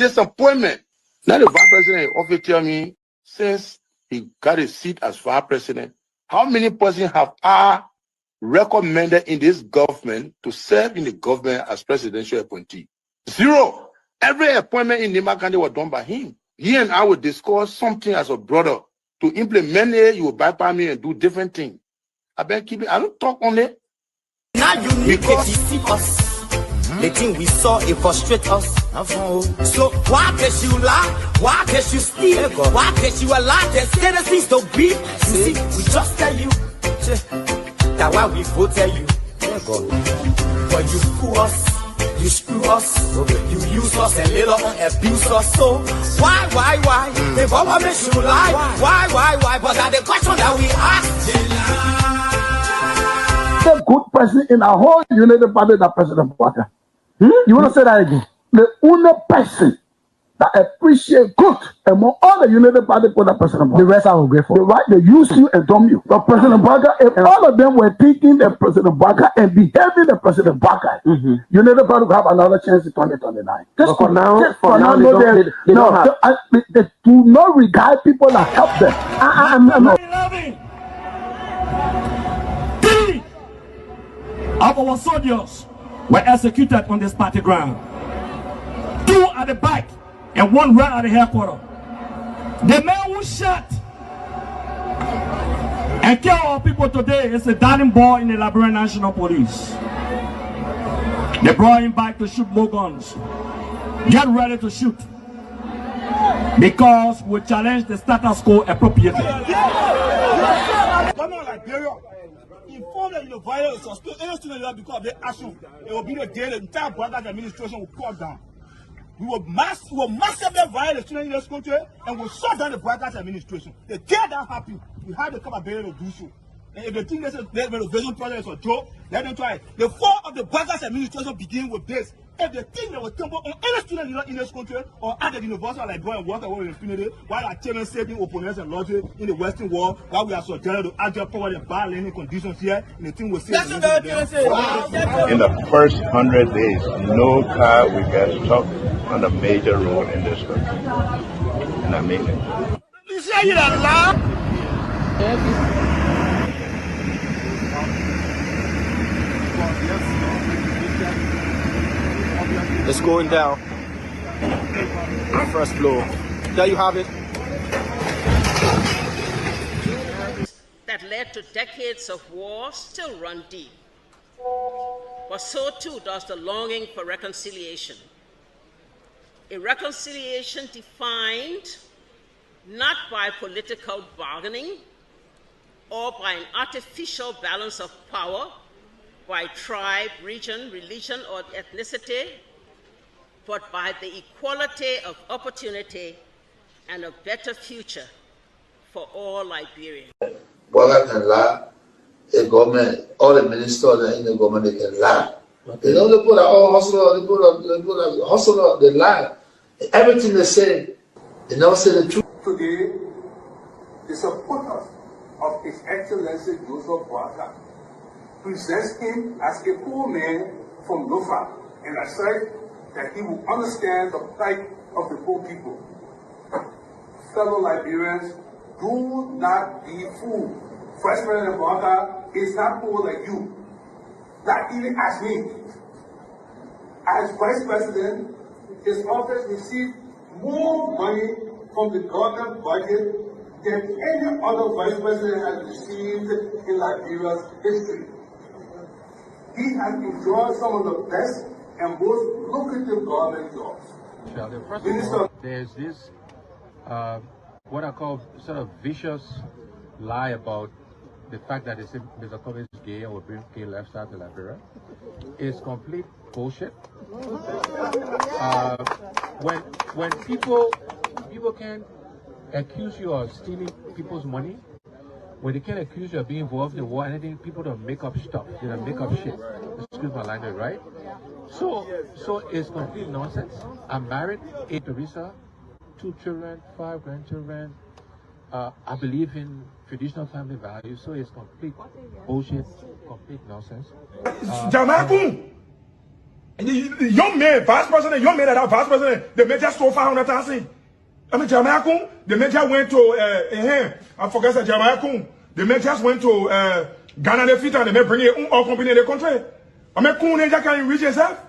disappointment. Now the vice president often tell me, since he got a seat as vice president, how many persons have I recommended in this government to serve in the government as presidential appointee? Zero. Every appointment in Nimba County was done by him. He and I would discuss something as a brother. To implement it, you will bypass me and do different things. I don't talk on it. Now you need to see us. The thing we saw, it frustrates us. So why can't you lie? Why can't you steal? Why can't you allow the citizens to be? You see, we just tell you. That's why we vote tell you. But you fool us, you screw us, you use us and later on abuse us. So why? The government should lie. Why? But that's the question that we ask. The good person in our whole United Party, that President Baka. You want to say that again? The only person that appreciate good among all the United Party for that President Baka. The rest are ungrateful. The right, they use you and dumb you. But President Baka, if all of them were thinking the President Baka and behaving the President Baka, United Party will have another chance in 2029. Just for now, they don't have. They do not regard people that help them. Of our soldiers were executed on this party ground. 2 at the back and 1 right at the headquarters. The man who shot and killed our people today is a darling boy in the Liberian National Police. They brought him back to shoot more guns. Get ready to shoot. Because we challenge the status quo appropriately. Inform that violence or still any student because of their action, it will be the day the entire Garguah administration will cut down. We will massively violate the students in this country and will shut down the Garguah administration. The day that happens, we have the capability to do so. And if they think this renovation project is a joke, let them try it. The fall of the Garguah administration begin with this. If they think they will tumble on any student in this country or at the university like going and work away with impunity, while our children saving opponents and logic in the Western world, while we are subjected to agile power and bad learning conditions here, and the thing will say. In the first 100 days, no car will get stuck on a major road in this country. And I mean it. You say you're alive? It's going down. First floor. There you have it. That led to decades of war still run deep. But so too does the longing for reconciliation. A reconciliation defined not by political bargaining or by an artificial balance of power by tribe, region, religion, or ethnicity, but by the equality of opportunity and a better future for all Liberians. Garguah can lie, the government, all the ministers in the government, they can lie. You know, they put all hustler, they put a hustler, they lie. Everything they say, they never say the truth. Today, the supporters of His Excellency Joseph Boakai presents him as a poor man from Lofa and asserts that he will understand the plight of the poor people. Fellow Liberians, do not be fooled. First President Boakai is not poor like you, not even as me. As Vice President, his office received more money from the government budget than any other Vice President has received in Liberia's history. He has enjoyed some of the best and most lucrative government jobs. First of all, there's this, what I call sort of vicious lie about the fact that Mr. Kobe is gay or bring gay lifestyle to Liberia. It's complete bullshit. When people can accuse you of stealing people's money, when they can accuse you of being involved in war, anything, people don't make up stuff. They don't make up shit. Excuse my language, right? So it's complete nonsense. I'm married, 8 Teresa, 2 children, 5 grandchildren. I believe in traditional family values, so it's complete bullshit, complete nonsense. Young man, vice president, young man that are vice president, the major stole 500,000. I mean, Jamaica, the major went to, I forget that Jamaica, the majors went to Ghana, the fit, and they may bring it all company in the country. I mean, Kun, they can reach yourself.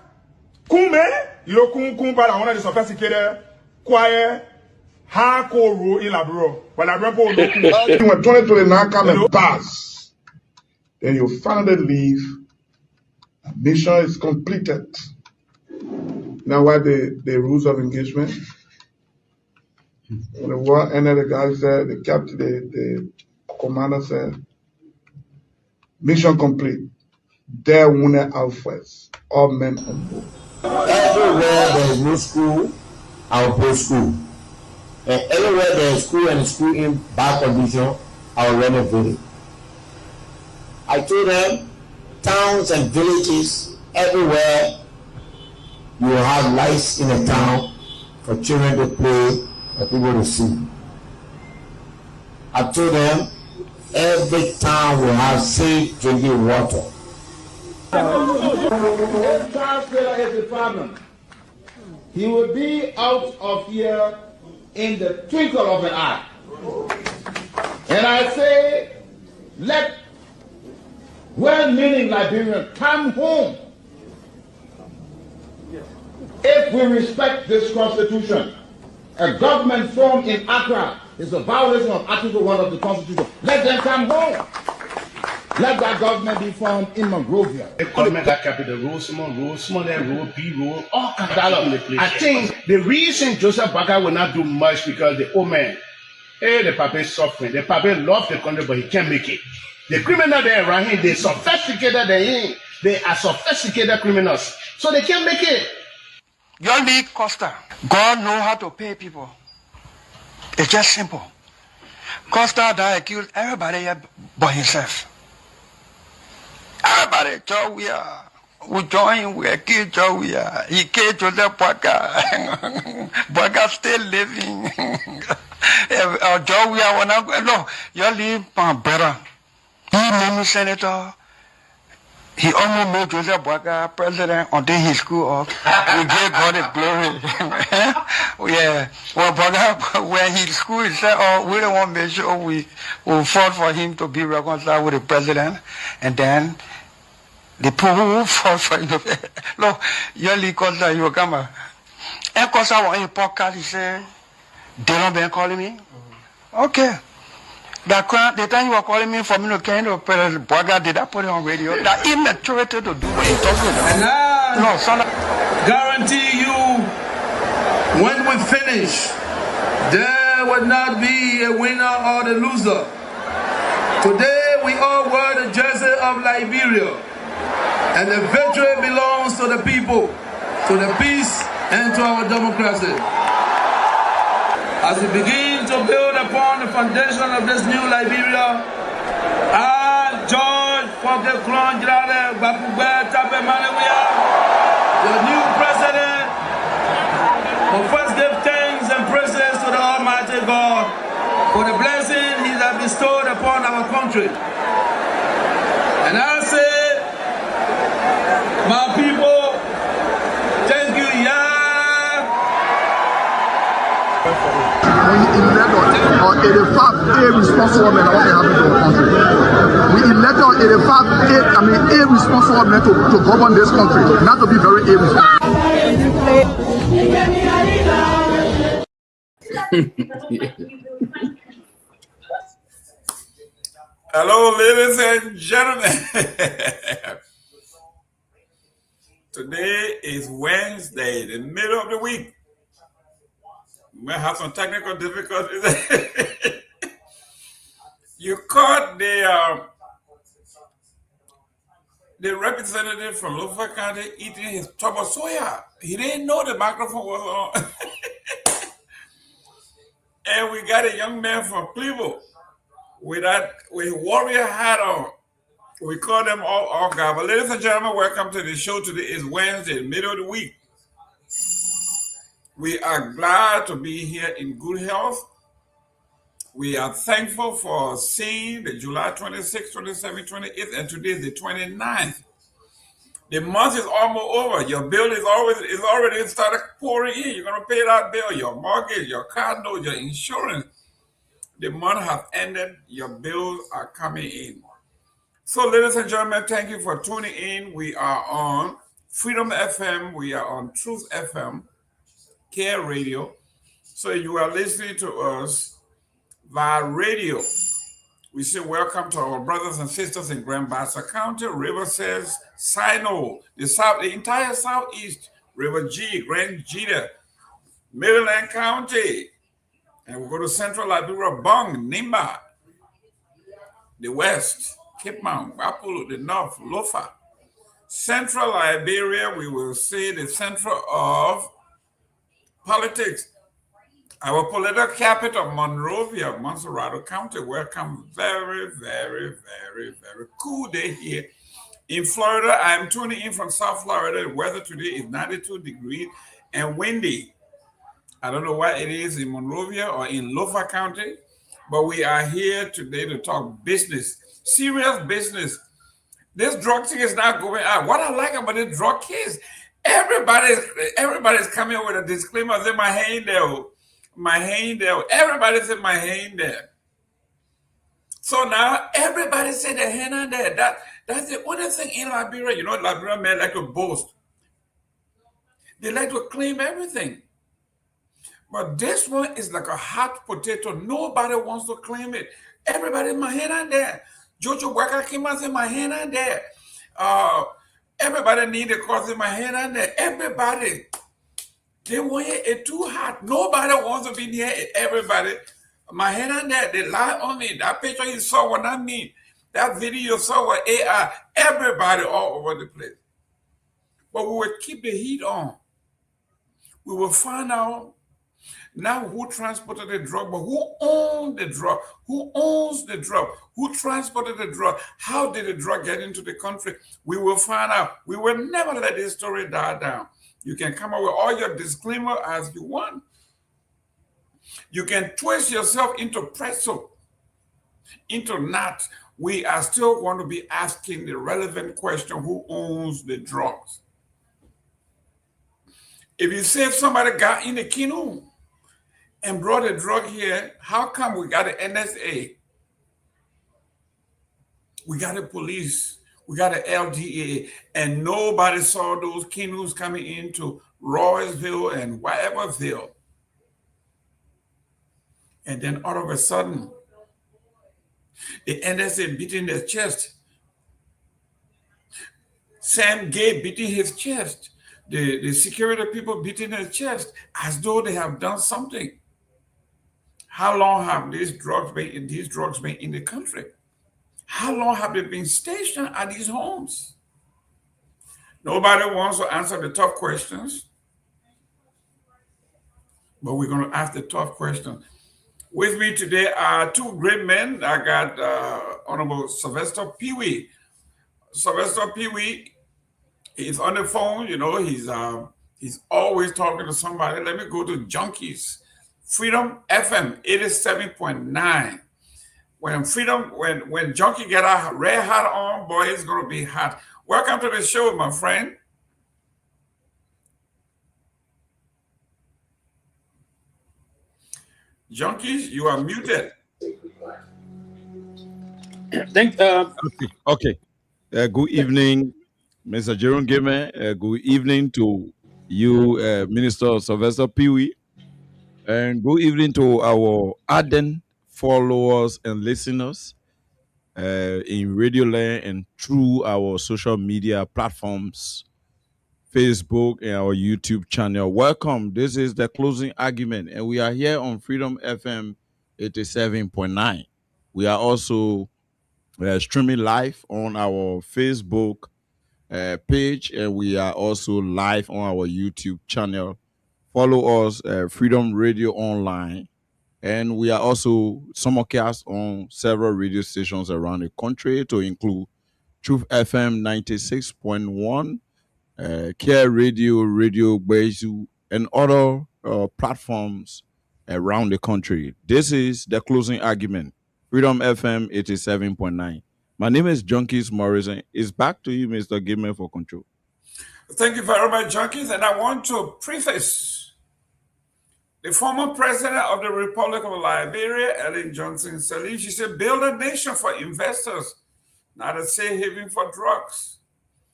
Kun, man, you know, Kun, but I want to sophisticated, quiet, hardcore rule in Labro. But Labro, when 2029 come and pass, then you finally leave. Mission is completed. Now, what the rules of engagement? When the war ended, the guy said, the captain, the commander said, mission complete. There wounded outwards, all men on board. Everywhere there is no school, I will put school. And everywhere there is school and school in bad condition, I will renovate it. I told them, towns and villages, everywhere you will have lights in the town for children to play and people to see. I told them every town will have safe drinking water. If Charles Taylor is the problem, he will be out of here in the twinkle of an eye. And I say, let well-meaning Liberians come home. If we respect this constitution, a government formed in Accra is a violation of Article 1 of the Constitution. Let them come home. Let that government be formed in Monrovia. The government that capital rule, small, B rule, all kinds of I think the reason Joseph Boakai will not do much because the old man, the papa is suffering. The papa loves the country, but he can't make it. The criminal there around him, they sophisticated than him. They are sophisticated criminals, so they can't make it. Your league Costa, God know how to pay people. It's just simple. Costa that accused everybody here but himself. Everybody, Joe, we join, we accuse Joe, he killed Joseph Boakai. Boakai still living. Joe, no, you leave better. He made me senator. He almost made Joseph Boakai president until he screwed up. We gave God the glory. Yeah. Well, Boakai, when he screwed, he said, oh, we don't want to make sure we will fought for him to be reconciled with the president. And then the people who fought for him. Look, your league Costa, you will come. And Costa was in a podcast, he said, they don't been calling me. Okay. The time you were calling me for me to kind of Boakai, did I put it on radio? That immaturity to do what he talks about. And I guarantee you, when we finish, there will not be a winner or the loser. Today we all wear the jersey of Liberia, and the victory belongs to the people, to the peace, and to our democracy. As we begin to build upon the foundation of this new Liberia, I, George Seleke Kromah, the new president, will first give thanks and praises to the Almighty God for the blessing He has bestowed upon our country. And I say, my people, thank you, We elect on 85 irresponsible men what they happen to the country. We elect on 85 irresponsible men to govern this country, not to be very irresponsible. Hello, ladies and gentlemen. Today is Wednesday, the middle of the week. We may have some technical difficulties. You caught the representative from Lofa County eating his Topoh soya. He didn't know the microphone was on. And we got a young man from Kehleboe with warrior hat on. We call them all guys. But ladies and gentlemen, welcome to the show. Today is Wednesday, middle of the week. We are glad to be here in good health. We are thankful for seeing the July 26th, 27th, 28th, and today is the 29th. The month is almost over. Your bill is already started pouring in. You're gonna pay that bill, your mortgage, your car note, your insurance. The month has ended. Your bills are coming in. So, ladies and gentlemen, thank you for tuning in. We are on Freedom FM. We are on Truth FM, Care Radio. So you are listening to us via radio. We say welcome to our brothers and sisters in Grand Bassa County, River says Sino, the entire Southeast, River G, Grand Jita, Maryland County, and we go to Central Liberia, Bong, Nimba, the West, Cape Mount, Wapulu, the North, Lofa. Central Liberia, we will say the center of politics. Our political capital, Monrovia, Monserrate County. Welcome. Very, very, very, very cool day here in Florida. I'm tuning in from South Florida. The weather today is 92 degrees and windy. I don't know what it is in Monrovia or in Lofa County, but we are here today to talk business, serious business. This drug thing is not going out. What I like about the drug case, everybody's coming with a disclaimer. Say my hand there. My hand there. Everybody said my hand there. So now everybody said their hand on there. That's the only thing in Liberia. You know, Liberia men like to boast. They like to claim everything. But this one is like a hot potato. Nobody wants to claim it. Everybody, my hand on there. Jojo Waka came and said my hand on there. Everybody need a cause in my hand on there. Everybody. They want it too hot. Nobody wants to be near it. Everybody. My hand on that. They lie on me. That picture you saw what I mean. That video you saw what AI. Everybody all over the place. But we will keep the heat on. We will find out now who transported the drug, but who owned the drug? Who owns the drug? Who transported the drug? How did the drug get into the country? We will find out. We will never let this story die down. You can come up with all your disclaimer as you want. You can twist yourself into pretzel, into knots. We are still going to be asking the relevant question, who owns the drugs? If you say somebody got in the canoe and brought a drug here, how come we got the NSA? We got the police. We got an LDA, and nobody saw those canoes coming into Royceville and whateverville. And then all of a sudden, the NSA beating their chest. Sam Gay beating his chest. The security people beating their chest as though they have done something. How long have these drugs been in the country? How long have they been stationed at these homes? Nobody wants to answer the tough questions, but we're going to ask the tough questions. With me today are two great men. I got Honorable Sylvester Pewee. Sylvester Pewee is on the phone. You know, he's always talking to somebody. Let me go to Junkies. Freedom FM 87.9. When Junkie get a red hat on, boy, it's gonna be hot. Welcome to the show, my friend. Junkies, you are muted. Okay. Good evening, Mr. Jerome Gayman. Good evening to you, Minister Sylvester Pewee. And good evening to our ardent followers and listeners in Radio Land and through our social media platforms, Facebook and our YouTube channel. Welcome. This is the closing argument, and we are here on Freedom FM 87.9. We are also streaming live on our Facebook page, and we are also live on our YouTube channel. Follow us, Freedom Radio Online. And we are also simulcast on several radio stations around the country, to include Truth FM 96.1, Care Radio, Radio Bezu, and other platforms around the country. This is the closing argument. Freedom FM 87.9. My name is Junkies Morrison. It's back to you, Mr. Gayman, for control. Thank you very much, Junkies. And I want to preface the former president of the Republic of Liberia, Ellen Johnson Sirleaf. She said, build a nation for investors, not a safe haven for drugs.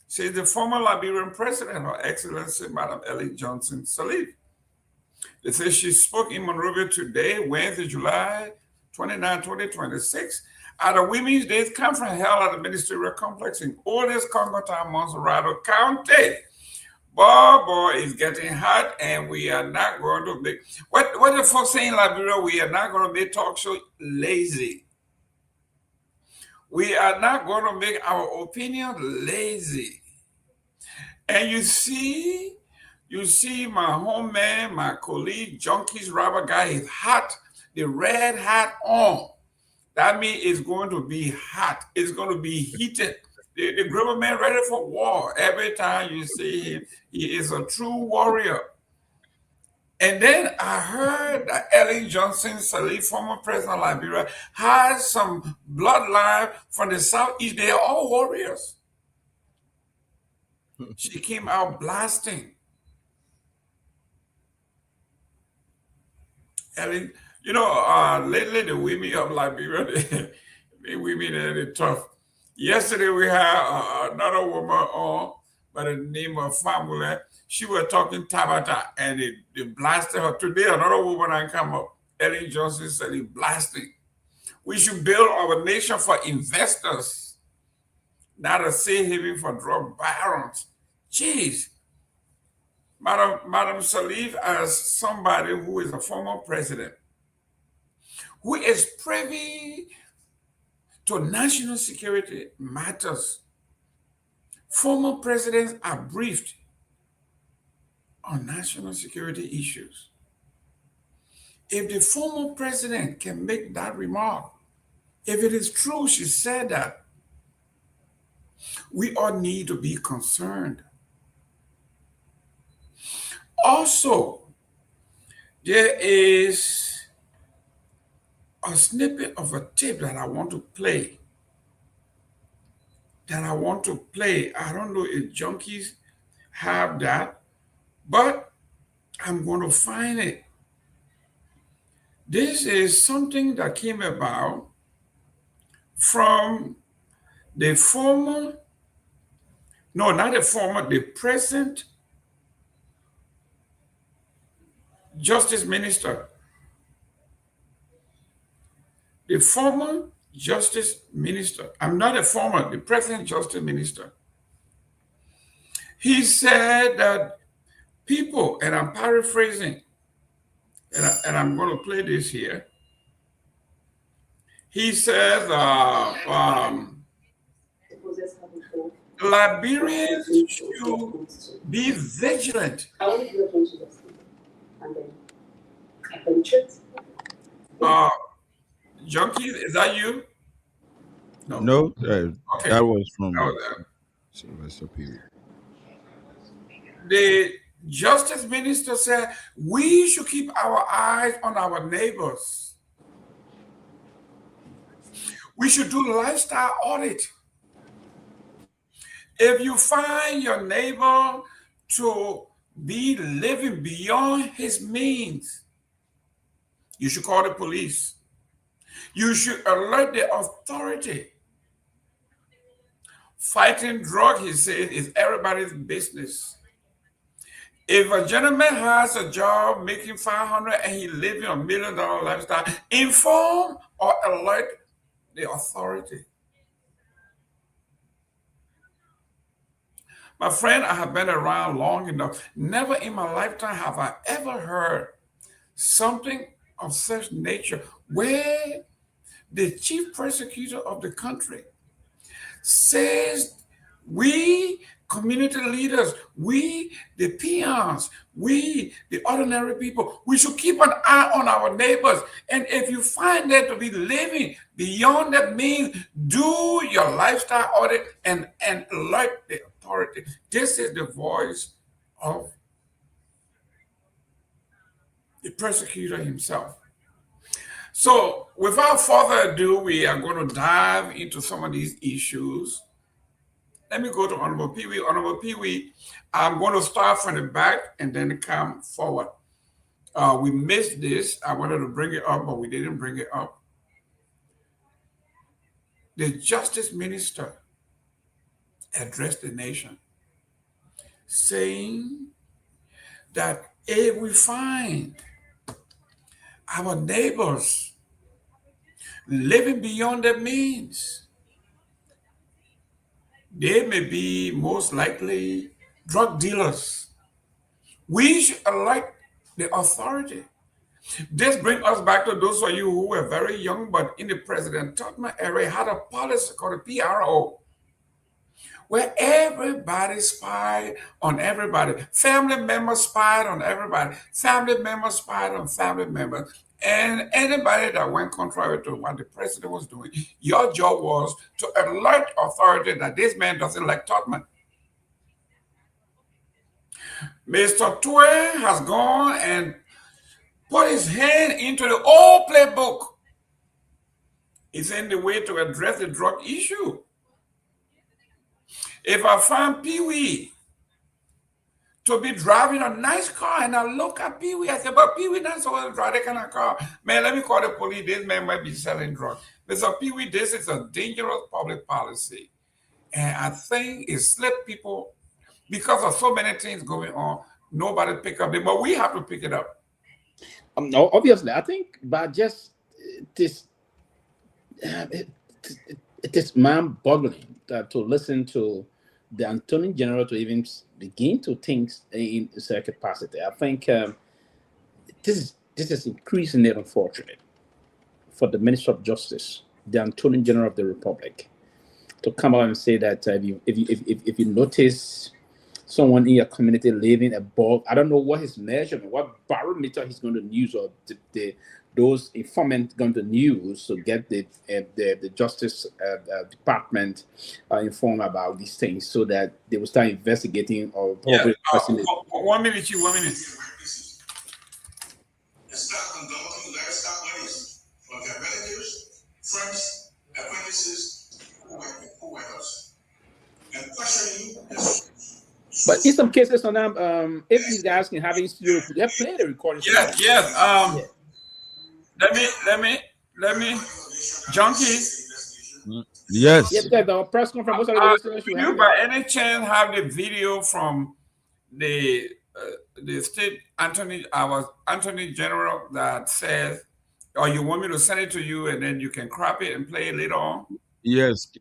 She is the former Liberian president, Her Excellency, Madam Ellen Johnson Sirleaf. They say she spoke in Monrovia today, Wednesday, July 29, 2026, at a Women's Day conference held at the Ministerial Complex in oldest Congo town, Monserrado County. Boy, it's getting hot, and we are not going to make what the folks say in Liberia. We are not going to make talk show lazy. We are not going to make our opinion lazy. And you see my homeman, my colleague, Junkies Robert got his hat, the red hat on. That means it's going to be hot. It's going to be heated. The government ready for war. Every time you see him, he is a true warrior. And then I heard that Ellen Johnson Sirleaf, former president of Liberia, has some bloodline from the Southeast. They are all warriors. She came out blasting. Ellen, lately the women of Liberia, the women are tough. Yesterday we had another woman on by the name of Famula. She was talking Tabata and they blasted her. Today another woman I come up, Ellen Johnson said he blasting. We should build our nation for investors, not a safe haven for drug barons. Jeez. Madam Sirleaf, as somebody who is a former president, who is privy to national security matters, former presidents are briefed on national security issues. If the former president can make that remark, if it is true she said that, we all need to be concerned. Also, there is a snippet of a tape that I want to play. I don't know if Junkies have that, but I'm going to find it. This is something that came about from the present Justice Minister. The former Justice Minister, the present Justice Minister. He said that people, and I'm paraphrasing, and I'm going to play this here. He says, Liberians should be vigilant. Junkie, is that you? No, Okay. that was from Sylvester Pewee. The Justice Minister said we should keep our eyes on our neighbors. We should do lifestyle audit. If you find your neighbor to be living beyond his means, you should call the police. You should alert the authority. Fighting drug, he said, is everybody's business. If a gentleman has a job making $500 and he living a $1 million lifestyle, inform or alert the authority. My friend, I have been around long enough. Never in my lifetime have I ever heard something of such nature where the chief prosecutor of the country says we community leaders, we the peons, we the ordinary people, we should keep an eye on our neighbors. And if you find them to be living beyond that means, do your lifestyle audit and alert the authority. This is the voice of the prosecutor himself. So without further ado, we are going to dive into some of these issues Let me go to Honorable Pewee. Honorable Pewee, I'm going to start from the back and then come forward. We missed this. I wanted to bring it up, but we didn't bring it up. The Justice Minister addressed the nation, saying that if we find our neighbors living beyond their means, they may be most likely drug dealers. We should alert the authority. This brings us back to those of you who were very young, but in the President Tubman era had a policy called the PRO, where everybody spied on everybody. Family members spied on everybody. Family members spied on family members. And anybody that went contrary to what the president was doing, your job was to alert authority that this man doesn't like Tubman. Mr. Pewee has gone and put his hand into the old playbook. It's in the way to address the drug issue. If I find Pewee to be driving a nice car and I look at Pewee, I say, but Pewee not supposed to drive that kind of car. Man, let me call the police. This man might be selling drugs. Mr. Pewee, this is a dangerous public policy. And I think it slipped people because of so many things going on. Nobody pick up it, but we have to pick it up. No, obviously, I think, but just it is mind-boggling to listen to the Attorney General to even begin to think in such capacity. I think this is increasingly unfortunate for the Minister of Justice, the Attorney General of the Republic, to come out and say that if you notice someone in your community living above, I don't know what his measurement, what barometer he's going to use, or those informants going to use to get the Justice Department informed about these things, so that they will start investigating or probably. One minute. Start conducting livestock monies from their relatives, friends, acquaintances who were us, and questioning the. But in some cases, on them, if these guys can have in studio, they play the recording. Yes. Let me, Junkie. Yes. Yeah, because the press conference. You by any chance have the video from the state Attorney General that says, or you want me to send it to you and then you can crop it and play it later on? Yes.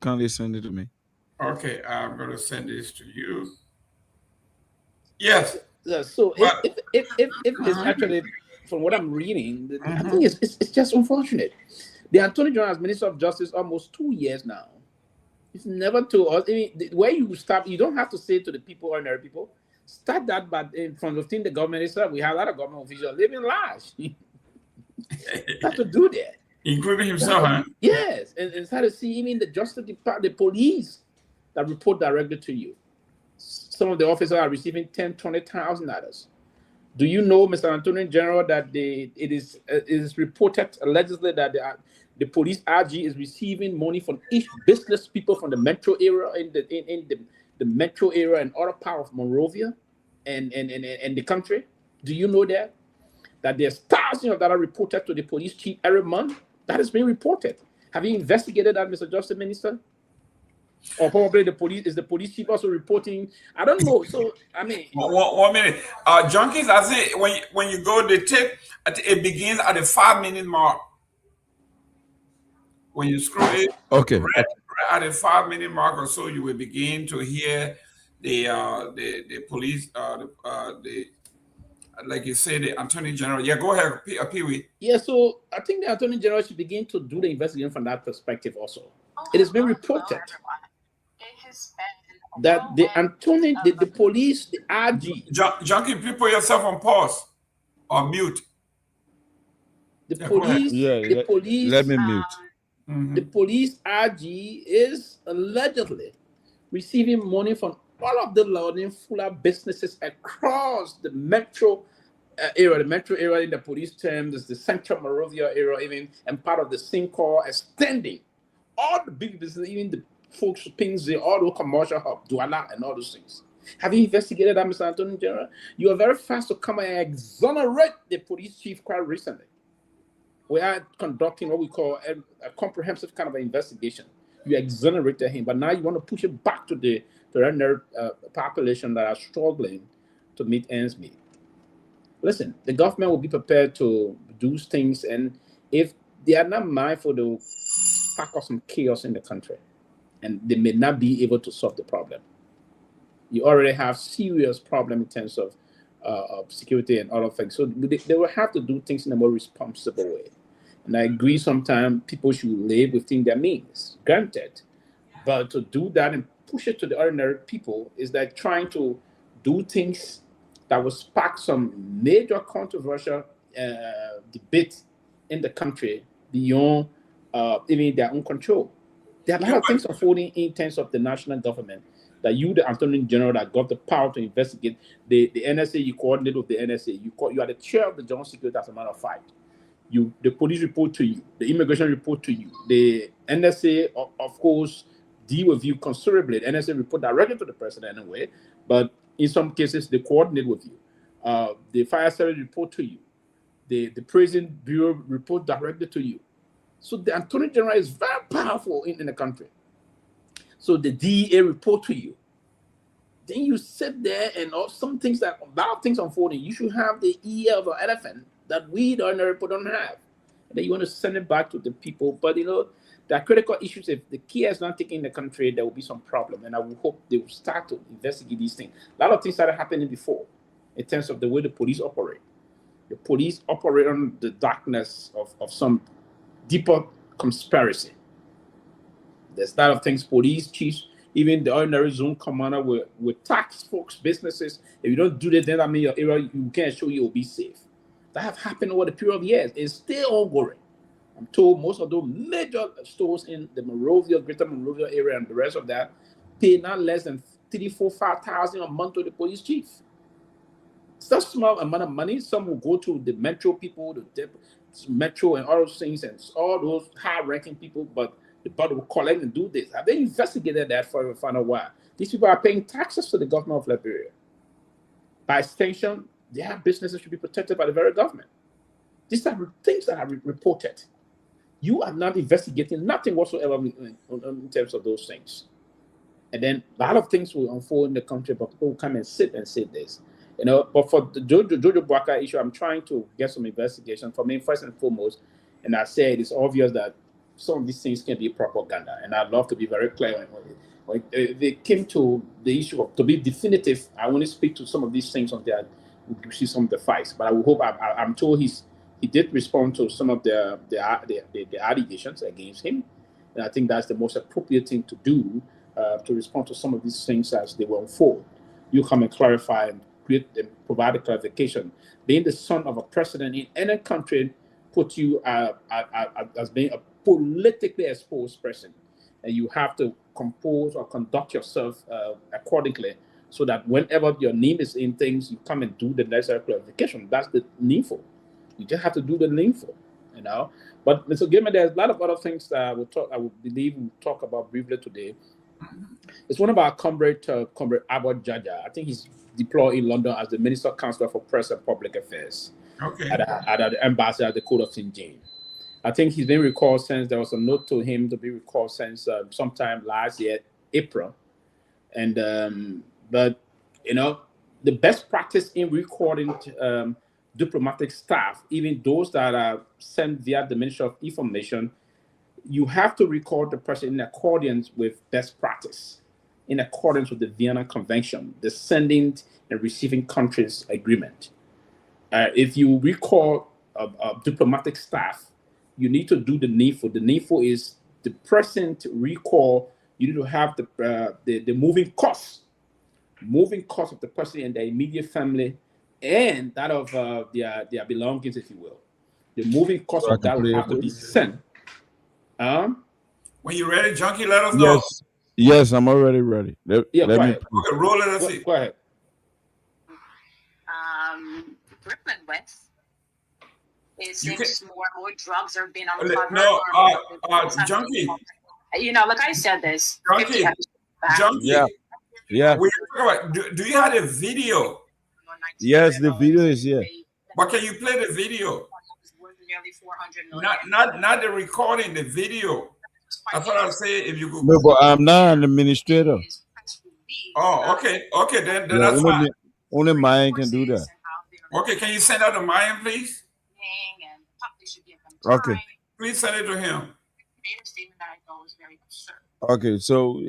Can they send it to me? Okay, I'm going to send this to you. Yes. So if it's actually, from what I'm reading, I think it's just unfortunate. The Attorney General as Minister of Justice almost 2 years now. It's never to us. I mean, where you start, you don't have to say to the people, ordinary people, start that, but from within the government itself, we have a lot of government officials living large. Have to do that. Including himself, huh? Yes, and start to see even the Justice Department, the police that report directly to you. Some of the officers are receiving $10,000, $20,000. Do you know, Mr. Attorney General, that it is reported allegedly that the police RG is receiving money from each business people from the metro area in the metro area and other part of Monrovia and the country? Do you know that there's thousands of that are reported to the police chief every month? That has been reported. Have you investigated that, Mr. Justice Minister? Or probably the police chief also reporting? I don't know. So I mean, 1 minute. Junkies, I say when you go the tip, it begins at the 5-minute mark. When you scroll it, okay, right at the 5-minute mark or so, you will begin to hear the police, like you say, the Attorney General. Yeah, go ahead, Pewee. Yeah, so I think the Attorney General should begin to do the investigation from that perspective also. It has been reported that the police, the RG. Junkie, please put yourself on pause or mute. The police, let me mute. The police RG is allegedly receiving money from all of the loading fuller businesses across the metro area. The metro area in the police terms is the central Monrovia area, even and part of the Syncor, extending all the big business, even the folks things, all the commercial hub, Douala, and all those things. Have you investigated that, Mr. Attorney General? You are very fast to come and exonerate the police chief quite recently. We are conducting what we call a comprehensive kind of an investigation. You exonerated him, but now you want to push it back to the ordinary population that are struggling to meet ends meet. Listen, the government will be prepared to do things, and if they are not mindful, they will pack up some chaos in the country, and they may not be able to solve the problem. You already have serious problem in terms of security and other things. So they will have to do things in a more responsible way. And I agree sometimes people should live within their means, granted. But to do that and push it to the ordinary people is like trying to do things that will spark some major controversial debate in the country beyond even their own control. There are a lot of things unfolding in terms of the national government that you, the Attorney General, that got the power to investigate. The NSA, you coordinate with the NSA. You are the chair of the Joint Security, as a matter of fact. The police report to you. The immigration report to you. The NSA, of course, deal with you considerably. The NSA report directly to the president anyway, but in some cases, they coordinate with you. The fire service report to you. The prison bureau report directly to you. So the Attorney General is very powerful in the country. So the DEA report to you. Then you sit there and some things that a lot of things unfolding. You should have the ear of an elephant that we, the ordinary people, don't have. And then you want to send it back to the people. But there are critical issues. If the care is not taken in the country, there will be some problem. And I will hope they will start to investigate these things. A lot of things started happening before in terms of the way the police operate. The police operate on the darkness of some deeper conspiracy. There's a lot of things, police chiefs, even the ordinary zone commander will tax folks' businesses. If you don't do that, then I mean your area, you can't show you will be safe. That have happened over the period of years. It's still ongoing. I'm told most of those major stores in the Monrovia, Greater Monrovia area and the rest of that pay not less than $3,000, $4,000, $5,000 a month to the police chief. It's not a small amount of money. Some will go to the metro people, the metro and all those things, and all those high-ranking people, but the body will collect and do this. Have they investigated that for find out why? These people are paying taxes to the government of Liberia. By extension, their businesses should be protected by the very government. These are things that are reported. You are not investigating nothing whatsoever in terms of those things. And then a lot of things will unfold in the country, but people will come and sit and say this. But for the Jojo Boakai issue, I'm trying to get some investigation for me, first and foremost. And I said it's obvious that some of these things can be propaganda. And I'd love to be very clear. When they came to the issue of, to be definitive, I want to speak to some of these things on there. We see some of the fights. But I will hope, I'm told he did respond to some of the allegations against him. And I think that's the most appropriate thing to do, to respond to some of these things as they will unfold. You come and clarify and provide a clarification. Being the son of a president in any country puts you as being a politically exposed person, and you have to compose or conduct yourself accordingly, so that whenever your name is in things, you come and do the necessary clarification. That's the needful. You just have to do the needful, But Mr. Gayman, there's a lot of other things that I would believe we'll talk about briefly today. It's one of our comrade Abbott Jaja. I think he's deployed in London as the Minister Counselor for Press and Public Affairs. Okay. At the embassy at the Court of St. James. I think he's been recalled since there was a note to him to be recalled since sometime last year, April. And but the best practice in recording diplomatic staff, even those that are sent via the Ministry of Information, you have to record the person in accordance with best practice, in accordance with the Vienna Convention, the sending and receiving countries agreement. If you record diplomatic staff, you need to do the needful. The needful is the present recall. You need to have the moving costs of the person and their immediate family, and that of their belongings, if you will. The moving cost of that will have to be sent. When you're ready, Junkie, let us know. Yes, I'm already ready. Let me okay, roll it and see. Go ahead. Brooklyn West. It seems more and more drugs are being uncovered. No, Junkie. You know, like I said, this. Junkie. Yeah. Yeah. Do you have a video? Yes, the video is here. But can you play the video? Not the recording, the video. That's what I'm saying. If you go. No, but I'm not an administrator. Oh, okay. Okay, then Yeah, that's fine. Only Myean can do that. Okay, can you send out to Myean, please? Okay. Please send it to him. Okay, so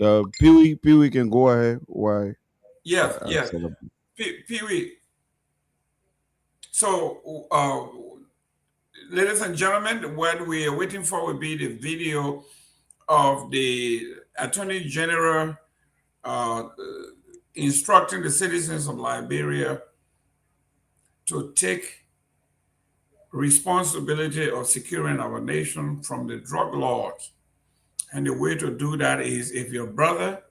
Pewee can go ahead. Why? Yes, yes. Pewee. So, ladies and gentlemen, what we are waiting for will be the video of the Attorney General instructing the citizens of Liberia to take responsibility of securing our nation from the drug lords. And the way to do that is if your brother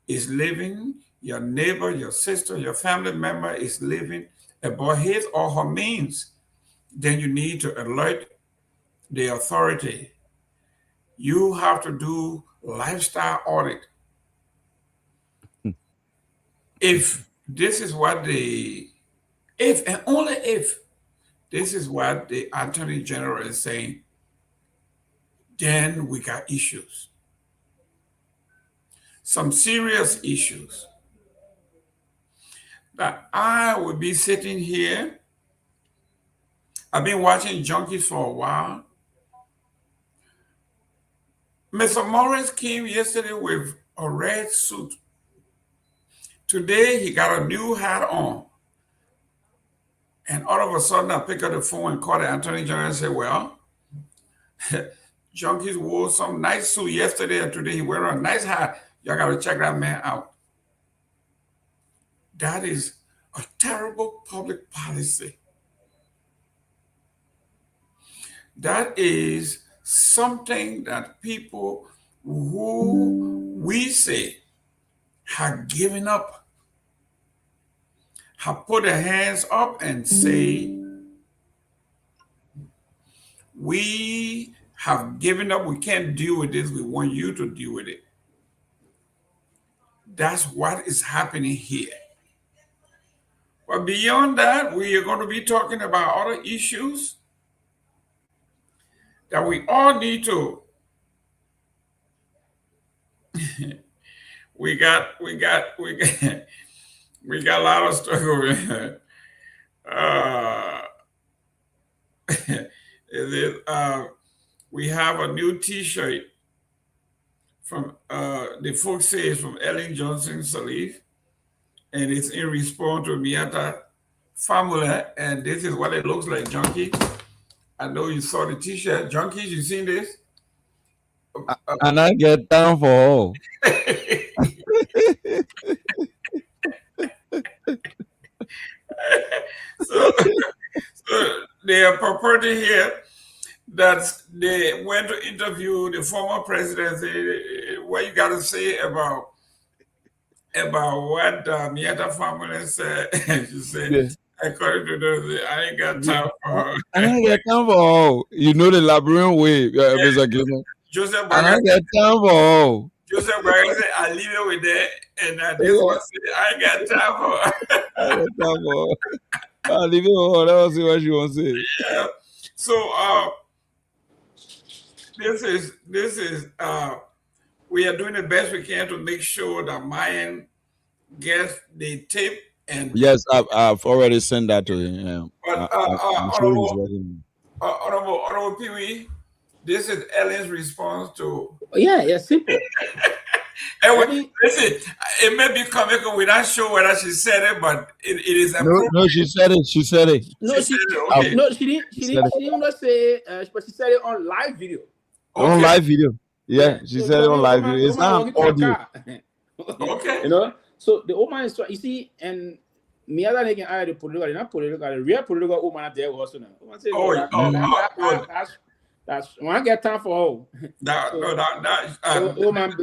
is living, your neighbor, your sister, your family member is living above his or her means, then you need to alert the authority. You have to do lifestyle audit. If this is what if and only if this is what the Attorney General is saying, then we got issues. Some serious issues. That I will be sitting here. I've been watching junkies for a while. Mr. Morris came yesterday with a red suit. Today he got a new hat on. And all of a sudden I pick up the phone and call the Attorney General and say, well, junkies wore some nice suit yesterday and today he wearing a nice hat. Y'all got to check that man out. That is a terrible public policy. That is something that people who we say have given up, have put their hands up and say, we have given up, we can't deal with this, we want you to deal with it. That's what is happening here. But beyond that, we are going to be talking about other issues that we all need to. we got a lot of struggle. We have a new T-shirt from the folks say it's from Ellen Johnson Sirleaf, and it's in response to Myean family, and this is what it looks like, Junkie. I know you saw the T-shirt. Junkies, you seen this? And I get down for all. so they are purporting here that they went to interview the former president. What you got to say about what Myean family said? She said, yeah. According to those, I ain't got time for her. I ain't got time for all. You know the Liberian way, Mr. Gayman. Joseph I ain't got time for all. Joseph Barry said, I leave it with that. And this one said, I ain't got time for her. I ain't got time for her. I'll leave it with her. That was what she wants to say. Yeah. So, this is we are doing the best we can to make sure that Myean gets the tape. And yes, I've already sent that to him. But Honorable Pewee, this is Ellen's response to. Yeah, simple. Listen, it may be comical. We're not sure whether she said it, but it is appropriate. No, she said it. She said it. No, she didn't. She didn't say, but she said it on live video. Okay. On live video. Yeah, she said it on live video. It's not an audio. Okay. You know. So the old man is, you see, and Myean again, I the political, not political, the real political old man there also now. That's when I get time for all. Old man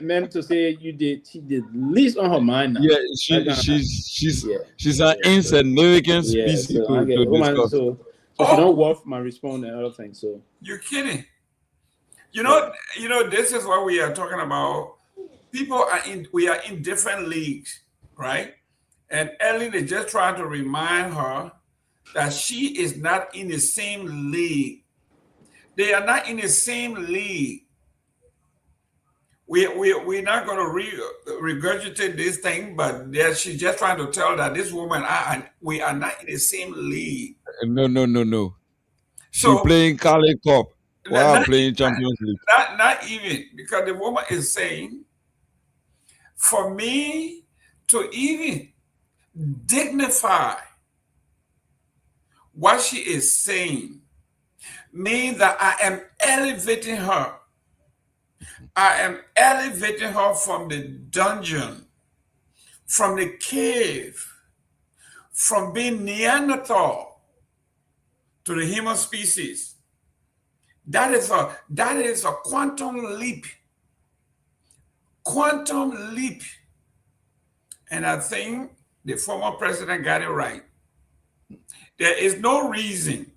meant to say she did least on her mind now. Yeah, she's an insignificant species. So she don't worth my response and other things. So you're kidding. You know, this is what we are talking about. We are in different leagues, right? And Ellen is just trying to remind her that she is not in the same league. They are not in the same league. We're not going to regurgitate this thing, but she's just trying to tell that this woman, we are not in the same league. No. So, she playing Cali Cup while playing Champions League. Not even, because the woman is saying, for me to even dignify what she is saying means that I am elevating her. I am elevating her from the dungeon, from the cave, from being Neanderthal to the human species. That is a quantum leap. Quantum leap. And I think the former president got it right. There is no reason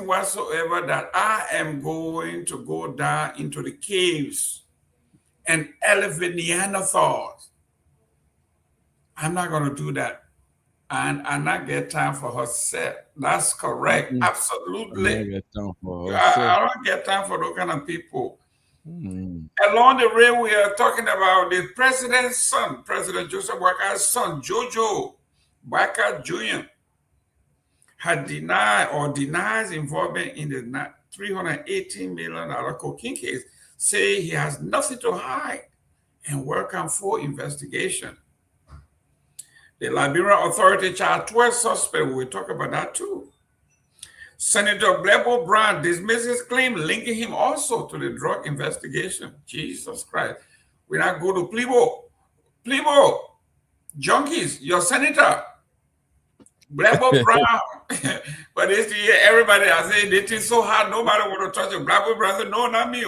whatsoever that I am going to go down into the caves and elevate Neanderthals. I'm not going to do that. And I not get time for her set. That's correct. Absolutely. I don't get time for her I don't get time for those kind of people. Along the way, we are talking about the president's son, President Joseph Boakar's son, Jojo Boakar Jr., had denies involvement in the $318 million cocaine case, say he has nothing to hide and welcome full investigation. The Liberia Authority charged 12 suspects. We'll talk about that too. Senator Kehleboe Gongloe dismisses claim linking him also to the drug investigation. Jesus Christ. We now go to Kehleboe, junkies, your senator. Kehleboe Gongloe. But this year, everybody, I say, they think so hard, nobody want to touch it. Kehleboe Gongloe said, no, not me.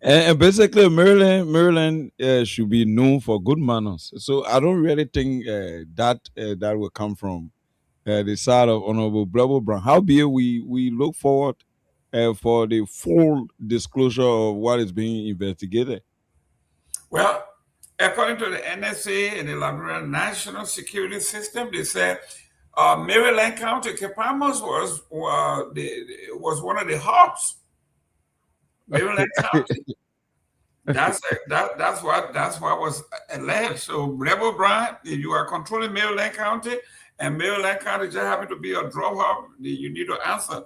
And basically, Maryland should be known for good manners. So I don't really think that will come from the side of Honorable Kehleboe Gongloe. Howbeit, we look forward for the full disclosure of what is being investigated. Well, according to the NSA and the Liberia National Security System, they said Maryland County, Kepamas was one of the hubs. Maryland County. That's what was alleged. So Kehleboe Gongloe, if you are controlling Maryland County and Maryland County just happen to be a drug hub, you need to answer.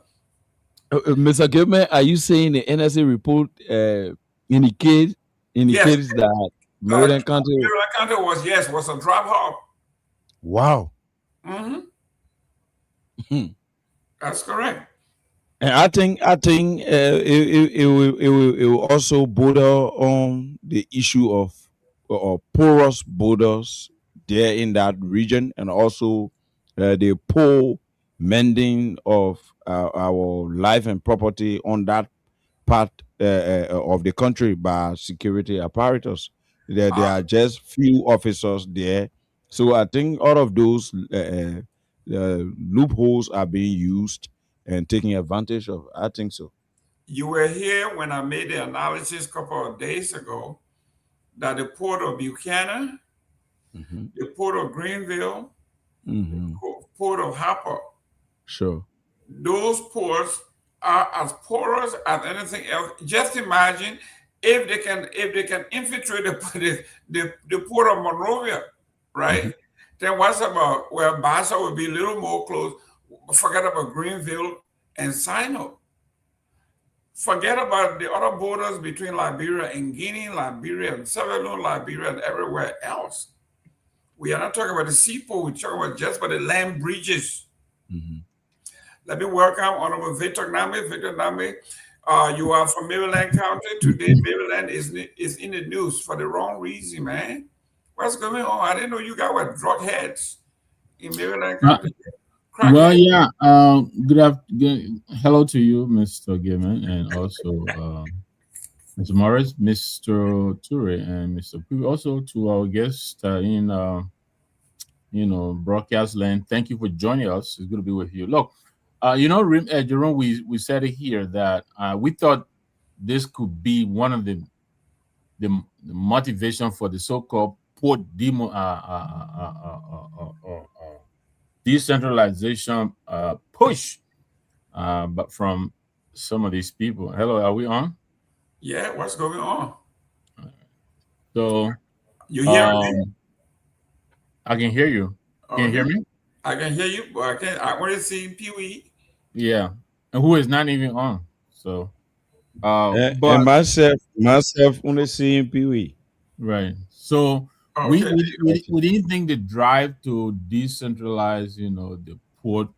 Mr. Gayman, are you saying the NSA report indicates that Maryland County was a drug hub? Wow. That's correct. And I think it will also border on the issue of porous borders there in that region, and also the poor mending of our life and property on that part of the country by security apparatus. There are just few officers there, so I think all of those loopholes are being used and taking advantage of. I think so. You were here when I made the analysis a couple of days ago that the port of Buchanan, the port of Greenville, the port of Harper, sure, those ports are as porous as anything else. Just imagine if they can infiltrate the port of Monrovia, right? Then what's about Bassa would be a little more close. Forget about Greenville and Sino. Forget about the other borders between Liberia and Guinea, Liberia and Sierra Leone, Liberia and everywhere else. We are not talking about the seaport, we're talking about just about the land bridges. Let me welcome Honorable Victor Nagbe. Victor Nagbe, you are from Maryland County. Today, Maryland is in the news for the wrong reason, man. What's going on? I didn't know you guys were drug heads in Maryland County. Well, yeah. Good afternoon. Hello to you, Mr. Gayman, and also Mr. Morris, Mr. Ture, and Mr. Pewee. Also to our guests in broadcast land. Thank you for joining us. It's good to be with you. Look, Jerome, we said it here that we thought this could be one of the motivation for the so-called port decentralization push, but from some of these people. Hello, are we on? Yeah, what's going on? So you hear me? I can hear you. Can you hear me? I can hear you, but I can't. I want to see Pewee. Yeah, and who is not even on. So, And but myself, only seeing Pewee. Right. So Okay. we didn't think the drive to decentralize, the port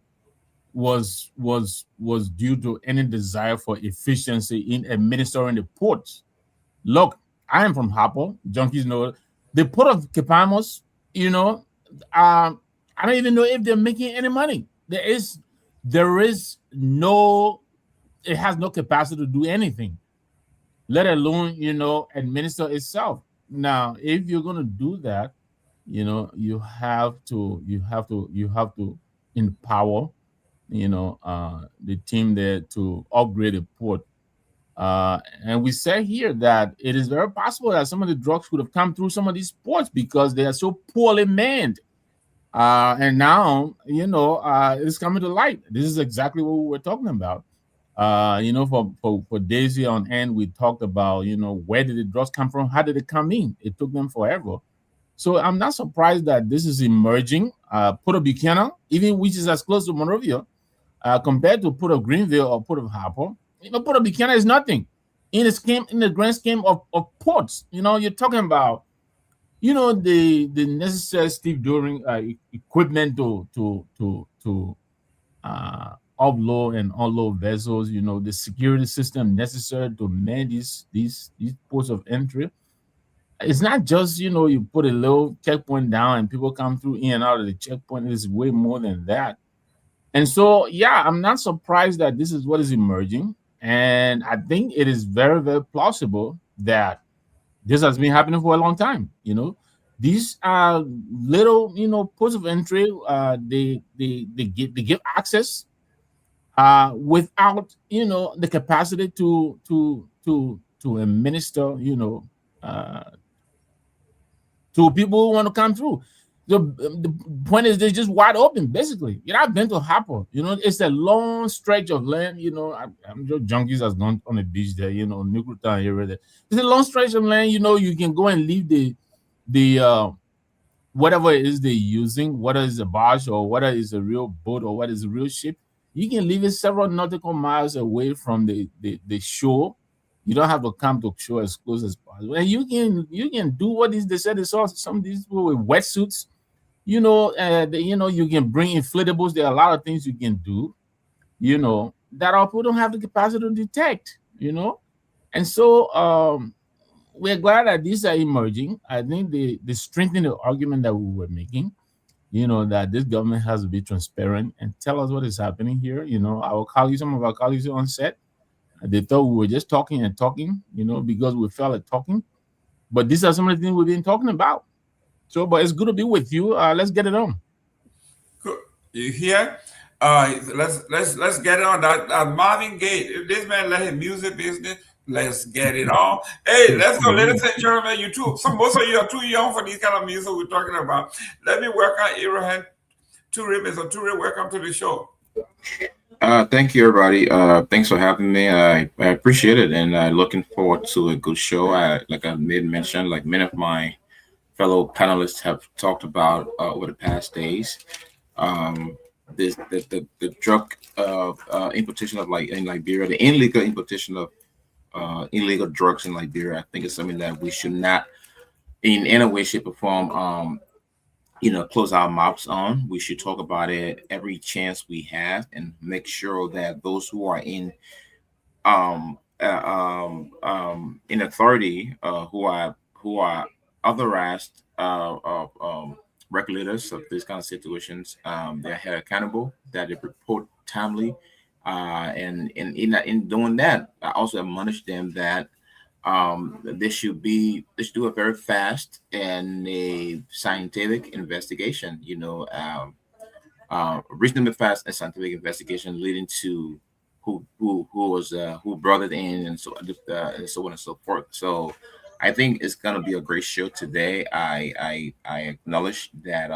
was due to any desire for efficiency in administering the ports. Look, I am from Hapo. Junkies know the port of Kepamos. I don't even know if they're making any money. There is no. It has no capacity to do anything, let alone administer itself. Now, if you're going to do that, you have to empower the team there to upgrade the port. And we say here that it is very possible that some of the drugs could have come through some of these ports because they are so poorly manned. And now it's coming to light. This is exactly what we were talking about. For days here on end, we talked about, where did the drugs come from? How did it come in? It took them forever. So I'm not surprised that this is emerging. Port of Buchanan, even which is as close to Monrovia, compared to Port of Greenville or Port of Harper, Port of Buchanan is nothing in the grand scheme of ports. You're talking about, the necessary stevedoring equipment to offload and unload vessels, the security system necessary to man these ports of entry. It's not just, you put a little checkpoint down and people come through in and out of the checkpoint. It's way more than that. And so, yeah, I'm not surprised that this is what is emerging. And I think it is very, very plausible that this has been happening for a long time. These little, ports of entry, they give access without the capacity to administer to people who want to come through. The point is they're just wide open, basically. I've been to Harper. It's a long stretch of land. I'm sure junkies has gone on the beach there. Nuclear Town area there. It's a long stretch of land. You can go and leave the whatever it is they're using, whether it's a barge or whether it's a real boat or what is a real ship. You can leave it several nautical miles away from the shore. You don't have to come to shore as close as possible. And you can do what they said. They saw some of these people with wetsuits. You can bring inflatables. There are a lot of things you can do. That our people don't have the capacity to detect. And so we're glad that these are emerging. I think they strengthen the argument that we were making. That this government has to be transparent and tell us what is happening here. Some of our colleagues on set, they thought we were just talking and talking, because we felt like talking. But these are some of the things we've been talking about. So, but it's good to be with you. Let's get it on. Good. You hear? Let's get it on. That Marvin Gaye. If this man let his music business, let's get it on. Hey, let's go, ladies and gentlemen. Most of you are too young for these kind of music we're talking about. Let me welcome Abraham Toure. Mr. Toure, welcome to the show. Thank you, everybody. Thanks for having me. I appreciate it, and looking forward to a good show. Like I made mention, like many of my fellow panelists have talked about over the past days. The drug importation of in Liberia, the illegal importation of illegal drugs in Liberia, I think is something that we should not, in any way, shape, or form, close our mouths on. We should talk about it every chance we have and make sure that those who are in authority, who are authorized regulators of these kind of situations, they're held accountable, that they report timely, and in doing that, I also admonish them that they should do a very fast and a scientific investigation. reasonably fast and scientific investigation leading to who brought it in, and so on and so forth. So I think it's gonna be a great show today. I acknowledge that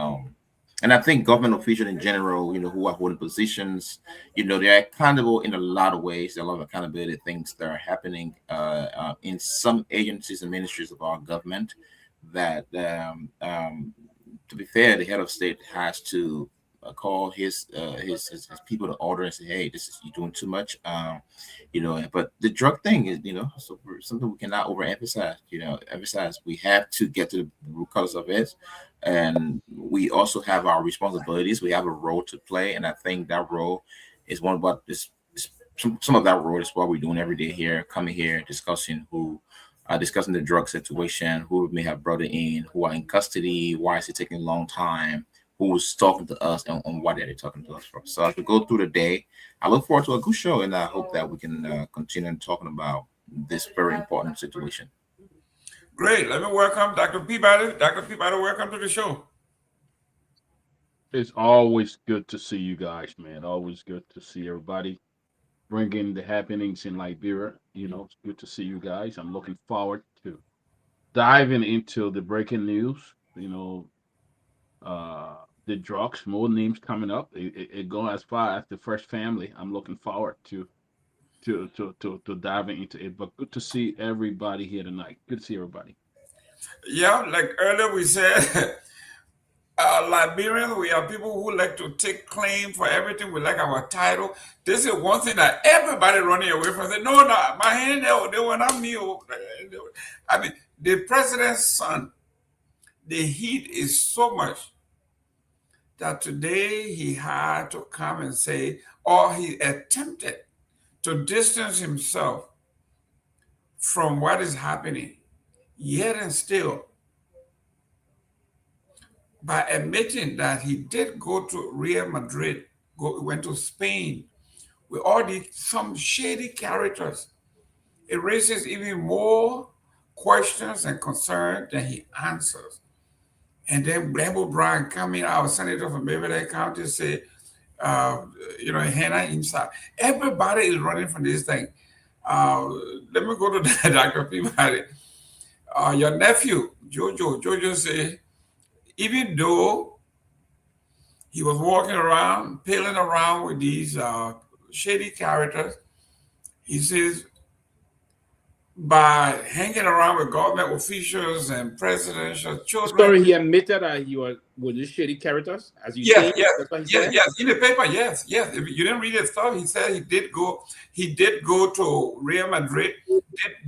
and I think government officials in general, who are holding positions, they're accountable in a lot of ways. There are a lot of accountability things that are happening in some agencies and ministries of our government that to be fair, the head of state has to call his people to order and say, hey, this is you doing too much. But the drug thing is, something we cannot overemphasize. Emphasize we have to get to the root cause of it, and we also have our responsibilities. We have a role to play, and I think that role is one about this. Some of that role is what we're doing every day here, coming here, discussing discussing the drug situation, who may have brought it in, who are in custody, why is it taking a long time, who's talking to us, and what are they talking to us from. So as we go through the day, I look forward to a good show, and I hope that we can continue talking about this very important situation. Great. Let me welcome Dr. Peabody. Dr. Peabody, welcome to the show. It's always good to see you guys, man. Always good to see everybody bringing the happenings in Liberia. It's good to see you guys. I'm looking forward to diving into the breaking news. The drugs, more names coming up. It go as far as the first family. I'm looking forward to diving into it. But good to see everybody here tonight. Good to see everybody. Yeah, like earlier we said, Liberians, we are people who like to take claim for everything. We like our title. This is one thing that everybody running away from. Say, no, my hand, they were not me. I mean, the president's son, the heat is so much that today he had to come and say, or he attempted to distance himself from what is happening, yet and still, by admitting that he did go to Real Madrid, went to Spain with all some shady characters. It raises even more questions and concerns than he answers. And then Kehleboe Gongloe coming out, senator from Peabody County, say, Hannah inside. Everybody is running from this thing. Let me go to Dr. Peabody. Your nephew, Jojo say, even though he was walking around, pilling around with these shady characters, he says, by hanging around with government officials and presidential children. Sorry, he admitted that he was with these shady characters, as you say. That's what he said? Yes, in the paper, yes. If you didn't read his stuff, he said he did go to Real Madrid,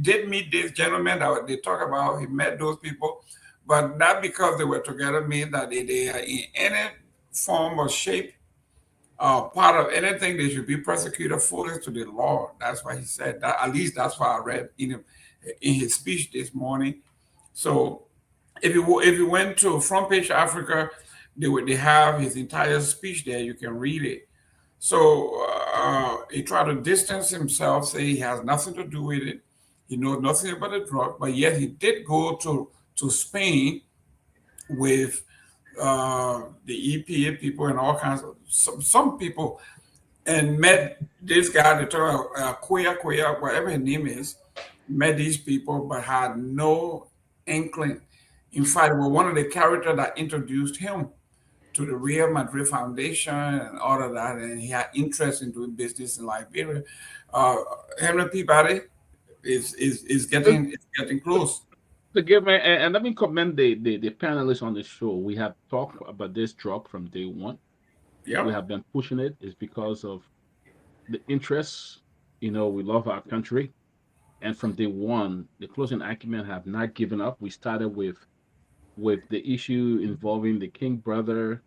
did meet these gentlemen that they talk about. He met those people, but not because they were together mean that they are in any form or shape part of anything, they should be prosecuted fully to the law. That's why he said that. At least that's what I read in his speech this morning. So if you went to Front Page Africa, they have his entire speech there. You can read it. So he tried to distance himself, say he has nothing to do with it. He knows nothing about the drug, but yet he did go to Spain with the EPA people and all kinds of some people, and met this guy, the Quia, whatever his name is, met these people, but had no inkling. In fact, it was one of the characters that introduced him to the Real Madrid Foundation and all of that, and he had interest in doing business in Liberia. Henry Peabody is getting close. And let me commend the panelists on the show. We have talked about this drug from day one. Yeah. We have been pushing it. It's because of the interests. We love our country. And from day one, the closing acumen have not given up. We started with the issue involving the King brother.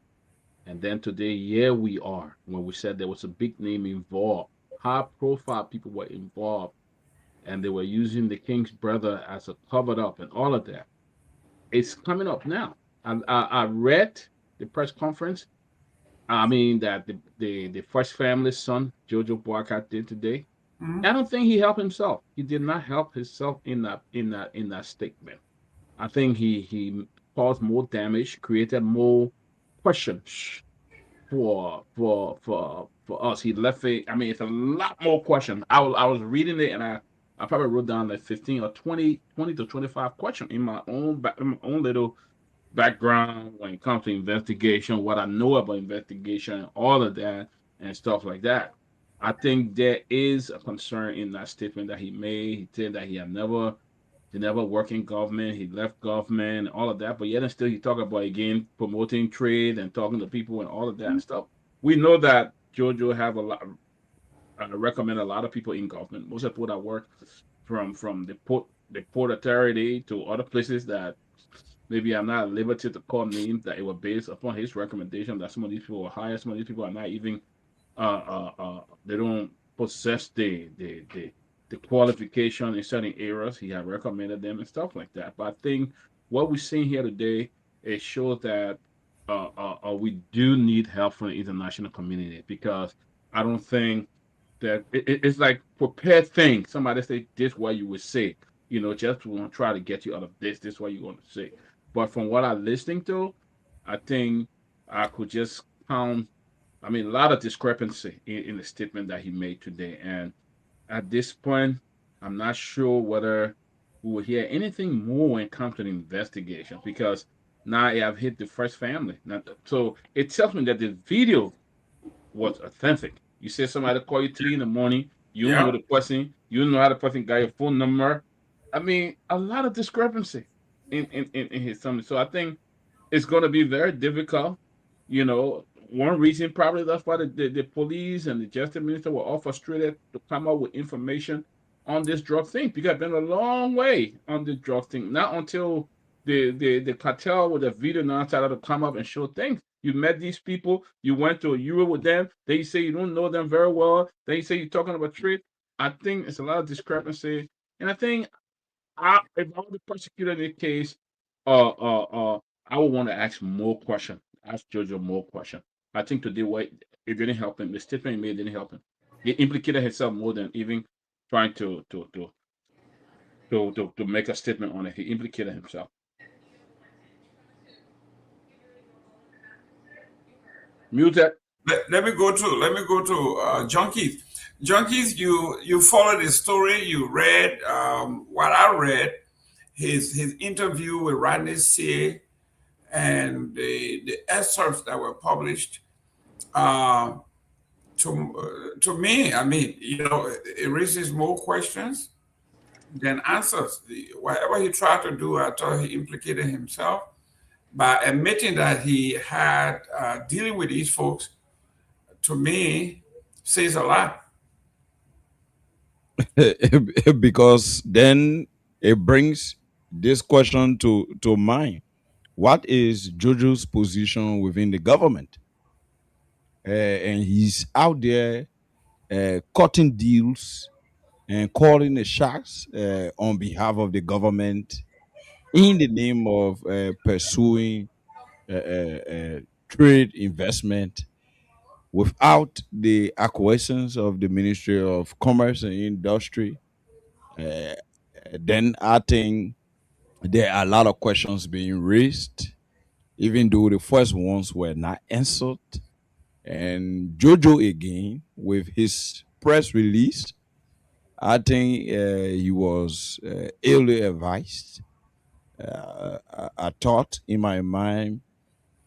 And then today, here we are, when we said there was a big name involved. High profile people were involved. And they were using the King's brother as a covered up and all of that. It's coming up now. I read the press conference. I mean that the first family's son, Jojo Boakai, did today. Mm-hmm. I don't think he helped himself. He did not help himself in that statement. I think he caused more damage, created more questions for us. He left it. I mean, it's a lot more questions. I was reading it and I probably wrote down like 15 or 20 to 25 questions in my in my own little background when it comes to investigation, what I know about investigation, all of that and stuff like that. I think there is a concern in that statement that he made. He said that he never worked in government, he left government, and all of that. But yet and still he talk about again promoting trade and talking to people and all of that stuff. We know that Jojo have a lot recommend a lot of people in government. Most of the people that work from the port authority to other places that maybe I'm not at liberty to call names, that it was based upon his recommendation that some of these people were hired, some of these people are not even they don't possess the qualification in certain areas. He had recommended them and stuff like that. But I think what we're seeing here today, it shows that we do need help from the international community, because I don't think that it's like prepared thing. Somebody say this what you would say, just to try to get you out of this what you're going to say. But from what I'm listening to, I think I could just count. I mean, a lot of discrepancy in the statement that he made today. And at this point, I'm not sure whether we will hear anything more when it comes to the investigation, because now I have hit the first family. Now, so it tells me that the video was authentic. You say somebody call you 3 in the morning, you don't know Yeah. the person, you don't know how the person got your phone number. I mean, a lot of discrepancy in his summary. So I think it's going to be very difficult. One reason probably that's why the police and the justice minister were all frustrated to come up with information on this drug thing, because it's been a long way on this drug thing. Not until the cartel with the video now started to come up and show things. You met these people, you went to Europe with them, they say you don't know them very well, they say you're talking about trade. I think it's a lot of discrepancy. And I think if I were the prosecutor in this case, I would want to ask more questions, ask Jojo more questions. I think today what it didn't help him. The statement he made didn't help him. He implicated himself more than even trying to make a statement on it. He implicated himself. Muted. Let me go to junkies. Junkies, you followed the story. You read what I read. His interview with Rodney C. and the excerpts that were published. To me, I mean, it raises more questions than answers. Whatever he tried to do, I thought he implicated himself by admitting that he had dealing with these folks. To me, says a lot. Because then it brings this question to mind. What is Jojo's position within the government? And he's out there cutting deals and calling the shots on behalf of the government in the name of pursuing trade investment without the acquiescence of the Ministry of Commerce and Industry. Then I think there are a lot of questions being raised, even though the first ones were not answered. And Jojo again, with his press release, I think he was ill advised. I thought in my mind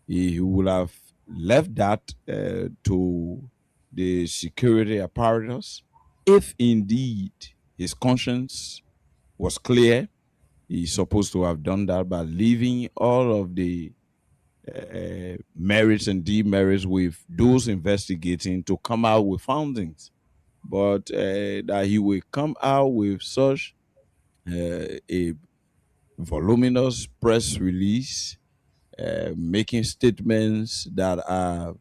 he would have left that to the security apparatus. If indeed his conscience was clear, he's supposed to have done that by leaving all of the merits and demerits with those investigating to come out with findings. But that he will come out with such a voluminous press release, making statements that are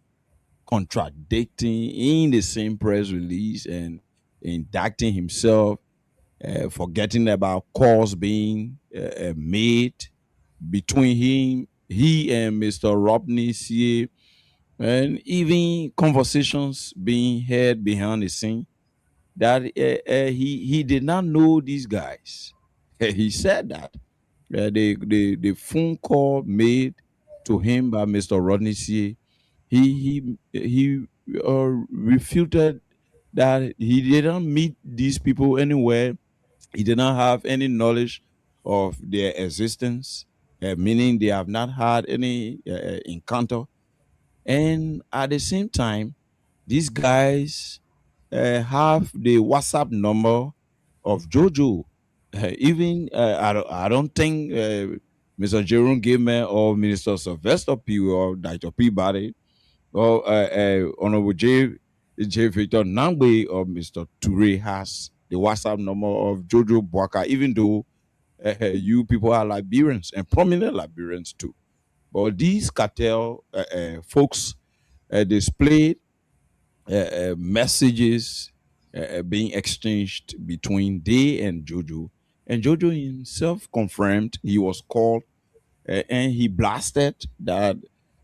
contradicting in the same press release and indicting himself, forgetting about calls being made between he and Mr. Rodney C. and even conversations being heard behind the scene that he did not know these guys. He said that the phone call made to him by Mr. Rodney C. he refuted that he didn't meet these people anywhere. He did not have any knowledge of their existence, meaning they have not had any encounter. And at the same time, these guys have the WhatsApp number of Jojo. I don't think Mr. Jerome Gayman or Minister Sylvester Pewee or Dr. Peabody or Honorable J. Victor Nagbe or Mr. Toure has the WhatsApp number of Jojo Boaka, even though you people are Liberians and prominent Liberians too. But these cartel folks displayed messages being exchanged between they and Jojo. And Jojo himself confirmed he was called and he blasted that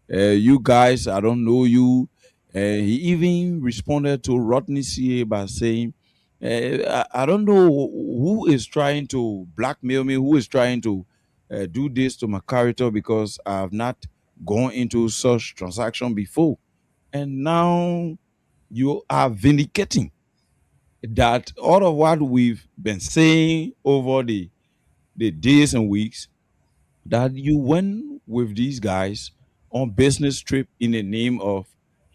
you guys, I don't know you. He even responded to Rodney CA by saying, I don't know who is trying to blackmail me, who is trying to do this to my character because I have not gone into such transaction before. And now you are vindicating that all of what we've been saying over the days and weeks, that you went with these guys on business trip in the name of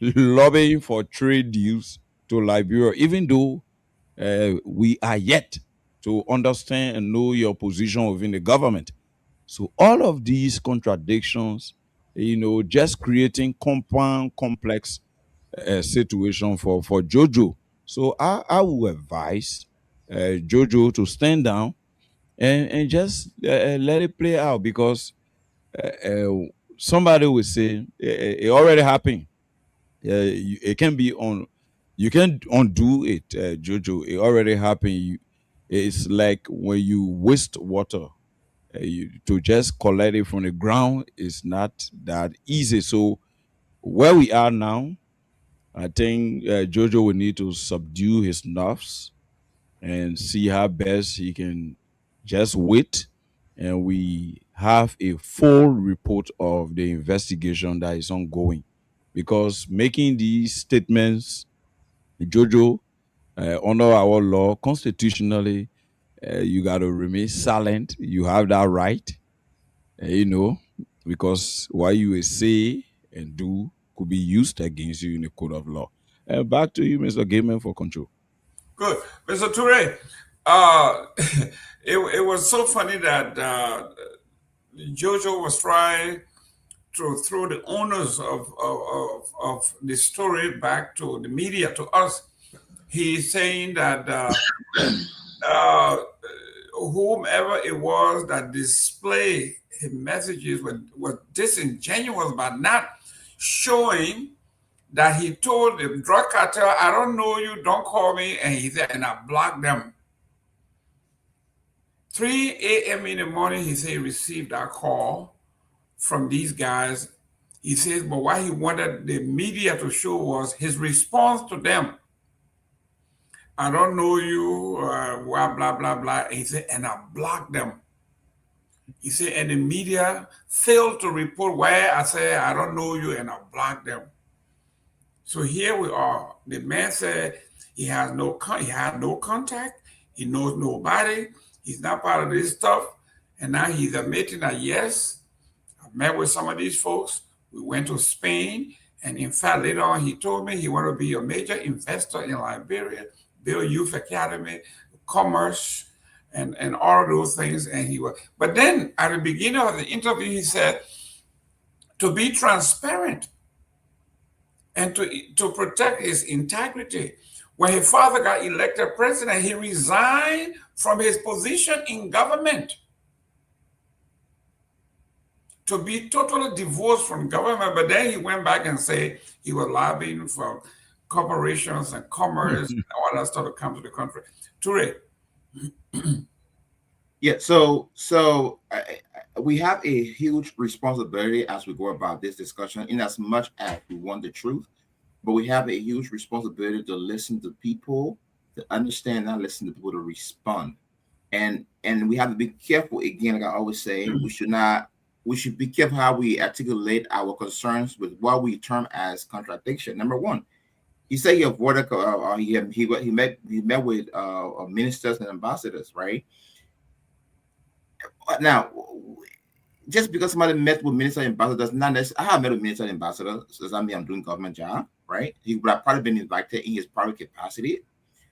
lobbying for trade deals to Liberia, even though we are yet to understand and know your position within the government. So all of these contradictions, just creating compound complex situation for Jojo. So I will advise Jojo to stand down and just let it play out, because somebody will say it already happened. It can be on. You can undo it, Jojo. It already happened. It's like when you waste water. To just collect it from the ground is not that easy. So where we are now, I think Jojo will need to subdue his nerves and see how best he can just wait, and we have a full report of the investigation that is ongoing. Because making these statements, Jojo, under our law, constitutionally, you got to remain silent. You have that right, because what you will say and do could be used against you in the court of law. Back to you, Mr. Gayman, for control. Good. Mr. Toure, it was so funny that Jojo was trying to throw the owners of the story back to the media, to us. He's saying that whomever it was that displayed his messages was disingenuous by not showing that he told the drug cartel, I don't know you, don't call me, and he said, and I blocked them. 3 a.m. in the morning, he said he received that call from these guys. He says, but what he wanted the media to show was his response to them. I don't know you, blah, blah, blah, blah. And he said, and I blocked them. He said, and the media failed to report where I said, I don't know you, and I blocked them. So here we are. The man said he had no contact. He knows nobody. He's not part of this stuff. And now he's admitting that, yes, I met with some of these folks. We went to Spain. And in fact, later on, he told me he wanted to be a major investor in Liberia, build youth academy, commerce, and all of those things. And he was. But then at the beginning of the interview, he said, to be transparent and to protect his integrity. When his father got elected president, he resigned from his position in government to be totally divorced from government. But then he went back and said he was lobbying for corporations and commerce and all that stuff to come to the country. Toure. Yeah, so we have a huge responsibility as we go about this discussion, in as much as we want the truth, but we have a huge responsibility to listen to people, to understand, not listen to people, to respond. And we have to be careful, again, like I always say, we should not we should be careful how we articulate our concerns with what we term as contradiction. Number one, he said he avoided, he met with ministers and ambassadors, right? Now, just because somebody met with minister and ambassador does not necessarily, I have met with minister and ambassador, so does that mean I'm doing government job, right? He would have probably been invited in his private capacity.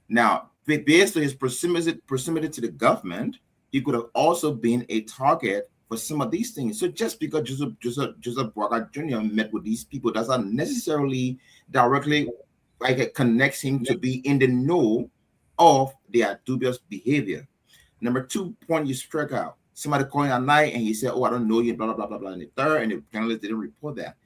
Now, based on his proximity to the government, he could have also been a target for some of these things. So just because Joseph Boakai Jr. met with these people does not necessarily directly connects him to be in the know of their dubious behavior. Number 2 point you struck out. Somebody calling at night and he said, "Oh, I don't know you," blah, blah, blah, blah, blah. And the third, and the panelists didn't report that.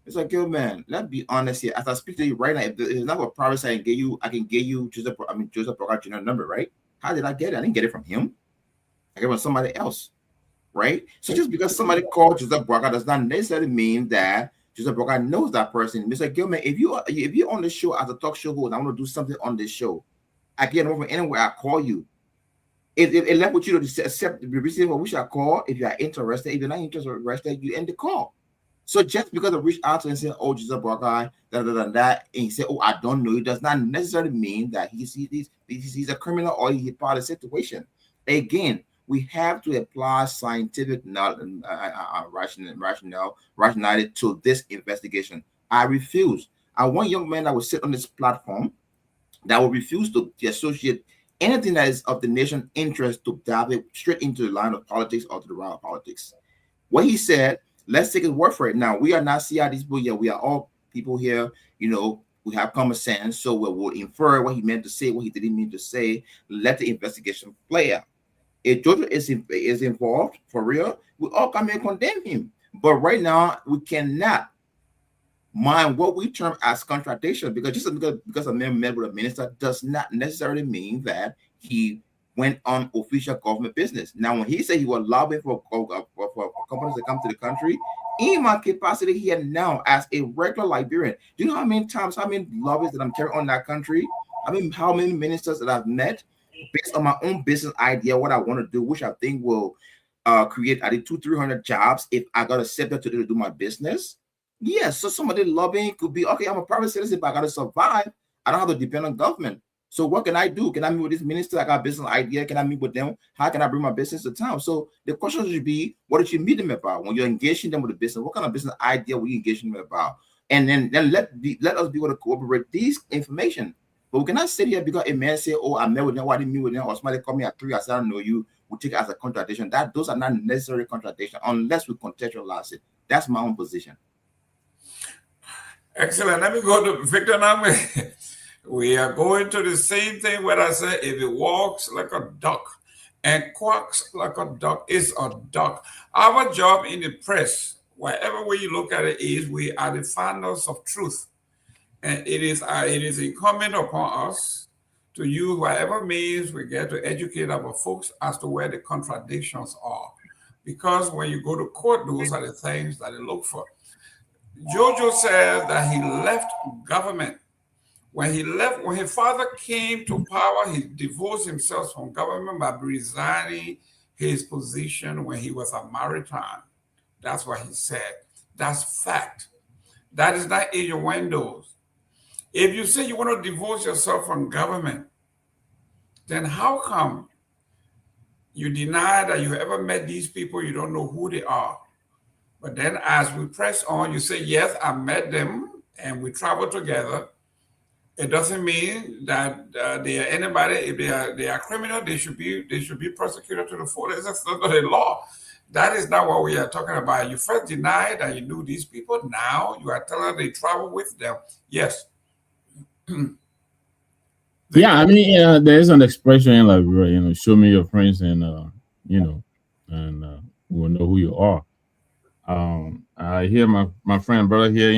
It's like, yo, man, let's be honest here. As I speak to you right now, if it's not a private side, I can get you Joseph Boakai Jr. number, right? How did I get it? I didn't get it from him. I get it from somebody else, right? So just because somebody called Joseph Boakai does not necessarily mean that Joseph Boakai knows that person. It's like, yo, man, if you're on the show as a talk show host, I want to do something on this show, I get over anywhere, I call you. It left with you to accept the receive what we shall call. If you are interested, if you're not interested, you end the call. So just because I reach out to him and say, "Oh, Joseph Boakai," that, and he say, "Oh, I don't know," it does not necessarily mean that he's a criminal or he's part of the situation. Again, we have to apply scientific rationality to this investigation. I refuse. I want young men that will sit on this platform that will refuse to associate anything that is of the nation's interest to dive it straight into the line of politics or to the realm of politics. What he said, let's take his word for it. Now, we are not CID people here. We are all people here, we have common sense. So we'll infer what he meant to say, what he didn't mean to say. Let the investigation play out. If Georgia is involved, for real, we all come and condemn him. But right now, we cannot mind what we term as contradiction, because just because a man met with a minister does not necessarily mean that he went on official government business. Now, when he said he was lobbying for companies to come to the country, in my capacity here now as a regular Liberian, do you know how many lobbies that I'm carrying on that country? I mean, how many ministers that I've met based on my own business idea, what I want to do, which I think will create, I think, 200-300 jobs if I got accepted to do my business. Yes, so some of the lobbying could be, okay, I'm a private citizen, but I got to survive. I don't have to depend on government. So what can I do? Can I meet with this minister? I got a business idea. Can I meet with them? How can I bring my business to town? So the question should be, what did you meet them about? When you're engaging them with the business, what kind of business idea were you engaging them about? And then let us be able to cooperate these information. But we cannot sit here because a man say, "Oh, I met with them, why didn't meet with them?" Or somebody called me at 3, I said, "I don't know you." We take it as a contradiction. Those are not necessary contradictions unless we contextualize it. That's my own position. Excellent. Let me go to Victor Nagbe. We are going to the same thing where I say, if it walks like a duck and quacks like a duck, it's a duck. Our job in the press, wherever way you look at it, is we are the finders of truth. And it is incumbent upon us to use whatever means we get to educate our folks as to where the contradictions are. Because when you go to court, those are the things that they look for. Jojo said that he left government. When his father came to power, he divorced himself from government by resigning his position when he was a maritime. That's what he said. That's fact. That is not innuendos. If you say you want to divorce yourself from government, then how come you deny that you ever met these people? You don't know who they are. But then as we press on, you say, yes, I met them and we traveled together. It doesn't mean that they are anybody. If they are criminal, they should be prosecuted to the fullest extent of the law. That is not what we are talking about. You first denied that you knew these people. Now you are telling they travel with them. Yes. Yeah, I mean, there is an expression like, show me your friends, and we'll know who you are. I hear my friend brother here,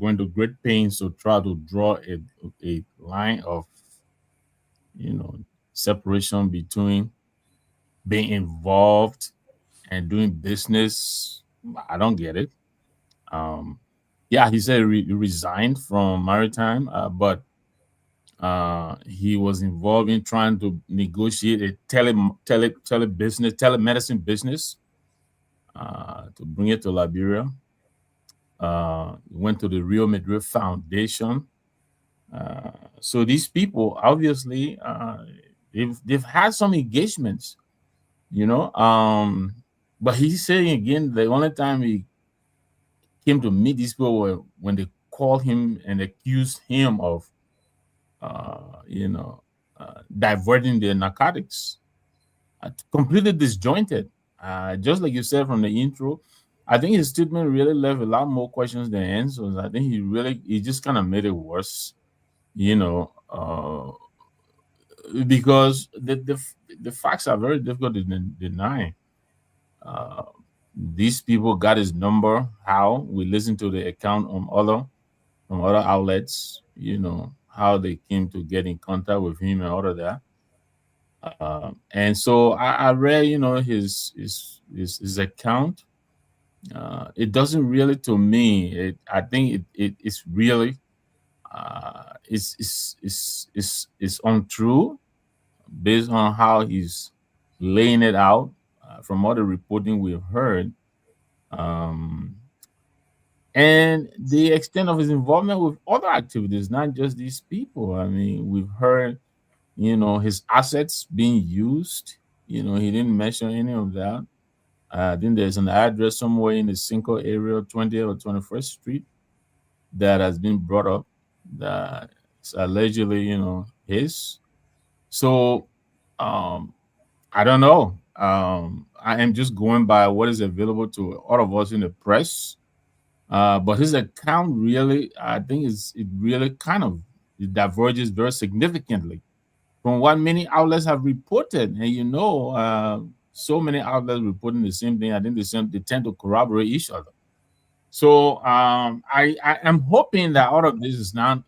going to great pains to try to draw a line of, separation between being involved and doing business. I don't get it. Yeah, he said he resigned from maritime, but he was involved in trying to negotiate a telemedicine business. to bring it to Liberia. Went to the Real Madrid Foundation. So these people, obviously, they've had some engagements, you know. But he's saying again, the only time he came to meet these people were when they called him and accused him of, diverting their narcotics. Completely disjointed. Just like you said from the intro, I think his statement really left a lot more questions than answers. I think he just kind of made it worse, because the facts are very difficult to deny. Uh, these people got his number. How? We listened to the account from other outlets. How they came to get in contact with him and all of that. And so I read, his account. It doesn't really, to me. I think it's really it's untrue based on how he's laying it out from all the reporting we've heard, and the extent of his involvement with other activities, not just these people. I mean, we've heard, his assets being used. He didn't mention any of that. I think there's an address somewhere in the Cinco area, 20th or 21st Street, that has been brought up that is allegedly, his. So, I don't know. I am just going by what is available to all of us in the press. But his account really, I think, it really kind of it diverges very significantly from what many outlets have reported. And so many outlets reporting the same thing. I think they tend to corroborate each other. So I am hoping that all of this is not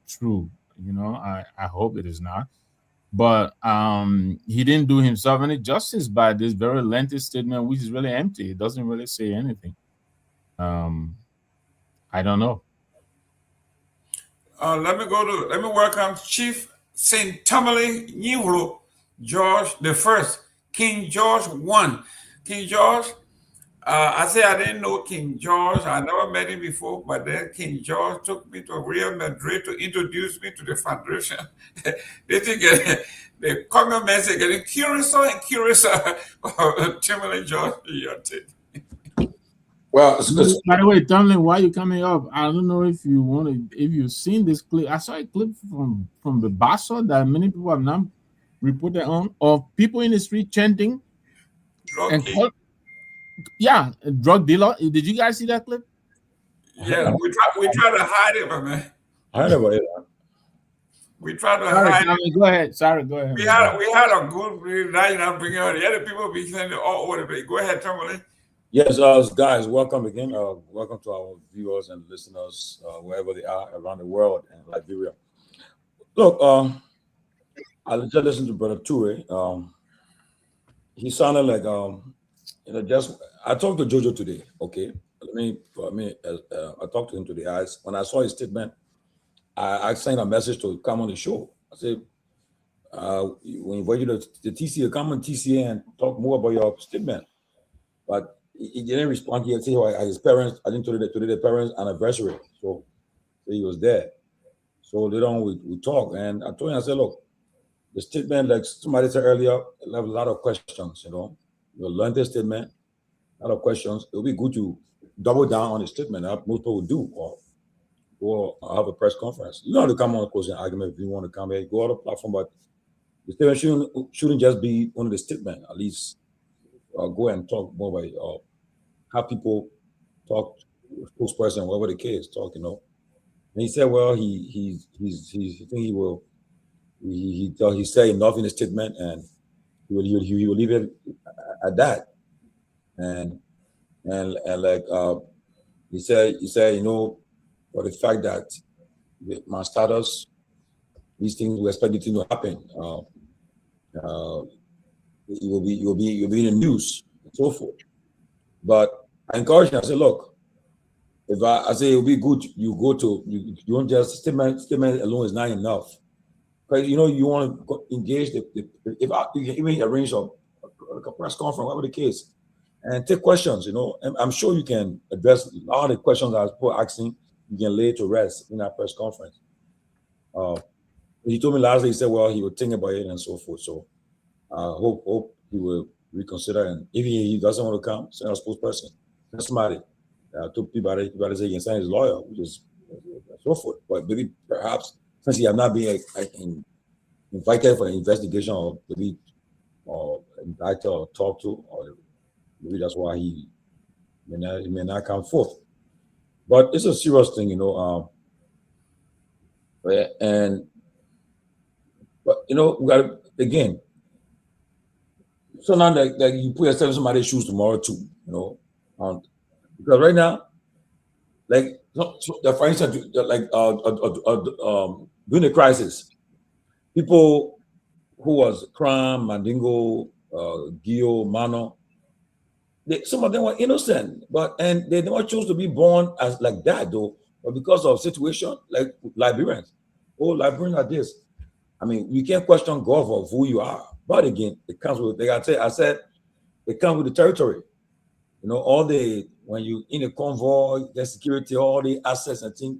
true. I hope it is not. But he didn't do himself any justice by this very lengthy statement, which is really empty. It doesn't really say anything. I don't know. Let me welcome Chief Saint Tomalin Nyenwolo, George the First, King George I. King George, I say I didn't know King George. I never met him before, but then King George took me to Real Madrid to introduce me to the foundation. They think the Congolese are getting curiouser and curiouser. Tomalin George, your take. Well, by the way, Tomlin, why you coming up? I don't know if you've seen this clip. I saw a clip from the Basso that many people have not reported on, of people in the street chanting drug dealer. Did you guys see that clip? Yeah, we try to hide it, my man. I never heard that. We try to hide it. Go ahead. Sorry, go ahead. We had a good night. I'm bringing out the other people be saying all over the place. Go ahead, Tomalin. Yes, guys, welcome again. Welcome to our viewers and listeners, wherever they are around the world and Liberia. Look, I just listened to Brother Toure. He sounded like, I talked to Jojo today, okay? I talked to him today. When I saw his statement, I sent a message to come on the show. I said, we invite you to the TCA, come on TCA and talk more about your statement. But he didn't respond. He said his parents, I think today the parents' anniversary. So he was there. So later on we talk. And I told him, I said, look, the statement, like somebody said earlier, I have a lot of questions, You learn the statement, a lot of questions. It would be good to double down on the statement. Most people do, or have a press conference. You don't have to come on a closing argument if you want to come here. Go on the platform, but the statement shouldn't just be one of the statement. At least go and talk more about have people talk, spokesperson, whatever the case, talk. And he said, well, he said enough in the statement, and he will leave it at that. And like he said, for the fact that my status, these things we expect it to happen. You'll be in the news and so forth. But I encourage him. I say, look, if I say it will be good, you don't just statement alone is not enough. Because you want to engage if you can even arrange a press conference, whatever the case. and take questions. You know, and I'm sure you can address all the questions I was asking. You can lay to rest in that press conference. He told me last day, he said, well, he would think about it and so forth. So I hope he will reconsider. And if he doesn't want to come, send a spokesperson. Send somebody. To Peabody say he can send his lawyer, which is so forth. But maybe perhaps since he has not been invited for an investigation or maybe invited or talked to, or maybe that's why he may not come forth. But it's a serious thing, you know. But you know, we got to, again. So now that you put yourself in somebody's shoes tomorrow too, you know, because right now, like for instance, like during the crisis, people who was Kram, Mandingo, Gio, Mano, some of them were innocent, and they never chose to be born as like that though, but because of situation like Liberians. Oh, Liberians are this. I mean, you can't question God of who you are, but again, it comes with. Like I said, it comes with the territory. You know, when you in a convoy, the security, all the assets and things,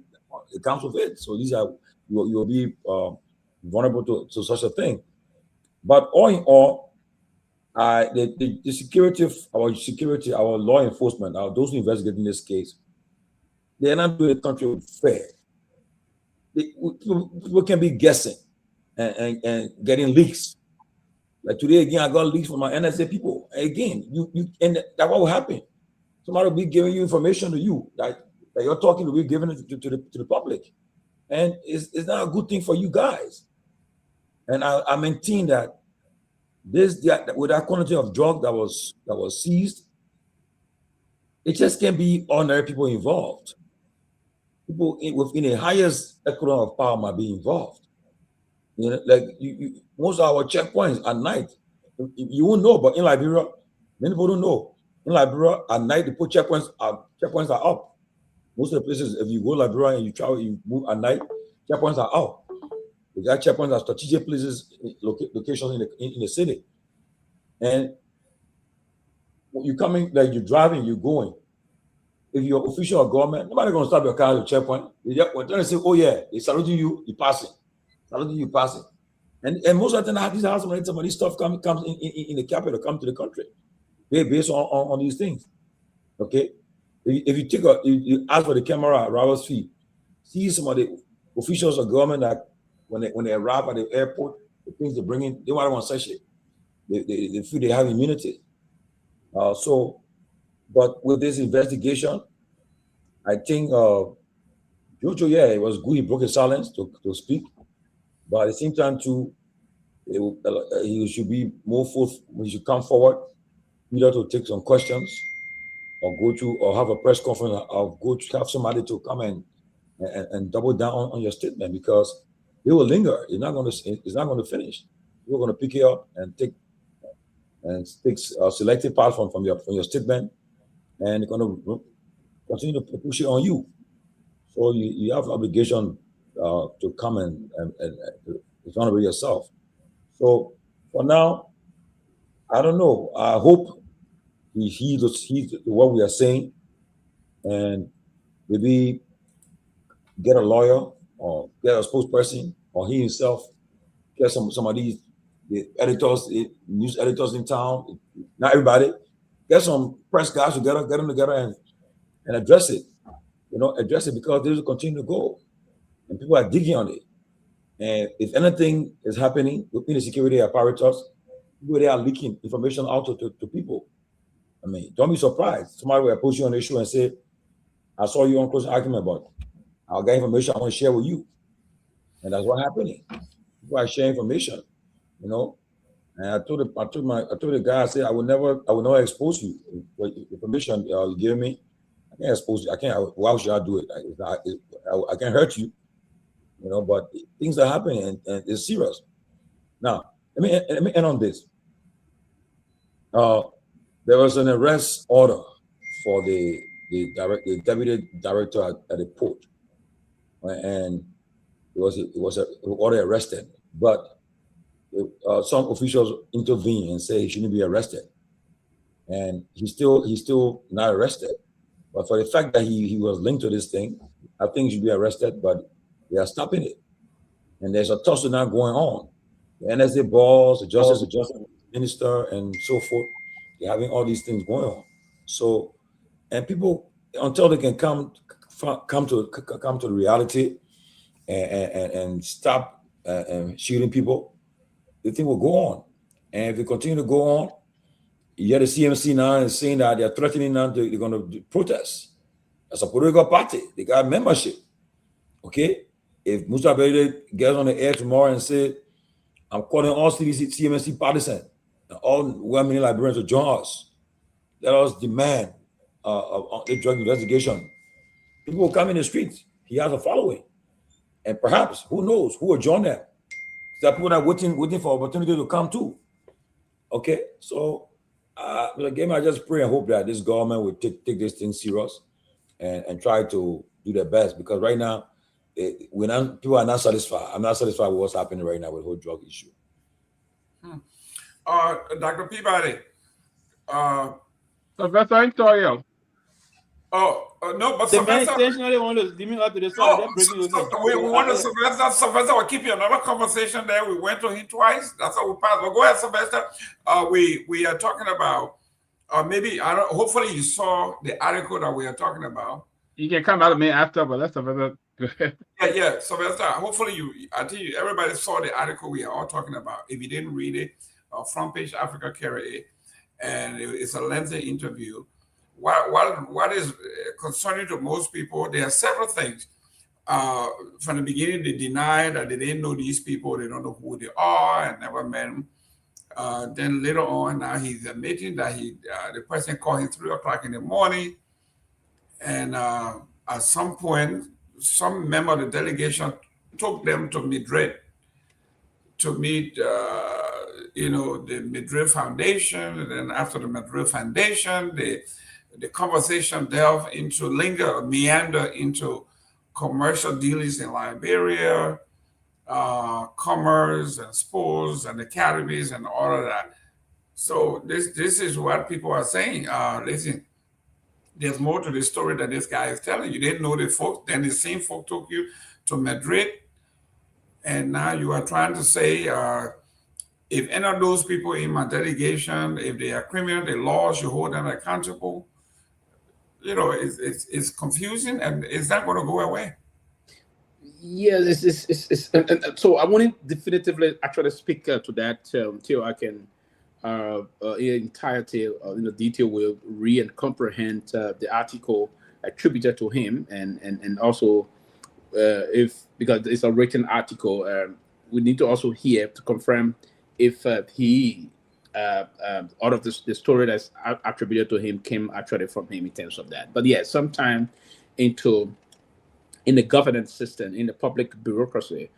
it comes with it. So these are you'll be vulnerable to such a thing. But all in all, the security, our law enforcement, those who investigate in this case, they're not doing the country fair. People can be guessing and getting leaks. Like today again, I got leaks from my NSA people. Again, and that what will happen. Somebody will be giving you information to you that you're talking to, be giving it to the public, and it's not a good thing for you guys. And I maintain that with that quantity of drug that was seized, it just can't be ordinary people involved. People within the highest echelon of power might be involved. You know, like most of our checkpoints at night, you won't know, but in Liberia, many people don't know. In Liberia, at night, the checkpoints are up. Most of the places, if you go to Liberia and you travel, you move at night, checkpoints are up. The guy checkpoints are strategic places, locations in the city. And you coming, like you're driving, you're going. If you're official or government, nobody's gonna stop your car at the checkpoint. They're gonna say, "Oh yeah, they're saluting you, you're passing." And most of the time, these houses, when some of this stuff comes in the capital, come to the country, based on these things. Okay, if you ask for the Kamara arrivals fee, see some of the officials of government that when they arrive at the airport, the things they bring in, they want to say they feel they have immunity. But with this investigation, I think Jojo, yeah, it was good. He broke his silence to speak, but at the same time, too, he should be more forth. He should come forward, either to take some questions, or have a press conference, or have somebody to come and double down on your statement, because it will linger. It's not going to finish. We're going to pick it up and take selected parts from your statement, and it's going to continue to push it on you. So you have obligation to come and exonerate yourself. So for now, I don't know. I hope he heeds what we are saying, and maybe get a lawyer or get a spokesperson, or he himself get some of these editors, news editors in town. Not everybody. Get some press guys together, get them together and address it. You know, address it, because this will continue to go, and people are digging on it. And if anything is happening within the security apparatus, people, they are leaking information out to people. I mean, don't be surprised. Somebody will approach you on the issue and say, "I saw you on close argument, but I'll get information I want to share with you." And that's what's happening. People are sharing information, you know. And I told the guy, I said, I will never expose you. What information you give me, I can't expose you. I can't. Why should I do it? I can't hurt you, you know. But things are happening, and it's serious. Now, let me end on this. There was an arrest order for the deputy director at the port, and it was an order arrested, but some officials intervened and say he shouldn't be arrested. and he's still not arrested. But for the fact that he was linked to this thing, I think he should be arrested. But they are stopping it, and there's a tussle now going on. The NSA boss, the justice minister, and so forth. They're having all these things going on. So, and people, until they can come to the reality and stop shooting people, the thing will go on. And if they continue to go on, you hear the CMC now is saying that they're threatening now they're going to protest. As a political party, they got membership. Okay? If Musa Bede gets on the air tomorrow and say, I'm calling all CMC partisans and all well-meaning Liberians to join us, let us demand the drug investigation. People will come in the streets. He has a following. And perhaps, who knows, who will join them. There are people that are waiting for opportunity to come too. Okay? So, again, I just pray and hope that this government will take this thing serious and try to do their best, because right now, people are not satisfied. I'm not satisfied with what's happening right now with the whole drug issue. Dr. Peabody. Sylvester Victoria. No, but the man Sylvester, intentionally want to give me up to the side. we want to Sylvester will keep you another conversation there. We went to him twice. That's how we passed. But go ahead, Sylvester. We are talking about maybe hopefully you saw the article that we are talking about. You can come out of me after, but that's Sylvester. Yeah, Sylvester. Hopefully I think everybody saw the article we are all talking about. If you didn't read it, Front Page Africa carried it, and it's a lengthy interview. What is concerning to most people, there are several things. From the beginning, they denied that they didn't know these people, they don't know who they are, and never met them. Then later on, now he's admitting that the person called him 3 o'clock in the morning, and at some point, some member of the delegation took them to Madrid to meet, the Madrid Foundation, and then after the Madrid Foundation, the conversation delved into meander into commercial dealings in Liberia, commerce and sports and academies and all of that. So this is what people are saying. Listen, there's more to the story that this guy is telling you. They didn't know the folks, then the same folk took you to Madrid, and now you are trying to say if any of those people in my delegation, if they are criminal, the law should hold them accountable. It's confusing, and it's not going to go away. Yeah, so I want to definitively actually speak to that till I can, in entirety, in the detail, will read and comprehend the article attributed to him, and also because it's a written article, we need to also hear to confirm if he. Out of the story that's attributed to him came actually from him in terms of that. But yeah, sometime in the governance system, in the public bureaucracy,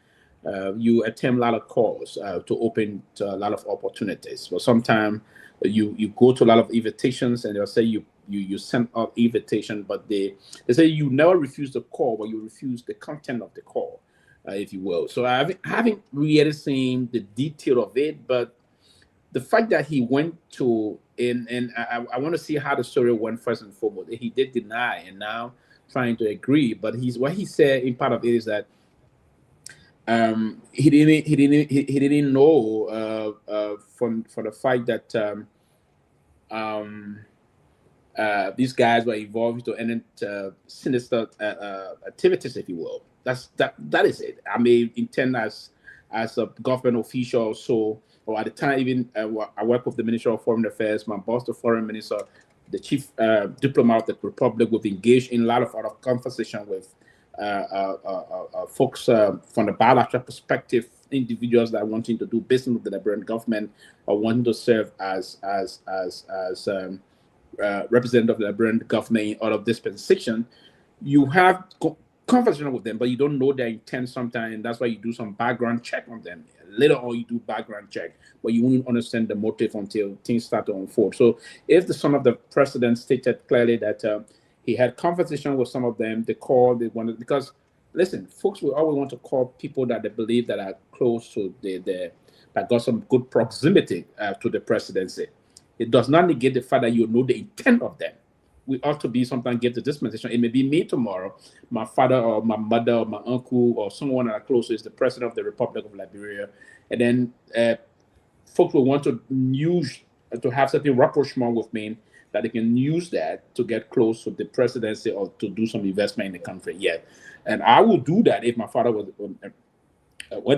you attempt a lot of calls to open to a lot of opportunities. But sometimes you go to a lot of invitations, and they'll say you send out invitation, but they say you never refuse the call, but you refuse the content of the call, if you will. So I haven't really seen the detail of it, but the fact that he went to, and I want to see how the story went first and foremost. He did deny and now trying to agree, but what he said in part of it is that he didn't know from the fact that these guys were involved to any sinister activities, if you will. That is it. I may intend as a government official, or at the time, even I work with the Ministry of Foreign Affairs, my boss, the foreign minister, the chief diplomat of the Republic, we've engaged in a lot of other conversation with folks from the bilateral perspective, individuals that are wanting to do business with the Liberian government or wanting to serve as representative of the Liberian government in all of dispensation. You have conversation with them, but you don't know their intent sometimes, and that's why you do some background check on them. Later on, you do background check, but you won't understand the motive until things start to unfold. So if the son of the president stated clearly that he had conversation with some of them, they wanted, because listen, folks will always want to call people that they believe that are close to that got some good proximity to the presidency. It does not negate the fact that you know the intent of them. We ought to be sometimes get the dispensation. It may be me tomorrow, my father or my mother or my uncle or someone that are close is the president of the Republic of Liberia, and then folks will want to use to have certain rapprochement with me that they can use that to get close to the presidency or to do some investment in the country. Yeah, and I will do that if my father was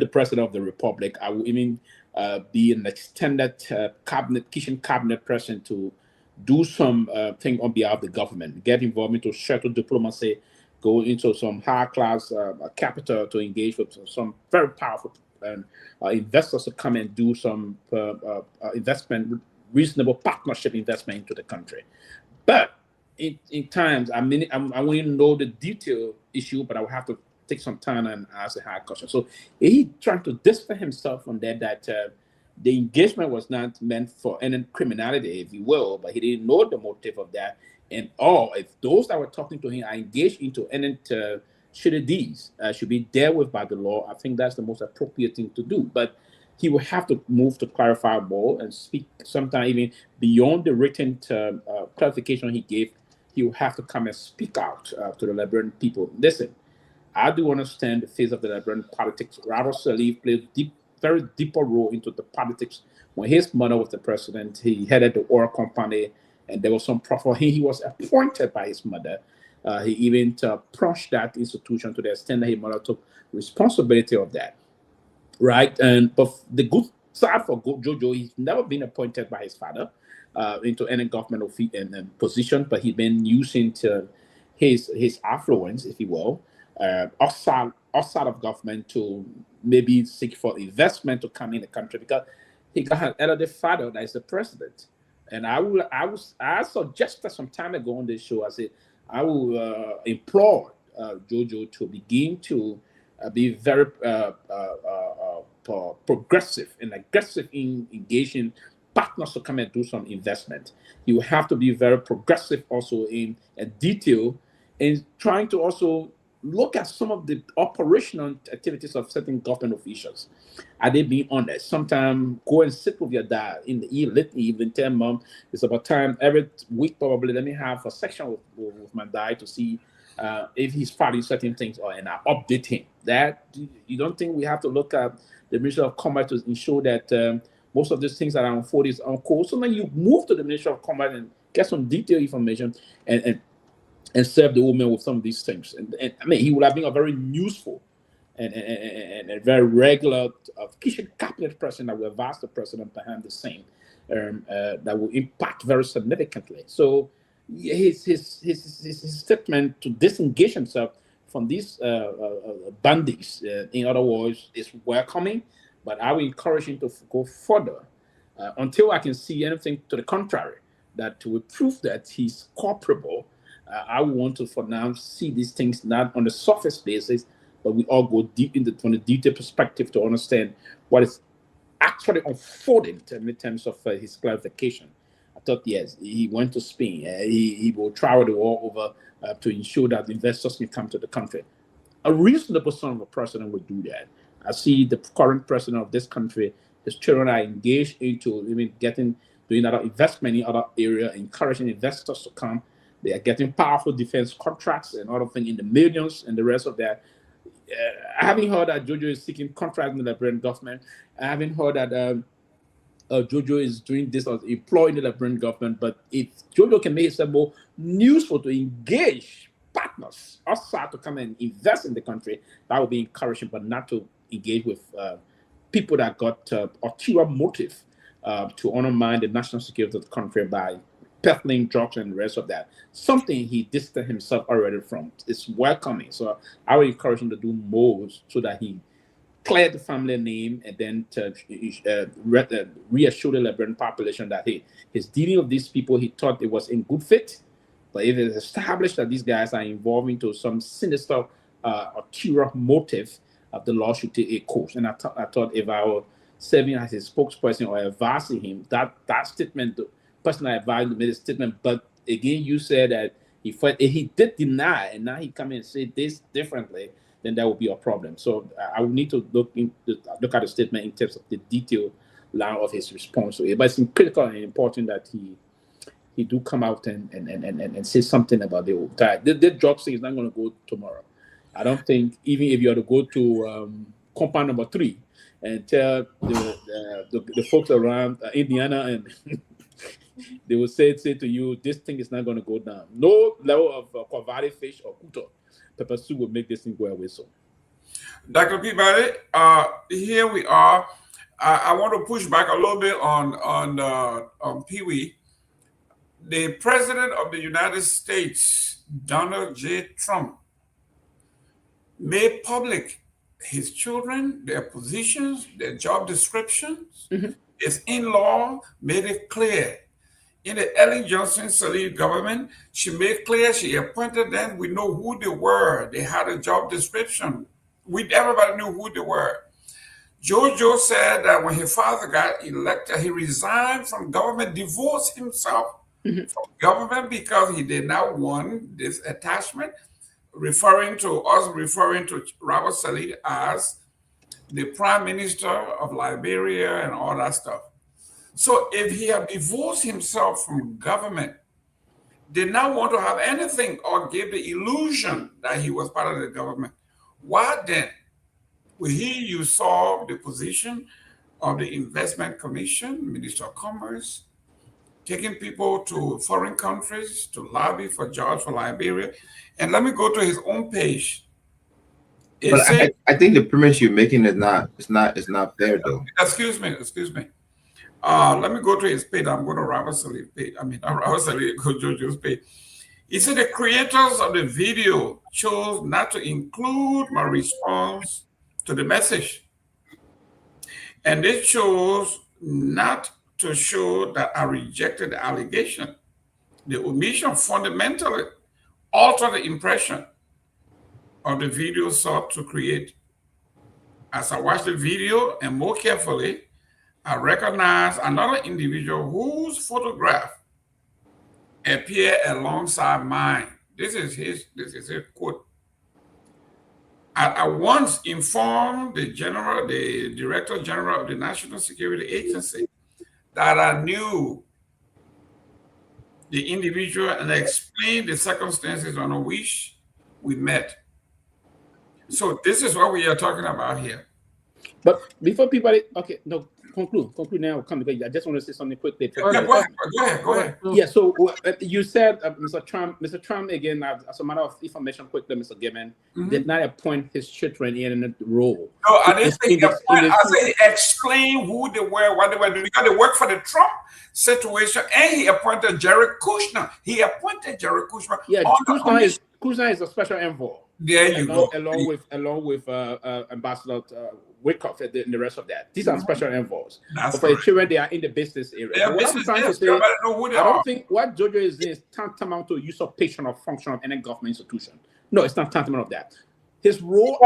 the president of the Republic. I will even be an extended kitchen cabinet person to do some thing on behalf of the government, get involved into shuttle diplomacy, go into some high class capital to engage with some very powerful investors to come and do some investment, reasonable partnership investment into the country. But in times, I won't know the detail issue, but I will have to take some time and ask a hard question. So he trying to distance himself from that the engagement was not meant for any criminality, if you will, but he didn't know the motive of that. And if those that were talking to him are engaged into any shitty deeds, should be dealt with by the law. I think that's the most appropriate thing to do. But he will have to move to clarify more and speak sometime even beyond the written clarification he gave. He will have to come and speak out to the Liberian people. Listen, I do understand the phase of the Liberian politics. Robert Sirleaf played very deeper role into the politics. When his mother was the president, he headed the oil company, and there was some profit. He was appointed by his mother. He even pushed that institution to the extent that his mother took responsibility of that, right? But the good side for Jojo, he's never been appointed by his father into any government position, but he's been using his affluence, if you will, outside of government to maybe seek for investment to come in the country because he got an elderly father that is the president. And I suggested some time ago on this show, I said, I will implore Jojo to begin to be very progressive and aggressive in engaging partners to come and do some investment. You have to be very progressive also in detail in trying to also look at some of the operational activities of certain government officials. Are they being honest? Sometimes go and sit with your dad in the evening, tell Mom, it's about time every week probably let me have a section with my dad to see if he's following certain things and I update him. That you don't think we have to look at the Ministry of Commerce to ensure that most of these things that are unfolding is on course. So then you move to the Ministry of Commerce and get some detailed information and serve the woman with some of these things. And I mean, he would have been a very useful and a very regular kitchen cabinet person that will advise the president behind the scene that will impact very significantly. So his statement to disengage himself from these bandits, in other words, is welcoming, but I will encourage him to go further until I can see anything to the contrary that will prove that he's culpable. I want to, for now, see these things not on the surface basis, but we all go deep from the detailed perspective to understand what is actually unfolding in terms of his clarification. I thought, yes, he went to Spain. He will travel the world over to ensure that investors can come to the country. A reasonable son of a president would do that. I see the current president of this country, his children are engaged into even doing other investment in other area, encouraging investors to come. They are getting powerful defense contracts and other things in the millions and the rest of that. I haven't heard that Jojo is seeking contracts in the Liberian government. I haven't heard that Jojo is doing this or employing the Liberian government. But if Jojo can make it more useful to engage partners outside to come and invest in the country, that would be encouraging, but not to engage with people that got ulterior motive to undermine the national security of the country by peddling drugs and the rest of that. Something he distanced himself already from. It's welcoming. So I would encourage him to do more so that he cleared the family name and then to reassure the Liberian population that he's dealing with these people. He thought it was in good faith. But if it's established that these guys are involved into some sinister ulterior motive, the law should take a course. And I thought if I were serving as his spokesperson or advising him, that statement, the person I advised made a statement. But again, you said that he did deny, and now he come and say this differently, then that would be a problem. So I would need to look at the statement in terms of the detail line of his response to it. But it's critical and important that he do come out and say something about the tide. The drug thing is not going to go tomorrow. I don't think, even if you are to go to compound number 3 and tell the folks around Indiana, and they will say to you, this thing is not going to go down. No level of Kwavadi fish or kuto pepper soup will make this thing go away. So, Dr. Peabody, here we are. I want to push back a little bit on Pewee. The President of the United States, Donald J. Trump, made public his children, their positions, their job descriptions. His in-law made it clear. In the Ellen Johnson Sirleaf government, she made clear she appointed them. We know who they were. They had a job description. Everybody knew who they were. Jojo said that when his father got elected, he resigned from government, divorced himself from government because he did not want this attachment, referring to Robert Sirleaf as the Prime Minister of Liberia and all that stuff. So if he had divorced himself from government, did not want to have anything or give the illusion that he was part of the government, why then will he usurp the position of the Investment Commission, Minister of Commerce, taking people to foreign countries to lobby for jobs for Liberia? And let me go to his own page. But I think the premise you're making is not fair though. Excuse me. Let me go to his page. I'm going to Robert Sirleaf page. I mean, Robert Sirleaf, Jojo's page. He said the creators of the video chose not to include my response to the message. And they chose not to show that I rejected the allegation. The omission fundamentally altered the impression of the video sought to create. As I watched the video and more carefully, I recognized another individual whose photograph appeared alongside mine. This is his quote. I once informed the Director General of the National Security Agency that I knew the individual and explained the circumstances under which we met. So this is what we are talking about here. But before people, okay, no, conclude now. Come because I just want to say something quickly. Go ahead. Yeah. So you said, Mr. Trump again, as a matter of information, quickly, Mr. Gayman did not appoint his children in a role. No, I didn't say he appointed. I said he explained who they were, what they were doing, because they worked for the Trump situation, and he appointed Jared Kushner. Yeah, Kushner is a special envoy. There you go. Along with Ambassador Wyckoff and the rest of that. These are special envoys. But for the children, they are in the business area. What I'm trying to say, I don't think what Jojo is tantamount to usurpation of function of any government institution. No, it's not tantamount of that. His role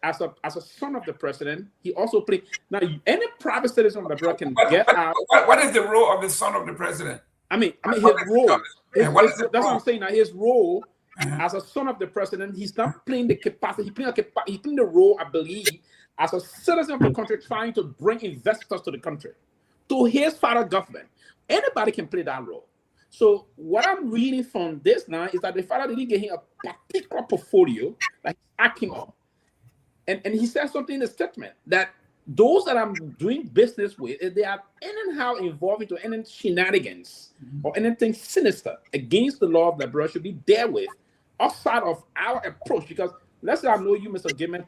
as a son of the president, he also played. Now, any private citizen of the brother can get out. What is the role of the son of the president? I mean, his role. That's what I'm saying. Now, his role. As a son of the president, he's not playing the capacity. He's playing the role, I believe, as a citizen of the country, trying to bring investors to the country, to his father government. Anybody can play that role. So what I'm reading from this now is that the father didn't get him a particular portfolio that he's acting on. And he said something in the statement that those that I'm doing business with, if they are anyhow involved into any shenanigans or anything sinister against the law of Liberia, should be there with outside of our approach. Because let's say I know you, Mr. Gayman,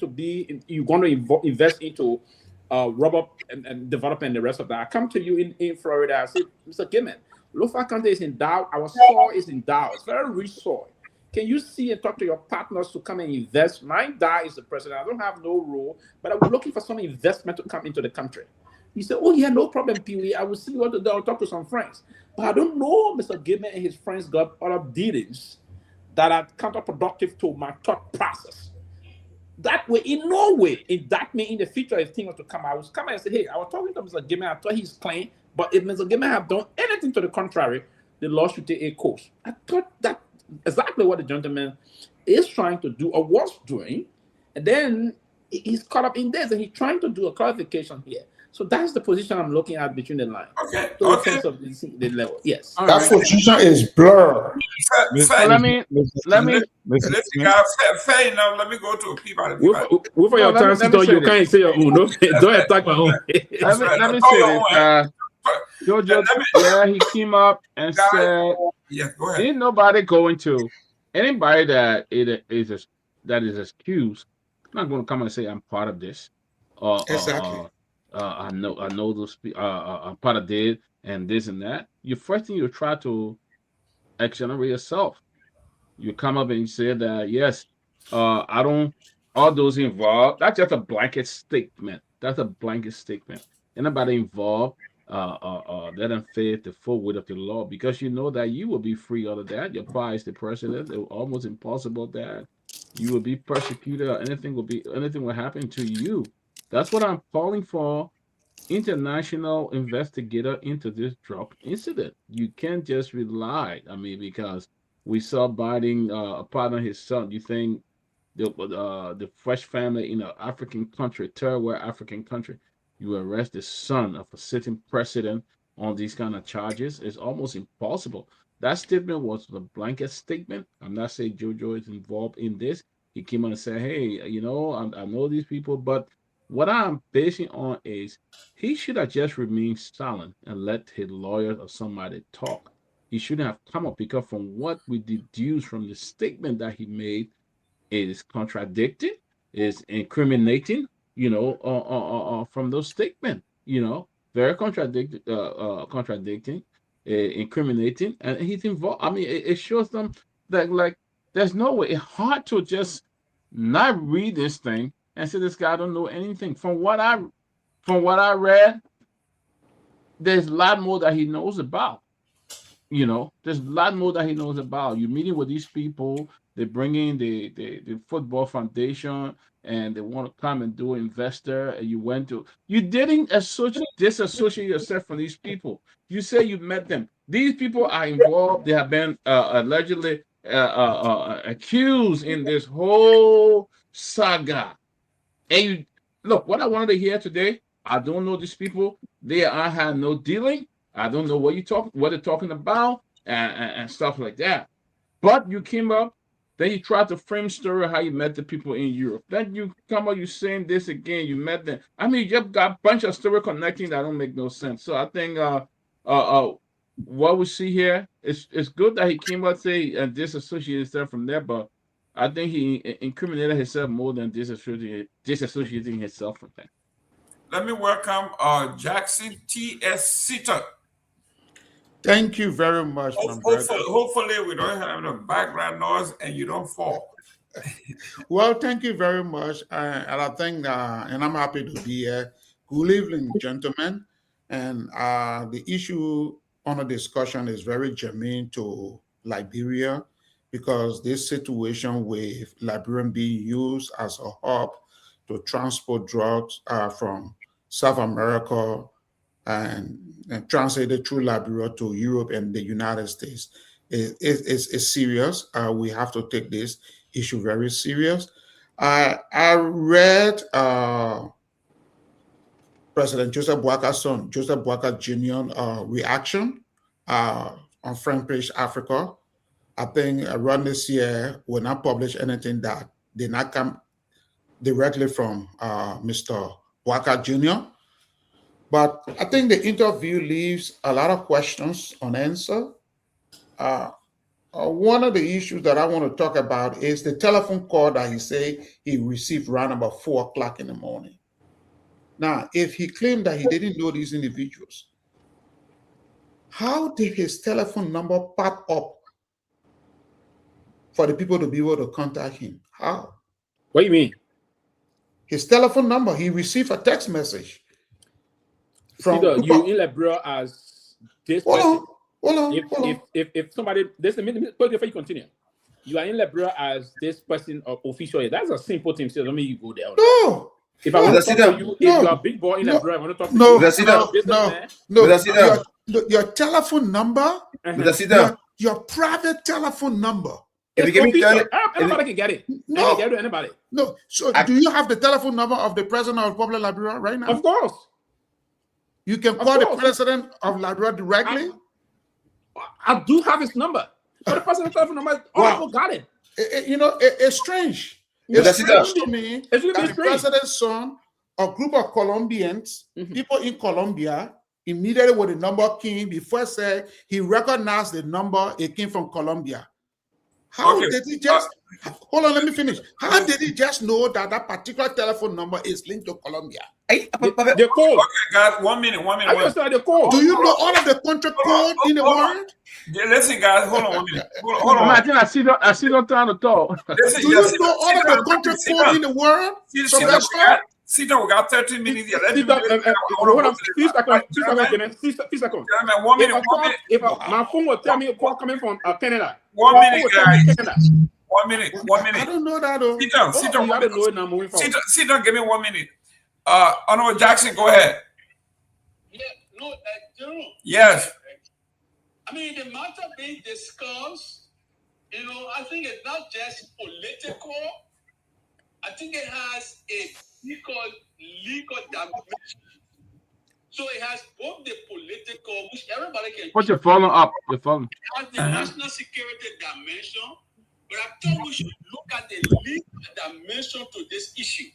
you're going to invest into rubber and development and the rest of that. I come to you in Florida. I say, Mr. Gayman, Lofa County is endowed. Our soil is endowed. It's very rich soil. Can you see and talk to your partners to come and invest? My dad is the president. I don't have no role, but I was looking for some investment to come into the country. He said, oh, yeah, no problem, Pewee. I will see what to do. I'll talk to some friends. But I don't know Mr. Gayman and his friends got other dealings that are counterproductive to my thought process. That way, in no way, in the future, if things were to come, I was coming and say, hey, I was talking to Mr. Gayman. I thought he's clean, but if Mr. Gayman have done anything to the contrary, the law should take a course. I thought that exactly what the gentleman is trying to do or was doing, and then he's caught up in this, and he's trying to do a clarification here So that's the position I'm looking at between the line. Okay. So Okay. in terms of the level, yes. That position is blurred. Fair enough. Let me go to Peabody. Wait for your chance, you can't say your own. No, don't attack my own. Let me say this. Jojo, yeah, he came up and said, "Yeah, go ahead. Ain't nobody going to anybody that is excused. I'm not going to come and say I'm part of this. Exactly. I know those people. I'm part of this and this and that. You first thing you try to exonerate yourself. You come up and you say that yes, I don't. All those involved. That's just a blanket statement. That's a blanket statement. Anybody involved, let them face the full weight of the law because you know that you will be free out of that. Your pride is the president. It's almost impossible that you will be persecuted or anything will happen to you. That's what I'm calling for. International investigator into this drug incident. You can't just rely. I mean, because we saw Biden pardon his son. You think the fresh family in an African country, third world African country, you arrest the son of a sitting president on these kind of charges? It's almost impossible. That statement was a blanket statement. I'm not saying Jojo is involved in this. He came on and said, hey, you know, I know these people, but what I'm basing on is he should have just remained silent and let his lawyer or somebody talk. He shouldn't have come up because from what we deduce from the statement that he made, it is contradicting, is incriminating, you know, from those statements, you know, very contradicting, incriminating, and he's involved. I mean, it shows them that like there's no way. It's hard to just not read this thing and say this guy don't know anything. From what I read, there's a lot more that he knows about. You know, there's a lot more that he knows about. You're meeting with these people, they bring in the football foundation and they want to come and do investor, and you didn't disassociate yourself from these people. You say you met them. These people are involved. They have been allegedly accused in this whole saga. And you look, what I wanted to hear today, I don't know these people. I had no dealing. I don't know what they're talking about and stuff like that. But you came up, then you tried to frame story how you met the people in Europe. Then you come up, you saying this again, you met them. I mean, you just got a bunch of story connecting that don't make no sense. So I think what we see here it's good that he came out say and disassociated himself from there, but I think he incriminated himself more than disassociating himself from that. Let me welcome Jackson T.S. Seaton. Thank you very much, hopefully we don't have no background noise and you don't fall. Well, thank you very much. And I think, and I'm happy to be here. Good evening, gentlemen. And the issue on the discussion is very germane to Liberia because this situation with Liberia being used as a hub to transport drugs from South America and translated through Liberia to Europe and the United States is serious. We have to take this issue very serious. I read President Joseph Boaka's son, Joseph Boaka Jr. Reaction on front page Africa. I think around this year will not publish anything that did not come directly from Mr. Boaka Jr. But I think the interview leaves a lot of questions unanswered. One of the issues that I want to talk about is the telephone call that he said he received around about 4 o'clock in the morning. Now, if he claimed that he didn't know these individuals, how did his telephone number pop up for the people to be able to contact him? How? What do you mean? His telephone number, he received a text message. From you in Liberia as this person. Hold on. If somebody, before you continue, you are in Liberia as this person or official. That's a simple thing. So let me go there. No. If I want to talk to you, if you are a big boy in Liberia, I want to talk to you. Your telephone number, your private telephone number. Anybody can get it. No. I can get it to anybody. No. So do you have the telephone number of the president of Republic of Liberia right now? Of course. You can call the president of Liberia directly. I do have his number. But the president's telephone number, all people got it. It's strange. It's strange to me that the president's son, a group of Colombians, people in Colombia, immediately when the number came, before said he recognized the number, it came from Colombia. How did he just, hold on, let me finish. How did he just know that that particular telephone number is linked to Colombia? The code. Okay, guys, 1 minute. The code. Do you know all of the country code in the world? Listen, guys, hold on 1 minute. Hold on. I think I see them trying to talk. Listen, Do you know all of the country code in the world? See, we got 13 minutes here. Hold on, 3 seconds. 1 minute. If my phone will tell me a call coming from Canada. 1 minute, guys. 1 minute. I don't know that though. Sit down. Give me 1 minute. Honorable Jackson, go ahead. Jerome. Yes. I mean, the matter being discussed, I think it's not just political. I think it has a legal dimension. So it has both the political, which everybody can. What's your phone up? Your phone. It has the national security dimension, but I thought we should look at the legal dimension to this issue.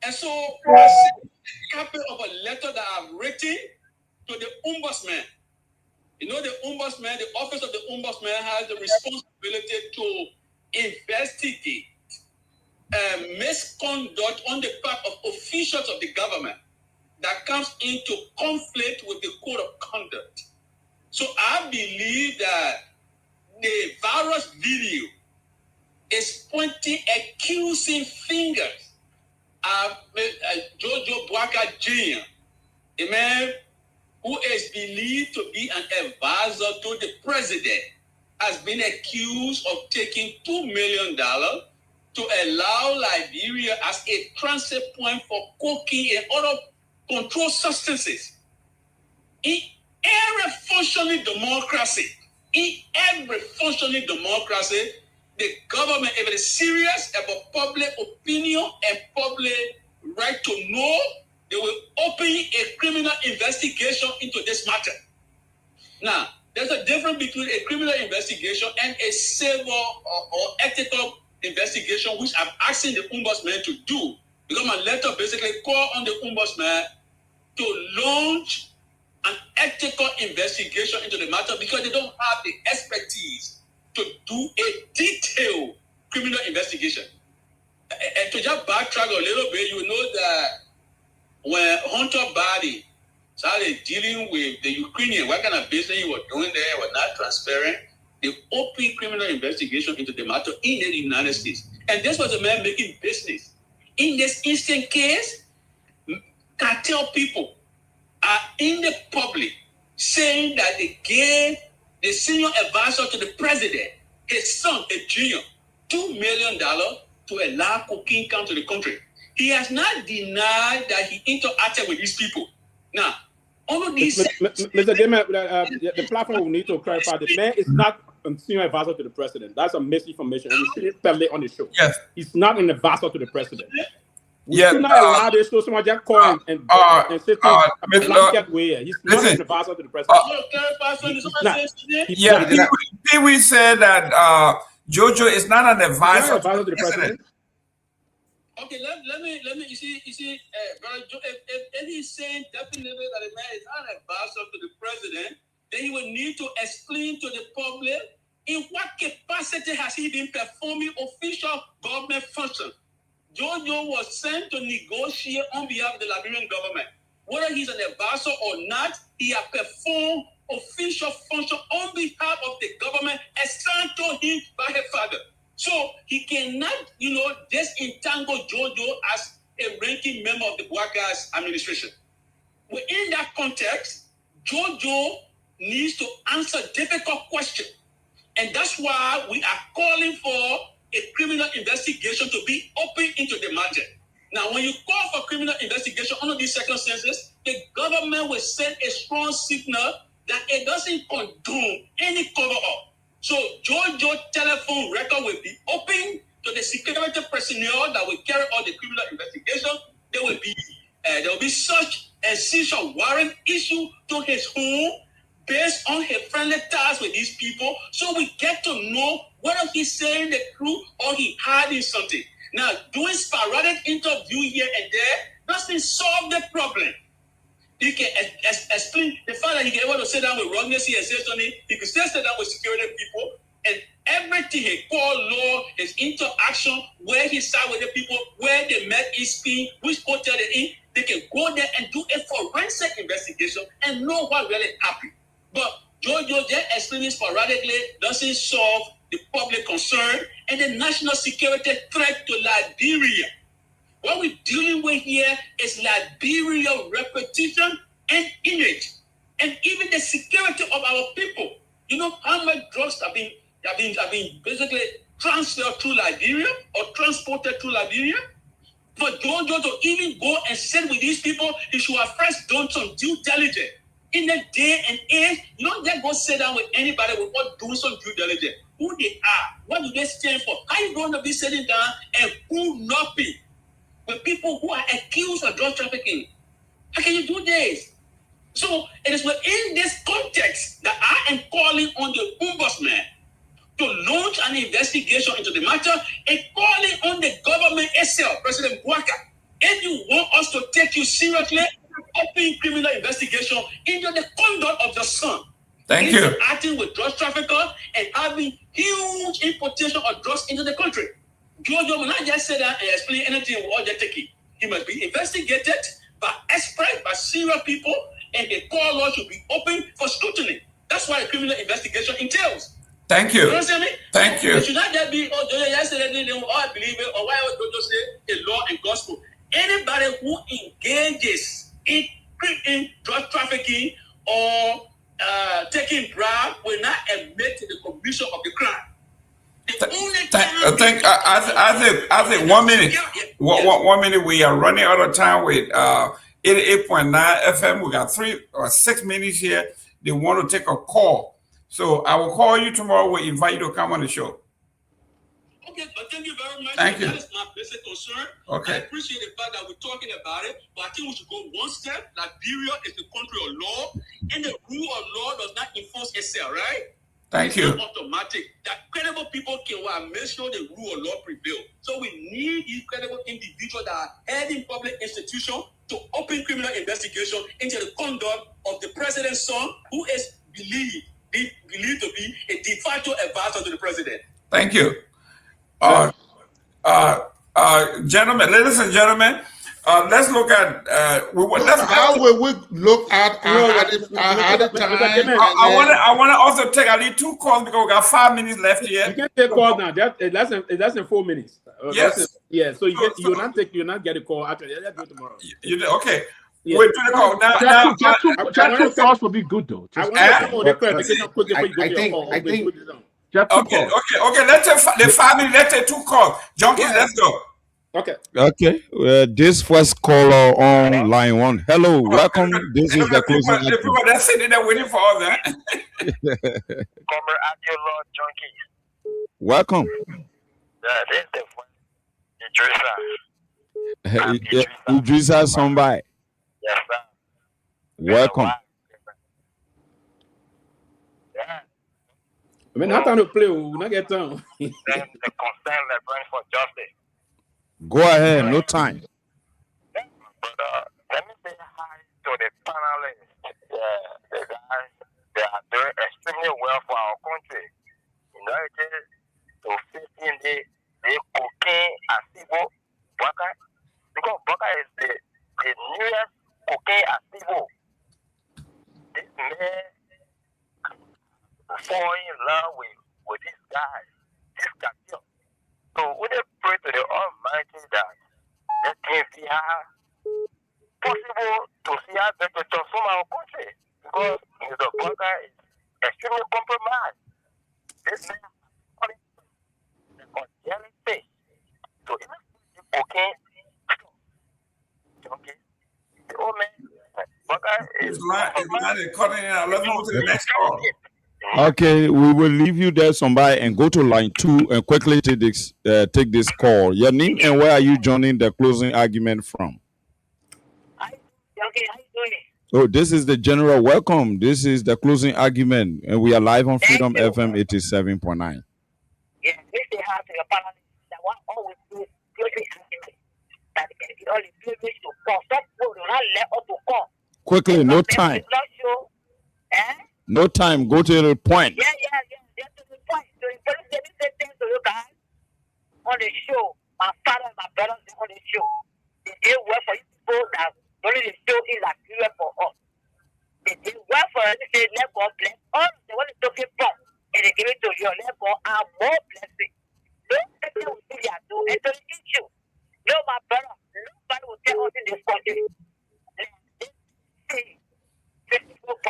And so I sent a copy of a letter that I've written to the ombudsman. The ombudsman, the office of the ombudsman has the responsibility to investigate misconduct on the part of officials of the government that comes into conflict with the code of conduct. So I believe that the virus video is pointing accusing fingers at Jojo Boaka Jr., a man who is believed to be an advisor to the president, has been accused of taking $2 million to allow Liberia as a transit point for cocaine and other controlled substances. In every functioning democracy, the government, if it is serious about public opinion and public right to know, they will open a criminal investigation into this matter. Now, there's a difference between a criminal investigation and a civil or ethical investigation, which I'm asking the ombudsman to do, because my letter basically called on the ombudsman to launch an ethical investigation into the matter because they don't have the expertise to do a detailed criminal investigation. And to just backtrack a little bit, you know that when Hunter Biden started dealing with the Ukrainian, what kind of business he was doing there was not transparent. They opened criminal investigation into the matter in the United States. And this was a man making business. In this instant case, cartel people are in the public saying that they gave the senior advisor to the president, his son, a junior, $2 million to allow cocaine come to the country. He has not denied that he interacted with these people. Now, all of these... Mr. Gayman, the platform will need to clarify the man is not a senior advisor to the president. That's a misinformation. And we should tell it on the show. Yes. He's not an advisor to the president. We yes, should not allow this to someone just call and say he's not an advisor to the president. Pewee said that Jojo is not an advisor to the president. Okay, let me. You see, brother Joe, if he's saying definitely that a man is not an advisor to the president, then he will need to explain to the public in what capacity has he been performing official government function. Jojo was sent to negotiate on behalf of the Liberian government. Whether he's an advisor or not, he has performed official function on behalf of the government assigned to him by his father. So he cannot, disentangle Jojo as a ranking member of the Boaka's administration. Within that context, Jojo needs to answer difficult questions. And that's why we are calling for a criminal investigation to be opened into the matter. Now, when you call for criminal investigation under these circumstances, the government will send a strong signal that it doesn't condone any cover-up. So Jojo telephone record will be open to the security personnel that will carry out the criminal investigation. There will be such a seizure warrant issued to his home based on his friendly ties with these people, so we get to know whether he's saying the truth or he hiding something. Now, doing sporadic interview here and there doesn't solve the problem. He can explain the fact that he can able to sit down with wrongness and say something. He can still sit down with security people, and everything he called law, his interaction, where he sat with the people, where they met his team, which hotel they in, they can go there and do a forensic investigation and know what really happened. But Jojo just explaining sporadically doesn't solve the public concern and the national security threat to Liberia. What we're dealing with here is Liberia reputation and image, and even the security of our people. You know how much drugs have been basically transferred through Liberia or transported through Liberia? For Jojo to even go and sit with these people, he should have first done some due diligence. In the day and age, you don't just go sit down with anybody without doing some due diligence. Who they are, what do they stand for? How are you going to be sitting down and who not be with people who are accused of drug trafficking? How can you do this? So it is within this context that I am calling on the ombudsman to launch an investigation into the matter and calling on the government itself, President Bouaka. If you want us to take you seriously, open criminal investigation into the conduct of your son. Thank you. Acting with drug traffickers and having huge importation of drugs into the country. Jojo will not just say that and explain anything with all the taking. He must be investigated by experts, by serious people, and the court law should be open for scrutiny. That's what a criminal investigation entails. Thank you. You understand me? Thank you. It should not just be, oh, Jojo yesterday, they will all believe it, or why would Jojo say a law and gospel? Anybody who engages in drug trafficking or taking bribe will not admit to the commission of the crime. I think 1 minute. One minute. We are running out of time with 88.9 FM. We got 3 or 6 minutes here. They want to take a call, so I will call you tomorrow. We'll invite you to come on the show. Okay, but thank you very much. Thank you. That is my basic concern. Okay. I appreciate the fact that we're talking about it, but I think we should go one step. Liberia is the country of law, and the rule of law does not enforce itself, right? Thank you. It's not automatic. That credible people can make sure the rule of law prevails. So we need these credible individuals that are heading public institutions to open criminal investigation into the conduct of the president's son, who is believed to be a de facto advisor to the president. Thank you. Gentlemen, ladies and gentlemen, let's look at how will we look at the time? I want to also take at least 2 calls because we got 5 minutes left here. You can't take calls now. That's less than 4 minutes. Yes. Yeah. So you not get a call. Actually, let's do it tomorrow. Okay. Yeah. Wait, do the call now. Just 2 calls will be good though. I want to come on the clarification quickly before you go to your call. Okay. Let's take the 5 minutes. Let's take 2 calls. Junkies, let's go. Okay. This first caller on line 1. Hello, welcome. This is the closing. The people that sitting there waiting for us. Welcome. This is the Idrissa Sombai. Yes, sir. Welcome. I mean, not time to play. We'll not get time. The concern they're going for justice. Go ahead, no time. But let me say hi to the panelists. The guys, they are doing extremely well for our country. You know, it is to 15 days, they cocaine activo Bouaka. Because Bouaka is the newest cocaine activo. This man fall in love with this guy, this cartel. So we pray to the Almighty that let him see how possible to see how they can transform our country. Because Mr. Bouaka is extremely compromised. This man is on daily basis. So even cocaine, okay, the old man, Bouaka is cutting out. Let's move to the next call. Okay, we will leave you there, somebody, and go to line 2 and quickly take this call. Your name and where are you joining the closing argument from? I am Okay, how you doing? Oh, this is the general welcome. This is the closing argument, and we are live on Freedom FM 87.9. Yeah, this they have to your panelists that one always do closing argument. That they can get all the privilege to call. Some people do not let up to call. Quickly, no time. Not show. No time. Go to the point. Yeah. Just to the point. So the police let me say things to you guys on the show. My father and my brothers on the show. They did work for you people that only the show is like clear for us. They did work for us. They say, let God bless all the one is talking from. And they give it to you. Let God have more blessing. Don't take them with you to enter the issue. No, my brother. Nobody will tell us in this country. Facebook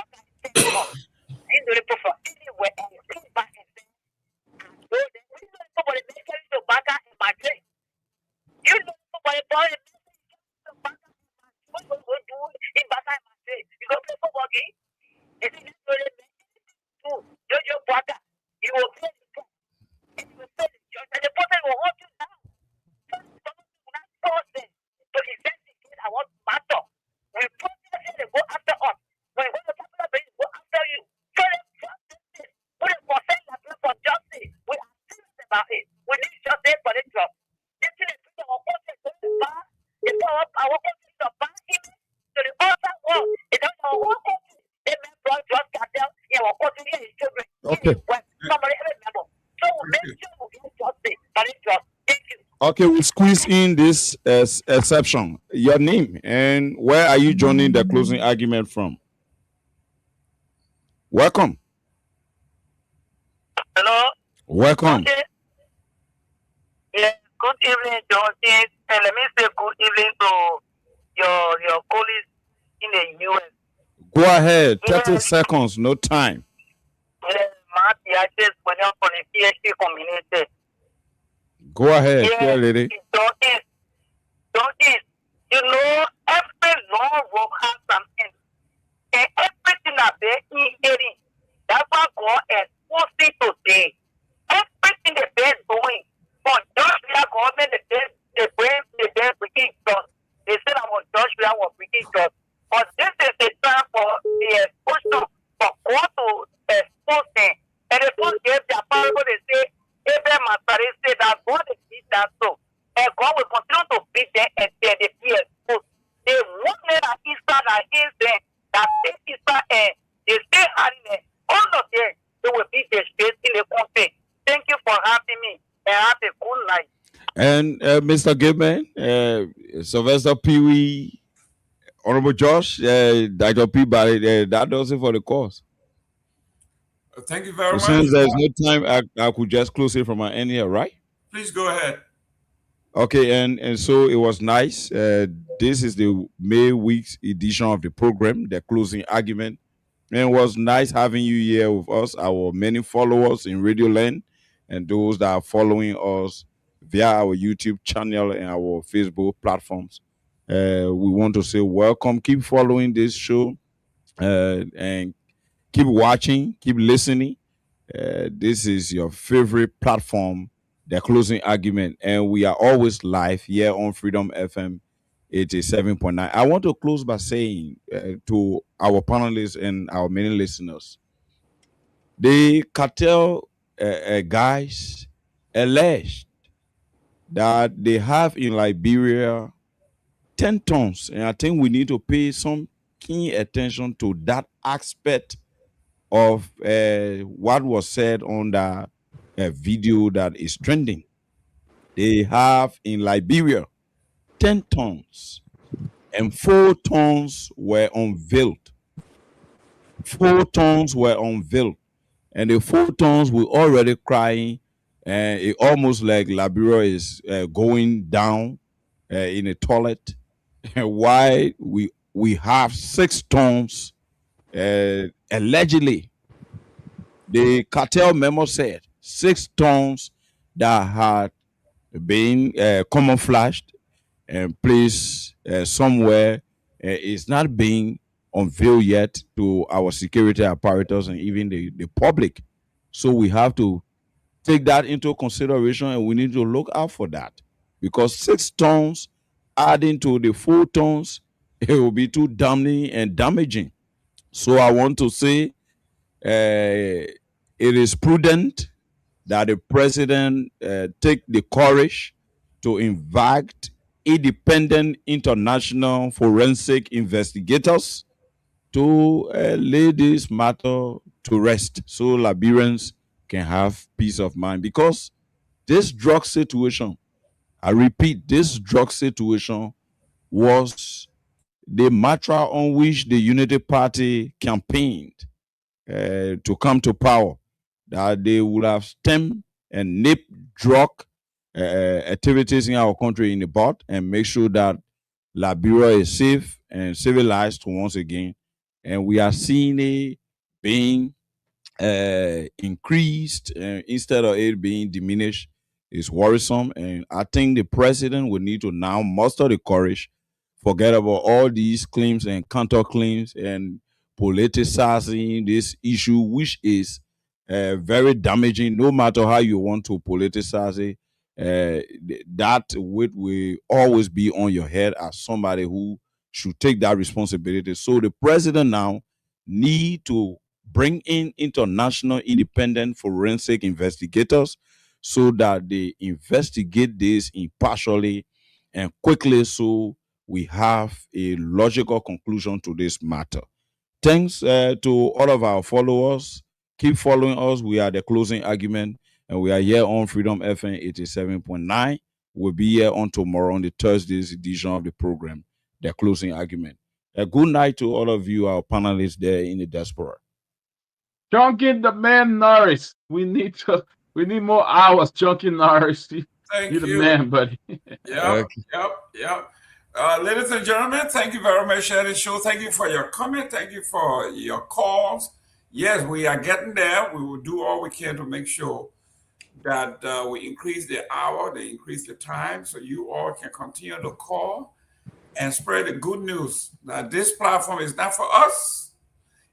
into the prefer anywhere and sit back and say, so then we know somebody make it to Baka in Madrid. You know somebody bought it to Baka in Madrid. What you going to do in Baka in Madrid? You go play football game? You see, that's what it means. Jojo Baka, you will play the game. And you will play the judge. And the person will hold you down. Someone will not force them to investigate our matter. We protest and they go after us. When we go after them, go after you. So let's justice. We are concerned for justice. We are serious about it. We need justice for the job. This is the our country to the bar. It's our country to bar image to the outside world. It's our whole country. They make broad drug cartel in our country and his children. Okay. Somebody remember. So we make sure we get justice for the job. Thank you. Okay, we'll squeeze in this exception. Your name and where are you joining the closing argument from? Welcome. Hello. Welcome. Okay. Yeah. Good evening, Johnson. And let me say good evening to your colleagues in the U.S. Go ahead. 30 seconds. No time. Yeah, my PhD for the PhD community. Go ahead, Yeah, lady. Don't you know, every law will have some end. And everything that they hearing, that's what God is posting today. Everything that they're doing, for Joshua government, they bring just. They said our Joshua was bringing just. But this is the time for the exposure, for God to expose them. And they don't give their parable, they say, Abraham Masari said that God is beat that so. And God will continue to beat them and they be exposed. They won't let that Easter that is there, that same Easter and they stay hiding there. All of them, they will be disgraced in the country. Thank you for having me and have a good night. And Mr. Gayman, Sylvester Pewee, Honorable Josh, Dr. Peabody, that does it for the cause. Thank you very much. Since there's no time, I could just close it from my end here, right? Please go ahead. Okay, and so it was nice. This is the May week's edition of the program, the closing argument. And it was nice having you here with us, our many followers in Radio Land, and those that are following us via our YouTube channel and our Facebook platforms. We want to say welcome. Keep following this show and keep watching, keep listening. This is your favorite platform, the closing argument, and we are always live here on Freedom FM 87.9. I want to close by saying to our panelists and our many listeners, the cartel guys alleged that they have in Liberia 10 tons, and I think we need to pay some keen attention to that aspect of what was said on the video that is trending. They have in Liberia 10 tons, and 4 tons were unveiled. 4 tons were unveiled, and the 4 tons were already crying, and it almost like Liberia is going down in a toilet. And why we have 6 tons allegedly. The cartel memo said 6 tons that had been camouflaged and placed somewhere is not being unveiled yet to our security apparatus and even the public. So we have to take that into consideration, and we need to look out for that, because 6 tons adding to the 4 tons it will be too damning and damaging. So I want to say it is prudent that the president take the courage to invite independent international forensic investigators to lay this matter to rest so Liberians can have peace of mind. Because this drug situation, I repeat, this drug situation was the matter on which the Unity Party campaigned to come to power, that they would have stemmed and nipped drug activities in our country in the bud and make sure that Liberia is safe and civilized once again. And we are seeing it being increased instead of it being diminished. Is worrisome. And I think the president will need to now muster the courage, forget about all these claims and counterclaims and politicizing this issue, which is very damaging. No matter how you want to politicize it, that will always be on your head as somebody who should take that responsibility. So the president now need to bring in international independent forensic investigators so that they investigate this impartially and quickly, so we have a logical conclusion to this matter. Thanks to all of our followers. Keep following us. We are the closing argument, and we are here on Freedom FM 87.9. We'll be here on tomorrow on the Thursday's edition of the program, the closing argument. A good night to all of you, our panelists there in the diaspora. Junkin the man Norris. We need more hours, Junkin Norris. Thank You're the you. man, buddy. Yep. Ladies and gentlemen, thank you very much for the show. Thank you for your comment. Thank you for your calls. Yes, we are getting there. We will do all we can to make sure that we increase the hour, they increase the time, so you all can continue to call and spread the good news that this platform is not for us.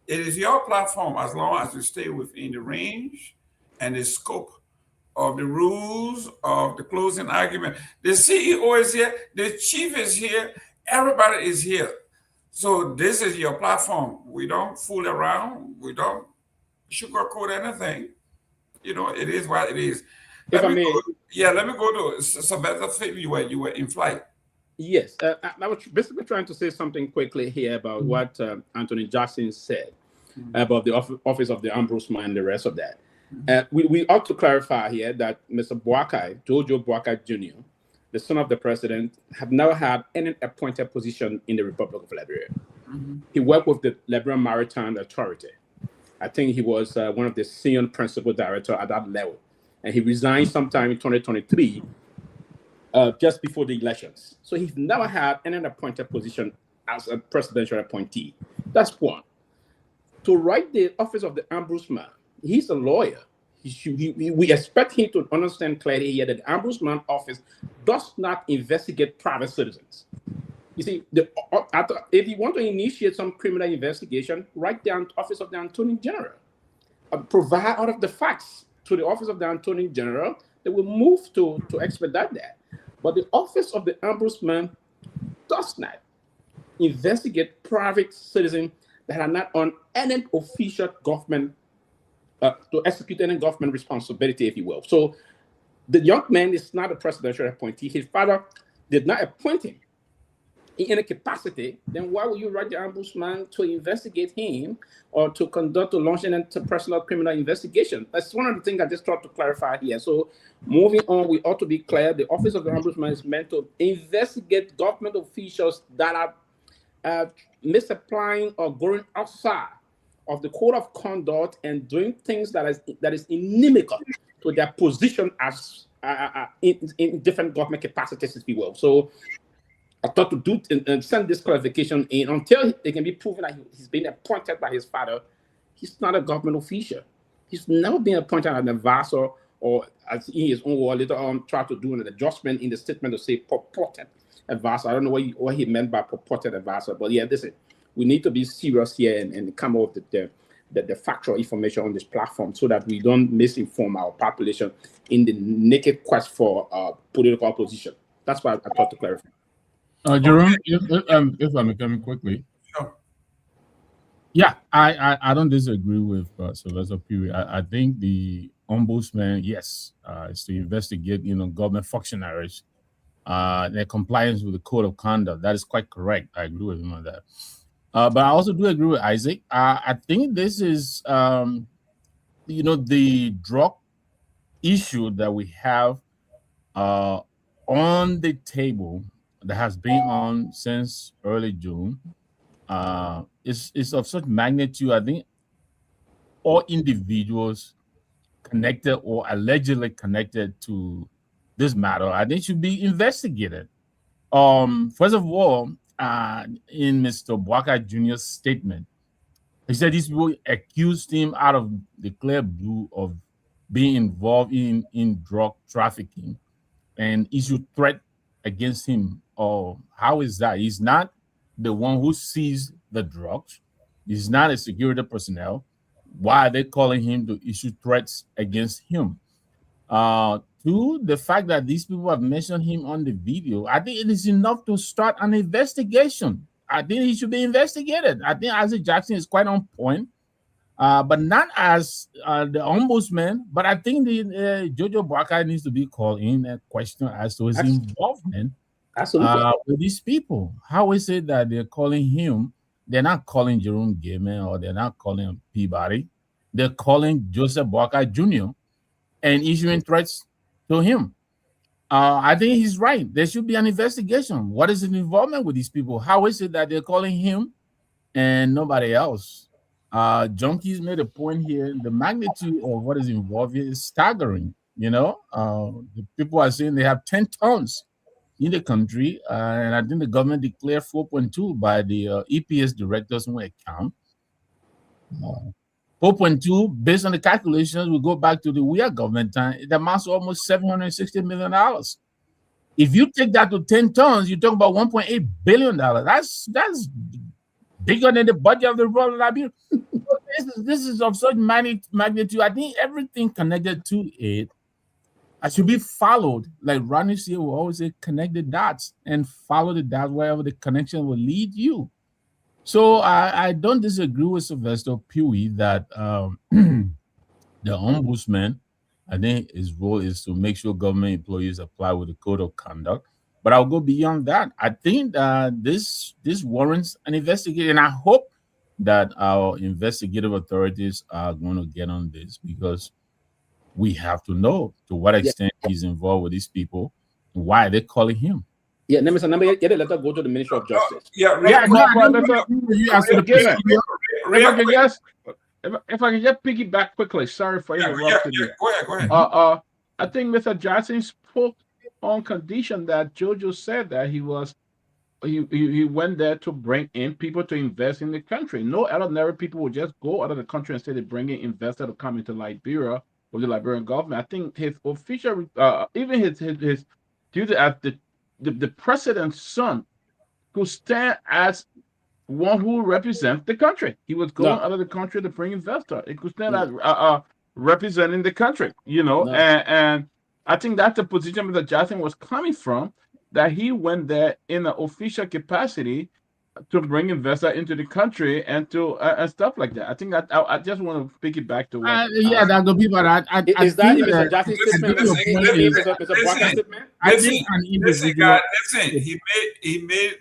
It is your platform as long as you stay within the range and the scope of the rules of the closing argument. The CEO is here, the chief is here, everybody is here. So this is your platform. We don't fool around. We don't sugarcoat anything. You know, it is what it is. Let me go to Sylvester Pewee. You were in flight. Yes, I was basically trying to say something quickly here about what Anthony Jackson said about the office of the ombudsman and the rest of that. We ought to clarify here that Mr. Boakai, Jojo Boakai Jr., the son of the president, have never had any appointed position in the Republic of Liberia. He worked with the Liberian Maritime Authority. I think he was one of the senior principal director at that level. And he resigned sometime in 2023, just before the elections. So he's never had any appointed position as a presidential appointee. That's one. To write the office of the ombudsman, he's a lawyer. We expect him to understand clearly here that the ombudsman office does not investigate private citizens. You see, if you want to initiate some criminal investigation, write the office of the Attorney General. Provide all of the facts to the office of the Attorney General. They will move to expedite that. But the office of the ombudsman does not investigate private citizens that are not on any official government, to execute any government responsibility, if you will. So the young man is not a presidential appointee. His father did not appoint him in any capacity. Then why would you write the ombudsman to investigate him or to launch an interpersonal criminal investigation? That's one of the things I just tried to clarify here. So moving on, we ought to be clear. The office of the ombudsman is meant to investigate government officials that are misapplying or going outside of the code of conduct and doing things that is inimical to their position as in different government capacities, if you will. So I thought to do and send this clarification in until it can be proven that he's been appointed by his father. He's not a government official. He's never been appointed as an advisor, or as in his own word later on tried to do an adjustment in the statement to say purported advisor. I don't know what he meant by purported advisor, but yeah, listen, we need to be serious here and come up with the factual information on this platform so that we don't misinform our population in the naked quest for political opposition. That's why I thought to clarify. Jerome, if I may come in quickly. Sure. Yeah, I don't disagree with Sylvester Pewee. I think the ombudsman, yes, is to investigate, government functionaries, their compliance with the code of conduct. That is quite correct. I agree with him on that. But I also do agree with Isaac. I think this is, the drug issue that we have on the table that has been on since early June. Is of such magnitude. I think all individuals connected or allegedly connected to this matter, I think should be investigated. First of all, in Mr. Bwaka Jr.'s statement, he said these people accused him out of the clear blue of being involved in drug trafficking and issued threat against him. Or how is that? He's not the one who sees the drugs. He's not a security personnel. Why are they calling him to issue threats against him? Two, the fact that these people have mentioned him on the video, I think it is enough to start an investigation. I think he should be investigated. I think Isaac Jackson is quite on point, but not as the ombudsman. But I think the Jojo Bwaka needs to be called in and questioned as to his involvement with these people. How is it that they're calling him? They're not calling Jerome Gayman or they're not calling Peabody. They're calling Joseph Bwaka Jr. and issuing threats to him. I think he's right. There should be an investigation. What is his involvement with these people? How is it that they're calling him and nobody else? Junkies made a point here. The magnitude of what is involved here is staggering. The people are saying they have 10 tons in the country, and I think the government declared 4.2 by the EPS directors when it count. 4.2, based on the calculations, we go back to the Weah government time, it amounts to almost $760 million. If you take that to 10 tons, you talk about $1.8 billion. That's bigger than the budget of the Republic of Liberia. This is of such magnitude. I think everything connected to it should be followed. Like Ronnie here will always say, connect the dots and follow the dots wherever the connection will lead you. So I don't disagree with Sylvester Pewee that the ombudsman, I think his role is to make sure government employees apply with the code of conduct. But I'll go beyond that. I think this warrants an investigation, and I hope that our investigative authorities are going to get on this because we have to know to what extent he's involved with these people and why they're calling him. Yeah, let me get a letter go to the Ministry of Justice. If I can just piggyback quickly, sorry for interrupting you. Go ahead. I think Mr. Jackson spoke on condition that Jojo said that he went there to bring in people to invest in the country. No ordinary people would just go out of the country and say they're bringing investors to come into Liberia with the Liberian government. I think his official, even his duty as the president's son, who stand as one who represents the country. He was going out of the country to bring investors. He could stand as representing the country, and I think that's the position Mr. Jackson was coming from, that he went there in an official capacity to bring investors into the country and to and stuff like that. I think that I just want to pick it back to what. That could be, but is that Mr. Jackson's statement? Listen, guys. Listen, he made.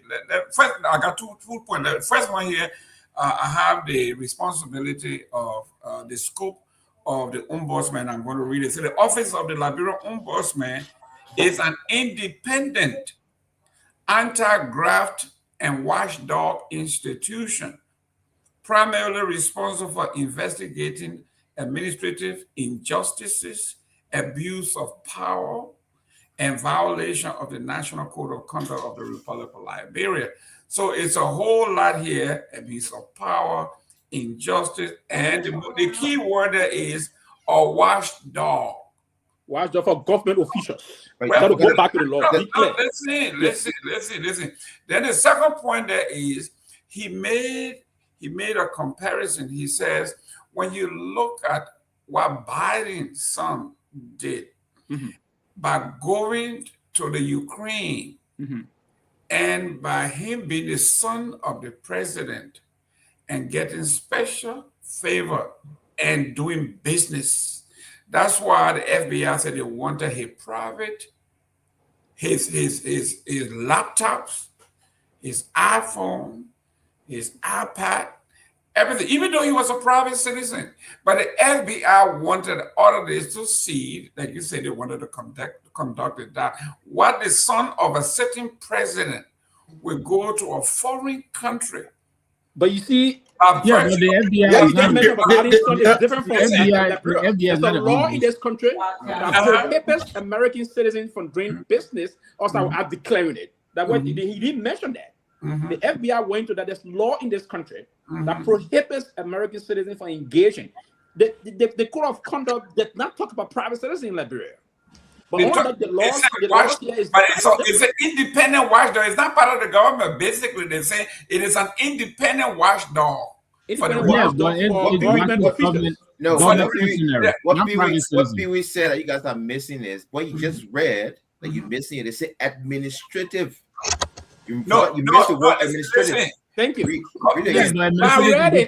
First, I got two points. The first one here, I have the responsibility of the scope of the ombudsman. I'm going to read it. So, the Office of the Liberian Ombudsman is an independent, anti-graft and watchdog institution, primarily responsible for investigating administrative injustices, abuse of power, and violation of the National Code of Conduct of the Republic of Liberia. So it's a whole lot here: abuse of power, injustice, and the key word there is a watchdog. Watchdog for government officials. Got to go back to the law. Listen. Then the second point there is he made a comparison. He says, when you look at what Biden's son did by going to the Ukraine And by him being the son of the president and getting special favor and doing business, that's why the FBI said they wanted his private, his laptops, his iPhone, his iPad, everything, even though he was a private citizen. But the FBI wanted all of this to see, like you said, they wanted to conduct it that what the son of a certain president will go to a foreign country. But you see, but the FBI is different from FBI. There's a law in this country that prohibits American citizens from doing business, also are declaring it. That he didn't mention that. The FBI went to that. There's law in this country that prohibits American citizens from engaging. The code of conduct did not talk about private citizens in Liberia. But it's an independent watchdog. It's not part of the government. Basically, they say it is an independent watchdog. What Pewee said that you guys are missing is what you just read. That you're missing it. They say administrative. You missed the word administrative. Thank you. I read it.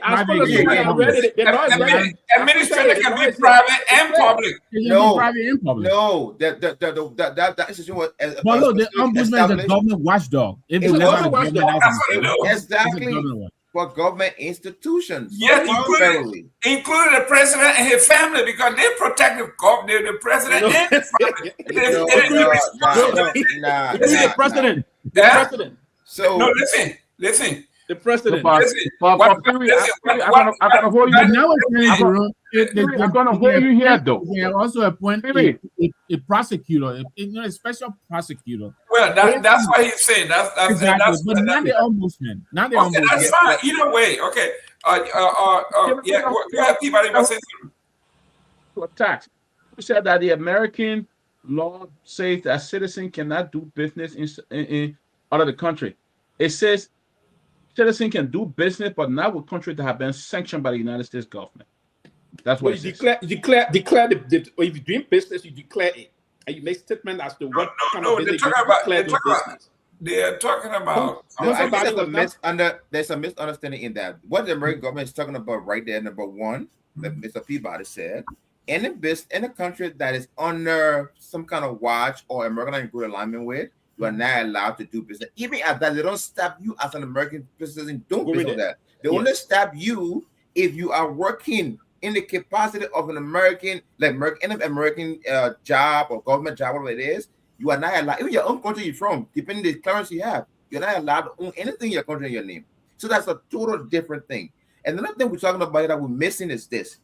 Administrator can be private and public. No, that institution was. But look, the ombudsman is a government watchdog. Exactly. For government institutions. Yes, including the president and his family, because they protect the president and the president. The president. So no, listen. The president. I'm going to hold you here, though. We have also appointed a prosecutor, a special prosecutor. Well, that's what he's saying. That's exactly. But not the ombudsman. Not the ombudsman. That's fine. Either way, okay. Yeah. Go ahead, Peabody. To tax. You said that the American law says that citizens cannot do business in out of the country. It says citizens can do business, but not with countries that have been sanctioned by the United States government. That's what you declare. If you're doing business, you declare it, and you make statement as to what kind of business you declare the business. They are talking about. There's a misunderstanding in that. What the American government is talking about right there, number one, that Mr. Peabody said, in a country that is under some kind of watch or American in good alignment with, you are not allowed to do business. Even at that, they don't stop you as an American citizen. Don't do that. They only stop you if you are working in the capacity of an American, American job or government job, whatever it is. You are not allowed, even your own country you're from, depending on the currency you have, you're not allowed to own anything in your country in your name. So that's a total different thing. And another thing we're talking about that we're missing is this.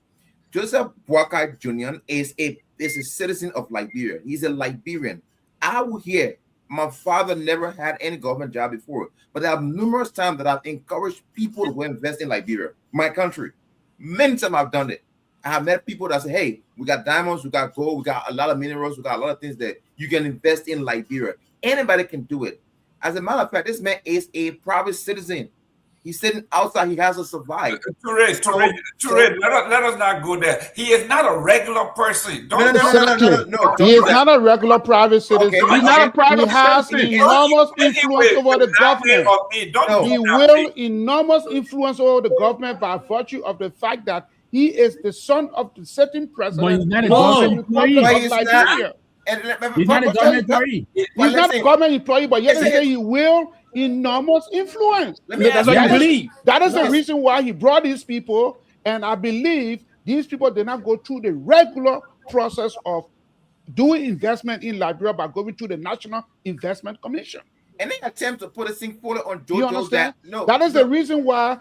Joseph Boakai Jr. is a citizen of Liberia. He's a Liberian. I will hear. My father never had any government job before, but there are numerous times that I've encouraged people to go invest in Liberia, my country. Many times I've done it. I have met people that say, hey, we got diamonds, we got gold, we got a lot of minerals, we got a lot of things that you can invest in Liberia. Anybody can do it. As a matter of fact, this man is a private citizen. He's sitting outside. He has to survive. Let us not go there. He is not a regular person. No. He is not a regular private citizen. Okay. He's not a private citizen. He has enormous influence over the government. He will enormous influence over the government by virtue of the fact that he is the son of the certain president. But he's not a government employee. He's not a government employee. He's not a government employee, but yet they say he will enormous influence. That's what I believe. That is the reason why he brought these people, and I believe these people did not go through the regular process of doing investment in Liberia by going to the National Investment Commission. And they attempt to put a thing fully on JoJo that. That is the reason why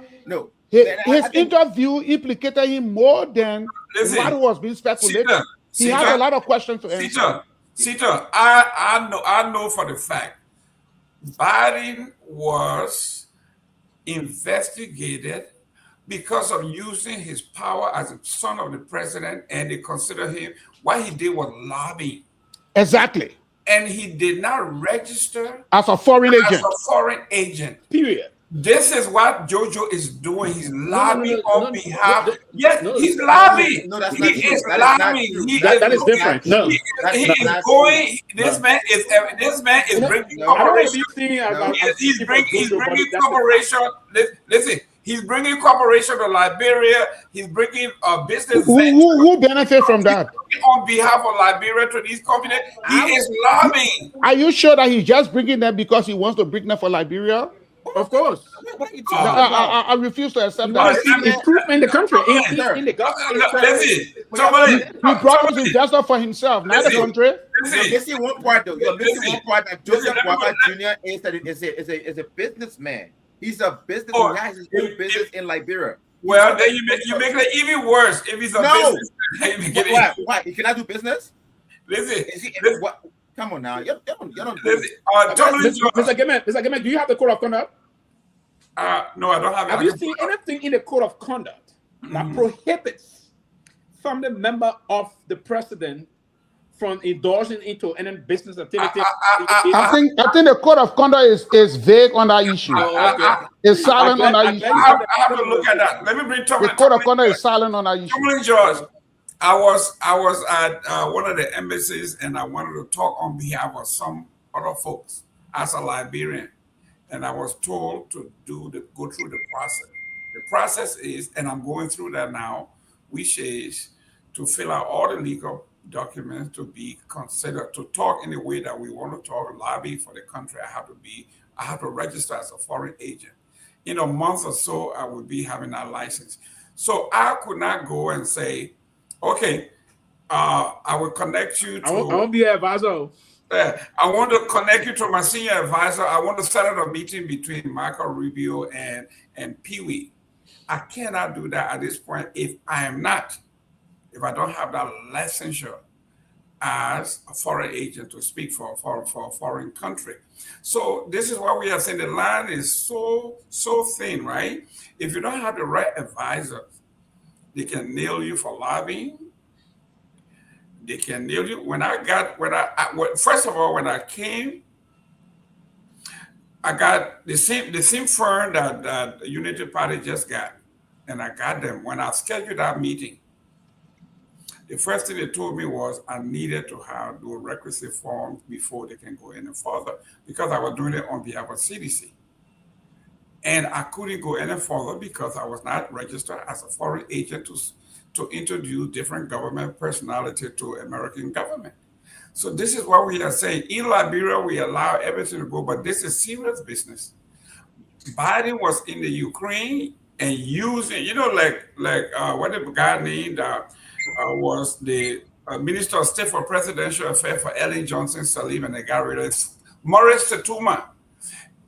his interview implicated him more than what was being speculated. He has a lot of questions to answer. Sita, I know for the fact Biden was investigated because of using his power as a son of the president, and they consider him, what he did was lobbying. Exactly. And he did not register as a foreign agent. Period. This is what Jojo is doing. He's lobbying on behalf. no, Yes, no, he's no, lobbying. No, that's He not true. is That is not lobbying. true. He that is looking- different. No, He That is is not going. true. This man is bringing No. I don't want to corporation. be seen as He's bringing but that's the corporation. Listen, he's bringing corporation to Liberia. He's bringing business Who benefit from that? on behalf of Liberia to these companies. He is lobbying. Are you sure that he's just bringing them because he wants to bring them for Liberia? Of course. What are you No, talking about? I refuse to accept You want to that. see improvement in the country, in the Listen, government. He promises just not for himself, not the country. You're missing one part though. You're missing one part that Joseph Boakai Jr. is a businessman. He's a businessman. He has his own business in Liberia. Well, then you make it even worse if he's a business. Why? He cannot do business? Listen, what? Come on now. You don't Mr. Gayman, do you have the code of conduct? No, I don't have it. Have you seen anything in the code of conduct that prohibits family member of the president from indulging into any business activity? I think the code of conduct is vague on that issue. It's silent on that issue. I have to look at that. Let me bring Tomalin. The code of conduct is silent on that issue. Tomalin George, I was at one of the embassies and I wanted to talk on behalf of some other folks as a Liberian, and I was told to go through the process. The process is, and I'm going through that now, which is to fill out all the legal documents to be considered to talk in the way that we want to talk, lobby for the country. I have to register as a foreign agent. In a month or so, I will be having that license. So I could not go and say, okay, I will connect you to. I won't be an advisor. I want to connect you to my senior advisor. I want to set up a meeting between Marco Rubio and Pewee. I cannot do that at this point if I don't have that licensure as a foreign agent to speak for a foreign country. So this is why we are saying the line is so thin, right? If you don't have the right advisors, they can nail you for lobbying. They can nail you. First of all, when I came, I got the same firm that the Unity Party just got, and I got them. When I scheduled that meeting, the first thing they told me was I needed to do a requisite form before they can go any further, because I was doing it on behalf of CDC. And I couldn't go any further because I was not registered as a foreign agent to introduce different government personality to American government. So this is what we are saying. In Liberia, we allow everything to go, but this is serious business. Biden was in the Ukraine and using, what the guy named was the Minister of State for Presidential Affairs for Ellen Johnson Sirleaf, and they got rid of it. Maurice Tatuma.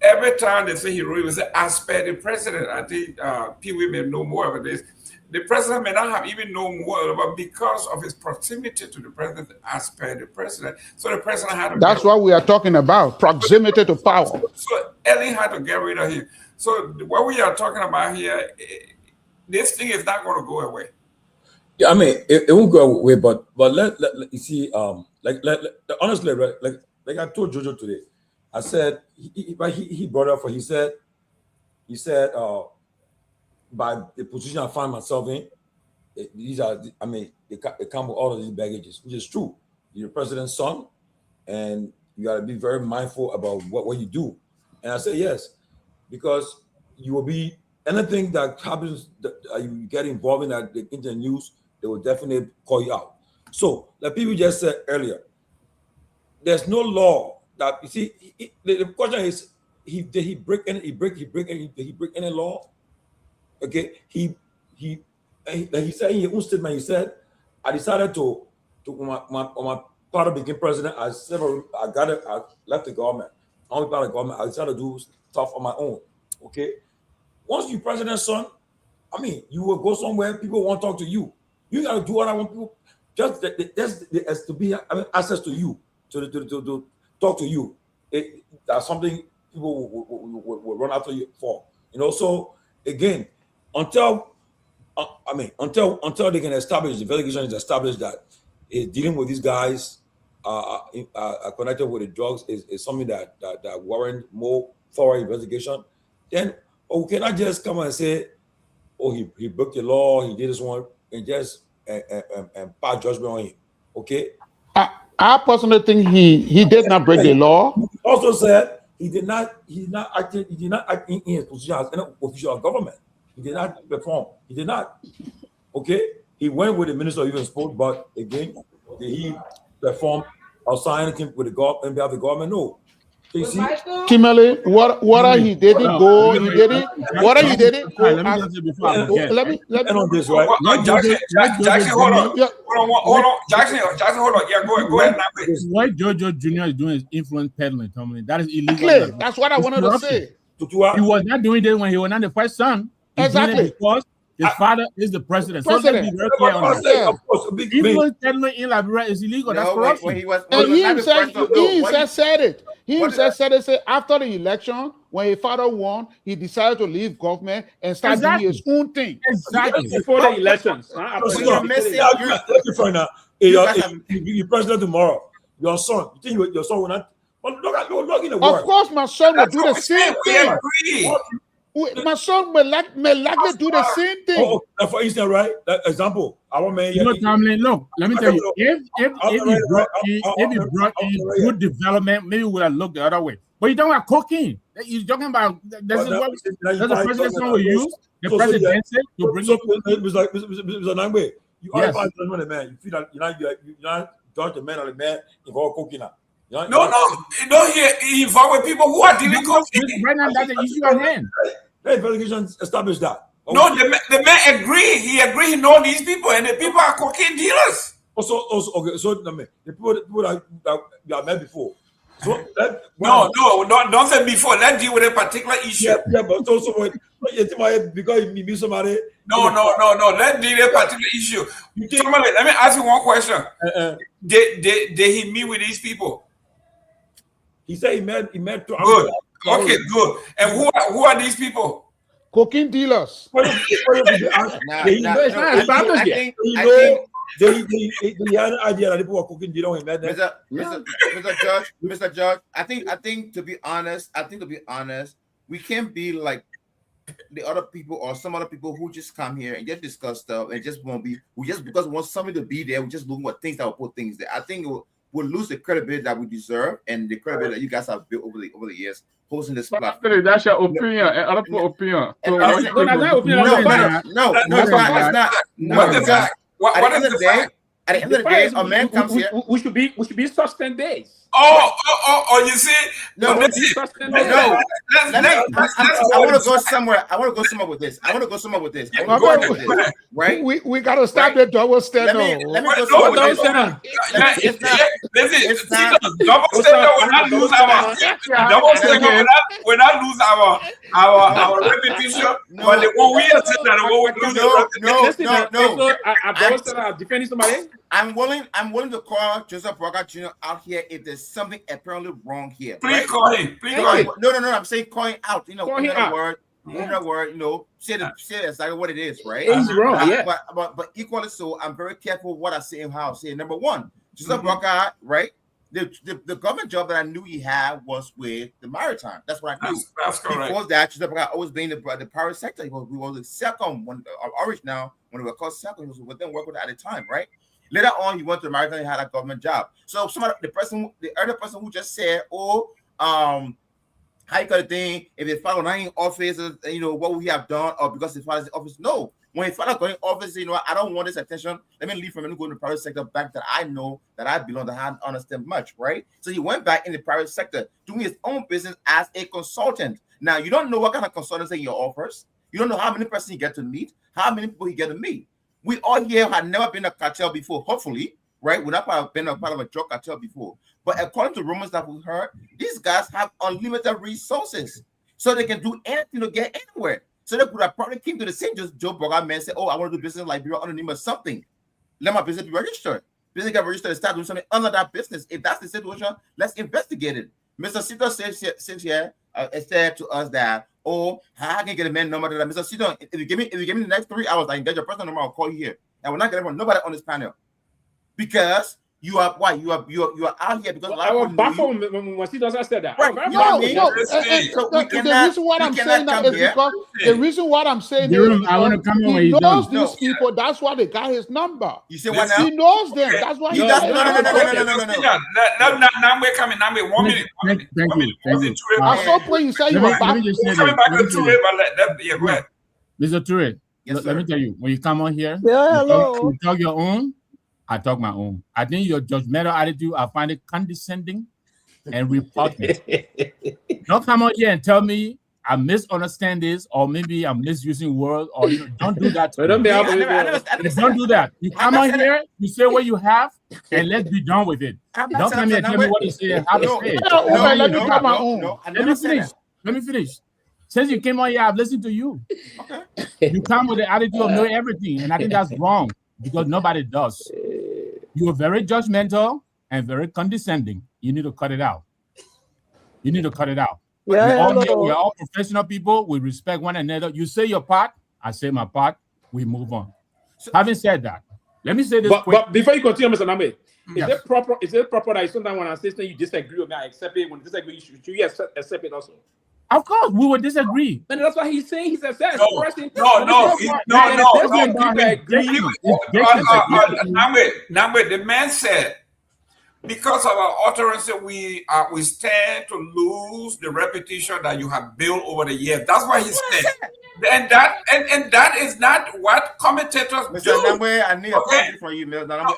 Every time they say he really say, I spare the president. I think Pewee may know more about this. The president may not have even known more about, because of his proximity to the president, I spare the president. So the president had to. That's what we are talking about, proximity to power. So Ellen had to get rid of him. So what we are talking about here, this thing is not going to go away. Yeah, I mean, it won't go away, but let you see, honestly, right, like I told Jojo today, I said he brought up for he said by the position I find myself in, these are, I mean, they come with all of these baggages, which is true. You're the president's son, and you got to be very mindful about what you do. And I said yes, because you will be anything that happens that you get involved in that in the news, they will definitely call you out. So, like people just said earlier, there's no law that you see. The question is, did he break any law? Okay, he said in his own statement, he said, I decided to when my father became president, I left the government. I'm part of the government. I decided to do stuff on my own. Okay, once you're president's son, I mean, you will go somewhere, people won't talk to you. You gotta do what I want people. Just as to be access to you, to talk to you. That's something people will run after you for. So again, until they can establish, the investigation is established that dealing with these guys connected with the drugs is something that warrant more thorough investigation, then Or we cannot just come and say, oh, he broke the law, he did this one, and just and pass judgment on him. Okay? I personally think he did not break the law. He also said he did not act in his position as an official of government. He did not perform. He did not. Okay? He went with the minister of even sport, but again, did he perform or sign anything with the government on behalf of the government? No. So you see, Timely, what he didn't go, he didn't. What he didn't go. Let me just say before I forget. Let me on this, right? Jackson, hold on. Jackson, hold on. Yeah, go ahead. What Jojo Jr. is doing is influence peddling, Tomalin. That is illegal. Exactly. That's what I wanted to say. He was not doing this when he was not the first son. He's doing it because his father is the president. So let's be very clear on that. Influence peddling in Liberia is illegal. That's corruption. He himself said it. He himself said it. Say after the election, when his father won, he decided to leave government and start doing his own thing. Exactly. Before the elections. You're president tomorrow. Your son. You think your son will not? But look in the world. Of course, my son will do the same thing. My son may likely do the same thing. For instance, right? That example, our man. You know, Tomalin, look, let me tell you, if he brought in good development, maybe we would have looked the other way. But you're talking about cocaine. You're talking about that's the president will use. The president said to bring up. Mr. Nagbe, you are a man. You feel that you're not judge the man or the man involved cocaine. No, he involved with people who are dealing cocaine. Right now, that's the issue at hand. The investigation established that. No, the man agreed. He agreed. He know these people, and the people are cocaine dealers. Okay. So the people that are met before. So don't say before. Let's deal with a particular issue. Yeah, but also because he meet somebody. No. Let's deal with a particular issue. Let me ask you one question. Did he meet with these people? He said he met. Good. Okay, good. And who are these people? Cocaine dealers. He had an idea that people were cooking dealer when he met them. Mr. Judge, I think to be honest, we can't be like the other people or some other people who just come here and just discuss stuff and just won't be. We just because we want somebody to be there, we just look at things that will put things there. I think we'll lose the credibility that we deserve and the credibility that you guys have built over the years hosting this platform. That's your opinion and other people's opinion. So No, it's not. What is the fact? At the end of the day, a man comes here. We should be suspend days. Oh, you see? No. I want to go somewhere. I want to go somewhere with this. Right? We got to stop the double standard. Let me go somewhere with this. Double standard will not lose our repetition. But the one we are saying that No. Defending somebody. I'm willing to call Joseph Walker Jr. out here if there's something apparently wrong here. Please call him. No. I'm saying calling out. Call him out. Say exactly what it is, right? He's wrong, yeah. But equally so, I'm very careful what I say and how I say it. Number one, Joseph Walker, right? The government job that I knew he had was with the maritime. That's what I knew. That's correct. Before that, Joseph Walker always been in the private sector. He was a second one, Orange now, when we were called second, he was with them working at the time, right? Later on, he went to America and had a government job. So the other person who just said, how you got a thing, if his father not in office, what would he have done, or because his father's in office? No. When his father got in office, I don't want this attention. Let me leave from him and go to the private sector back that I know that I belong, that I don't understand much, right? So he went back in the private sector, doing his own business as a consultant. Now, you don't know what kind of consultancy he offers. You don't know how many persons you get to meet, how many people you get to meet. We all here had never been a cartel before, hopefully, right? We've not been a part of a drug cartel before. But according to rumors that we heard, these guys have unlimited resources. So they can do anything to get anywhere. So they could have probably came to the same Joe Burger man and said, I want to do business in Liberia under the name of something. Let my business be registered. Business get registered and start doing something under that business. If that's the situation, let's investigate it. Mr. Sito says here, said to us that, how I can get a man number that Mr. Sito, if you give me the next 3 hours, I can get your personal number, I'll call you here. And we're not getting from nobody on this panel. Because You are why you are out here because a lot I of was people know baffled you. when she doesn't said that. Right. I was You know very what I mean? baffled. So we the cannot. reason why We I'm cannot saying that come is here. because the reason why I'm saying that is Jerome, I want to because come on when he he's knows done. these people. That's why they got his number. You say what now? He knows them. That's why He he does. said No. Now we're coming. Now wait 1 minute. Thank you. At some point, you say you were let me just say Coming this. back to Toure, but yeah, go ahead. Mr. Toure, Yes, let me tell you, when you come on here, Yeah, you talk your own, I talk my own. I think your judgmental attitude, I find it condescending and repugnant. Don't come on here and tell me I misunderstand this, or maybe I'm misusing words, or don't do that. Don't be don't do that. You come on here, you say what you have, and let's be done with it. Don't come here and tell me what to say and how to say it. Let me come my own. Let me finish. Since you came on here, I've listened to you. Okay. You come with the attitude of knowing everything, and I think that's wrong because nobody does. You are very judgmental and very condescending. You need to cut it out. Yeah, we're all professional people. We respect one another. You say your part, I say my part. We move on. Having said that, let me say this quick. But before you continue, Mr. Nagbe, Yes. is it proper that sometimes when I say something you disagree with me, I accept it? When you disagree, should you accept it also? Of course, we would disagree. And that's why he's saying he's a person. Nagbe, the man said, because of our utterance, we stand to lose the reputation that you have built over the years. That's what he said. And that is not what commentators do. Mr. Nagbe, I need a apology from you, Mr. Nagbe.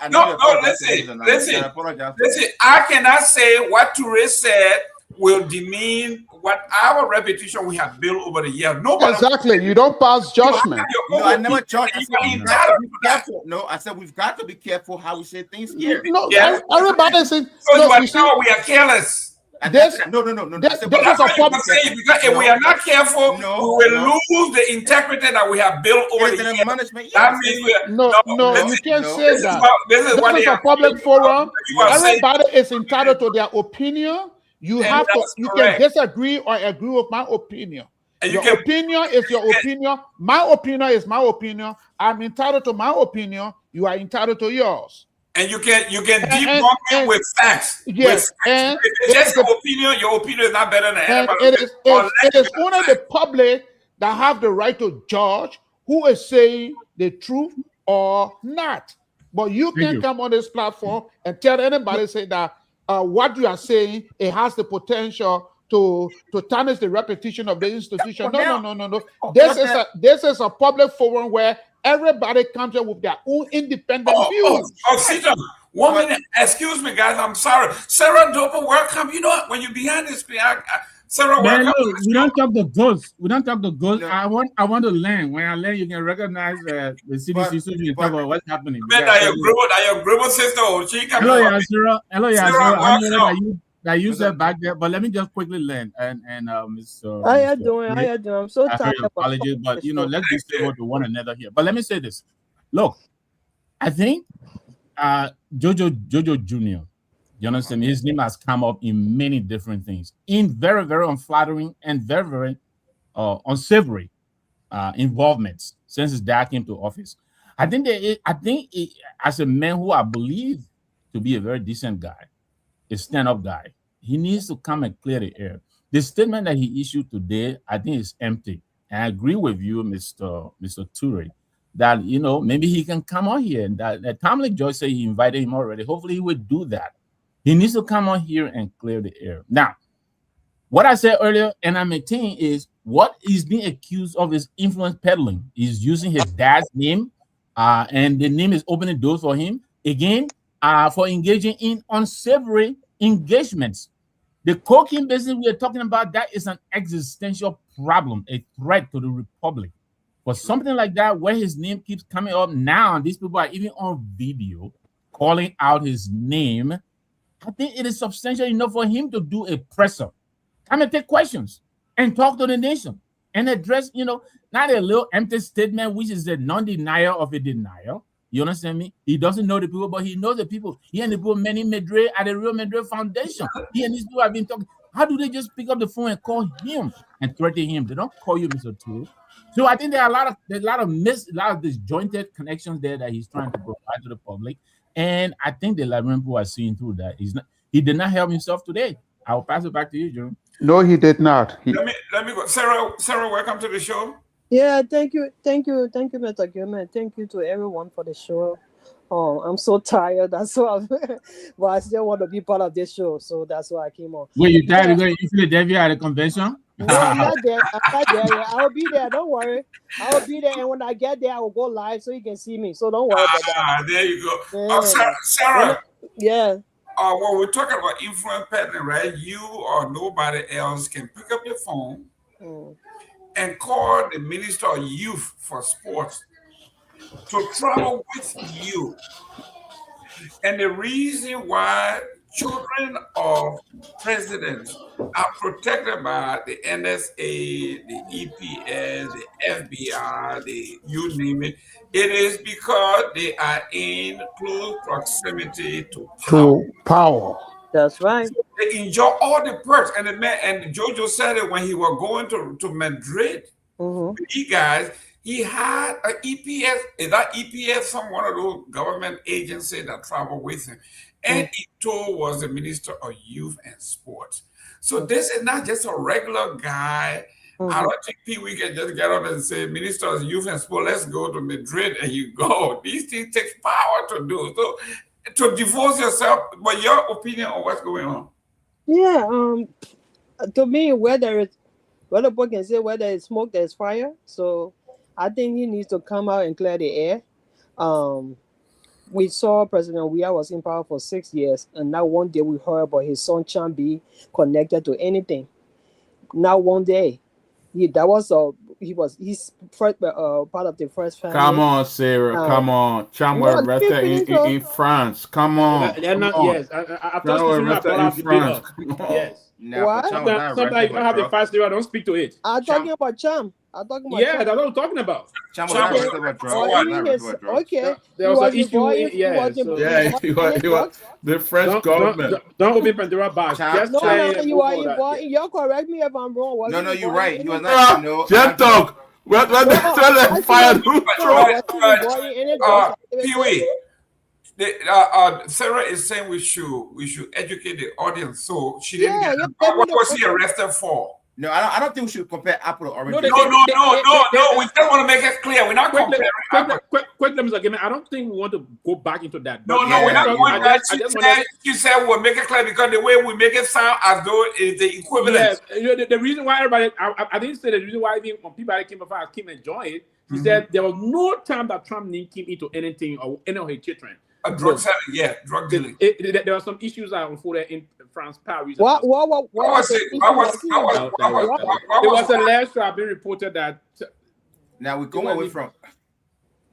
Listen. I cannot say what Toure said will demean what our reputation we have built over the years. Nobody. Exactly. You don't pass judgment. No, I never judge. I said we've got to be careful how we say things here. No, everybody says. So you are sure we are careless. No. This is a public saying, because if we are not careful, we will lose the integrity that we have built over the years. That means we are, you can't say that. This is a public forum. Everybody is entitled to their opinion. You have to. You can disagree or agree with my opinion. Your opinion is your opinion. My opinion is my opinion. I'm entitled to my opinion. You are entitled to yours. And you can debunk it with facts. Yes, and it's just your opinion is not better than anybody. It is only the public that have the right to judge who is saying the truth or not. But you can't come on this platform and tell anybody say that what you are saying, it has the potential to tarnish the reputation of the institution. No. This is a public forum where everybody comes up with their own independent views. Sit down. 1 minute. Excuse me, guys. I'm sorry. Sarah Dopoh, welcome. You know what? When you're behind the screen, Sarah, man, welcome. Look, we don't talk the ghosts. No. I want to learn. When I learn, you can recognize the CDC so you can talk about what's happening. Man, your global sister. She can Hello, Sarah. I know that you Sarah. said back there, but let me just quickly learn. And Mr. How you doing? I'm so tired. Apologies, but let's be civil to one another here. But let me say this. Look, I think Jojo Jr., you understand, his name has come up in many different things, in very, very unflattering and very, very unsavory involvements since his dad came to office. I think as a man who I believe to be a very decent guy, a stand-up guy, he needs to come and clear the air. The statement that he issued today, I think, is empty. And I agree with you, Mr. Toure, that maybe he can come on here. And that Tomalin Joy said he invited him already. Hopefully, he would do that. He needs to come on here and clear the air. Now, what I said earlier, and I maintain, is what he's being accused of is influence peddling. He's using his dad's name, and the name is opening doors for him again for engaging in unsavory engagements. The cocaine business we are talking about, that is an existential problem, a threat to the republic. For something like that, where his name keeps coming up now, and these people are even on video calling out his name, I think it is substantial enough for him to do a presser. Come and take questions and talk to the nation and address, not a little empty statement, which is a non-denial of a denial. You understand me? He doesn't know the people, but he knows the people. He and the people, Manny Madrid at the Real Madrid Foundation. He and these people have been talking. How do they just pick up the phone and call him and threaten him? They don't call you Mr. Toure. So I think there are a lot of disjointed connections there that he's trying to provide to the public. And I think the Liberian people are seeing through that. He did not help himself today. I'll pass it back to you, Jerome. No, he did not. Let me go. Sarah, welcome to the show. Yeah, thank you, Mr. Gilman. Thank you to everyone for the show. Oh, I'm so tired. That's why, but I still want to be part of this show, so that's why I came on. Wait, you tired because in Philadelphia at a convention? No, I'm not there. Yeah. I'll be there. Don't worry. I'll be there, and when I get there, I will go live so you can see me. So don't worry about that. There you go. Yeah. Sarah. Yeah. When we're talking about influence pattern, right? You or nobody else can pick up your phone and call the Minister of Youth for Sports to travel with you. And the reason why children of presidents are protected by the NSA, the EPS, the FBI, you name it, it is because they are in close proximity to power. That's right. So they enjoy all the perks. And Jojo said it when he was going to Madrid. You guys, he had an EPS. Is that EPS from one of those government agencies that travel with him? And Ito was the Minister of Youth and Sports. So this is not just a regular guy. I don't think Pewee can just get up and say, Minister of Youth and Sport, let's go to Madrid, and you go. These things take power to do. So to divorce yourself, but your opinion on what's going on? Yeah. To me, whether boy can say where there is smoke, there's fire. So I think he needs to come out and clear the air. We saw President Weah was in power for 6 years, and now one day we heard about his son Chan be connected to anything. Now one day, he's first, part of the first family. Come on, Sarah. Come on. Cham was arrested in France. Come on. Yes, I thought in France. Yes. What? Sometimes you don't have the fast zero. Don't speak to it. I'm talking about Cham. I'm talking about Cham. That's what I'm talking about. Cham was not arrested about drugs. Okay. There was an issue. He was the French government. Don't open Pandora box. You correct me if I'm wrong. No, you're right. He was not. Just talk. What they fired who? Pewee. Sarah is saying we should educate the audience. So she didn't get what was he arrested for? No, I don't think we should compare apple to orange. No. We still want to make it clear. We're not comparing. Quick, I don't think we want to go back into that. No, we're not going back. She said we'll make it clear because the way we make it sound as though it's the equivalent. Yes. The reason why everybody, I didn't say the reason why even when Peabody came before I came and joined, he said there was no time that Trump didn't came into anything or any of his children. Drug selling, drug dealing. There were some issues that unfolded in France, Paris. What was it? There was a letter have been reported that. Now we're going away from.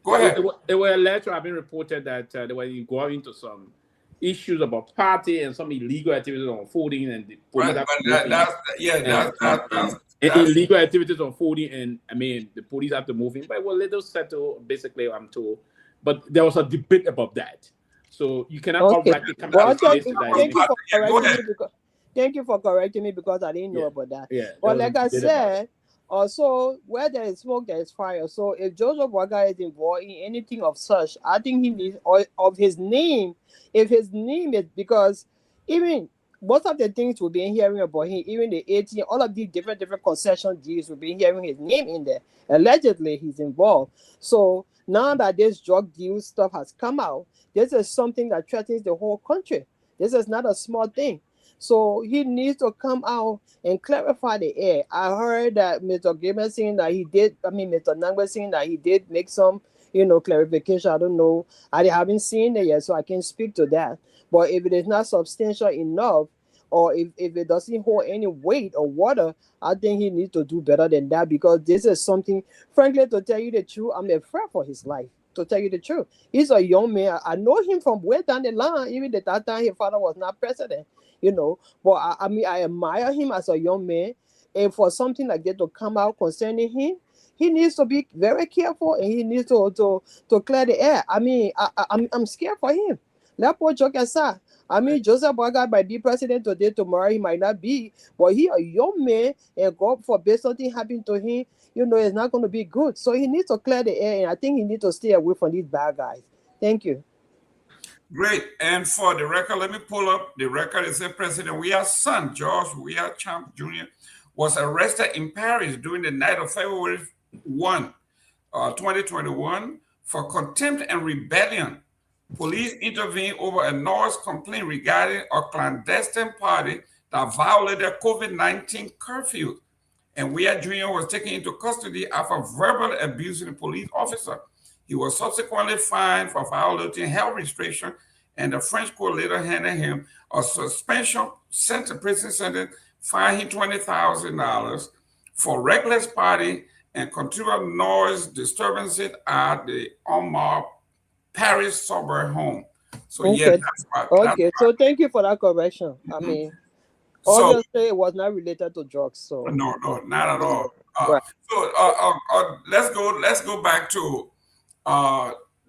Go ahead. There were a letter have been reported that they were going into some issues about party and some illegal activities unfolding, and the police illegal activities unfolding, and I mean the police have to move in, but it was a little settled. Basically, I'm told. But there was a debate about that. So you cannot outrightly come out thank you for correcting me because I didn't know about that. Yeah, but like I said, also where there is smoke, there is fire. So if Joseph Boakai is involved in anything of such, I think he needs of his name. If his name is because even most of the things we've been hearing about him, even the 18, all of these different concession deals, we've been hearing his name in there. Allegedly, he's involved. So now that this drug deal stuff has come out, this is something that threatens the whole country. This is not a small thing. So he needs to come out and clarify the air. I heard that Mr. Gayman saying that Mr. Nagbe saying that he did make some, clarification. I don't know. I haven't seen it yet, so I can't speak to that. But if it is not substantial enough, or if it doesn't hold any weight or water, I think he needs to do better than that because this is something, frankly, to tell you the truth, I'm afraid for his life, to tell you the truth. He's a young man. I know him from way down the line, even at that time his father was not president, But I admire him as a young man. And for something like that to come out concerning him, he needs to be very careful and he needs to clear the air. I'm scared for him. Let poor joke aside. Joseph Boakai might be president today, tomorrow he might not be, but he a young man, and God forbid something happened to him, it's not going to be good. So he needs to clear the air, and I think he needs to stay away from these bad guys. Thank you. Great. And for the record, let me pull up the record. It said President Weah's son, George Weah Champ Jr., was arrested in Paris during the night of February 1, 2021 for contempt and rebellion. Police intervened over a noise complaint regarding a clandestine party that violated COVID-19 curfew. And Weah Jr. was taken into custody after verbally abusing a police officer. He was subsequently fined for violating health restrictions, and the French court later handed him a suspension prison sentence, fined him $20,000 for reckless party and continual noise disturbances at the unmarked Paris suburb home. So Okay. yeah, that's why. Okay. So thank you for that correction. I mean, obviously, it was not related to drugs. So No, not at all. Right. So let's go back to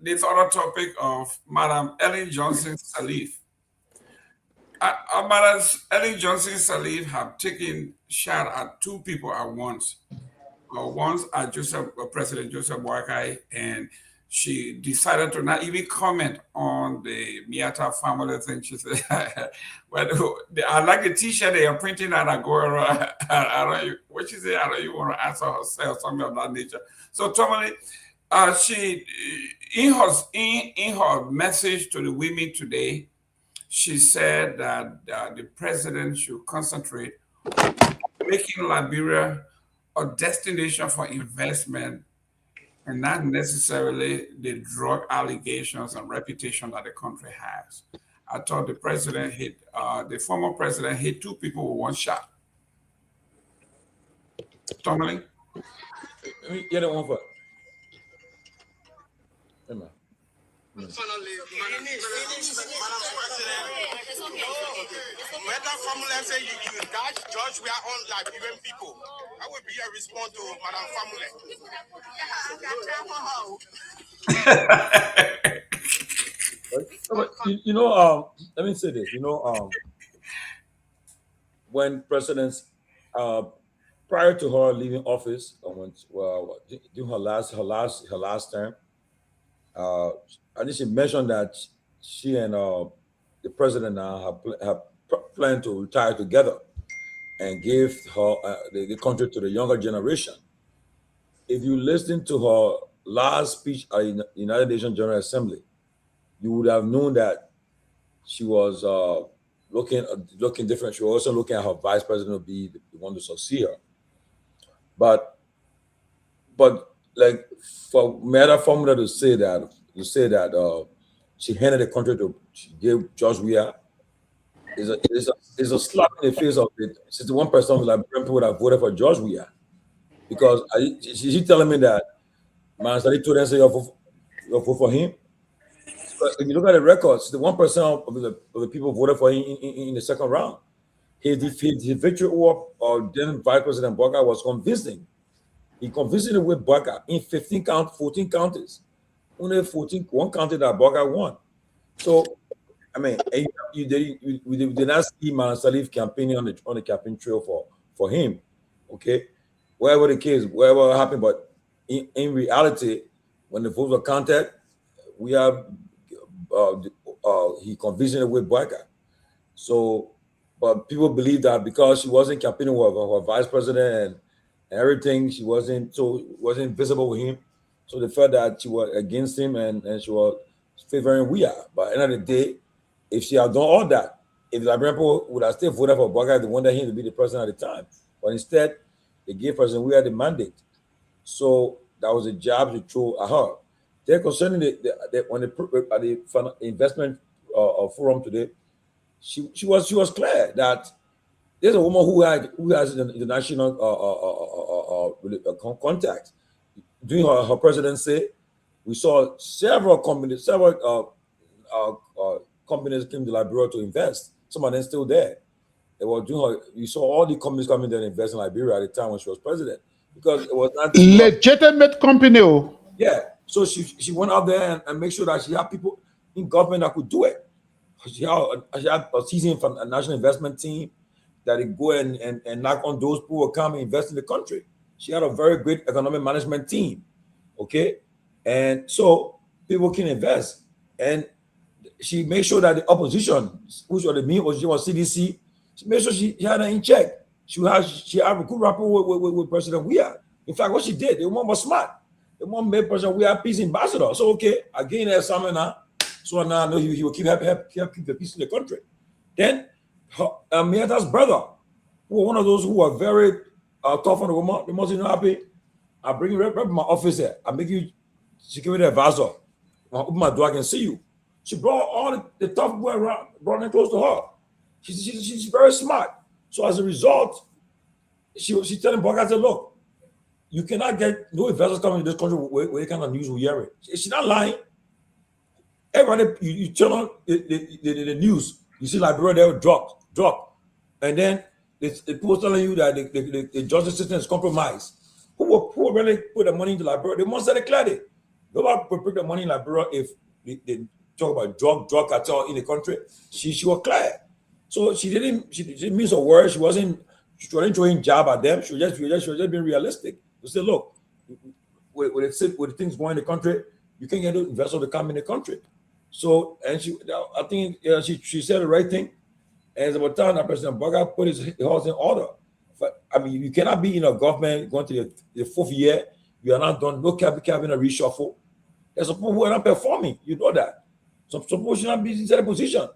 this other topic of Madam Ellen Johnson Sirleaf. Madam Ellen Johnson Sirleaf have taken shot at two people at once. Once at President Joseph Boakai, and she decided to not even comment on the Miata family thing. She said, "Well, I like the T-shirt they are printing at Agora." What she said, I don't even want to answer herself, something of that nature. So, Tomalin, she in her message to the women today, she said that the president should concentrate on making Liberia a destination for investment and not necessarily the drug allegations and reputation that the country has. I thought the president the former president hit two people with one shot. Tomalin? Yeah, the one for. Finally, Madam President, Madam Family say you dodge George, we are on Liberian people. That would be a response to Madam Family. Let me say this. When presidents, prior to her leaving office, during her last term, I think she mentioned that she and the president now have planned to retire together and give her the country to the younger generation. If you listen to her last speech at the United Nations General Assembly, you would have known that she was looking different. She was also looking at her vice president to be the one to succeed her. But like for Meta Formula to say that she handed the country she gave George Weah is a slap in the face of the 61% of Liberian people that voted for George Weah. Because she telling me that man started to say you vote for him. But if you look at the records, the 1% of the people voted for him in the second round. His victory over then Vice President Boakai was convincing. He convincingly with Boakai in 14 counties. Only one county that Boakai won. So, I mean, we did not see Madam Sirleaf campaigning on the campaign trail for him. Okay, wherever the case, wherever happened, but in reality, when the votes were counted, we have he convincingly with Boakai. So, but people believe that because she wasn't campaigning with her vice president and everything, she wasn't visible with him. So they felt that she was against him and she was favoring Weah. But at the end of the day, if she had done all that, if the Liberian people would have still voted for Boakai, they wanted him to be the president at the time. But instead, they gave President Weah the mandate. So that was a job to throw at her. Then concerning the investment forum today, she was clear that there's a woman who has international contact. During her presidency, we saw several companies came to Liberia to invest. Some of them still there. They were doing you saw all the companies coming there and invest in Liberia at the time when she was president, because it was not legitimate company. Yeah. So she went out there and make sure that she had people in government that could do it. She had a seasoned national investment team that would go and knock on those who will come and invest in the country. She had a very great economic management team. Okay. And so people can invest. And she made sure that the opposition, which was the main opposition, was CDC, she made sure she had her in check. She had a good rapport with President Weah. In fact, what she did, the woman was smart. The woman made President Weah peace ambassador. So okay, again, there's something now. So now I know he will keep the peace in the country. Then Myean's brother, who was one of those who were very tough on the woman, the most happy. I bring you right to my office here. I make you security advisor. I open my door, I can see you. She brought all the tough boy around, brought them close to her. She's very smart. So as a result, she telling Bogart, I said, look, you cannot get no investors coming to this country with kind of news we hear it. She's not lying. Everybody, you turn on the news, you see Liberia, they will drop. And then the people telling you that the justice system is compromised. Who will really put the money into Liberia? They must have declared it. Nobody will put the money in Liberia if they talk about drug cartel in the country. She was clear. So she didn't miss a word. She wasn't throwing jab at them. She was just being realistic. She said, look, with the things going in the country, you can't get investors to come in the country. So, and I think she said the right thing. And it's about time that President Bogart put his house in order. But I mean, you cannot be in a government going to the fourth year. You are not done. No cabinet reshuffle. There's some people who are not performing. You know that. Some people should not be in that position.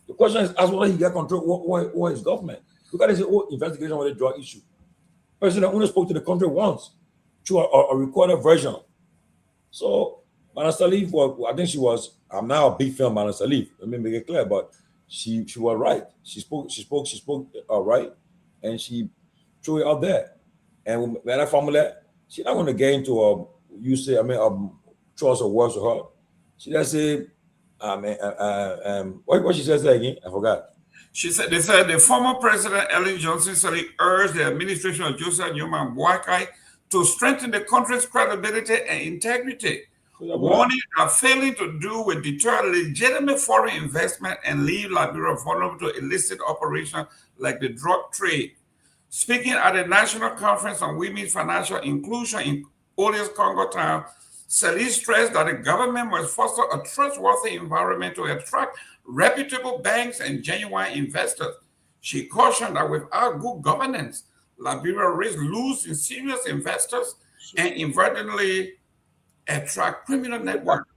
The question is, as well, he get control over his government. Look at his whole investigation with the drug issue. President only spoke to the country once through a recorded version. So, Madam Salif, I think she was. I'm now a big fan of Madam Salif. Let me make it clear, but she was right. She spoke right, and she threw it out there. And when I formula, she's not going to get into trust or words with her. She just said, what she says again? I forgot. They said the former President Ellen Johnson Sirleaf urged the administration of Joseph Newman Boakai to strengthen the country's credibility and integrity, warning that failing to do will deter legitimate foreign investment and leave Liberia vulnerable to illicit operations like the drug trade. Speaking at the National Conference on Women's Financial Inclusion in Olius, Congo Town, Sirleaf stressed that the government must foster a trustworthy environment to attract reputable banks and genuine investors. She cautioned that without good governance, Liberia risks losing serious investors and inadvertently attract criminal networks.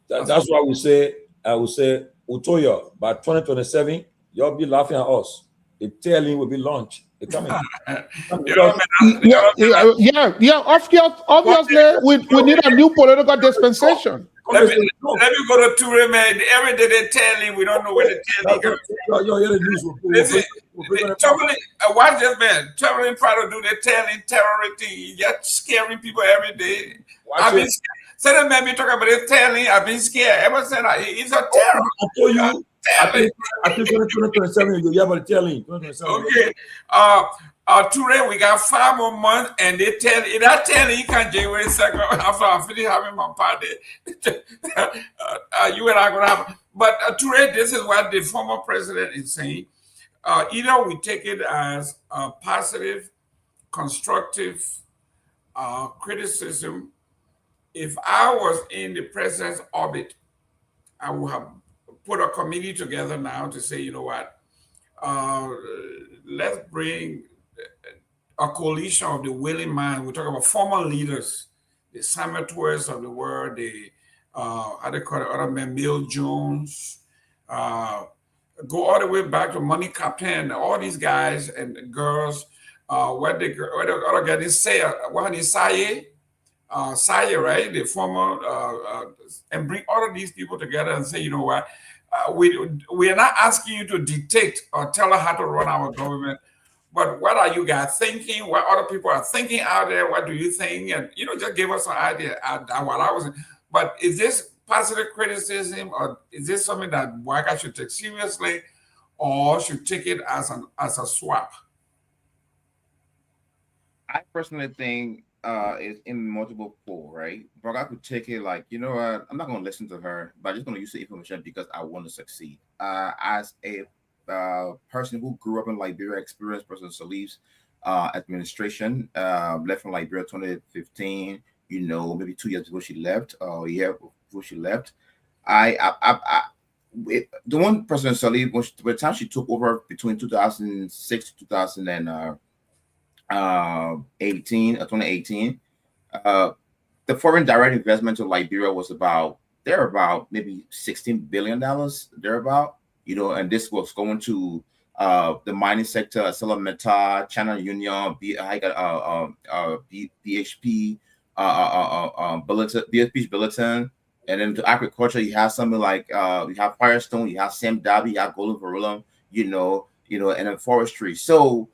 That's why I would say, Utoya, by 2027, y'all be laughing at us. The tailing will be launched. They're coming. Obviously, we need a new political dispensation. Let me go to Toure, man. Every day they telling, we don't know where the telling. Listen, Tomalin, watch this man. Tomalin try to do the telling terror thing. He just scaring people every day. I've been scared. So that man be talking about the telling. I've been scared ever since. It's a terror. I told you. I think 2027 you'll be able to tell him. Okay. Toure, we got 5 more months, and they tell you that telling you can't January 2nd after I finish having my party. You and I gonna have. But Toure, this is what the former president is saying. Either we take it as a positive, constructive criticism. If I was in the president's orbit, I would have put a committee together now to say, you know what, let's bring a coalition of the willing mind. We talk about former leaders, the Samuel Tours of the world, the how they call it, other men, Bill Jones, go all the way back to Money Captain, all these guys and girls. What the other guy is say, what is Saye, right? The former, and bring all of these people together and say, you know what, we are not asking you to dictate or tell us how to run our government, but what are you guys thinking? What other people are thinking out there? What do you think? And just give us an idea. But is this positive criticism, or is this something that Waka should take seriously, or should take it as a swap? I personally think it's in multiple pool, right? But I could take it like, you know what, I'm not going to listen to her, but I'm just going to use the information because I want to succeed. As a person who grew up in Liberia, experienced President Sirleaf's administration, left from Liberia 2015, maybe 2 years before she left, a year before she left. the one President Salih, by the time she took over between 2006 to 2018, the foreign direct investment to Liberia was about maybe $16 billion thereabout, and this was going to the mining sector, ArcelorMittal, China Union, BHP, BHP's Bulletin, and then to agriculture, you have something like you have Firestone, you have Sam Darby, you have Golden Verulum, and then forestry. So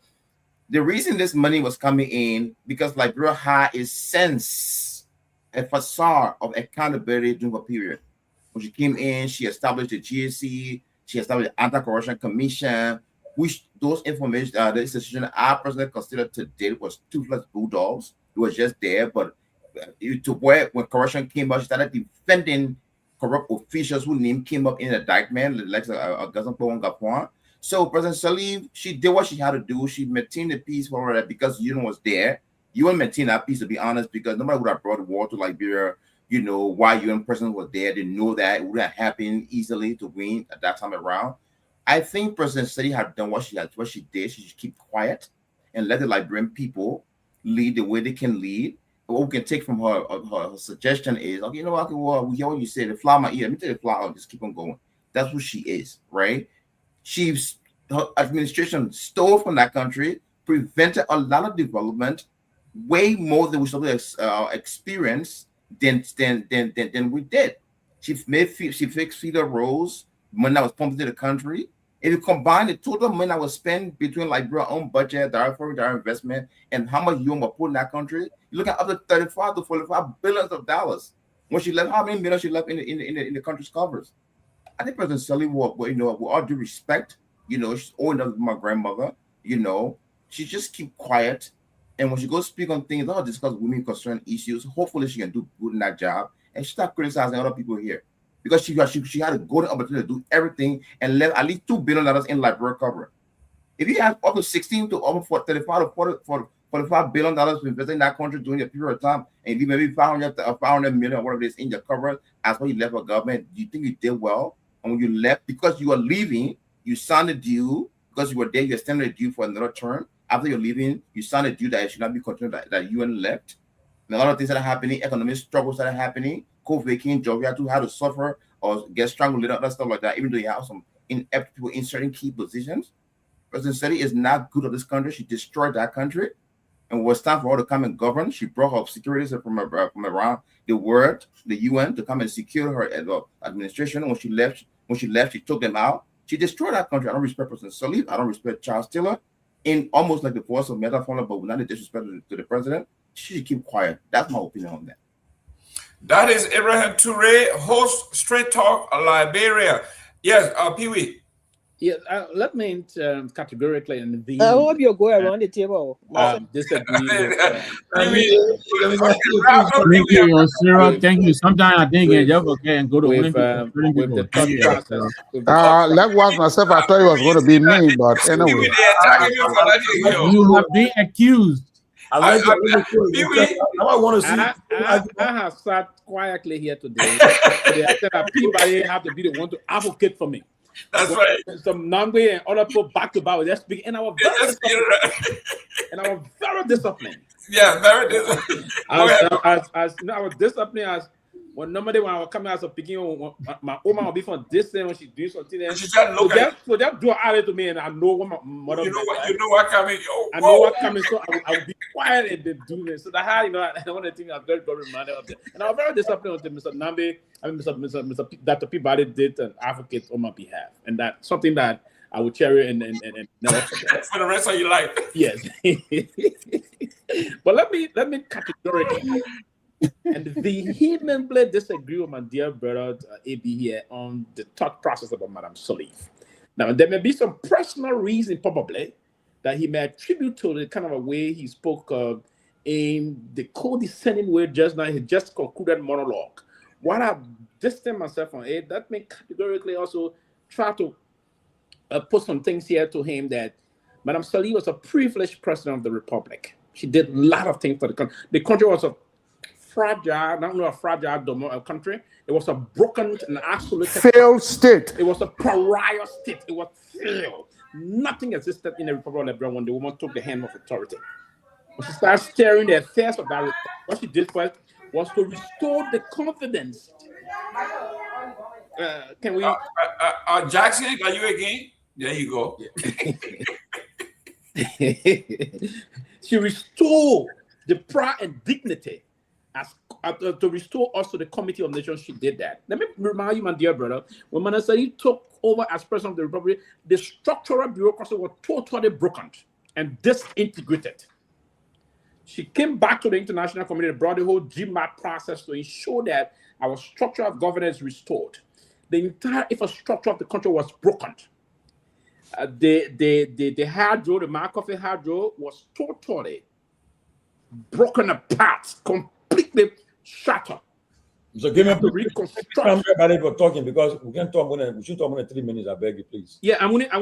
the reason this money was coming in because Liberia had a sense, a facade of accountability during the period. When she came in, she established the GSC, she established the Anti-Corruption Commission, which those information, the institution I personally considered to date was toothless bulldogs. It was just there, but to where when corruption came out, she started defending corrupt officials whose name came up in the indictment, like Garguah. So President Salih, she did what she had to do. She maintained the peace for her because UN was there. UN maintained that peace, to be honest, because nobody would have brought war to Liberia. Why UN president was there. They know that it would have happened easily to win at that time around. I think President Salih had done what she did. She should keep quiet and let the Liberian people lead the way they can lead. What we can take from her suggestion is, okay, we hear what you say, the flower my ear. Let me take the flower, just keep on going. That's who she is, right? Her administration stole from that country, prevented a lot of development, way more than we should have experienced than we did. She fixed feeder roads, money that was pumped into the country. If you combine the total money that was spent between Liberia's own budget, direct investment, and how much UN was put in that country, you look at up to $35 to $45 billion. When she left, how many millions she left in the country's coffers? I think President Salih, with all due respect, she's old enough to be my grandmother. She just keep quiet, and when she goes speak on things, I'll discuss women concerned issues. Hopefully, she can do good in that job, and she start criticizing other people here because she had a golden opportunity to do everything and left at least $2 billion in Liberia cover. If you have up to 16 to over 35 to $45 billion to invest in that country during a period of time, and you maybe 500 million or whatever it is in your cover as what you left for government, do you think you did well? And when you left, because you are leaving, you signed a deal because you were there, you extended a deal for another term. After you're leaving, you signed a deal that it should not be continued, that UN left. And a lot of things that are happening, economic struggles that are happening, COVID, Georgia to how to suffer or get strangled, other stuff like that, even though you have some inept people in certain key positions. President Salih is not good at this country. She destroyed that country. And it was time for her to come and govern. She brought her securities from around the world, the UN, to come and secure her administration. When she left, she took them out. She destroyed that country. I don't respect President Salih. I don't respect Charles Taylor. In almost like the voice of metaphor, but without the disrespect to the president, she should keep quiet. That's my opinion on that. That is Ibrahim Toure, host Straight Talk Liberia. Yes, Pewee. Yeah, let me categorically and I hope you go around the table. Disagree. Thank you. Sometimes I think it's okay and go to Let watch myself. I thought it was going to be me, but anyway. You have been accused. I want to see. I have sat quietly here today. They said that Peabody have to be the one to advocate for me. That's right. Some Nagbe and other people back to back. They're speaking, and I was very disciplined. Yeah, very disciplined. I was disciplined as when normally when I was coming as a picking, my woman will be from distance when she do something. So they do it to me, and I know what my mother. You know what coming. I know what coming. So I will be quiet and they do it. So that how one of the things I'm very reminded of that. And I was very disappointed with Mr. Nagbe. I mean, Mr. Dr. Peabody did an advocate on my behalf, and that's something that I would cherish and never forget for the rest of your life. Yes. But let me categorically and vehemently disagree with my dear brother AB here on the thought process about Madam Salih. Now, there may be some personal reason probably that he may attribute to the kind of a way he spoke in the condescending way just now. He just concluded monologue. What I distance myself from it, that may categorically also try to put some things here to him that Madam Salih was a privileged president of the Republic. She did a lot of things for the country. The country was a fragile, not only a fragile country, it was a broken and isolated failed state. It was a pariah state. It was failed. Nothing existed in the Republic of Liberia when the woman took the hand of authority. When she started steering the affairs of that republic, what she did first was to restore the confidence. Can we? Jackson, are you again? There you go. She restored the pride and dignity to restore us to the Committee of Nations. She did that. Let me remind you, my dear brother, when Manasari took over as president of the Republic, the structural bureaucracy was totally broken and disintegrated. She came back to the international community and brought the whole GMAT process to ensure that our structure of governance is restored. The entire infrastructure of the country was broken. The hydro, the Marcoffin hydro, was totally broken apart, completely shattered. So give me everybody for talking because we can talk. We should talk in 3 minutes. I beg you, please. Yeah, and I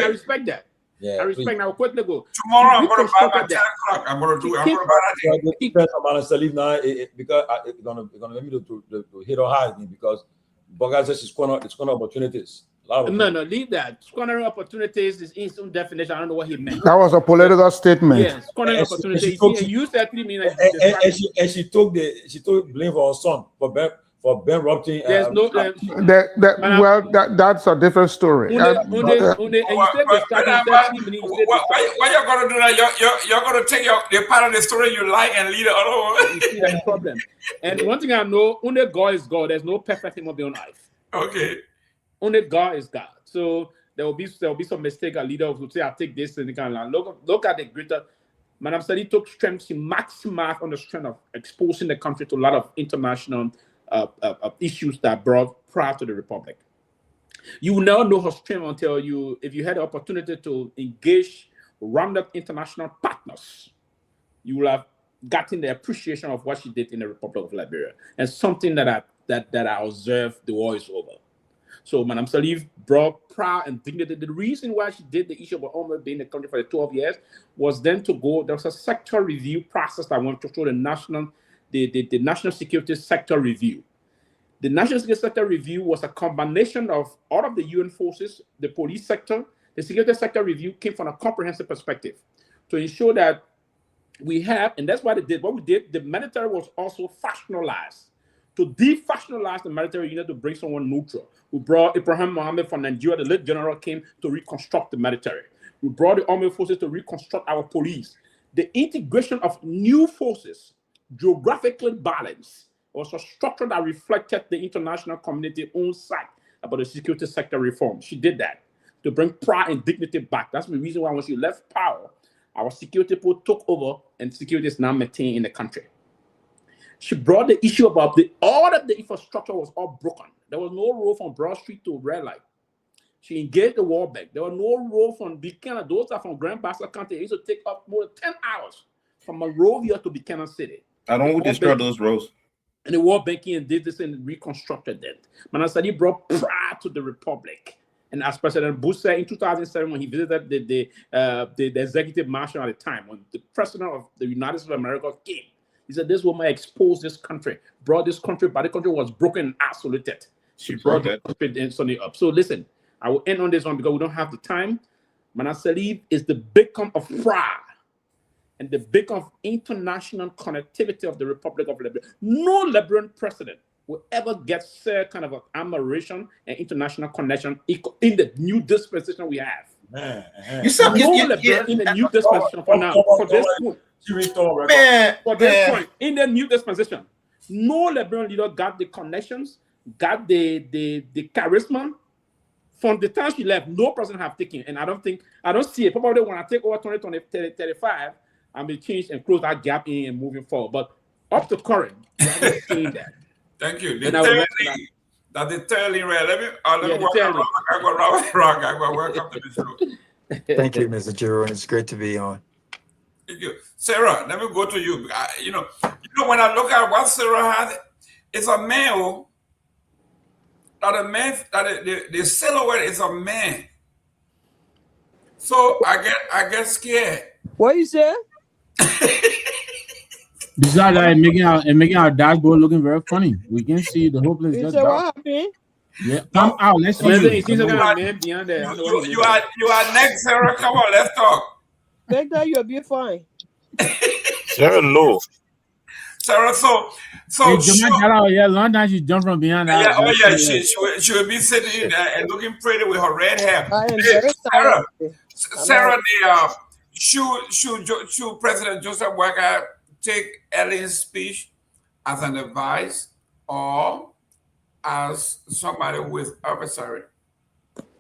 respect that. Yeah, I respect. Now, quickly go. Tomorrow I'm going to buy at 10 o'clock. I'm going to do. I'm going to buy that. Depends on my leave now because it's gonna let me to hit or high because Boga says it's corner opportunities. No, leave that. Squandering opportunities is in some definition. I don't know what he meant. That was a political statement. Yes, squandering opportunities. He used that 3 minutes. And she took blame for her son for Ben rupting. There's no. That's a different story. Why you going to do that? You're going to take the part of the story you like and leave the other one. You see that problem. And one thing I know, only God is God. There's no perfect human being on earth. Okay. Only God is God. So there will be some mistake. A leader will say, "I take this," and they can look at the greater. Madam Sadi took strength. She maximized on the strength of exposing the country to a lot of international issues that brought prior to the Republic. You will never know her strength until if you had the opportunity to engage round-up international partners, you will have gotten the appreciation of what she did in the Republic of Liberia, and something that I observed the war is over. So Madam Salif brought pride and dignity. The reason why she did the issue of almost being in the country for the 12 years was then to go. There was a sector review process that went through the national security sector review. The national security sector review was a combination of all of the UN forces, the police sector. The security sector review came from a comprehensive perspective to ensure that we have, and that's what they did. What we did, the military was also factionalized. To defactionalize the military, you need to bring someone neutral. We brought Ibrahim Mohammed from Nigeria, the late general, came to reconstruct the military. We brought the army forces to reconstruct our police. The integration of new forces, geographically balanced, was a structure that reflected the international community's own sight about the security sector reform. She did that to bring pride and dignity back. That's the reason why when she left power, our security people took over and security is now maintained in the country. She brought the issue about all of the infrastructure was all broken. There was no road from Broad Street to Red Light. She engaged the World Bank. There was no road from Buchanan. Those are from Grand Bassa County. It used to take up more than 10 hours from Monrovia to Buchanan City. I don't want to destroy those roads. And the World Banking and did this and reconstructed it. Manasadi brought pride to the Republic. And as President Bush said in 2007, when he visited the executive marshal at the time, when the president of the United States of America came, he said, this woman exposed this country, brought this country, but the country was broken and isolated. She brought the country and Sunday up. So listen, I will end on this one because we don't have the time. Manasali is the beacon of pride and the beacon of international connectivity of the Republic of Liberia. No Liberian president will ever get kind of an admiration and international connection in the new dispensation we have. You said no Liberian in the new dispensation for now, for this point. For this point, in the new dispensation, no Liberian leader got the connections, got the charisma. From the time she left, no president have taken, and I don't see it. Probably when I take over 2035, I may change and close that gap in and moving forward. But up to current, I haven't seen that. Thank you. That's the telling right. Let me welcome to the show. Thank you, Mr. Jerome. It's great to be on. Thank you. Sarah, let me go to you. You know, when I look at what Sarah had, it's a male. That a man, that the silhouette is a man. So I get scared. What you say? Besides that, making our dashboard looking very funny. We can see the whole place You just say dark. what happened? Yeah, come out. Let's see Imagine you. you see some Come kind out. of man behind there. I know what he You looking. are next, Sarah. Come on, let's talk. Vector, you'll be fine. Very low. Sarah, so Hey, sure. Jamal, yeah, long time she jumped from behind that. Yeah, oh yeah, that she will be sitting there and looking pretty with her red hair. I am Hey, very tired. Sarah, should President Joseph Boakai take Ellen's speech as an advice or as somebody with adversary?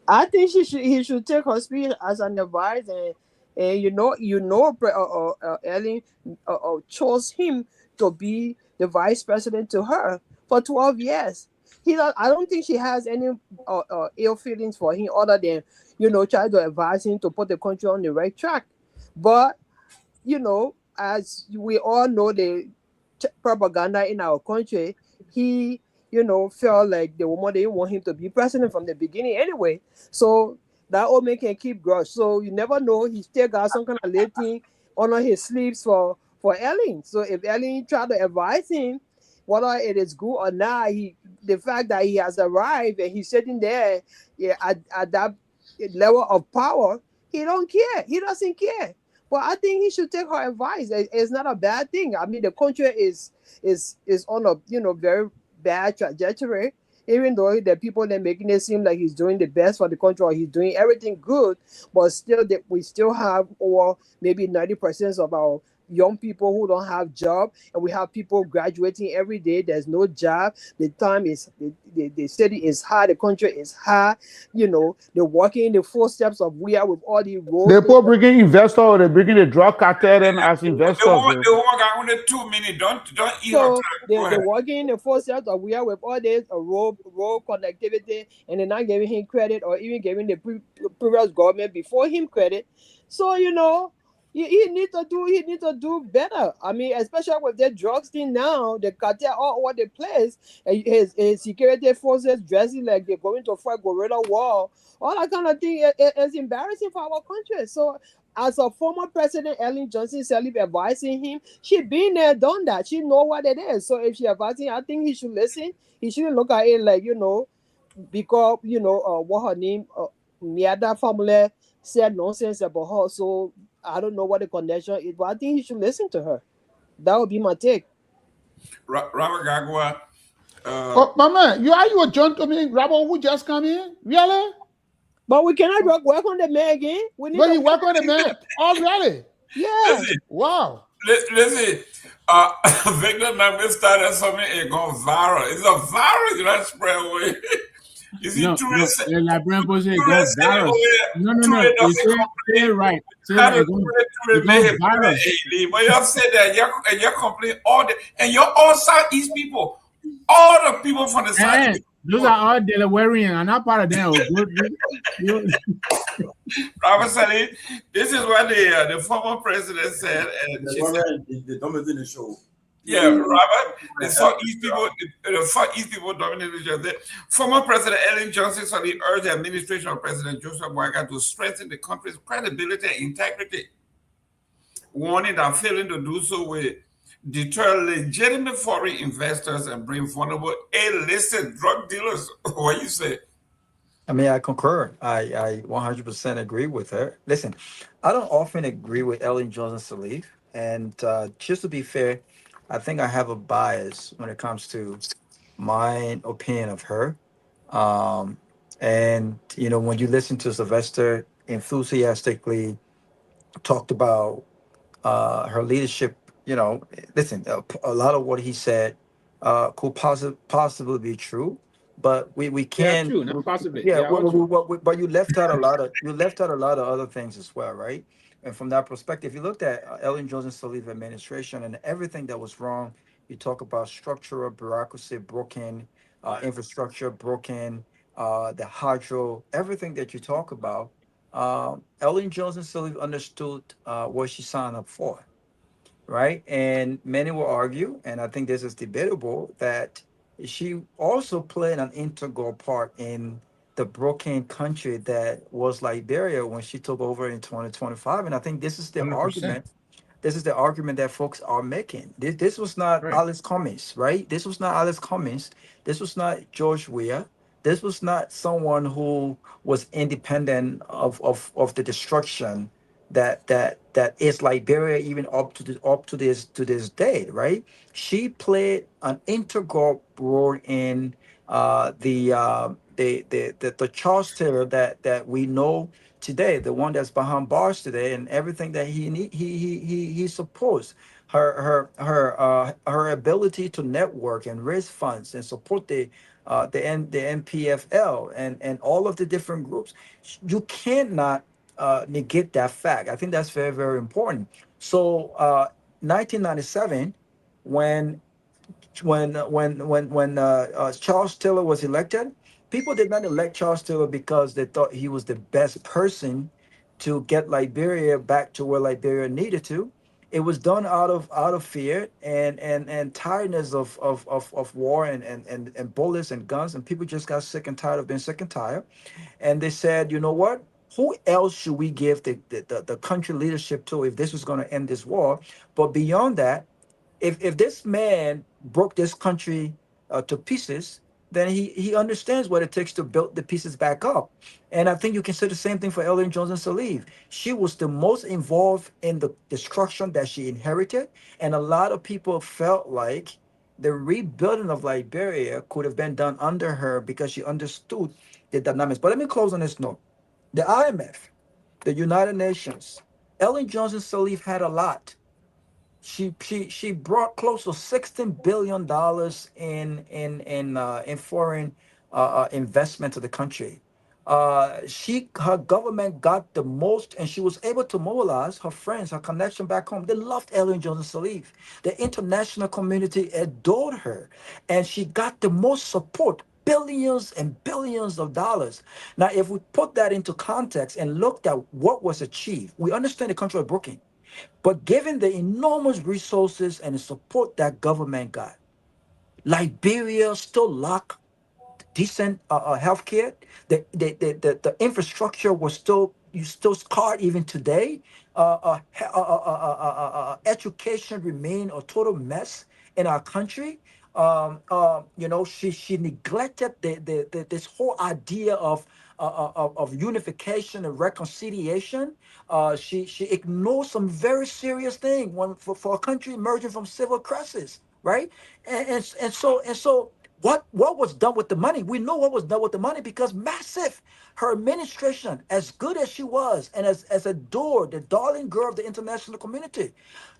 I think he should take her speech as an advice, and Ellen chose him to be the vice president to her for 12 years. I don't think she has any ill feelings for him other than try to advise him to put the country on the right track. But as we all know, the propaganda in our country, he felt like the woman didn't want him to be president from the beginning anyway. So that old man can keep grudge. So you never know. He still got some kind of little thing under his sleeves for Ellen. So if Ellen tried to advise him, whether it is good or not, the fact that he has arrived and he's sitting there at that level of power, he don't care. He doesn't care. But I think he should take her advice. It's not a bad thing. I mean, the country is on a very bad trajectory. Even though the people they're making it seem like he's doing the best for the country or he's doing everything good, but still we still have over maybe 90% of our young people who don't have job, and we have people graduating every day. There's no job. The time is the city is high, the country is high. They're walking in the footsteps of we are with all the roads. They put bringing investors, or they bringing the drug cartel and as investors. The woman got only 2 minutes. Don't eat her time. They're walking in the footsteps of we are with all this road connectivity, and they're not giving him credit or even giving the previous government before him credit. So he needs to do better. I mean, especially with the drugs thing now, the cartel all over the place, and his security forces dressing like they're going to fight guerrilla war. All that kind of thing is embarrassing for our country. So as a former president, Ellen Johnson Sirleaf advising him, she been there, done that. She know what it is. So if she advising, I think he should listen. He shouldn't look at it like, because, what her name, Myean family said nonsense about her. So I don't know what the connection is, but I think he should listen to her. That would be my take. Robert Garguah. Oh, Mama, are you a gentleman, Rabbo, who just come in? Really? But we cannot work on the man again. We need to work on the man already. Yeah. Listen, wow. Listen, Victor Nagbe started something and gone viral. It's a virus that spread away. You see, no, tourists. No, say it right. Say it viral. But y'all said that, and y'all complain all the, and you're all Southeast people. All the people from the South. Those are all Delawarean. I'm not part of them. Robert Saleh, this is what the former president said. And the dominating the show. Yeah, Robert, the Southeast people dominated the show. Former President Ellen Johnson Sirleaf urged the administration of President Joseph Boakai to strengthen the country's credibility and integrity, warning that failing to do so will deter legitimate foreign investors and bring vulnerable illicit drug dealers. What do you say? I mean, I concur. I 100% agree with her. Listen, I don't often agree with Ellen Johnson Sirleaf, and just to be fair, I think I have a bias when it comes to my opinion of her. And when you listen to Sylvester enthusiastically talked about her leadership, listen, a lot of what he said could possibly be true, but we can. Yeah, true, not possibly. Yeah, but you left out a lot of other things as well, right? And from that perspective, you looked at Ellen Johnson Sirleaf administration and everything that was wrong. You talk about structural bureaucracy broken, infrastructure broken, the hydro, everything that you talk about. Ellen Johnson Sirleaf understood what she signed up for, right? And many will argue, and I think this is debatable, that she also played an integral part in the broken country that was Liberia when she took over in 2025. And I think this is the 100%. argument This is the argument that folks are making. This was not Alice Cummings, right? This was not Alice Cummings. This was not George Weah. This was not someone who was independent of the destruction that is Liberia even up to this day, right? She played an integral role in the Charles Taylor that we know today, the one that's behind bars today, and everything that he supports. Her ability to network and raise funds and support the NPFL and all of the different groups. You cannot negate that fact. I think that's very, very important. So 1997, when Charles Taylor was elected, people did not elect Charles Taylor because they thought he was the best person to get Liberia back to where Liberia needed to. It was done out of fear and tiredness of war and bullets and guns, and people just got sick and tired of being sick and tired. And they said, you know what? Who else should we give the country leadership to if this was going to end this war? But beyond that, if this man broke this country to pieces, then he understands what it takes to build the pieces back up. And I think you can say the same thing for Ellen Johnson Sirleaf. She was the most involved in the destruction that she inherited, and a lot of people felt like the rebuilding of Liberia could have been done under her because she understood the dynamics. But let me close on this note. The IMF, the United Nations, Ellen Johnson Sirleaf had a lot. She brought close to $16 billion in foreign investment to the country. Her government got the most, and she was able to mobilize her friends, her connection back home. They loved Ellen Johnson Sirleaf. The international community adored her, and she got the most support, billions and billions of dollars. Now, if we put that into context and looked at what was achieved, we understand the country was broken. But given the enormous resources and the support that government got, Liberia still lacked decent healthcare. The infrastructure was still scarred even today. Education remained a total mess in our country. She neglected this whole idea of unification and reconciliation. She ignored some very serious thing for a country emerging from civil crisis, right? And so what was done with the money? We know what was done with the money because massive. Her administration, as good as she was, and as adored, the darling girl of the international community,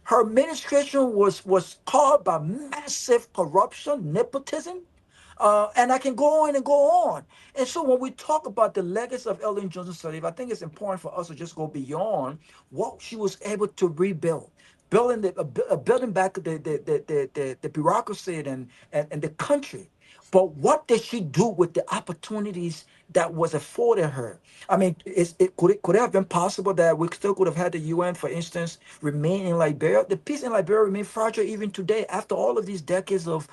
her administration was called by massive corruption, nepotism, and I can go on and go on. And so when we talk about the legacy of Ellen Johnson Sirleaf, I think it's important for us to just go beyond what she was able to rebuild. Building back the bureaucracy and the country. But what did she do with the opportunities that was afforded her? I mean, could it have been possible that we still could have had the UN, for instance, remain in Liberia? The peace in Liberia remains fragile even today after all of these decades of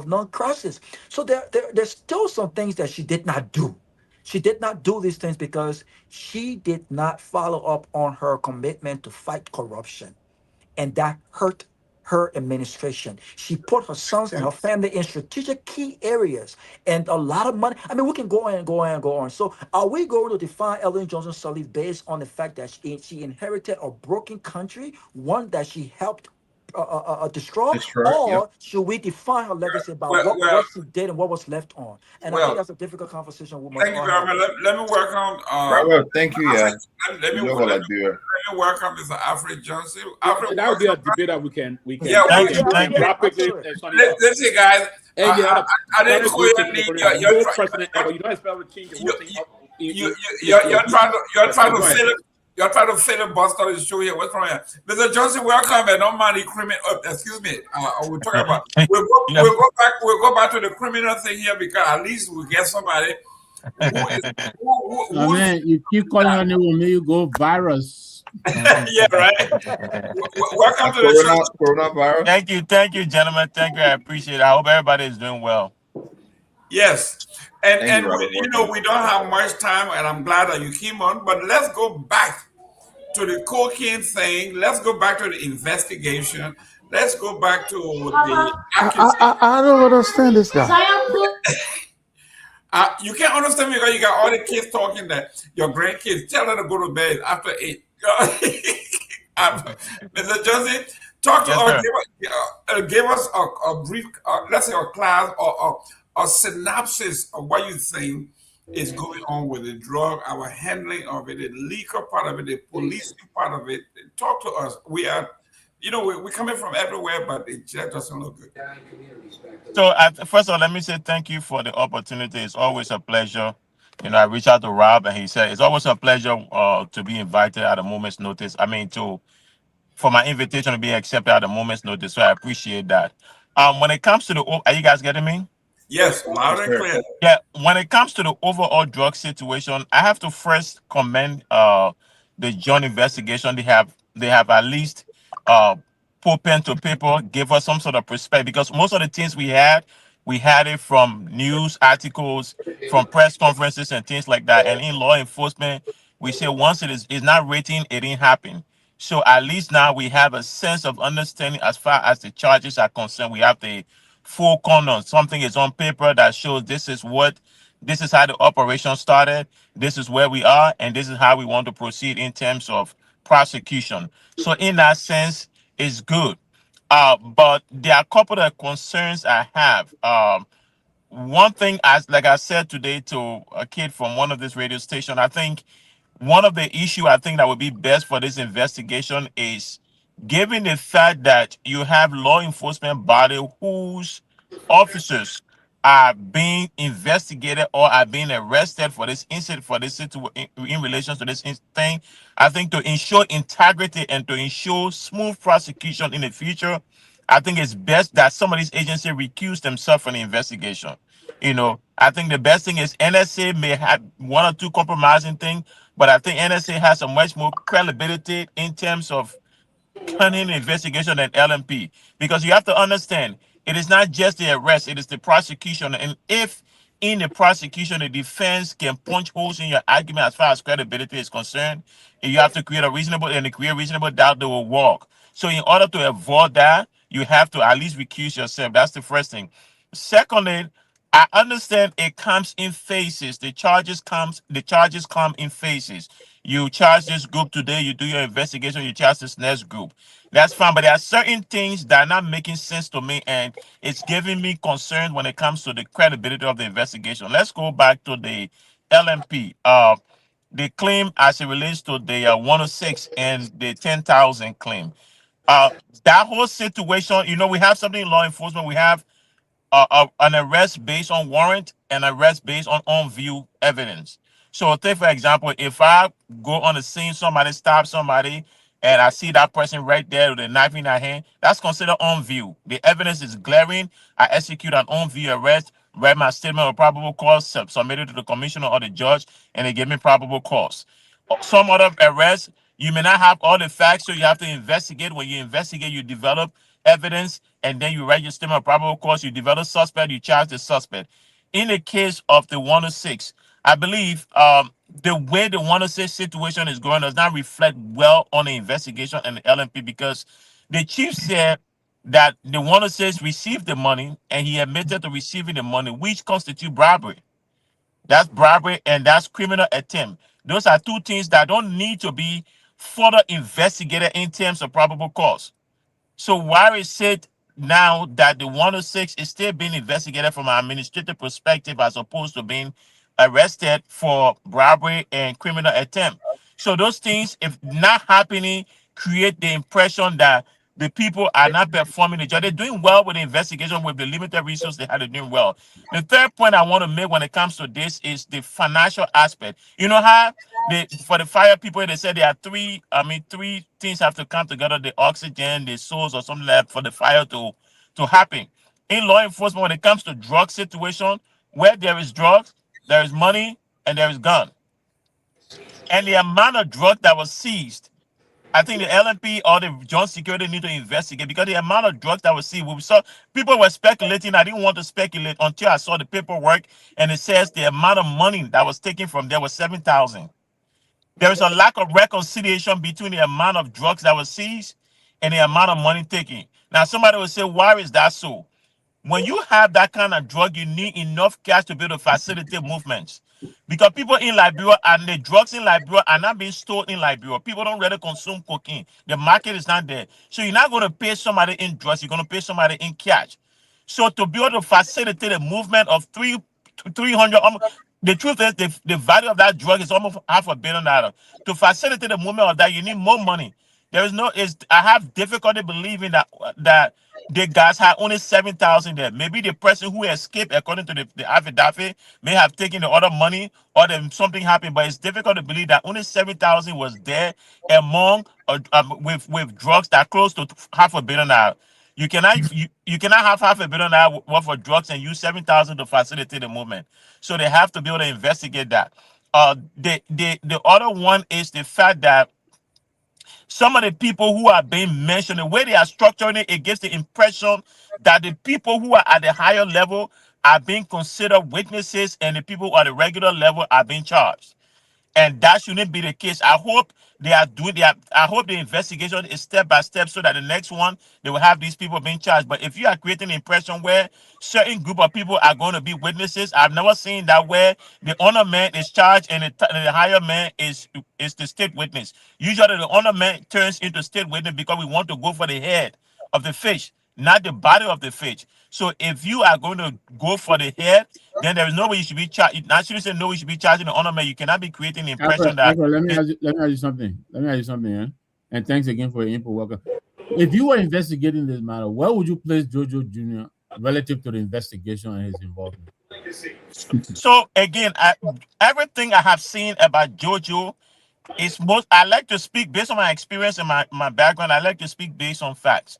non-crisis. So there's still some things that she did not do. She did not do these things because she did not follow up on her commitment to fight corruption. And that hurt her administration. She put her sons and her family in strategic key areas and a lot of money. I mean, we can go on and go on and go on. So are we going to define Ellen Johnson Sirleaf based on the fact that she inherited a broken country, one that she helped destroy, or should we define her legacy about what she did and what was left on? And I think that's a difficult conversation we must thank you all very Uh, much. Let me welcome. Well, thank you. Yeah. Let me welcome Mr. Alfred Johnson. Alfred, that would be a debate that we can. Yeah, thank you. Rapidly. Listen, guys. I didn't call your name. You're president ever. You don't expect to change the whole thing up. You're trying to filibuster the show here. What's wrong here? Mr. Johnson, welcome, and no money criminal. Excuse me. We're talking about. We'll go back to the criminal thing here because at least we get somebody. I mean, you keep calling her name, will make you go virus. Yeah, right. Welcome to the show. Coronavirus. Thank you, gentlemen. Thank you. I appreciate it. I hope everybody is doing well. Yes, and we don't have much time, and I'm glad that you came on. But let's go back to the cocaine thing. Let's go back to the investigation. Let's go back to the accusation. I don't understand this guy. You can't understand me because you got all the kids talking that your grandkids tell them to go to bed after 8. Mr. Johnson, talk to Yes, us. sir. Give us a brief, let's say, a class or a synopsis of what you think is going on with the drug, our handling of it, the legal part of it, the policing part of it. Talk to us. We are, we're coming from everywhere, but it just doesn't look good. So, first of all, let me say thank you for the opportunity. It's always a pleasure. I reached out to Rob, and he said it's always a pleasure to be invited at a moment's notice. I mean, for my invitation to be accepted at a moment's notice. So I appreciate that. When it comes to are you guys getting me? Yes, loud Yes, and sir. clear. Yeah, when it comes to the overall drug situation, I have to first commend the joint investigation. They have at least uh put pen to paper, give us some sort of perspective because most of the things we had it from news articles, from press conferences and things like that. And in law enforcement, we say once it is not written, it didn't happen. So at least now we have a sense of understanding as far as the charges are concerned. We have the full corner. Something is on paper that shows this is how the operation started, this is where we are, and this is how we want to proceed in terms of prosecution. So in that sense, it's good. But there are a couple of concerns I have. One thing, as like I said today to a kid from one of this radio station, I think one of the issue I think that would be best for this investigation is given the fact that you have law enforcement body whose officers are being investigated or are being arrested for this incident for this in relation to this thing. I think to ensure integrity and to ensure smooth prosecution in the future, I think it's best that some of these agencies recuse themselves from the investigation. I think the best thing is NSA may have one or two compromising things, but I think NSA has a much more credibility in terms of turning investigation than LMP because you have to understand it is not just the arrest, it is the prosecution. And if in the prosecution the defense can punch holes in your argument as far as credibility is concerned, you have to create a reasonable doubt they will walk. So in order to avoid that, you have to at least recuse yourself. That's the first thing. Secondly, I understand it comes in phases. The charges come in phases. You charge this group today, you do your investigation, you charge this next group. That's fine, but there are certain things that are not making sense to me, and it's giving me concern when it comes to the credibility of the investigation. Let's go back to the LMP. The claim as it relates to the 106 and the 10,000 claim. Uh, that whole situation, we have something in law enforcement. We have an arrest based on warrant and arrest based on view evidence. So, take for example, if I go on the scene, somebody stops somebody, and I see that person right there with a knife in their hand, that's considered on view. The evidence is glaring. I execute an on view arrest, write my statement of probable cause, submit it to the commissioner or the judge, and they give me probable cause. Some other arrests, you may not have all the facts, so you have to investigate. When you investigate, you develop evidence, and then you write your statement of probable cause. You develop suspect, you charge the suspect. In the case of the 106, I believe the way the 106 situation is going does not reflect well on the investigation and the LMP because the chief said that the 106 received the money and he admitted to receiving the money, which constitute bribery. That's bribery and that's criminal attempt. Those are two things that don't need to be further investigated in terms of probable cause. So why is it now that the 106 is still being investigated from an administrative perspective as opposed to being arrested for bribery and criminal attempt? So those things, if not happening, create the impression that the people are not performing the job. They're doing well with the investigation with the limited resources they had. They're doing well. The third point I want to make when it comes to this is the financial aspect. You know how for the fire people, they said there are three things have to come together: the oxygen, the source, or something like that for the fire to happen. In law enforcement, when it comes to drug situation, where there is drugs, there is money and there is gun. And the amount of drug that was seized, I think the LMP or the joint security need to investigate because the amount of drugs that was seized, we saw people were speculating. I didn't want to speculate until I saw the paperwork, and it says the amount of money that was taken from there was 7,000. there is a lack of reconciliation between the amount of drugs that was seized and the amount of money taken. Now, somebody will say, why is that so? When you have that kind of drug, you need enough cash to be able to facilitate movements. Because people in Liberia and the drugs in Liberia are not being stored in Liberia. People don't really consume cocaine. The market is not there. So you're not going to pay somebody in drugs. You're going to pay somebody in cash. So to be able to facilitate a movement of 300, the truth is the value of that drug is almost $500 million. To facilitate the movement of that, you need more money. There is no. I have difficulty believing that the guys had only 7,000 there. Maybe the person who escaped, according to the affidavit, may have taken the other money or then something happened. But it's difficult to believe that only 7,000 was there among with drugs that are close to $500 million. You cannot have $500 million worth of drugs and use 7,000 to facilitate the movement. So they have to be able to investigate that. The other one is the fact that some of the people who are being mentioned, the way they are structuring it, it gives the impression that the people who are at the higher level are being considered witnesses and the people at the regular level are being charged. And that shouldn't be the case. I hope I hope the investigation is step by step so that the next one they will have these people being charged. But if you are creating the impression where certain group of people are going to be witnesses, I've never seen that where the honor man is charged and the higher man is the state witness. Usually the honor man turns into state witness because we want to go for the head of the fish, not the body of the fish. So if you are going to go for the head, then there is no way you should be charged. I shouldn't say no, you should be charging the honor man. You cannot be creating the impression that. Let me ask you something. Yeah? And thanks again for your input. Welcome. If you were investigating this matter, where would you place Jojo Jr. relative to the investigation and his involvement? So again, everything I have seen about Jojo is most. I like to speak based on my experience and my background. I like to speak based on facts.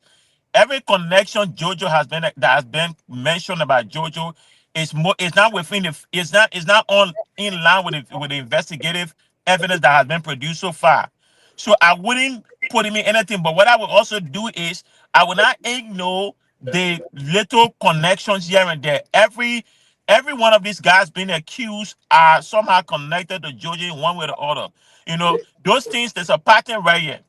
Every connection Jojo that has been mentioned about Jojo is more. It's not within the. It's not on in line with the investigative evidence that has been produced so far. So I wouldn't put him in anything. But what I would also do is I would not ignore the little connections here and there. Every one of these guys being accused are somehow connected to Jojo in one way or the other. You know, those things. There's a pattern right here.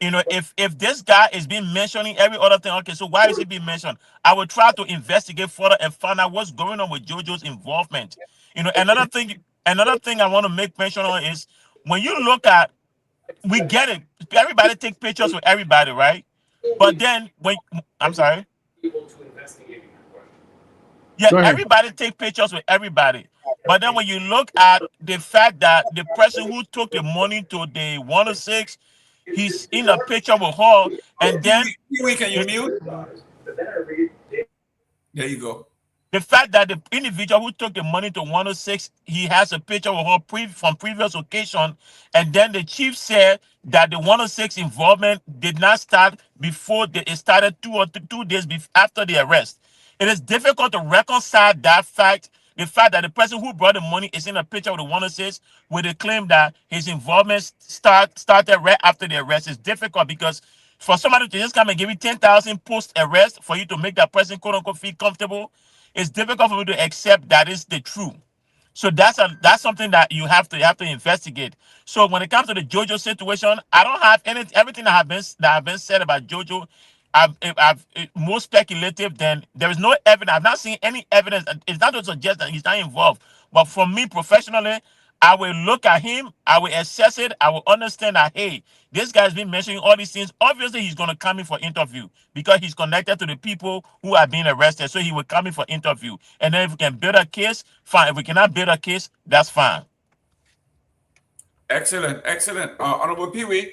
You know, if this guy is being mentioning every other thing, okay, so why is he being mentioned? I will try to investigate further and find out what's going on with Jojo's involvement. You know, another thing I want to make mention on is when you look at, we get it. Everybody take pictures with everybody, right? But then I'm sorry. Yeah, everybody take pictures with everybody. But then when you look at the fact that the person who took the money to the 106, he's in a picture with her, and then can you mute? There you go. The fact that the individual who took the money to 106, he has a picture with her from previous occasion, and then the chief said that the 106 involvement did not start before it started 2 days after the arrest. It is difficult to reconcile that fact. The fact that the person who brought the money is in a picture with the 106 with the claim that his involvement started right after the arrest is difficult because for somebody to just come and give you 10,000 post-arrest for you to make that person quote unquote feel comfortable, it's difficult for me to accept that is the truth. So that's something that you have to investigate. So when it comes to the Jojo situation, I don't have everything that have been said about Jojo. I've more speculative than there is no evidence. I've not seen any evidence. It's not to suggest that he's not involved. But for me professionally, I will look at him, I will assess it, I will understand that, hey, this guy's been mentioning all these things. Obviously, he's going to come in for interview because he's connected to the people who are being arrested. So he will come in for interview. And then if we can build a case, fine. If we cannot build a case, that's fine. Excellent. Honorable Pewee,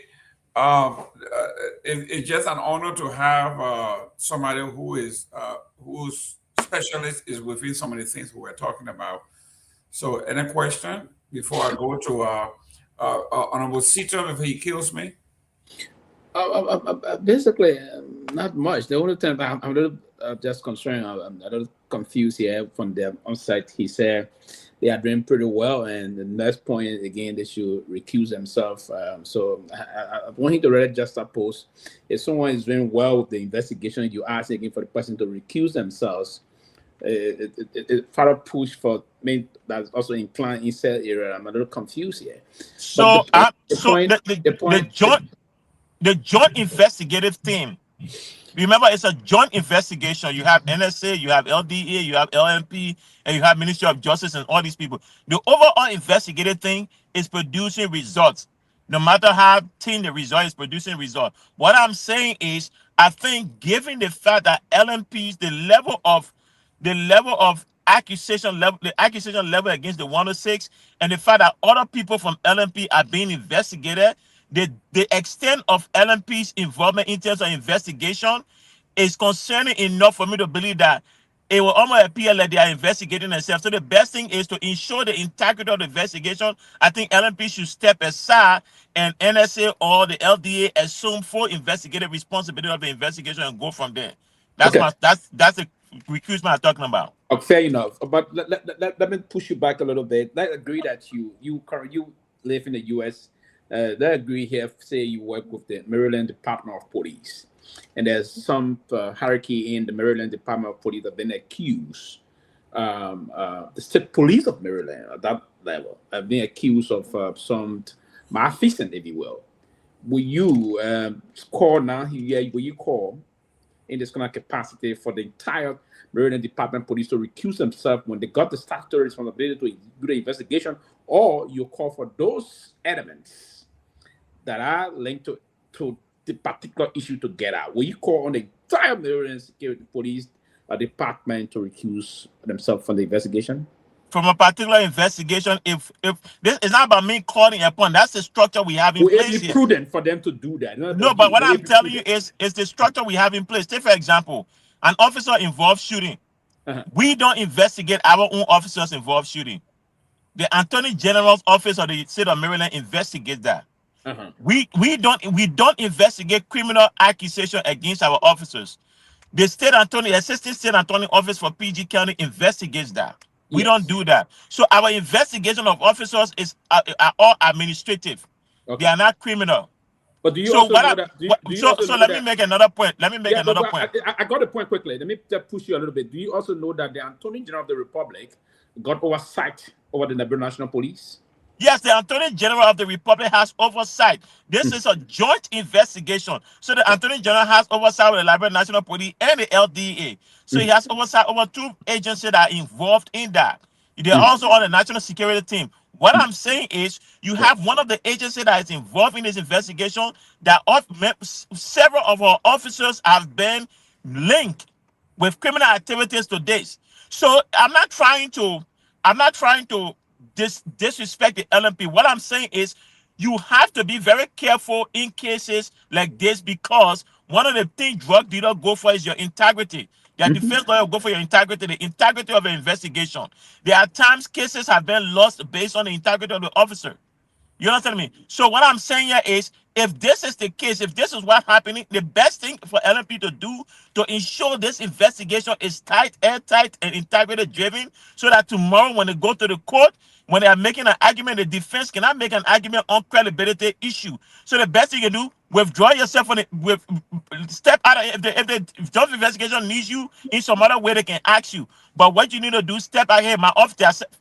it's just an honor to have somebody whose specialist is within some of the things we were talking about. So any question before I go to Honorable Sito if he kills me? Basically, not much. The only thing I'm a little just concerned, I'm a little confused here from the on-site. He said they are doing pretty well, and the next point again, they should recuse themselves. So I want him to really just suppose if someone is doing well with the investigation, you ask again for the person to recuse themselves. further push for men that's also inclined in cell area. I'm a little confused here. So, But the joint investigative team. Remember, it's a joint investigation. You have NSA, you have LDA, you have LMP, and you have Ministry of Justice and all these people. The overall investigative thing is producing results. No matter how thin the result is, producing results. What I'm saying is, I think, given the fact that LMPs, the level of accusation level, the accusation level against the 106, and the fact that other people from LMP are being investigated, the extent of LMP's involvement in terms of investigation is concerning enough for me to believe that it will almost appear like they are investigating themselves. So the best thing is to ensure the integrity of the investigation. I think LMP should step aside and NSA or the LDA assume full investigative responsibility of the investigation and go from there. That's the recusement I'm talking about. Fair enough. But let me push you back a little bit. I agree that you live in the U.S. Let's agree here. Say you work with the Maryland Department of Police, and there's some hierarchy in the Maryland Department of Police that have been accused. The state police of Maryland at that level have been accused of some malfeasance, if you will. Will you call now? Will you call in this kind of capacity for the entire Maryland Department of Police to recuse themselves when they got the statutory responsibility to do the investigation, or you call for those elements that are linked to the particular issue to get out? Will you call on the entire Maryland Security Police Department to recuse themselves from the investigation? From a particular investigation, if this is not about me calling upon, that's the structure we have in place. It's prudent for them to do that. No, but what I'm telling you is the structure we have in place. Take, for example, an officer involved shooting. We don't investigate our own officers involved shooting. The Attorney General's office of the state of Maryland investigates that. We don't investigate criminal accusation against our officers. The assistant state attorney office for PG County investigates that. We don't do that. So our investigation of officers are all administrative. They are not criminal. But do you also know that? Let me make another point. I got the point quickly. Let me just push you a little bit. Do you also know that the Attorney General of the Republic got oversight over the Liberia National Police? Yes, the Attorney General of the Republic has oversight. This is a joint investigation. So the Attorney General has oversight with the Liberia National Police and the LDA. So he has oversight over two agencies that are involved in that. They're also on the National Security Team. What I'm saying is you have one of the agencies that is involved in this investigation that several of our officers have been linked with criminal activities to this. So I'm not trying to disrespect the LMP. What I'm saying is you have to be very careful in cases like this, because one of the things drug dealers go for is your integrity. Their defense lawyer go for your integrity, the integrity of the investigation. There are times cases have been lost based on the integrity of the officer. You understand me? So what I'm saying here is, if this is the case, if this is what's happening, the best thing for LMP to do to ensure this investigation is tight, airtight, and integrity driven, so that tomorrow when they go to the court, when they are making an argument, the defense cannot make an argument on credibility issue. So the best thing you do, withdraw yourself from it, step out of if the job investigation needs you in some other way, they can ask you. But what you need to do, step out here.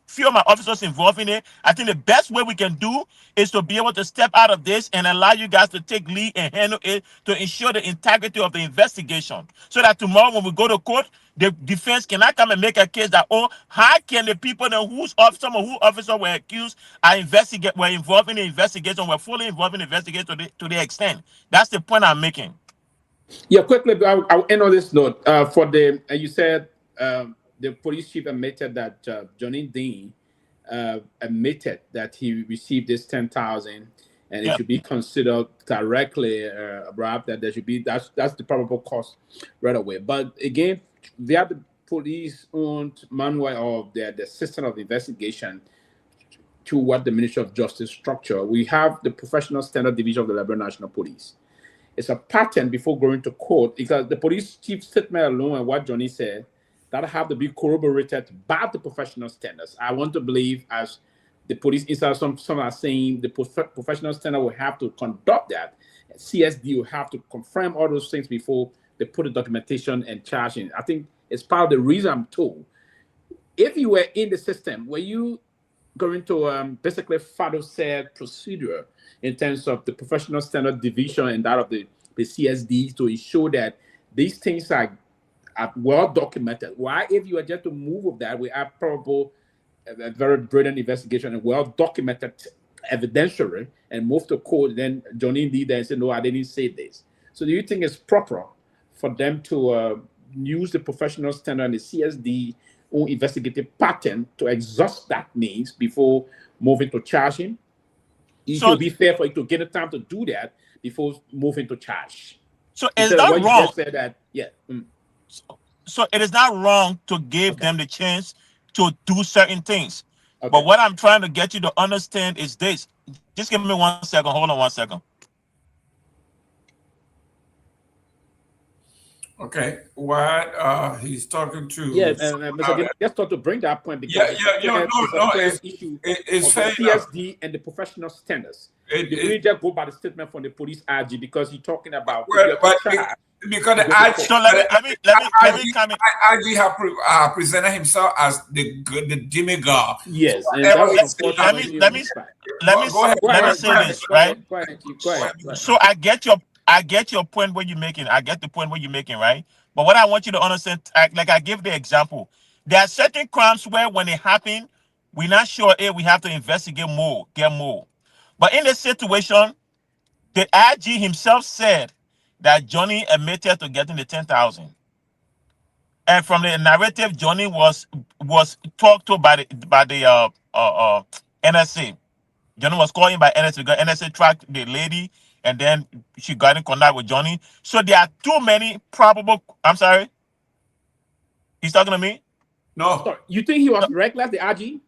Few of my officers involved in it. I think the best way we can do is to be able to step out of this and allow you guys to take lead and handle it to ensure the integrity of the investigation. So that tomorrow when we go to court, the defense cannot come and make a case that, oh, how can the people know whose officer were accused were involved in the investigation, were fully involved in the investigation to the extent. That's the point I'm making. Yeah, quickly, I'll end on this note. You said the police chief admitted that Johnny Dean admitted that he received this 10,000, and it should be considered directly robbed. That there should be that's the probable cause right away. But again, they have the police-owned manual of the system of investigation to what the Ministry of Justice structure. We have the Professional Standard Division of the Liberia National Police. It's a pattern before going to court, because the police chief statement alone and what Johnny said, that have to be corroborated by the professional standards. I want to believe, as the police inside, some are saying the professional standard will have to conduct that. CSD will have to confirm all those things before they put the documentation and charge in. I think It's part of the reason I'm told. If you were in the system, were you going to basically follow said procedure in terms of the professional standard division and that of the CSD to ensure that these things are well documented? Why, if you are just to move with that, we have probable a very brilliant investigation and well documented evidentiary and move to court, then Johnny did that and said, no, I didn't say this. So do you think it's proper for them to use the professional standard and the CSD own investigative pattern to exhaust that means before moving to charge him? It should be fair for you to get the time to do that before moving to charge. So it's not wrong. You just said that, yeah. So it is not wrong to give them the chance to do certain things. But what I'm trying to get you to understand is this. Just give me 1 second. Hold on 1 second. Okay, what he's talking to? Yeah, and just thought to bring that point because it's CSD and the professional standards. We just go by the statement from the police RG because he's talking about because the IG, so let me come in. IG have presented himself as the demigod. Yes, so and let me say this, right? So I get your point where you're making. I get the point where you're making, right? But what I want you to understand, like I give the example, there are certain crimes where when it happen, we're not sure if we have to investigate more, get more. But in this situation, the IG himself said that Johnny admitted to getting the 10,000, and from the narrative, Johnny was talked to by the NSA. Johnny was called in by NSA because NSA tracked the lady, and then she got in contact with Johnny. So there are too many probable. I'm sorry. He's talking to me. No. Sorry. You think he was reckless, the RG?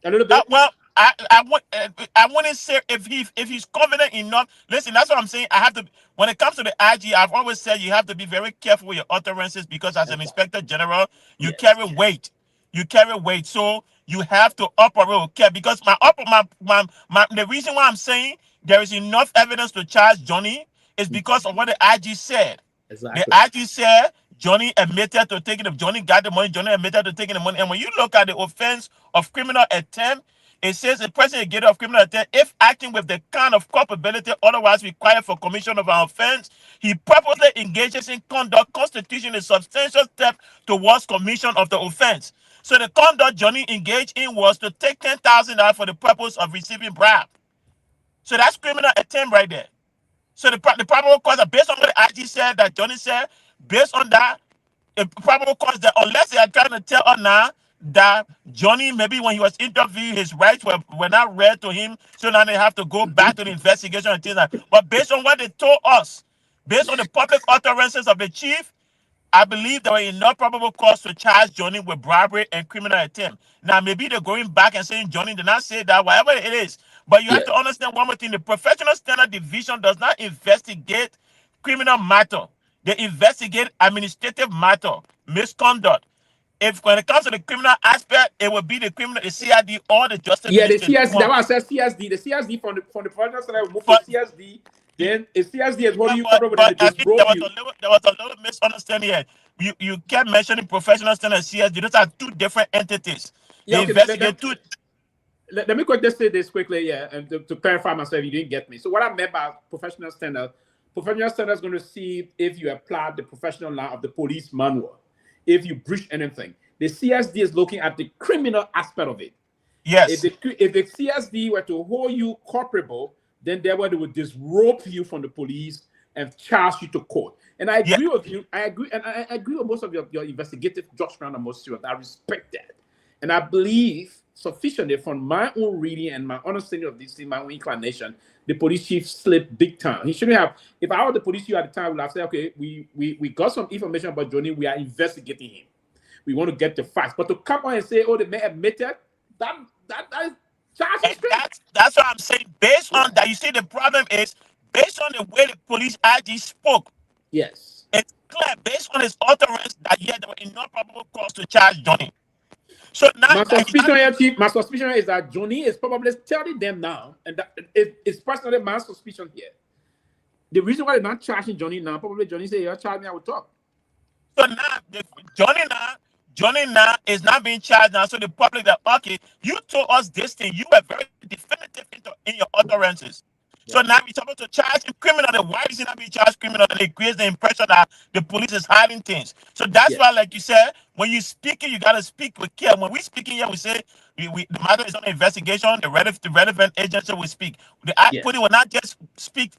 A little bit. Well, I wouldn't say if he's confident enough. Listen, that's what I'm saying. I have to. When it comes to the IG, I've always said you have to be very careful with your utterances because as an inspector general, you carry weight. You carry weight, so you have to operate with care. Because the reason why I'm saying there is enough evidence to charge Johnny is because of what the IG said. Exactly. The IG said Johnny admitted to taking the Johnny got the money. Johnny admitted to taking the money. And when you look at the offense of criminal attempt, it says the person engaged of criminal attempt, if acting with the kind of culpability otherwise required for commission of an offense, he purposely engages in conduct constituting a substantial step towards commission of the offense. So the conduct Johnny engaged in was to take $10,000 for the purpose of receiving bribe. So that's criminal attempt right there. So the probable cause, based on what the IG said, that Johnny said, based on that, the probable cause that unless they are trying to tell us now that Johnny, maybe when he was interviewed, his rights were not read to him, so now they have to go back to the investigation and things like that. But based on what they told us, based on the public utterances of the chief, I believe there were enough probable cause to charge Johnny with bribery and criminal attempt. Now, maybe they're going back and saying Johnny did not say that, whatever it is. But you have to understand one more thing. The Professional Standard Division does not investigate criminal matter. They investigate administrative matter, misconduct. If when it comes to the criminal aspect, it will be the CID or the Justice Ministry. The CSD. That was said CSD. The CSD from the Professional Standard will move to CSD. Then a CSD is what you cover with I think there was a little misunderstanding here. You kept mentioning Professional Standard and CSD. Those are two different entities. Yeah, let me quickly say this quickly, and to clarify myself, you didn't get me. So what I meant by professional standard is going to see if you apply the professional law of the police manual, if you breach anything. The CSD is looking at the criminal aspect of it. Yes. If the CSD were to hold you culpable, then they would disrobe you from the police and charge you to court. And I agree with you. I agree with most of your investigative judgment on most of it. I respect that. And I believe sufficiently from my own reading and my understanding of this thing, my own inclination, the police chief slipped big time. He shouldn't have. If I were the police chief at the time, I would have said, okay, we got some information about Johnny. We are investigating him. We want to get the facts. But to come on and say, oh, the man admitted, that is that's what I'm saying. Based on that, you see, the problem is based on the way the police IG spoke. Yes. It's clear based on his utterance that there were enough probable cause to charge Johnny. So now my suspicion is that Johnny is probably telling them now, and that it's personally my suspicion here. The reason why they're not charging Johnny now, probably Johnny said, "You're charging me, I will talk." So now, Johnny now is not being charged now. So the public that, okay, you told us this thing. You were very definitive in your utterances. So now we're supposed to charge him criminally. Why is he not being charged criminally? It creates the impression that the police is hiding things. So that's why, like you said, when you speak, you got to speak with care. When we speaking here, we say the matter is under investigation. The relevant agency will speak. The IPOD will not just speak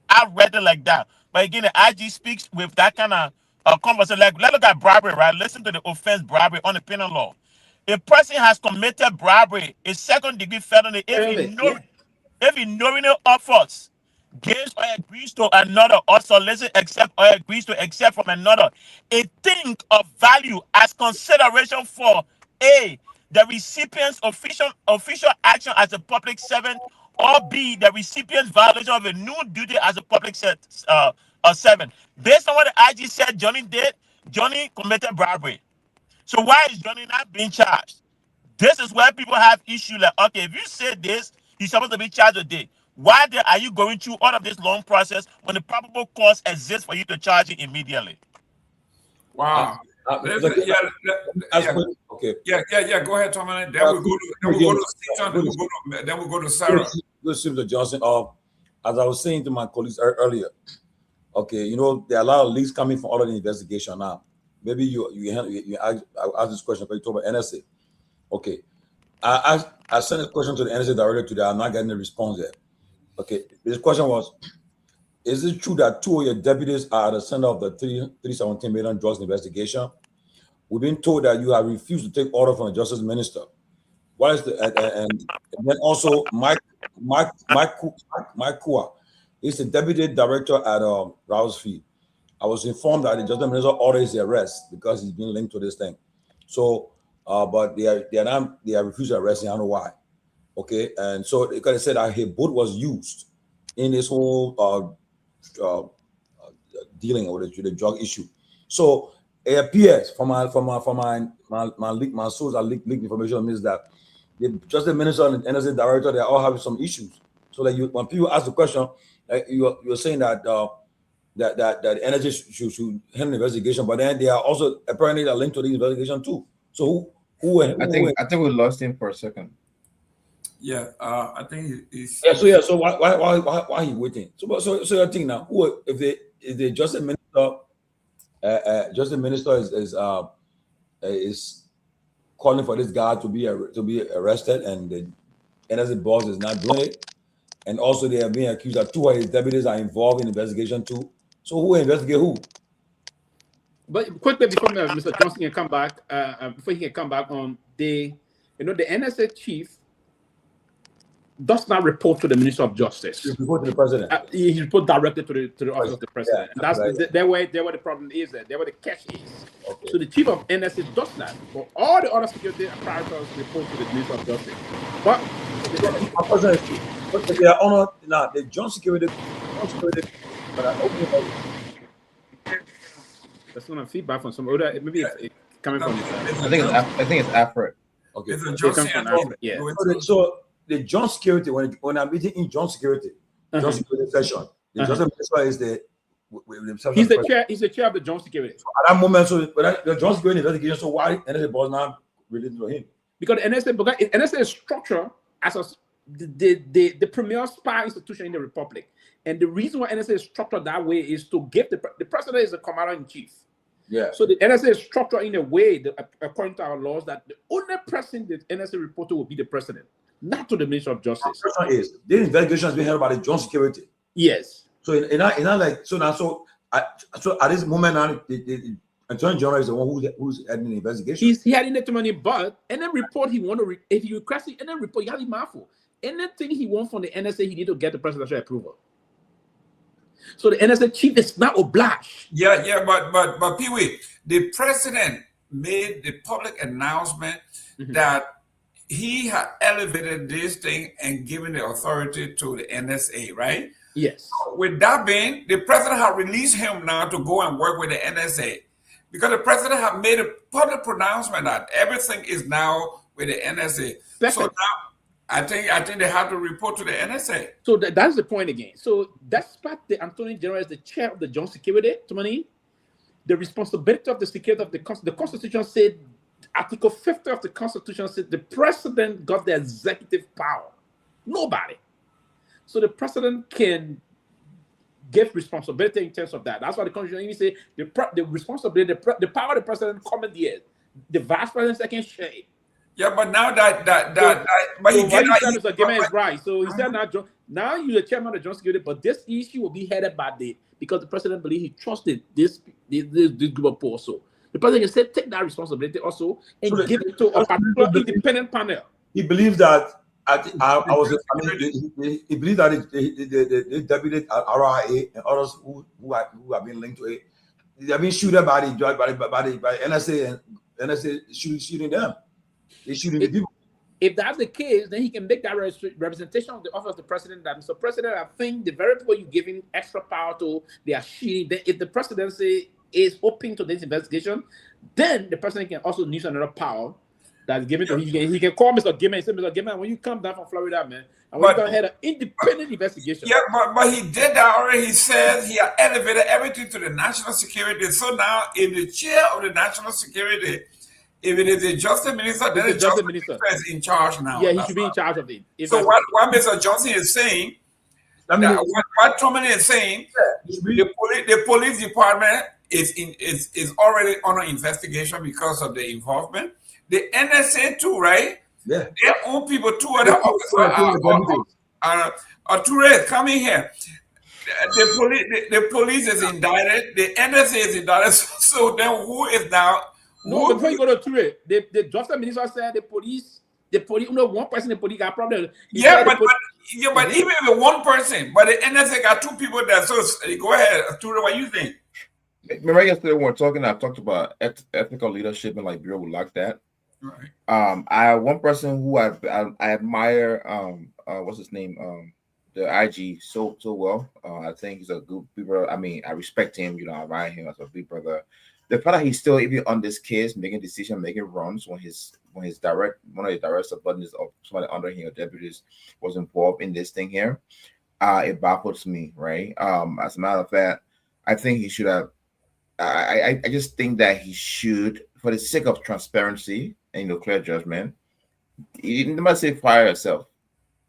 outright like that. But again, the IG speaks with that kind of conversation. Like, let's look at bribery, right? Listen to the offense bribery on the penal law. A person has committed bribery, a second-degree felony, if he knowingly offers, gives or agrees to another, or solicits, accept or agrees to accept from another a thing of value as consideration for A, the recipient's official action as a public servant, or B, the recipient's violation of a new duty as a public servant. Based on what the IG said Johnny did, Johnny committed bribery. So why is Johnny not being charged? This is where people have issue. Like, okay, if you say this, you're supposed to be charged with it. Why are you going through all of this long process when the probable cause exists for you to charge it immediately? Wow. Okay. Go ahead, Tomalin. Then we'll go to Stephen. Then we'll go to Sarah. Sylvester Johnson. As I was saying to my colleagues earlier, okay, you know, there are a lot of leaks coming from all of the investigation now. Maybe you ask this question, but you talk about NSA. Okay, I sent a question to the NSA director today. I'm not getting a response yet. Okay, this question was: is it true that 2 of your deputies are at the center of the 317 million drugs investigation? We've been told that you have refused to take order from the Justice Minister. What is the and then also Mike Kua is the deputy director at Rousfield. I was informed that the Justice Minister ordered his arrest because he's been linked to this thing. So, but they are refused to arrest him. I don't know why. Okay, and so because they said that his boat was used in this whole dealing with the drug issue. So it appears from my source that leaked information means that the Justice Minister and the NSA director, they all have some issues. So that when people ask the question, you're saying that that the NSA should handle the investigation, but then they are also apparently linked to the investigation too. So who I think we lost him for a second. Yeah, I think he's. Yeah. So why he waiting? So your thing now? Who if the Justice Minister is calling for this guy to be arrested, and the NSA boss is not doing it, and also they are being accused that 2 of his deputies are involved in the investigation too. So who investigate who? But quickly before Mr. Johnson can come back, before he can come back on the NSA chief does not report to the Minister of Justice. He report to the President. He report directly to the office of the President. And that's right. There where the problem is. There where the catch is. Okay. So the chief of NSA does that. But all the other security apparatus report to the Minister of Justice. But they are honored now. The John Security, but that's not a feedback from some other. Maybe it's coming from. I think it's Afro. Okay. It's a Johnson. Yeah. So the John Security, when I'm meeting in John Security, John Security session, the Justice Minister is he's the chair. He's the chair of the John Security. So at that moment, so the John Security investigation. So why NSA boss not related to him? Because NSA is structured as the premier spy institution in the republic, and the reason why NSA is structured that way is to give the president is the commander in chief. Yeah. So the NSA is structured in a way that, according to our laws, that the only person the NSA reporter will be the president, not to the Minister of Justice. The question is, this investigation has been held by the John Security. Yes. So it's not like so now. So at this moment now, the Attorney General is the one who's heading the investigation. He's heading the money, but any report he want to if you request any report, you have to be mindful. Anything he wants from the NSA, he need to get the presidential approval. So the NSA chief is not obliged. Yeah, but Pewee, the president made the public announcement that he had elevated this thing and given the authority to the NSA, right? Yes. With that being, the president had released him now to go and work with the NSA because the president had made a public pronouncement that everything is now with the NSA. So now I think they have to report to the NSA. So that's the point again. So despite the Attorney General as the chair of the Joint Security, the responsibility of the security of the Constitution said, Article 50 of the Constitution said the president got the executive power. Nobody. So the president can give responsibility in terms of that. That's why the Constitution even say the responsibility, the power of the president commandeered. The vice president second share. Yeah, but now but he said Mr. Gayman is right. So he said now you're the chairman of the Joint Security, but this issue will be headed by because the president believes he trusted this group of people also. The president can say take that responsibility also and give it to a particular independent panel. He believes that he believes that the deputy RIA and others who have been linked to it, they have been shooted by NSA and NSA shooting them. They're shooting the people. If that's the case, then he can make that representation of the office of the president that Mr. President, I think the very people you giving extra power to, they are shooting. Then if the presidency is open to this investigation, then the president can also use another power that's given to him. He can call Mr. Gayman and say, Mr. Gayman, when you come down from Florida, man, and we're going to have an independent investigation. Yeah, but he did that already. He said he had elevated everything to the national security. So now, in the chair of the national security, if it is the justice minister, then the justice minister is in charge now. Yeah, he should be in charge of it. So what Mr. Johnson is saying, what Tomalin is saying, the police department is already under investigation because of the involvement. The NSA too, right? Yeah. Their own people, two other officers are Toure, come in here. The police is indicted. The NSA is indicted. So then who is now? No, before you go to Toure, the justice minister said the police, one person in the police got problem. But even with one person, but the NSA got two people there. So go ahead, Toure, what you think? Remember yesterday when we were talking, I talked about ethical leadership in Liberia. We like that. Right. I have one person who I admire. What's his name? The IG so well. I think he's a good brother. I mean, I respect him. I admire him as a big brother. The fact that he's still even on this case, making decisions, making runs when one of the direct subordinates of somebody under him or deputies was involved in this thing here, it baffles me, right? As a matter of fact, I think he should have. I just think that he should, for the sake of transparency and clear judgment, you never say fire yourself.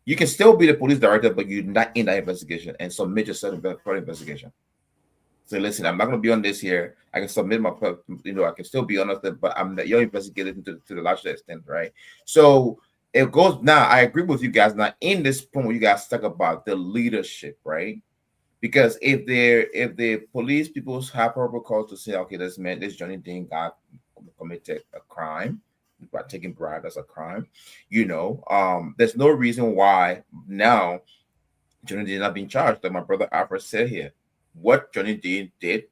You can still be the police director, but you're not in that investigation and submit yourself for investigation. So listen, I'm not going to be on this here. I can submit my, I can still be on it, but I'm not, you're investigating to the largest extent, right? So it goes now. I agree with you guys. Now in this point, where you guys talk about the leadership, right? Because if the police people have probable cause to say, okay, this Johnny Dean got committed a crime by taking bribe, that's a crime. There's no reason why now Johnny Dean not being charged. Like my brother Alfred said here, what Johnny Dean did,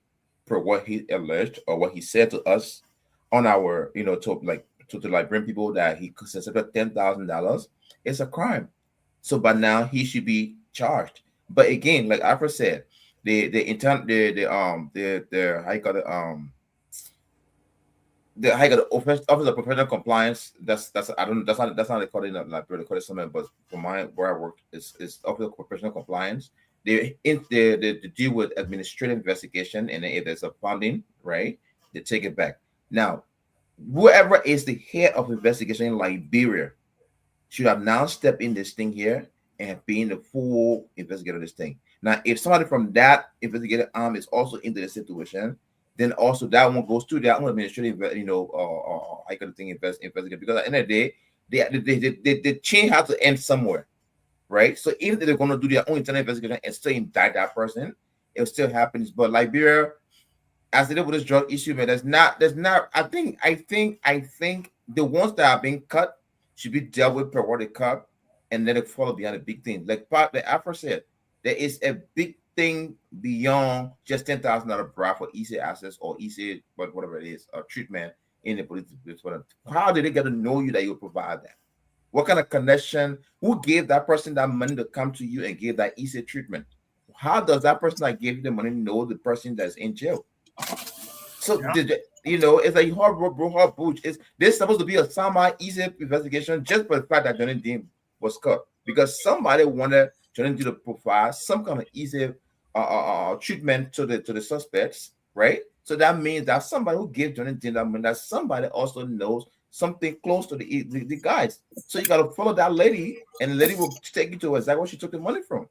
for what he alleged or what he said to us on our, to bring people that he considered $10,000, it's a crime. So by now he should be charged. But again, like Alfred said, the office of professional compliance. That's not they call it like they call it something. But for where I work, is office of professional compliance. They deal with administrative investigation, and if there's a funding, right, they take it back. Now, whoever is the head of investigation in Liberia should have now stepped in this thing here and being the full investigator of this thing. Now, if somebody from that investigative arm is also into the situation, then also that one goes to their own administrative, investigate. Because at the end of the day, the chain has to end somewhere, right? So even if they're going to do their own internal investigation and still indict that person, it still happens. But Liberia, as they did with this drug issue, man, there's not. I think the ones that are being cut should be dealt with per what they cut, and then it follow behind a big thing. Like Afro said, there is a big thing beyond just $10,000 bribe for easy access or easy, whatever it is, or treatment in the police. How did they get to know you that you provide that? What kind of connection? Who gave that person that money to come to you and give that easy treatment? How does that person that gave you the money know the person that's in jail? So it's like hard booch. There's supposed to be a somehow easy investigation just for the fact that Johnny Dean was caught because somebody wanted Johnny to provide some kind of easy treatment to the suspects, right? So that means that somebody who gave Johnny Dean that money, that somebody also knows something close to the guys. So you got to follow that lady, and the lady will take you to exactly where she took the money from,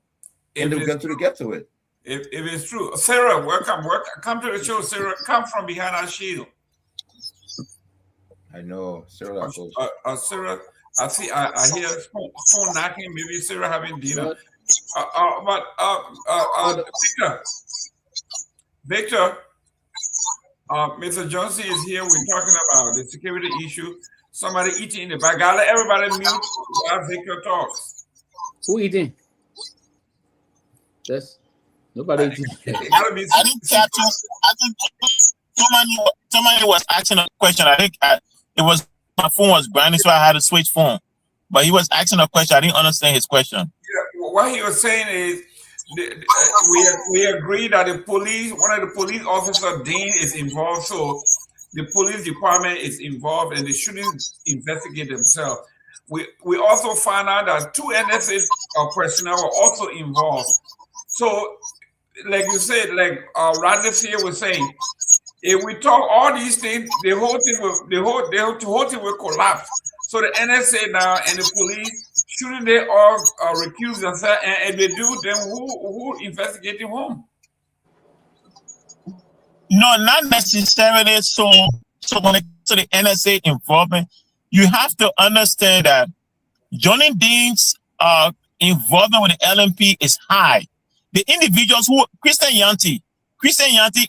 and they're going to get to it. If it's true, Sarah, welcome. Come to the show, Sarah. Come from behind our shield. I know, Sarah. Sarah, I see. I hear phone knocking. Maybe Sarah having dinner. Victor, Mr. Johnson is here. We're talking about the security issue. Somebody eating in the back. Gotta let everybody mute while Victor talks. Who eating? Yes. Nobody eating. I didn't catch you. I think somebody was asking a question. I think it was my phone was grinding, so I had to switch phone. But he was asking a question. I didn't understand his question. Yeah, what he was saying is we agree that the police, one of the police officers, Dean, is involved. So the police department is involved, and they shouldn't investigate themselves. We also found out that 2 NSA personnel were also involved. So, like you said, like Rodney here was saying, if we talk all these things, the whole thing will collapse. So the NSA now and the police, shouldn't they all recuse themselves? And if they do, then who investigating whom? No, not necessarily. So when it comes to the NSA involvement, you have to understand that Johnny Dean's involvement with the LMP is high. The individuals who Christian Yanti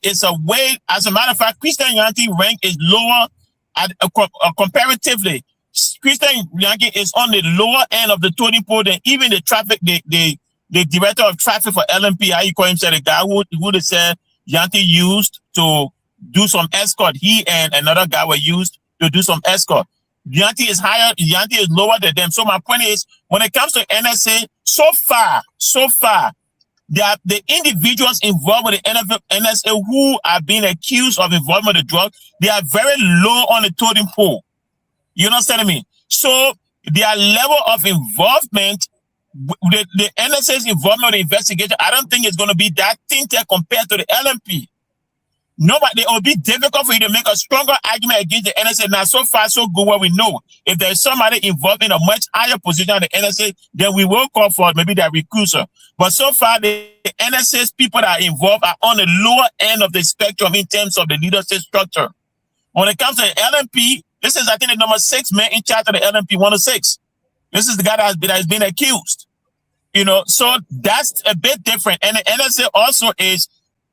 is a way. As a matter of fact, Christian Yanti rank is lower comparatively. Christian Yanti is on the lower end of the totem pole than even the traffic. The director of traffic for LMP, how you call him, said the guy who they said Yanti used to do some escort. He and another guy were used to do some escort. Yanti is higher. Yanti is lower than them. So my point is, when it comes to NSA, so far, the individuals involved with the NSA who are being accused of involvement with the drug, they are very low on the totem pole. You understand me? So their level of involvement, the NSA's involvement with the investigation, I don't think it's going to be that tinted compared to the LMP. Nobody, it will be difficult for you to make a stronger argument against the NSA. Now, so far, so good what we know. If there's somebody involved in a much higher position than the NSA, then we will call for maybe their recusal. But so far, the NSA's people that are involved are on the lower end of the spectrum in terms of the leadership structure. When it comes to the LMP, this is, I think, the number 6 man in charge of the LMP 106. This is the guy that has been accused. You know, so that's a bit different. And the NSA also is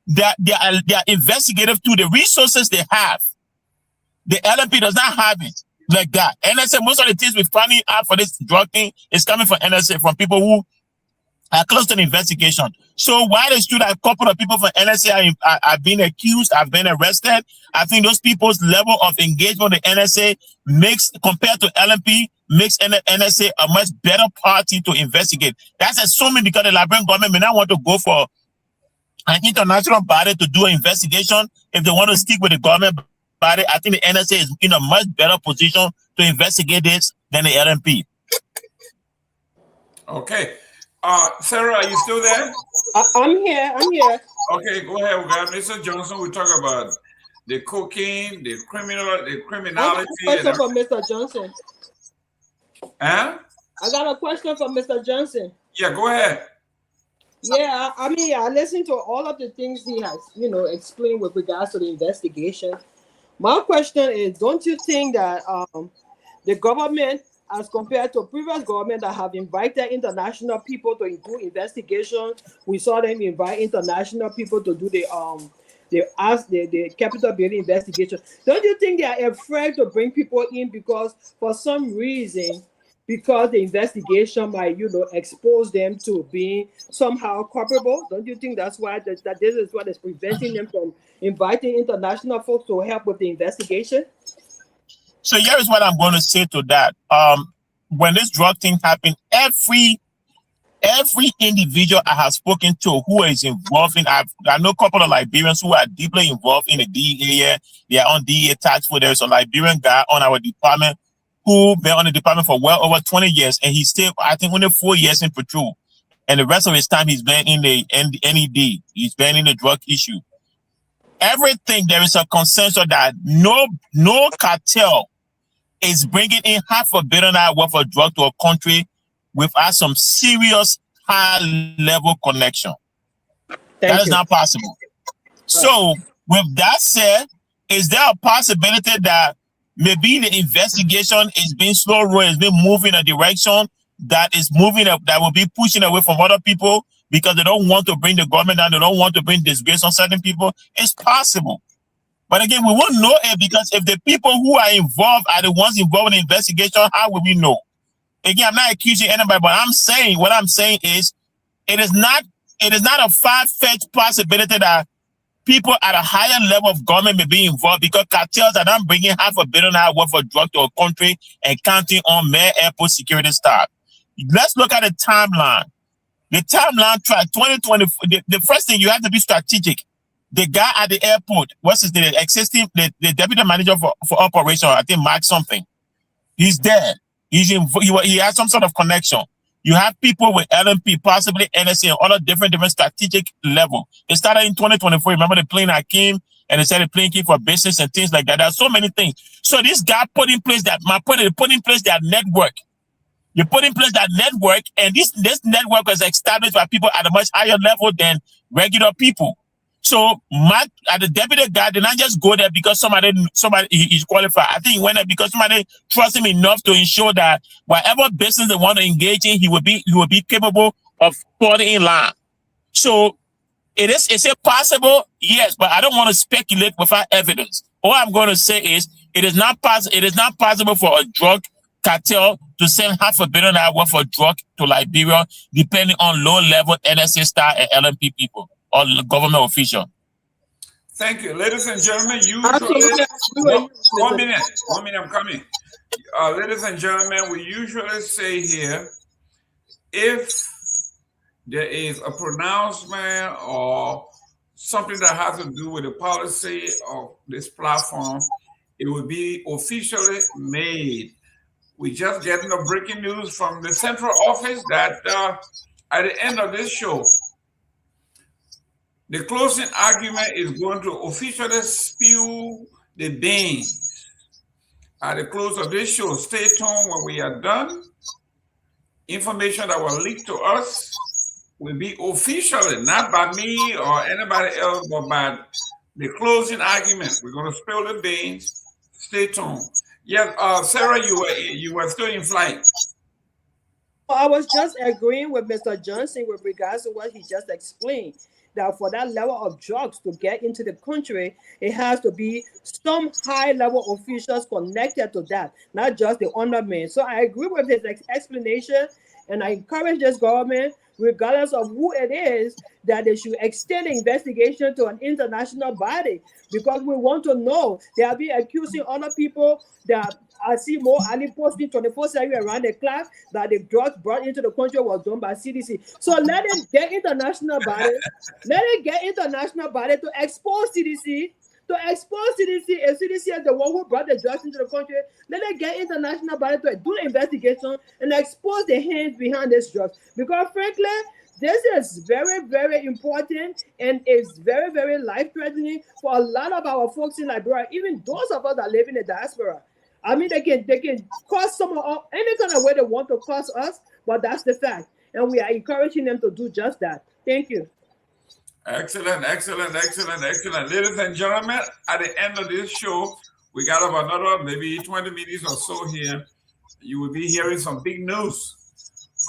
that they are investigative to the resources they have. The LMP does not have it like that. NSA, most of the things we're finding out for this drug thing is coming from NSA, from people who are close to the investigation. So while it's true that a couple of people from NSA are being accused, have been arrested, I think those people's level of engagement with the NSA makes, compared to LMP, makes NSA a much better party to investigate. That's assuming because the Liberian government may not want to go for an international body to do an investigation. If they want to stick with the government body, I think the NSA is in a much better position to investigate this than the LMP. Okay. Sarah, are you still there? I'm here. Okay, go ahead. We got Mr. Johnson. We talk about the cocaine, the criminality. I got a question for Mr. Johnson. Huh? I got a question for Mr. Johnson. Yeah, go ahead. Yeah, I mean, I listened to all of the things he has, explained with regards to the investigation. My question is, don't you think that the government, as compared to previous government that have invited international people to do investigation, we saw them invite international people to do the Capitol building investigation. Don't you think they are afraid to bring people in because for some reason, because the investigation might, expose them to being somehow culpable? Don't you think that's why that this is what is preventing them from inviting international folks to help with the investigation? So here is what I'm going to say to that. When this drug thing happened, every individual I have spoken to who is involved in, I know a couple of Liberians who are deeply involved in the DEA. They are on DEA task force. There's a Liberian guy on our department who been on the department for well over 20 years, and he's still, I think, only 4 years in patrol. And the rest of his time, he's been in the NED. He's been in the drug issue. everything, there is a consensus that no cartel is bringing in $500 million worth of drug to a country without some serious high-level connection. That is not possible. So, with that said, is there a possibility that maybe the investigation is being slow rolling, is being moving in a direction that is moving up, that will be pushing away from other people because they don't want to bring the government down, they don't want to bring disgrace on certain people? It's possible. But again, we won't know it because if the people who are involved are the ones involved in the investigation, how will we know? Again, I'm not accusing anybody, but what I'm saying is it is not a far-fetched possibility that people at a higher level of government may be involved because cartels are not bringing $500 million worth of drug to a country and counting on mere airport security staff. Let's look at the timeline. The timeline track 2020. The first thing, you have to be strategic. The guy at the airport, what's his name? The deputy manager for operation, I think Mark something. He's there. He has some sort of connection. You have people with LMP, possibly NSA, and other different strategic level. It started in 2024. Remember the plane that came and they said the plane came for business and things like that. There are so many things. So this guy put in place that network. You put in place that network, and this network was established by people at a much higher level than regular people. So Mark, the deputy guy, did not just go there because somebody is qualified. I think he went there because somebody trusts him enough to ensure that whatever business they want to engage in, he will be capable of falling in line. So is it possible? Yes, but I don't want to speculate without evidence. All I'm going to say is it is not possible for a drug cartel to send $500 million worth of drug to Liberia, depending on low-level NSA staff and LMP people or government official. Thank you. Ladies and gentlemen, one minute, I'm coming. Ladies and gentlemen, we usually say here, if there is a pronouncement or something that has to do with the policy of this platform, it will be officially made. We just getting a breaking news from the central office that at the end of this show, the closing argument is going to officially spill the beans. At the close of this show, stay tuned when we are done. Information that will leak to us will be officially, not by me or anybody else, but by the closing argument. We're going to spill the beans. Stay tuned. Yes, Sarah, you were still in flight. I was just agreeing with Mr. Johnson with regards to what he just explained, that for that level of drugs to get into the country, it has to be some high-level officials connected to that, not just the undermen. So I agree with his explanation, and I encourage this government, regardless of who it is, that they should extend the investigation to an international body, because we want to know. They are being accusing other people that I see more Ali posting 24/7 around the clock that the drugs brought into the country was done by CDC. So let it get international body. Let it get international body to expose CDC. To expose CDC, if CDC is the one who brought the drugs into the country, let it get international body to do the investigation and expose the hands behind this drugs. Because frankly, this is very, very important, and it's very, very life-threatening for a lot of our folks in Liberia, even those of us that live in the diaspora. I mean, they can cause any kind of way they want to cause us, but that's the fact. And we are encouraging them to do just that. Thank you. Excellent. Ladies and gentlemen, at the end of this show, we got about another maybe 20 minutes or so here. You will be hearing some big news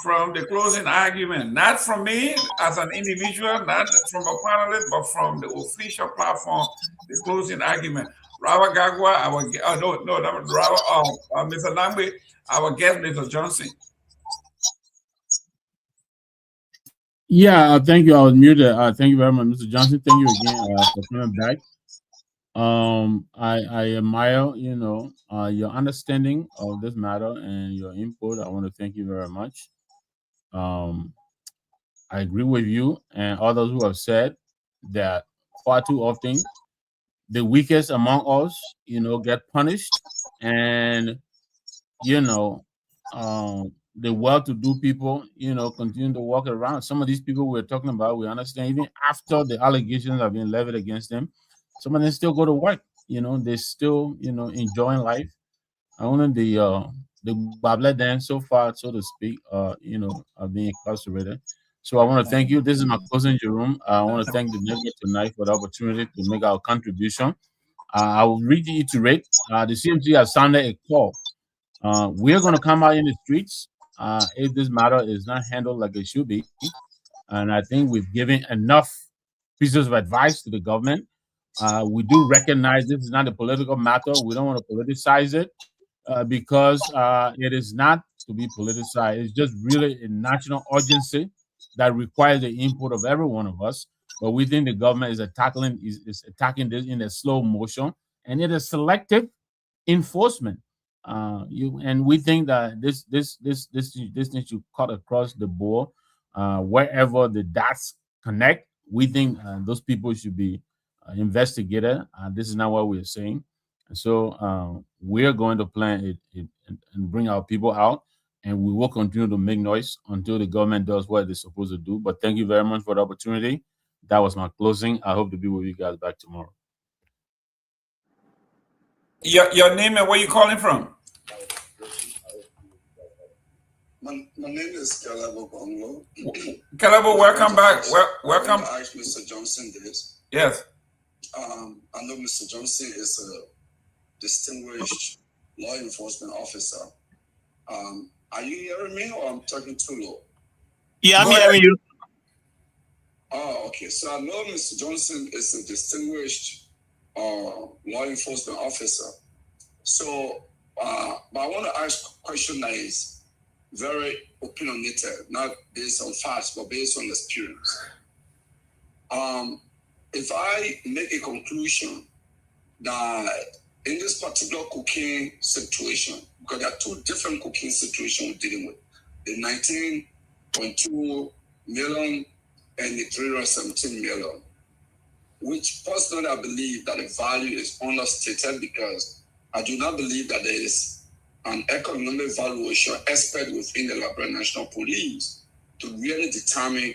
from the closing argument, not from me as an individual, not from a panelist, but from the official platform, the closing argument. Robert Garguah, Mr. Nagbe, our guest, Mr. Johnson. Yeah, thank you. I was muted. Thank you very much, Mr. Johnson. Thank you again for coming back. I admire, your understanding of this matter and your input. I want to thank you very much. I agree with you and others who have said that far too often the weakest among us, get punished, and the well-to-do people, continue to walk around. Some of these people we're talking about, we understand, even after the allegations have been levied against them, some of them still go to work. They're still enjoying life. Only the Babla dance so far, so to speak, are being incarcerated. So I want to thank you. This is my cousin Jerome. I want to thank the network tonight for the opportunity to make our contribution. I will reiterate. The CMC has sounded a call. We're going to come out in the streets if this matter is not handled like it should be. And I think we've given enough pieces of advice to the government. We do recognize this is not a political matter. We don't want to politicize it because it is not to be politicized. It's just really a national urgency that requires the input of every one of us. But we think the government is attacking this in a slow motion, and it is selective enforcement. We think that this thing should cut across the board. Wherever the dots connect, we think those people should be investigated. This is not what we're saying. And so we're going to plan it and bring our people out, and we will continue to make noise until the government does what they're supposed to do. But thank you very much for the opportunity. That was my closing. I hope to be with you guys back tomorrow. Your name and where you calling from? My name is Kehleboe Gongloe. Kehleboe, welcome back. Welcome. I asked Mr. Johnson this. Yes. I know Mr. Johnson is a distinguished law enforcement officer. Are you hearing me, or I'm talking too low? Yeah, I'm hearing you. Oh, okay. So I know Mr. Johnson is a distinguished law enforcement officer. So, but I want to ask a question that is very opinionated, not based on facts, but based on experience. If I make a conclusion that in this particular cocaine situation, because there are two different cocaine situations we're dealing with, the 19.2 million and the 317 million, which personally I believe that the value is understated, because I do not believe that there is an economic valuation expert within the Liberia National Police to really determine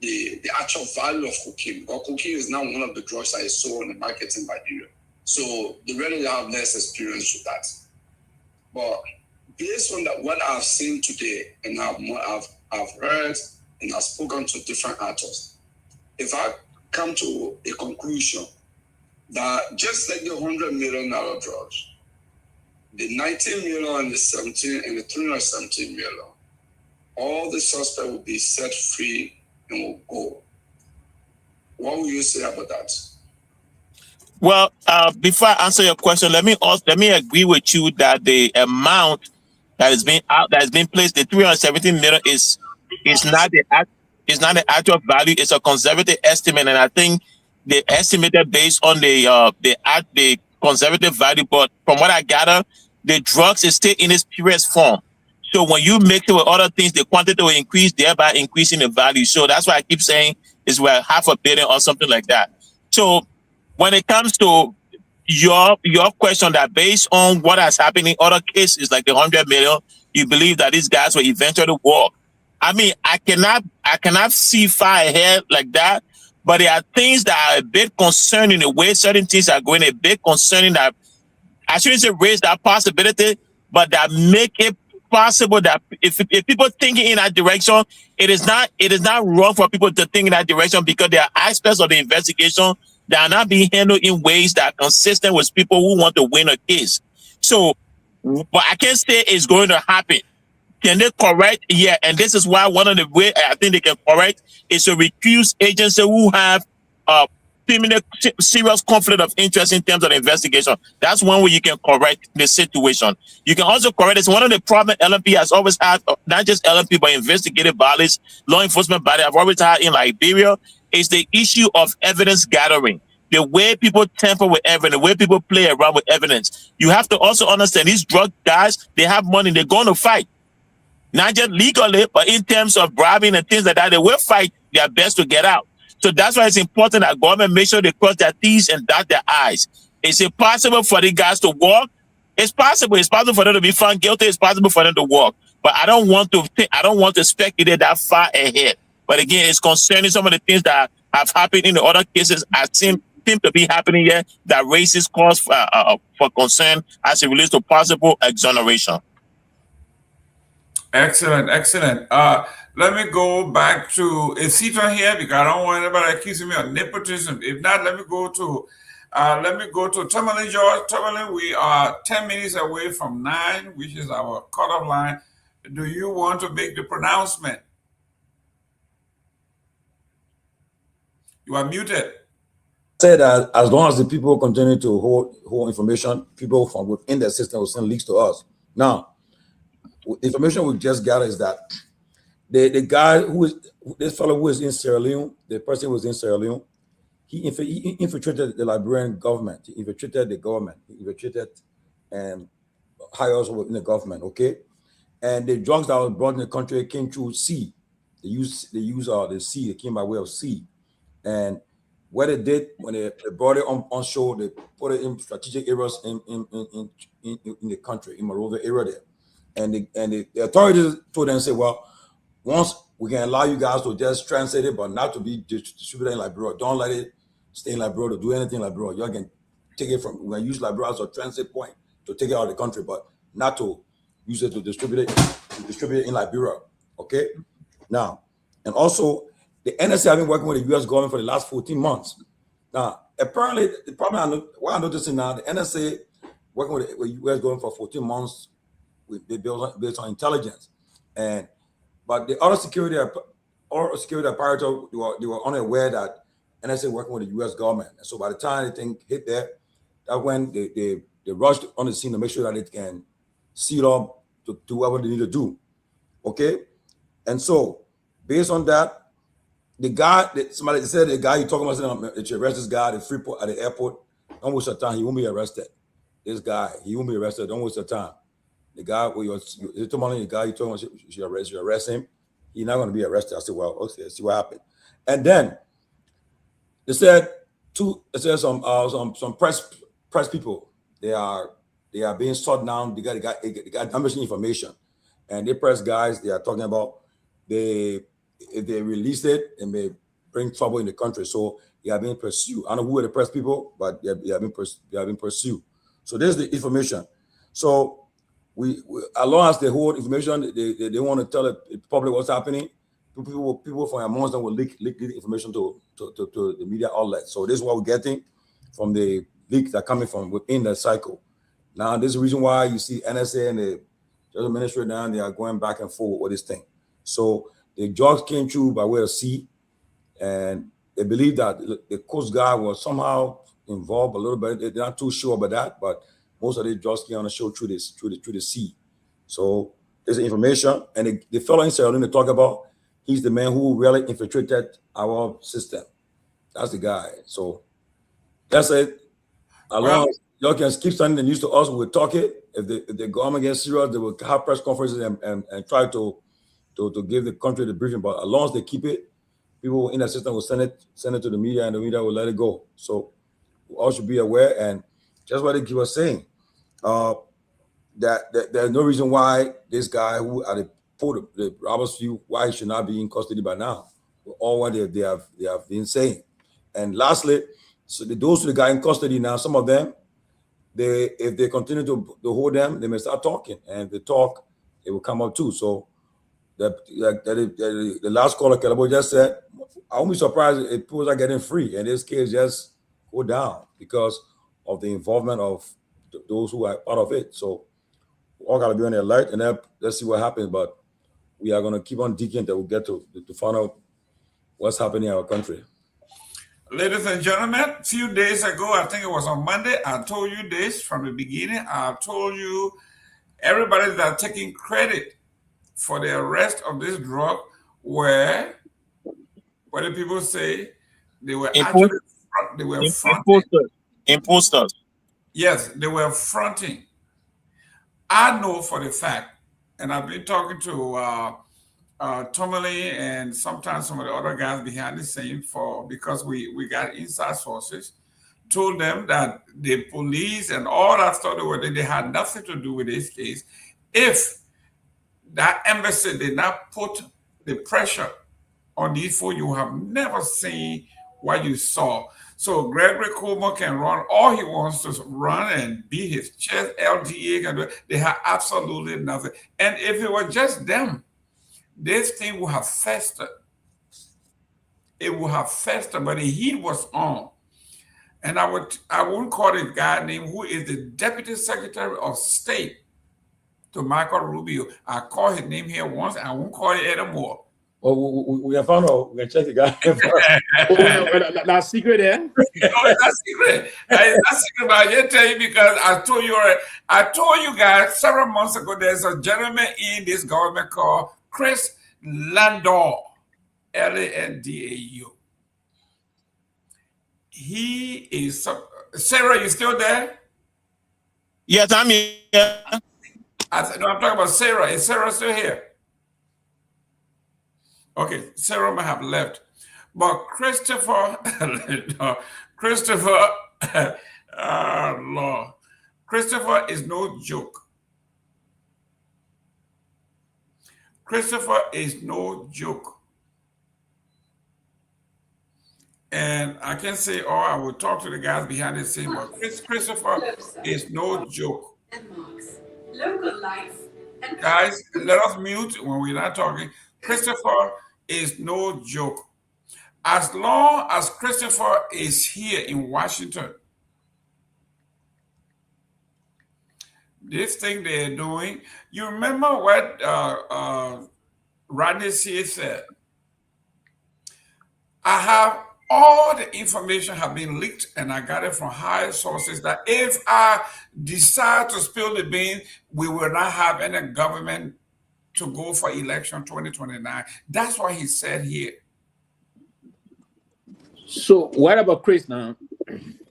the actual value of cocaine. Because cocaine is now one of the drugs that is sold in the market in Liberia. So they really have less experience with that. But based on that, what I've seen today, and I've heard and I've spoken to different actors, if I come to a conclusion that just like the $100 million drugs, the 19 million and the 17 and the 317 million, all the suspects will be set free and will go. What will you say about that? Well, before I answer your question, let me agree with you that the amount that is being placed, the 317 million is not the actual value. It's a conservative estimate, and I think they estimated based on the conservative value. But from what I gather, the drugs is still in its purest form. So when you mix it with other things, the quantity will increase, thereby increasing the value. So that's why I keep saying it's worth $500 million or something like that. So when it comes to your question, that based on what has happened in other cases like the 100 million, you believe that these guys will eventually walk. I mean, I cannot see far ahead like that, but there are things that are a bit concerning, the way certain things are going, a bit concerning, that I shouldn't say raise that possibility, but that make it possible that if people thinking in that direction, it is not wrong for people to think in that direction, because there are aspects of the investigation that are not being handled in ways that are consistent with people who want to win a case. So, but I can't say it's going to happen. Can they correct? Yeah, and this is why one of the ways I think they can correct is to recuse agents who have serious conflict of interest in terms of the investigation. That's one way you can correct the situation. You can also correct this. One of the problems LMP has always had, not just LMP, but investigative bodies, law enforcement bodies have always had in Liberia, is the issue of evidence gathering. The way people tamper with evidence, the way people play around with evidence. You have to also understand these drug guys, they have money, they're going to fight. Not just legally, but in terms of bribing and things like that, they will fight their best to get out. So that's why it's important that government make sure they cross their T's and dot their I's. Is it possible for the guys to walk? It's possible. It's possible for them to be found guilty. It's possible for them to walk. But I don't want to speculate that far ahead. But again, it's concerning some of the things that have happened in the other cases. I think seem to be happening here that raises cause for concern as it relates to possible exoneration. Excellent, excellent. Let me go back to, is Seaton here? Because I don't want anybody accusing me of nepotism. If not, let me go to Tomalin, George. Tomalin, we are 10 minutes away from 9, which is our cutoff line. Do you want to make the pronouncement? You are muted. Say that as long as the people continue to hold information, people from within the system will send leaks to us. Now, information we just got is that the guy this fellow who is in Sierra Leone, the person who was in Sierra Leone, he infiltrated the Liberian government. He infiltrated the government. He infiltrated high also within the government. Okay, and the drugs that was brought in the country came through sea. They use the sea. They came by way of sea, and what they did when they brought it on shore, they put it in strategic areas in the country, in Monrovia area there. And the authorities told them, say, well, once we can allow you guys to just translate it, but not to be distributed in Liberia. Don't let it stay in Liberia to do anything in Liberia. You can take it from, we're going to use Liberia as a transit point to take it out of the country, but not to use it to distribute it in Liberia. Okay? Now, and also, the NSA have been working with the U.S. government for the last 14 months. Now, apparently, the problem what I'm noticing now, the NSA working with the U.S. government for 14 months based on intelligence, but the other security apparatus they were unaware that NSA working with the U.S. government. And so by the time the thing hit there, that when they rushed on the scene to make sure that it can seal up to do whatever they need to do. Okay, and so based on that. Somebody said the guy you talking about that you arrest this guy at Freeport at the airport. Don't waste your time. He won't be arrested. This guy, he won't be arrested. Don't waste your time. The guy the guy you talking about you arrest him. He's not going to be arrested. I said, well, okay, let's see what happened. And then they said some press people. They are being sought down. They got damaging information, and they press guys. They are talking about if they release it, it may bring trouble in the country. So they are being pursued. I don't know who are the press people, but they are being pursued. So there's the information. So we as long as they hold information, they want to tell the public what's happening. People from amongst them will leak the information to the media outlets. So this is what we're getting from the leaks that are coming from within the cycle. Now, this is the reason why you see NSA and the Justice Ministry now, they are going back and forth with this thing. So the drugs came through by way of sea, and they believe that the Coast Guard was somehow involved a little bit. They're not too sure about that, but most of the drugs came on the show through the sea. So there's information, and the fellow in Sierra Leone they talk about, he's the man who really infiltrated our system. That's the guy. So that's it. As long as y'all can keep sending the news to us, we'll talk it. If the government gets serious, they will have press conferences and try to give the country the briefing. But as long as they keep it, people in the system will send it to the media, and the media will let it go. So we all should be aware. And just what they keep us saying, that there's no reason why this guy who at the robbers view, why he should not be in custody by now. All what they have been saying. And lastly, so those who got in custody now, some of them, if they continue to hold them, they may start talking, and if they talk, it will come up too. So the last caller, Kehleboe, just said, I won't be surprised if people are getting free, and this case just go down because of the involvement of those who are part of it. So we all got to be on the alert, and let's see what happens. But we are going to keep on digging until we get to find out what's happening in our country. Ladies and gentlemen, a few days ago, I think it was on Monday, I told you this from the beginning. I told you everybody that taking credit for the arrest of this drug were, what do people say? They were actually fronting. Imposters. Yes, they were fronting. I know for the fact, and I've been talking to Tomalin and sometimes some of the other guys behind the scene because we got inside sources, told them that the police and all that stuff they had nothing to do with this case. If that embassy did not put the pressure on these folks, you have never seen what you saw. So Gregory Kromah can run all he wants to run and beat his chest. LTA can do it. They have absolutely nothing. And if it was just them, this thing would have festered. It would have festered, but the heat was on. And I wouldn't call this guy named who is the Deputy Secretary of State to Marco Rubio. I called his name here once. I won't call it anymore. Oh, we have found out. We can check the guy. That's secret there. No, it's not secret. It's not secret, but I can tell you because I told you guys several months ago. There's a gentleman in this government called Chris Landau, Landau. He is. Sarah, you still there? Yes, I'm here. No, I'm talking about Sarah. Is Sarah still here? Okay, Sarah might have left. But Christopher, Lord, Christopher is no joke. Christopher is no joke. And I can say, I will talk to the guys behind the scene, but Christopher is no joke. Local life. Guys, let us mute when we're not talking. Christopher is no joke. As long as Christopher is here in Washington, this thing they're doing, you remember what Rodney C. said? I have all the information have been leaked, and I got it from high sources that if I decide to spill the beans, we will not have any government to go for election 2029. That's what he said here. So what about Chris now?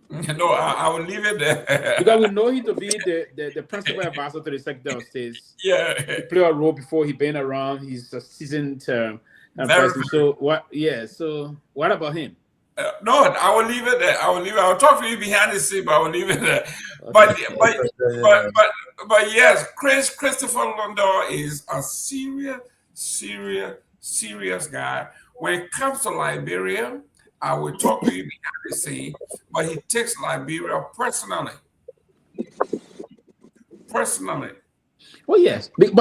No, I will leave it there. Because we know him to be the principal advisor to the Secretary of State. Yeah. He played a role before he been around. He's a seasoned person. So what? Yeah. So what about him? No, I will leave it there. I will talk to you behind the scene, but I will leave it there. Okay. But yes, Christopher Landau is a serious guy. When it comes to Liberia, I will talk to you behind the scene, but he takes Liberia personally. Well, yes, but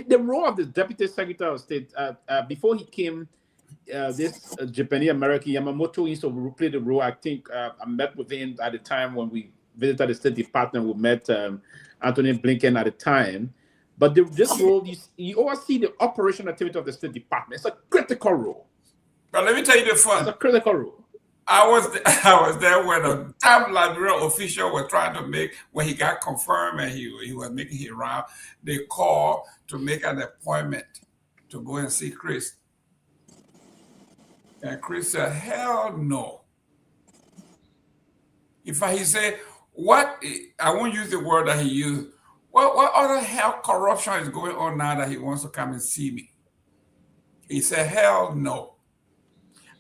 the role of the Deputy Secretary of State before he came. This Japanese American Yamamoto used to play the role. I think I met with him at the time when we visited the State Department. We met Anthony Blinken at the time. But this role, you oversee the operational activity of the State Department. It's a critical role. But let me tell you the fun. It's a critical role. I was there when a top Liberia official was trying to make, when he got confirmed and he was making his round, they called to make an appointment to go and see Chris. And Chris said, hell no. In fact, he said, I won't use the word that he used. What other hell corruption is going on now that he wants to come and see me? He said, hell no.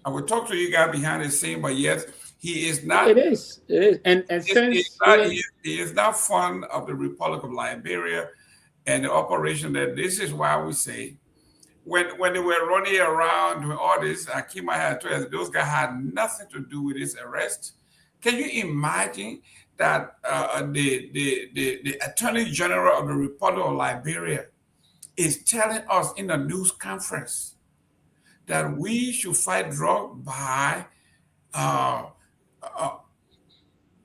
I will talk to you guys behind the scene, but yes, he is not. It is. And he is not fond of the Republic of Liberia and the operation that this is why we say, when they were running around doing all this, Akima had told us those guys had nothing to do with this arrest. Can you imagine that the Attorney General of the Republic of Liberia is telling us in a news conference that we should fight drug by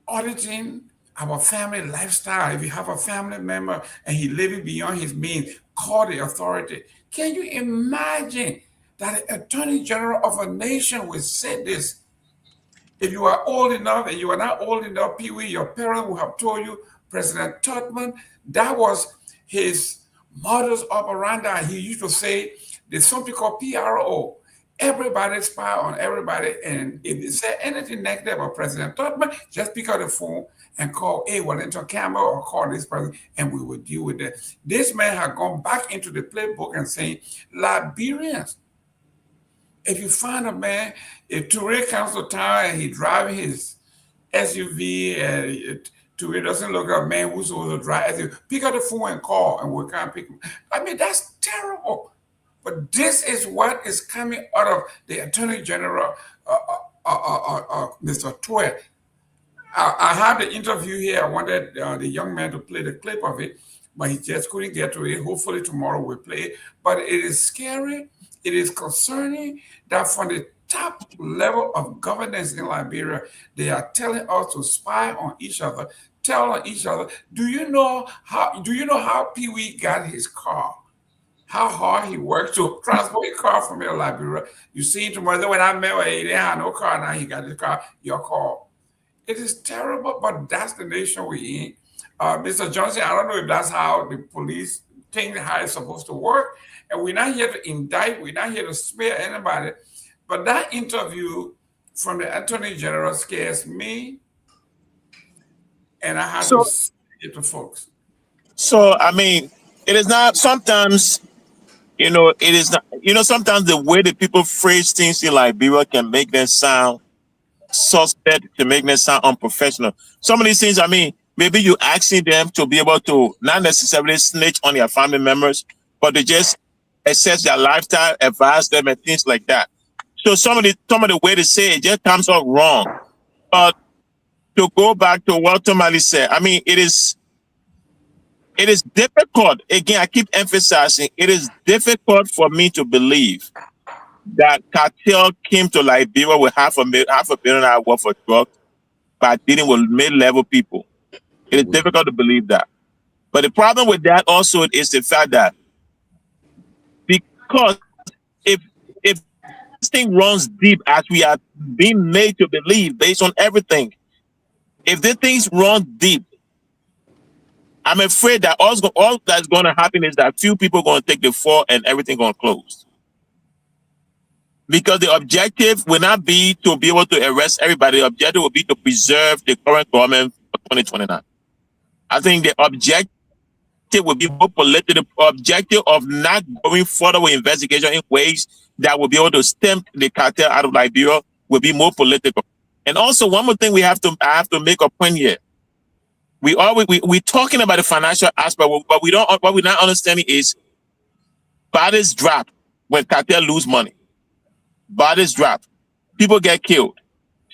auditing our family lifestyle? If you have a family member and he's living beyond his means, call the authority. Can you imagine that the Attorney General of a nation will say this? If you are old enough and you are not old enough, Pewee, your parents will have told you, President Tubman, that was his modus operandi. He used to say, there's something called PRO. Everybody spy on everybody. And if they say anything negative about President Tubman, just pick up the phone and call Wellington Campbell or call this person, and we will deal with that. This man had gone back into the playbook and saying, Liberians, if you find a man, if Toure comes to town and he's driving his SUV and Toure doesn't look like a man who's supposed to drive SUV, pick up the phone and call and we'll come and pick him. I mean, that's terrible. But this is what is coming out of the Attorney General Mr. Tweet. I have the interview here. I wanted the young man to play the clip of it, but he just couldn't get to it. Hopefully tomorrow we'll play it. But it is scary. It is concerning that from the top level of governance in Liberia, they are telling us to spy on each other, tell on each other. Do you know how Pewee got his car? How hard he worked to transport a car from here to Liberia. You see tomorrow when I met him, he didn't have no car. Now he got his car. Your car. It is terrible, but that's the nation we're in. Mr. Johnson, I don't know if that's how the police think how it's supposed to work. And we're not here to indict. We're not here to smear anybody. But that interview from the Attorney General scares me. And I have to say it to folks. So, I mean, it is not sometimes, it is not, sometimes the way that people phrase things in Liberia can make them sound suspect, to make them sound unprofessional. Some of these things, I mean, maybe you asking them to be able to not necessarily snitch on their family members, but to just assess their lifestyle, advise them and things like that. So some of the way to say it just comes out wrong. But to go back to what Tomalin said, I mean, it is difficult. Again, I keep emphasizing, it is difficult for me to believe that cartel came to Liberia with half a billion dollar worth of drugs by dealing with mid-level people. It is difficult to believe that. But the problem with that also is the fact that because if this thing runs deep as we are being made to believe based on everything, if this thing runs deep, I'm afraid that all that's going to happen is that few people are going to take the fall and everything going to close. Because the objective will not be to be able to arrest everybody. The objective will be to preserve the current government for 2029. I think the objective will be more political. The objective of not going further with investigation in ways that will be able to stem the cartel out of Liberia will be more political. And also, one more thing I have to make a point here. We're talking about the financial aspect, but what we're not understanding is bodies drop when cartel lose money. Bodies drop. People get killed.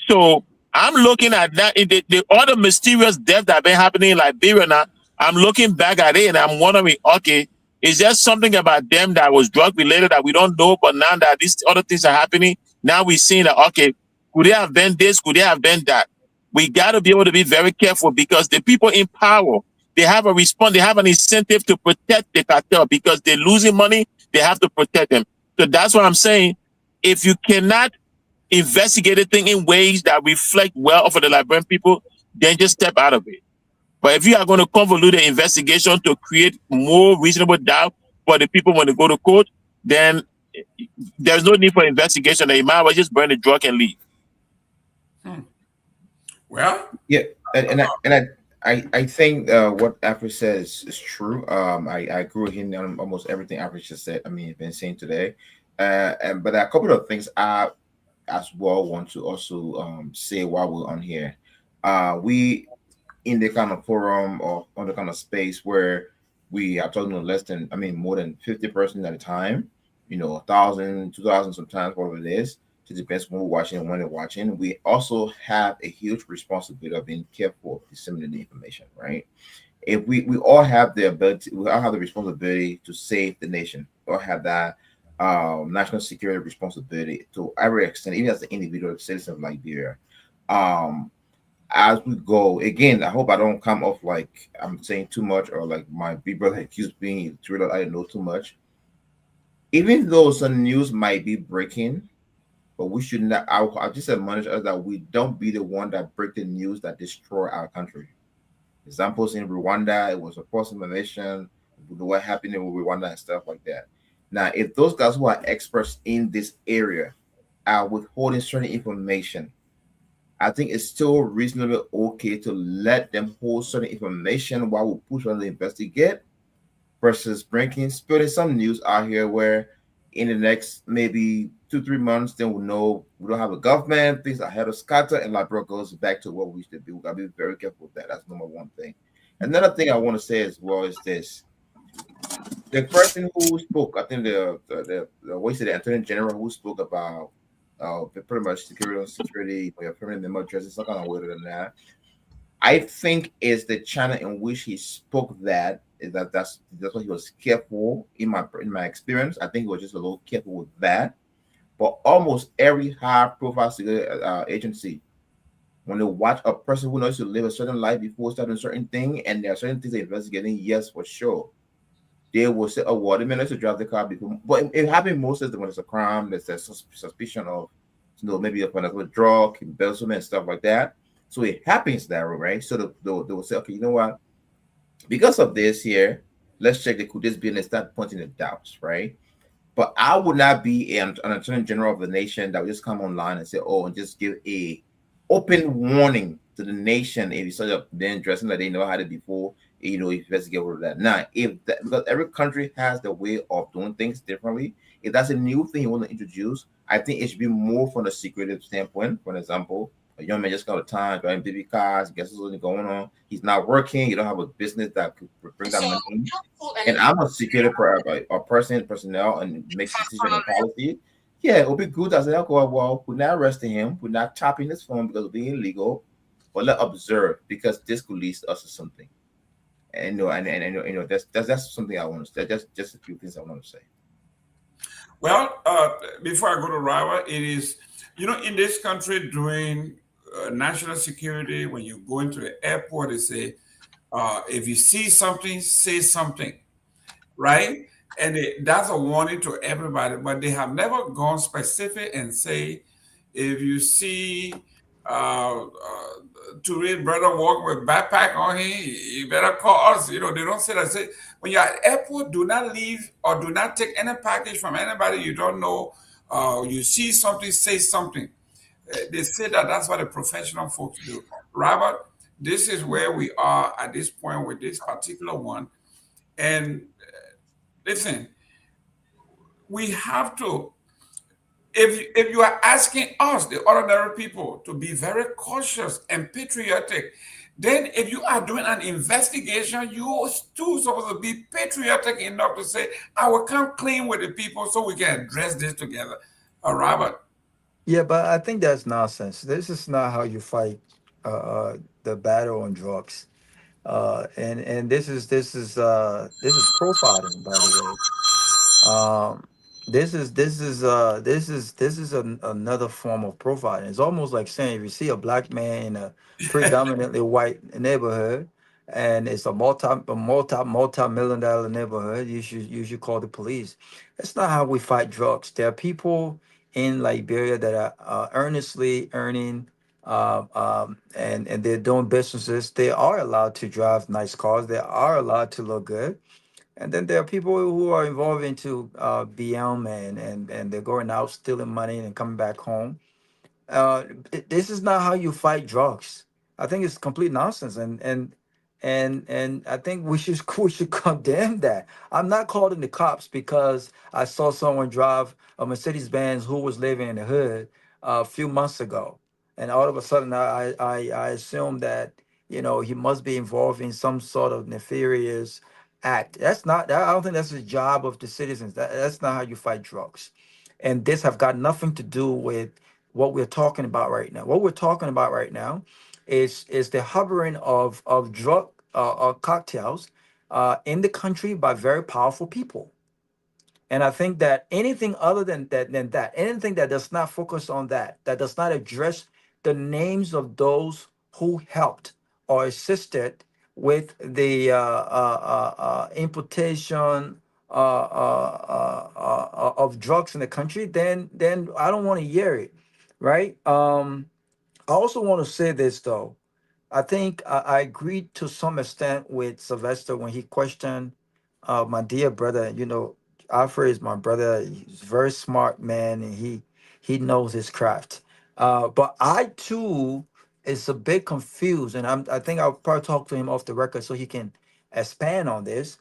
So I'm looking at that in the other mysterious death that been happening in Liberia now. I'm looking back at it and I'm wondering, okay, is there something about them that was drug related that we don't know, but now that these other things are happening, now we're seeing that, okay, could they have been this? Could they have been that? We got to be able to be very careful because the people in power, they have an incentive to protect the cartel because they're losing money, they have to protect them. So that's what I'm saying. If you cannot investigate a thing in ways that reflect well for the Liberian people, then just step out of it. But if you are going to convolute the investigation to create more reasonable doubt for the people when they go to court, then there's no need for investigation. You might as well just burn the drug and leave. Well, yeah, and I think what Afri says is true. I agree with him on almost everything Afri just said. I mean, been saying today. But there are a couple of things I as well want to also say while we're on here. We in the kind of forum or on the kind of space where we are talking to more than 50 persons at a time, 1,000, 2,000 sometimes, whatever it is. It depends when we're watching and when they're watching. We also have a huge responsibility of being careful of disseminating the information, right? If we all have the ability, we all have the responsibility to save the nation, or have that national security responsibility to every extent, even as an individual citizen of Liberia. As we go, again, I hope I don't come off like I'm saying too much or like my big brother accused being treated I know too much. Even though some news might be breaking, but we should not. I just admonish us that we don't be the one that break the news that destroy our country. Examples in Rwanda, it was a false information. What happened in Rwanda and stuff like that. Now, if those guys who are experts in this area are withholding certain information, I think it's still reasonably okay to let them hold certain information while we push on the investigate versus spilling some news out here where in the next maybe 2-3 months, then we'll know we don't have a government, things are head of scatter, and Liberia goes back to what we used to be. We gotta be very careful with that. That's number one thing. Another thing I want to say as well is this. The person who spoke, I think the Attorney General who spoke about pretty much security, or your permanent member address, some kind of weirder than that. I think is the channel in which he spoke that is that's what he was careful in my experience. I think he was just a little careful with that. But almost every high profile security agency, when they watch a person who knows to live a certain life before starting a certain thing, and there are certain things they're investigating, yes, for sure, they will say, "Oh, well, they may not to drive the car before." But it happens most of the when it's a crime, there's a suspicion of, maybe a another drug, embezzlement, stuff like that. So it happens that way, right? So they will say, "Okay, you know what? Because of this here, let's check the could this be," and they start pointing the doubts, right? But I would not be an attorney general of the nation that would just come online and say, "Oh," and just give a open warning to the nation if you start up then dressing like they know how to before, investigate over that. Now, if that, because every country has the way of doing things differently, if that's a new thing you want to introduce, I think it should be more from a secretive standpoint. For example, a young man just got a time driving baby cars, guess what's going on? He's not working, you don't have a business that could bring that money in. And I'm a security personnel and makes decision on policy. Yeah, it would be good as alcohol. Well, we're not arresting him, we're not tapping his phone because of being illegal, but let's observe because this could lead us to something. And that's something I want to say. Just a few things I want to say. Well, before I go to Rawa, it is, in this country during national security, when you go into the airport, they say, if you see something, say something, right? And that's a warning to everybody, but they have never gone specific and say, if you see Touré brother walking with backpack on him, you better call us. They don't say that. Say, when you're at airport, do not leave or do not take any package from anybody you don't know. You see something, say something. They say that that's what the professional folks do. Robert, this is where we are at this point with this particular one. And listen, we have to, if you are asking us, the ordinary people, to be very cautious and patriotic, then if you are doing an investigation, you too supposed to be patriotic enough to say, I will come clean with the people so we can address this together. Robert. Yeah, but I think that's nonsense. This is not how you fight the battle on drugs. And this is profiling, by the way. This is another form of profiling. It's almost like saying if you see a black man in a predominantly white neighborhood and it's a multi million-dollar neighborhood, you should call the police. That's not how we fight drugs. There are people in Liberia that are earnestly earning and they're doing businesses. They are allowed to drive nice cars. They are allowed to look good. And then there are people who are involved into BM and they're going out stealing money and coming back home. This is not how you fight drugs. I think it's complete nonsense, and I think we should we should condemn that. I'm not calling the cops because I saw someone drive a Mercedes Benz who was living in the hood a few months ago, and all of a sudden I assume that he must be involved in some sort of nefarious act. That's not. I don't think that's the job of the citizens. That's not how you fight drugs, and this have got nothing to do with what we're talking about right now. What we're talking about right now is the hovering of drug cocktails in the country by very powerful people. And I think that anything other than that, anything that does not focus on that does not address the names of those who helped or assisted with the importation of drugs in the country, then I don't want to hear it, right? I also want to say this though. I think I agreed to some extent with Sylvester when he questioned my dear brother. Alfred is my brother. He's a very smart man, and he knows his craft. But I too is a bit confused, and I think I'll probably talk to him off the record so he can expand on this.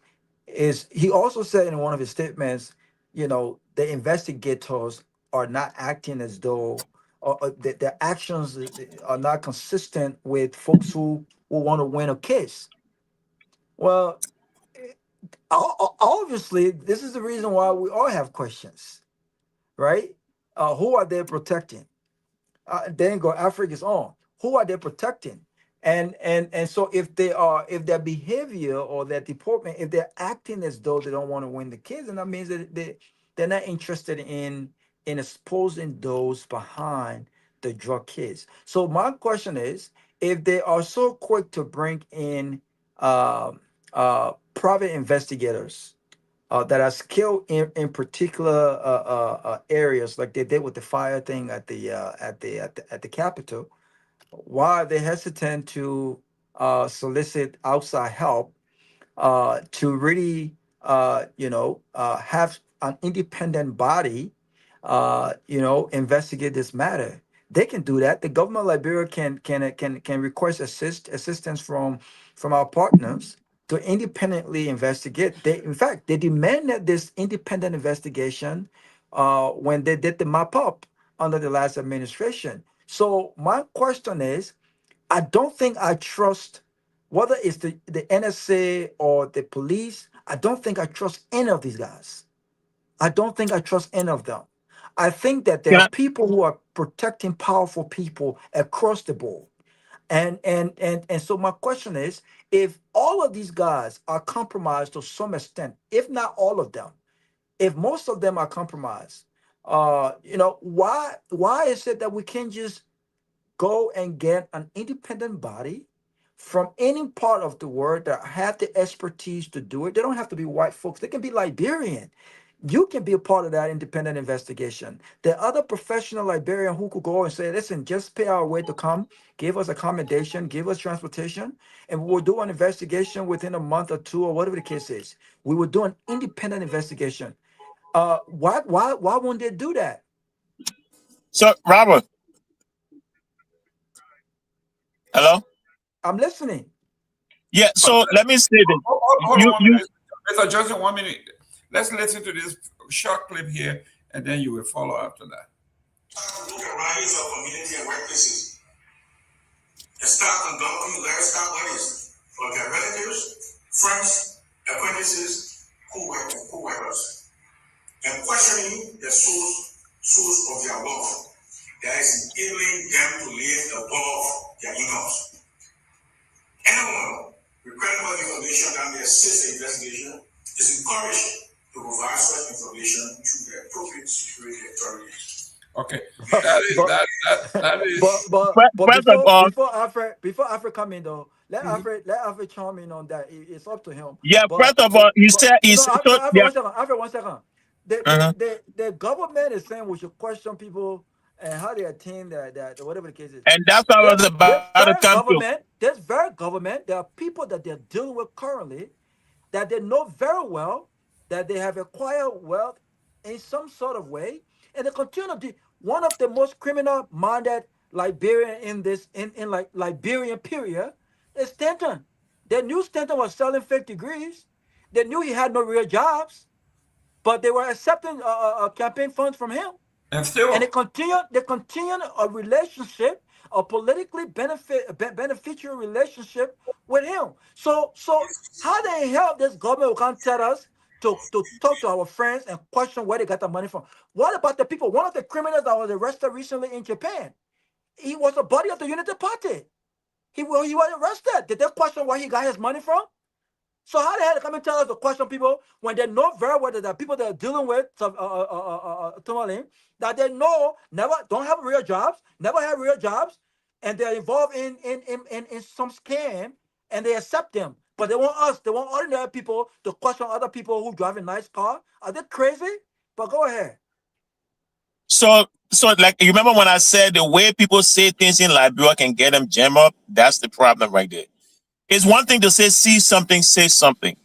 Is he also said in one of his statements, the investigators are not acting as though or their actions are not consistent with folks who want to win a case. Well, obviously, this is the reason why we all have questions, right? Who are they protecting? Then go Africa is on. Who are they protecting? And so if their behavior or their deportment, if they're acting as though they don't want to win the kids, then that means that they're not interested in exposing those behind the drug kids. So my question is, if they are so quick to bring in private investigators that are skilled in particular areas, like they did with the fire thing at the Capitol, why are they hesitant to solicit outside help to really, have an independent body, investigate this matter? They can do that. The government of Liberia can request assistance from our partners to independently investigate. In fact, they demanded this independent investigation when they did the map up under the last administration. So my question is, I don't think I trust, whether it's the NSA or the police, I don't think I trust any of these guys. I don't think I trust any of them. I think that there Can are I, people who are protecting powerful people across the board. And so my question is, if all of these guys are compromised to some extent, if not all of them, if most of them are compromised, why is it that we can't just go and get an independent body from any part of the world that have the expertise to do it? They don't have to be white folks. They can be Liberian. You can be a part of that independent investigation. There are other professional Liberian who could go and say, listen, just pay our way to come, give us accommodation, give us transportation, and we'll do an investigation within a month or two or whatever the case is. We will do an independent investigation. Why won't they do that? so Robert, hello? I'm listening. Yeah, so let me say this. Hold on You 1 you minute. Mr. Johnson, 1 minute. Let's listen to this short clip here, and then you will follow after that. Look at riots of community and workplaces and start conducting lifestyle audits for their relatives, friends, acquaintances, co-workers, and questioning the source of their wealth that is enabling them to live above their incomes. Anyone with credible information that may assist the investigation is encouraged to provide such information to the appropriate security authorities. Okay, that is. But first of all, before Alfred come in though, let Alfred chime in on that. It's up to him. yeah, But first of all, he but said no, he's so Alfred, yeah. 1 second. The, Uh-huh. the government is saying we should question people and how they attain that whatever the case is. And that's what I was about to come to. This very government, there are people that they're dealing with currently that they know very well that they have acquired wealth in some sort of way, and they continue to. One of the most criminal-minded Liberian in like Liberian period is Stanton. They knew Stanton was selling fake degrees. They knew he had no real jobs, but they were accepting campaign funds from him. And still, And they continue a relationship, a politically beneficial relationship with him. So how the hell this government can't tell us to talk to our friends and question where they got the money from? What about the people? One of the criminals that was arrested recently in Japan, he was a buddy of the Unity Party. He was arrested. Did they question where he got his money from? So how the hell they come and tell us to question people when they know very well that the people that are dealing with Tomalin, that they know don't have real jobs, never have real jobs, and they're involved in some scam, and they accept them. But they want ordinary people to question other people who drive a nice car. Are they crazy? But go ahead. So like you remember when I said the way people say things in Liberia can get them jam up? That's the problem right there. It's one thing to see something, say something.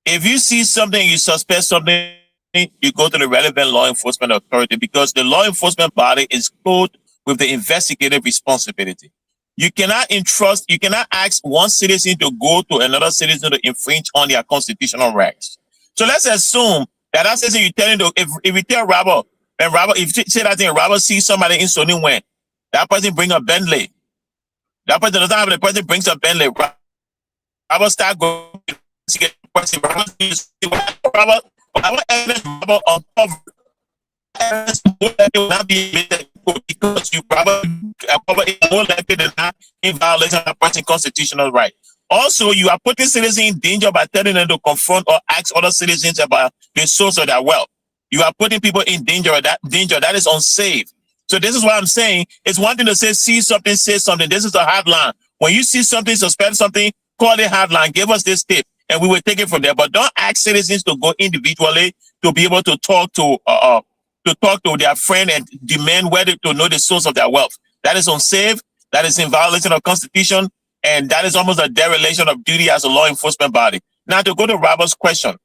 If you see something, you suspect something, you go to the relevant law enforcement authority because the law enforcement body is clothed with the investigative responsibility. You cannot ask one citizen to go to another citizen to infringe on their constitutional rights. So let's assume that citizen you're telling to, if you tell Robert, and Robert, if you say that thing, Robert sees somebody in Sony when that person bring a Bentley. That person doesn't have the person brings a Bentley. Robert start going to get the person. Robert evidence Robert uncovered. Evidence more likely will not be admitted because you probably more likely than not in violation of a person's constitutional right. Also, you are putting citizens in danger by telling them to confront or ask other citizens about the source of their wealth. You are putting people in danger. That is unsafe. So this is what I'm saying. It's one thing to say, see something, say something. This is a hotline. When you see something, suspect something, call the hotline, give us this tip, and we will take it from there. But don't ask citizens to go individually to be able to talk to their friend and demand whether to know the source of their wealth. That is unsafe. That is in violation of the Constitution, and that is almost a dereliction of duty as a law enforcement body. Now, to go to Robert's question,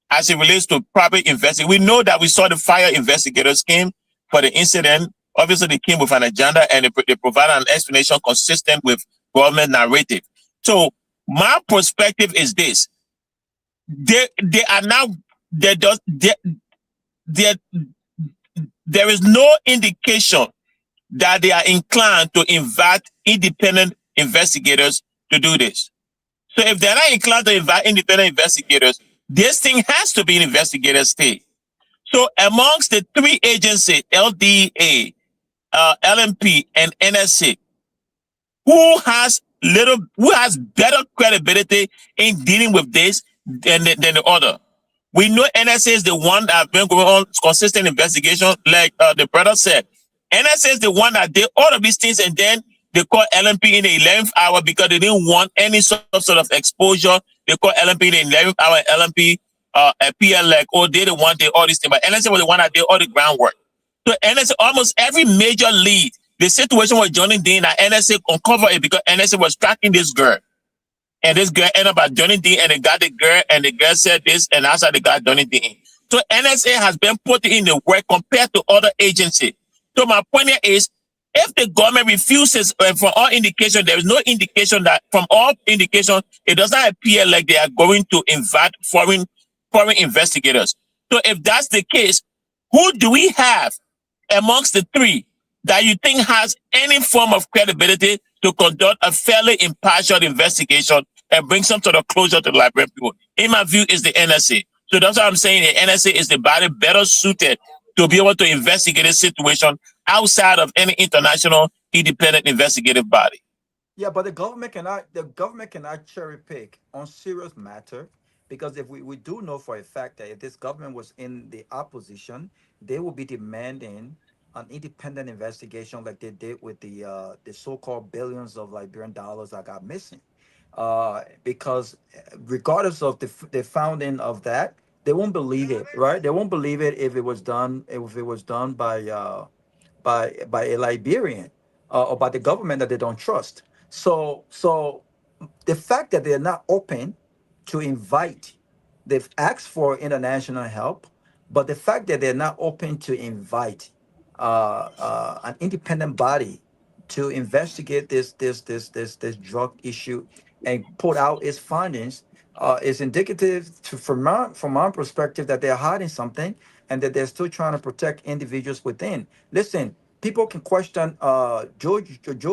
as it relates to proper investigation, we know that we saw the fire investigators came for the incident. Obviously, they came with an agenda and they provided an explanation consistent with government narrative. So my perspective is this: there is no indication that they are inclined to invite independent investigators to do this. So if they're not inclined to invite independent investigators, this thing has to be an investigative state. So amongst the three agencies, LDA, LMP, and NSA, who has better credibility in dealing with this than the other? We know NSA is the one that has been going on consistent investigation, like the brother said. NSA is the one that did all of these things, and then they call LMP in the 11th hour because they didn't want any sort of exposure. They call LMP in the 11th hour, LMP appear like, oh, they didn't want all these things, but NSA was the one that did all the groundwork. So NSA, almost every major lead, the situation with Johnny Dean, that NSA uncovered it because NSA was tracking this girl. And this girl ended up at Johnny Dean, and they got the girl, and the girl said this, and that's how they got Johnny Dean. So NSA has been put in the work compared to other agencies. So my point here is, if the government refuses, from all indication, there is no indication that, from all indication, it does not appear like they are going to invite foreign investigators. So if that's the case, who do we have amongst the three that you think has any form of credibility to conduct a fairly impartial investigation and bring some sort of closure to the Liberian people? In my view, is the NSA. So that's what I'm saying. The NSA is the body better suited to be able to investigate a situation outside of any international independent investigative body. Yeah, but the government cannot cherry pick on serious matter, because if we do know for a fact that if this government was in the opposition, they will be demanding an independent investigation like they did with the so-called billions of Liberian dollars that got missing. Because regardless of the founding of that, they won't believe it, right? They won't believe it if it was done by a Liberian or by the government that they don't trust. So the fact that they're not open to invite, they've asked for international help, but the fact that they're not open to invite an independent body to investigate this drug issue and put out its findings is indicative from our perspective that they're hiding something, and that they're still trying to protect individuals within. Listen, people can question George, the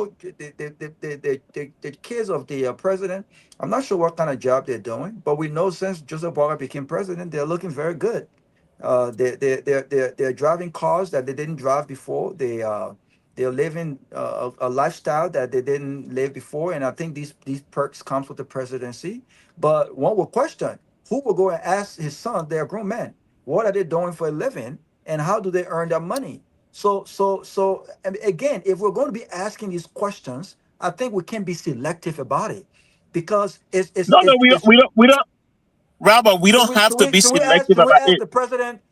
kids of the president. I'm not sure what kind of job they're doing, but we know since Joseph Boakai became president, they're looking very good. They're driving cars that they didn't drive before. They're living a lifestyle that they didn't live before, and I think these perks comes with the presidency. But one would question, who will go and ask his son? They're grown men. What are they doing for a living, and how do they earn their money? So and again, if we're going to be asking these questions, I think we can be selective about it, because we don't. Robert, we don't have to be selective about it.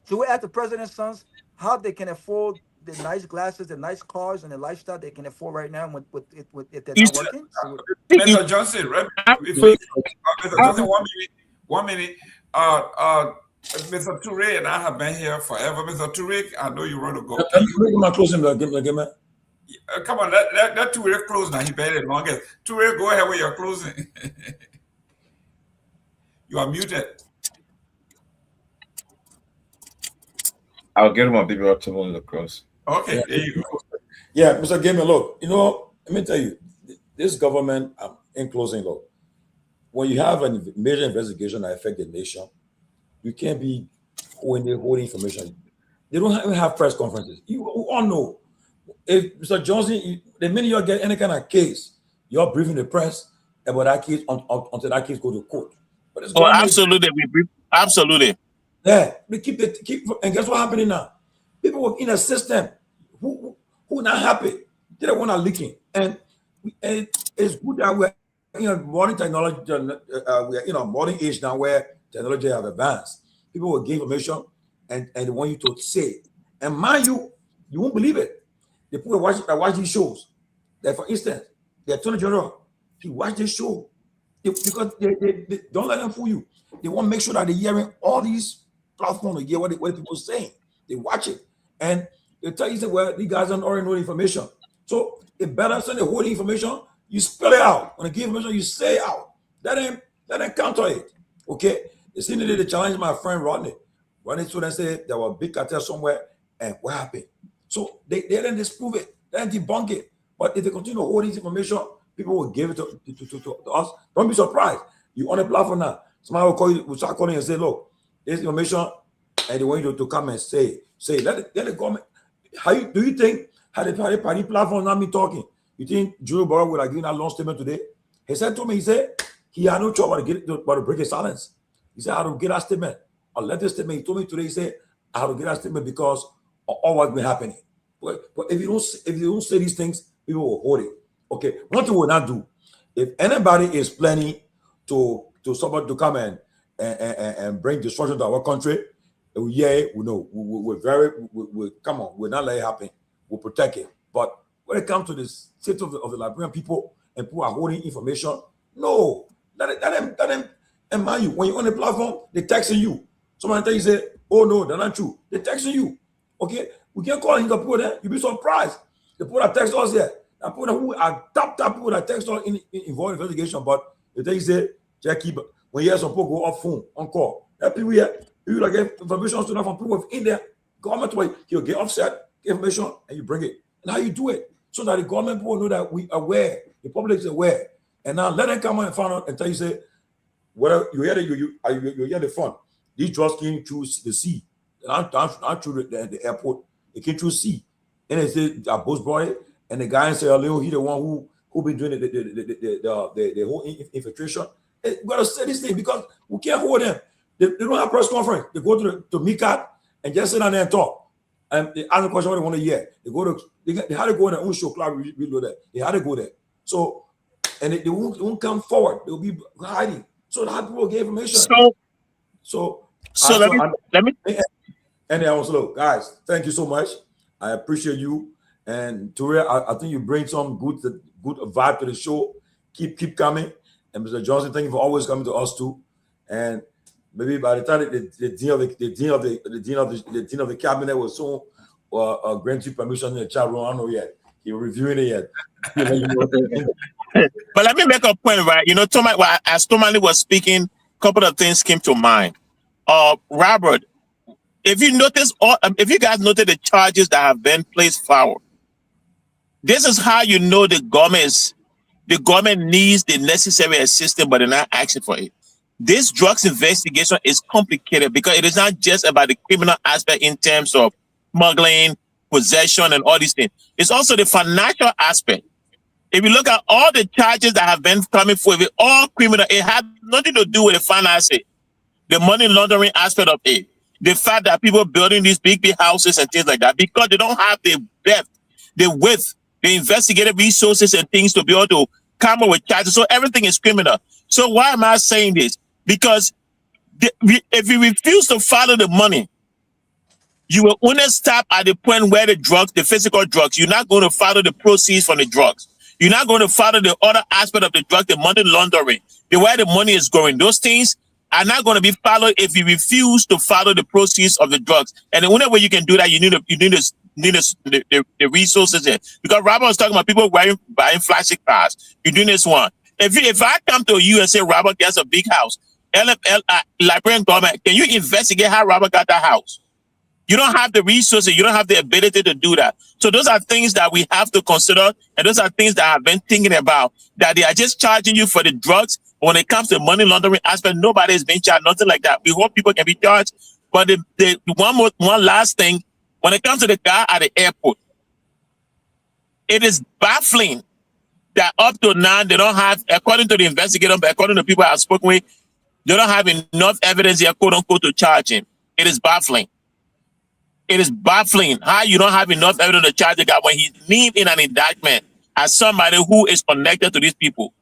Should we ask the president's sons how they can afford the nice glasses, the nice cars, and the lifestyle they can afford right now if they're not working? Mr. Johnson, right? Mr. Johnson, 1 minute. Mr. Toure and I have been here forever. Mr. Toure, I know you want to go. Come on, let Toure close now. He better longest. Toure, go ahead with your closing. You are muted. I'll get him on people up to one of the cross. Okay, yeah, there you go. Yeah, Mr. Gayman, look, let me tell you, this government, in closing, look, when you have a major investigation that affects the nation, you can't be holding information. They don't even have press conferences. You all know. If Mr. Johnson, the minute you get any kind of case, you're briefing the press about that case until that case go to court. But it's government. Absolutely, absolutely. Yeah, they keep and guess what happening now? People in a system who not happy. They don't want to leaking, and it's good that we're modern technology. We're in a modern age now where technology have advanced. People will give information and they want you to say it. And mind you, you won't believe it. The people that watch these shows, that for instance, the Attorney General, he watched this show because they don't let them fool you. They want to make sure that they're hearing all these platforms to hear what people are saying. They watch it and they tell you that, well, these guys don't already know the information. So it better send the whole information, you spell it out. When they give information, you say it out. Let them counter it. Okay? They seen they challenge my friend Rodney. Rodney told them say there was a big cartel somewhere, and what happened? So they didn't disprove it, they didn't debunk it. But if they continue to hold this information, people will give it to us. Don't be surprised. You on a platform now. Somebody will call you, will start calling and say, look, this information, and they want you to come and say, let the government. Do you think had the party platform not me talking? You think Julio Barrow would have given a long statement today? He said to me, he said he had no choice but to break his silence. He said, I had to get that statement. I let this statement. He told me today, he said, I had to get that statement because of all what's been happening. But if you don't say these things, people will hold it. Okay, one thing we'll not do. If anybody is planning to somebody to come and bring destruction to our country, yeah, we know. We're come on, we're not let it happen. We'll protect it. But when it comes to the state of the Liberian people and people are holding information, no, let them. And mind you, when you're on the platform, they're texting you. Somebody tell you, say, oh no, they're not true. They're texting you. Okay? We can't call in the people there. You'll be surprised. The people that text us here, the people who are top people that text us involved in investigation, but they tell you, say, Jackie, when you hear some people go off phone, on call, that people here, you like get information to from people in there, government way, you'll get offset, get information, and you bring it. And how you do it? So that the government people know that we are aware, the public is aware. And now let them come on and find out and tell you, say, whether you hear the fun. These drugs came through the sea, not through the airport. It came through sea. And they say that both brought it, and the guy said, "Oh, he the one who been doing the whole infiltration." We gotta say this thing because we can't hold them. They don't have press conference. They go to MICAT and just sit down there and talk. And they ask the question what they want to hear. They had to go in their own show club. We know that they had to go there. So, and they won't come forward. They'll be hiding. So the people get information. So let me. And also, guys, thank you so much. I appreciate you. And Ture, I think you bring some good vibe to the show. Keep coming. And Mr. Johnson, thank you for always coming to us too. And maybe by the time the dean of the cabinet was soon grant you permission in the chat room, I don't know yet. You're reviewing it yet. But let me make a point, right? You know, as Tomalin was speaking, a couple of things came to mind. Robert, if you guys noted the charges that have been placed forward, this is how you know the government needs the necessary assistance, but they're not asking for it. This drugs investigation is complicated because it is not just about the criminal aspect in terms of smuggling, possession, and all these things. It's also the financial aspect. If you look at all the charges that have been coming forward, all criminal, it had nothing to do with the finance, the money laundering aspect of it. The fact that people building these big houses and things like that, because they don't have the depth, the width, the investigative resources and things to be able to come up with charges. So everything is criminal. So why am I saying this? Because if you refuse to follow the money, you will only stop at the point where the physical drugs, you're not going to follow the proceeds from the drugs. You're not going to follow the other aspect of the drug, the money laundering, the way the money is going. Those things are not going to be followed if you refuse to follow the proceeds of the drugs. And the only way you can do that, you need the resources there. Because Robert was talking about people buying flashy cars. You're doing this one. If I come to you and say, Robert gets a big house, Liberian government, can you investigate how Robert got that house? You don't have the resources. You don't have the ability to do that. So those are things that we have to consider. And those are things that I've been thinking about, that they are just charging you for the drugs. When it comes to the money laundering aspect, nobody is being charged, nothing like that. We hope people can be charged. But the one last thing, When it comes to the guy at the airport, it is baffling that up to now they don't have, according to the investigator, but according to people I've spoken with, they don't have enough evidence here, quote unquote, to charge him. It is baffling. It is baffling how you don't have enough evidence to charge the guy when he's named in an indictment as somebody who is connected to these people.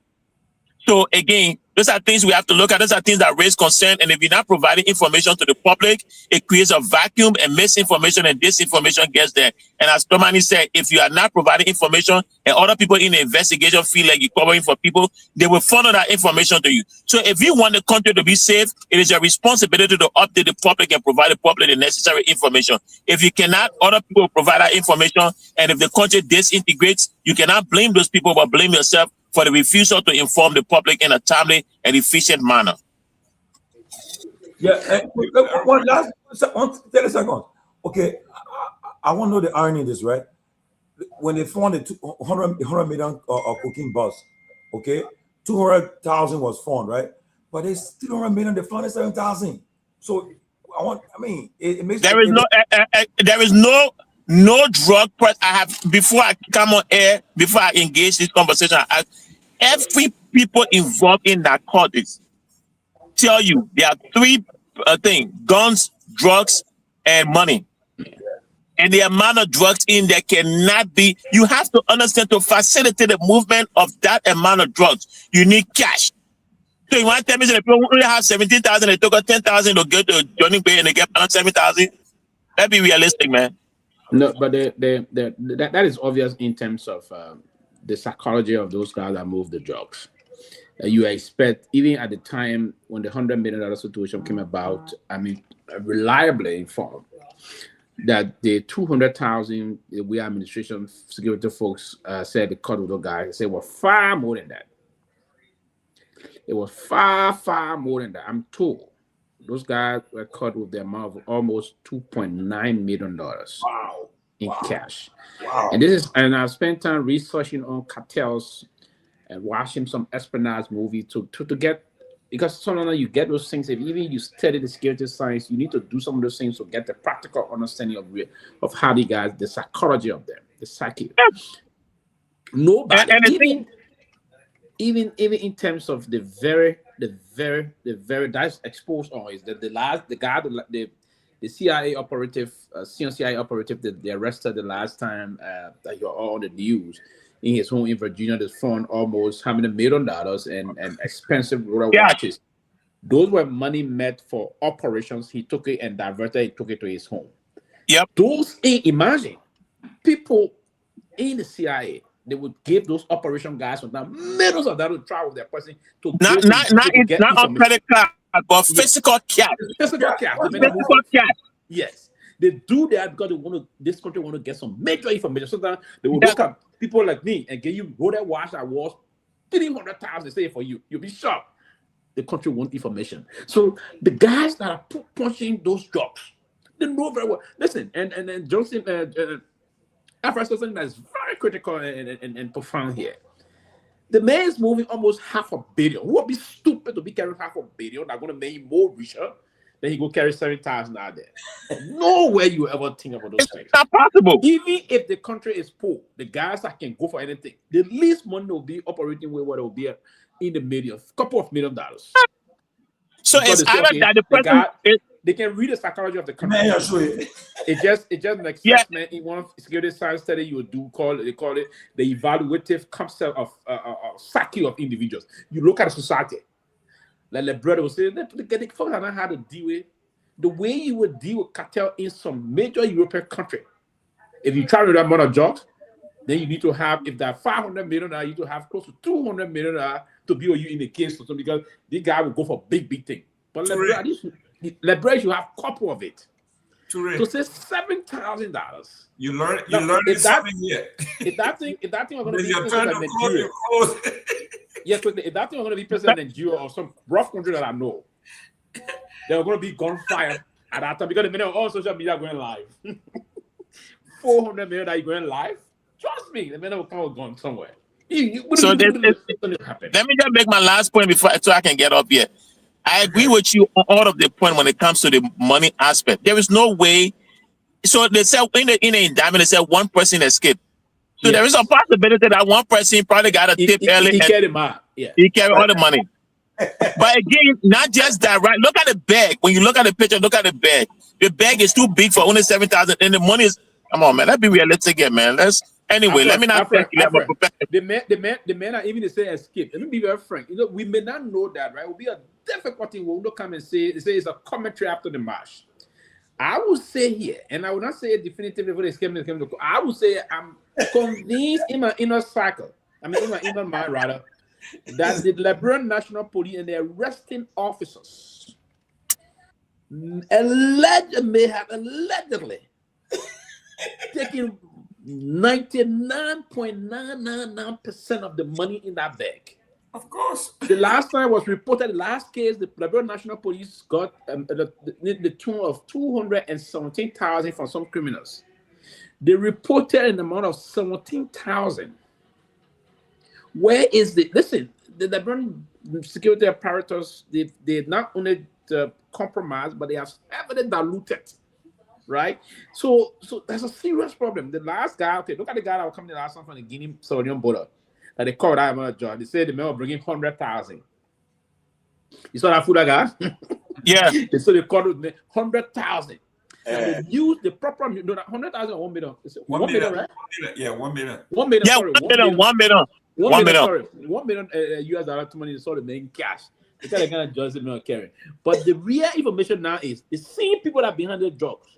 So again, those are things we have to look at. Those are things that raise concern. And if you're not providing information to the public, it creates a vacuum and misinformation and disinformation gets there. And as Tomalin said, if you are not providing information and other people in the investigation feel like you're covering for people, they will funnel that information to you. So if you want the country to be safe, it is your responsibility to update the public and provide the public the necessary information. If you cannot, other people will provide that information. And if the country disintegrates, you cannot blame those people, but blame yourself for the refusal to inform the public in a timely and efficient manner. Yeah, one 30 seconds. Okay, I want to know the irony in this, right? When they found the 100 million cocaine bus, okay, 200,000 was found, right? But they still 100 million, they found 7,000. So it makes there is no drug. I have, before I come on air, before I engage this conversation, every people involved in narcotics tell you there are three things: guns, drugs, and money. And the amount of drugs in there cannot be. You have to understand, to facilitate the movement of that amount of drugs, you need cash. So you want to tell me that people only have 17,000, they took out 10,000 to get to Johnny Bay and they get another 7,000? That'd be realistic, man. No, but that is obvious in terms of the psychology of those guys that move the drugs. You expect, even at the time when the $100 million situation came about, reliably informed that the 200,000 we administration security folks said the cut with those guys said were far more than that. It was far, far more than that. I'm told those guys were caught with the amount of almost $2.9 million in cash. Wow. And I've spent time researching on cartels and watching some espionage movie to get, because sometimes you get those things. If even you study the security science, you need to do some of those things to get the practical understanding of how the guys, the psychology of them, the psyche. Nobody, even in terms of the very that's exposed on is that the CIA operative, CIA operative that they arrested the last time that you're all on the news in his home in Virginia, they found almost how many $1 million and expensive watches. Those were money meant for operations. He took it and diverted it, took it to his home. Yep. Imagine people in the CIA, they would give those operation guys millions of dollars to travel with their person to not on credit card, but physical cash. Physical cash. Yes. They do that because this country want to get some major information. Sometimes they will look at people like me and get you roll that watch that was 300,000 say for you. You'll be shocked. The country want information. So the guys that are punching those jobs, they know very well. Listen, and Johnson, first something that's very critical and profound here. The man is moving almost $500 million. Who would be stupid to be carrying $500 million? They're going to make him more richer. Then he go carry 7,000 out there. Nowhere you ever think about those things. It's not possible. Even if the country is poor, the guys that can go for anything, the least money will be operating with what will be in the million, couple of $1 million. So because it's either that the person they can read the psychology of the country. It just makes sense, man. In one security science study you do they call it the evaluative concept of psyche of individuals. You look at a society. Like the brother was saying, the folks are not how to deal with the way you would deal with cartel in some major European country. If you try to do that amount of jobs, then you need to have, if that $500 million, you need to have close to $200 million to be you in the case, because this guy will go for big thing. But Liberia you have a couple of it. So say $7,000. You learn something here. If that thing are going to be president in Nigeria, yes, if that thing are going to be president in Nigeria or some rough country that I know, they're going to be gunfire at that time because the minute all social media are going live. 400 million that you're going live. Trust me, the minute will come gun somewhere. So let me just make my last point so I can get up here. I agree with you on all of the point when it comes to the money aspect. There is no way So they said in the indictment, they said one person escaped. So Yes. there is a possibility that one person probably got a tip early. He carried him out. Yeah. He carried all the money. But again, not just that, right? Look at the bag. When you look at the picture, look at the bag. The bag is too big for only 7,000, and the money is. Come on, man. Let's be realistic here, man. Anyway. Let me not think. The men are even to say escape. Let me be very frank. You know, we may not know that, right? It will be a difficulty. We'll not come and say it's a commentary after the march. I will say here, and I will not say it definitively for the escape. I will say I'm convinced in my inner circle. in my inner mind rather. That the Liberian National Police and the arresting officers may have allegedly taken 99.999% of the money in that bag. Of course. The last time was reported, the last case, the Liberian National Police got the tune of 217,000 from some criminals. They reported an amount of 17,000. Where is the Liberian security apparatus? They not only compromised, but they have heavily diluted, right? So there's a serious problem. The last guy, okay, look at the guy that was coming the last time from the Guinea-Sierra border. That they called that amount of job. They said the man was bringing 100,000. You saw that food, guy? Yeah. So they called it 100,000. They used the proper, 100,000 or 1 million. 1 million, right? Yeah, 1 million. 1 million. Yeah, sorry, 1 million. 1 million. 1 million. Sorry, $1 million US to money. They saw the main cash. They kind of judge them not carrying. But the real information now is the same people that behind the drugs.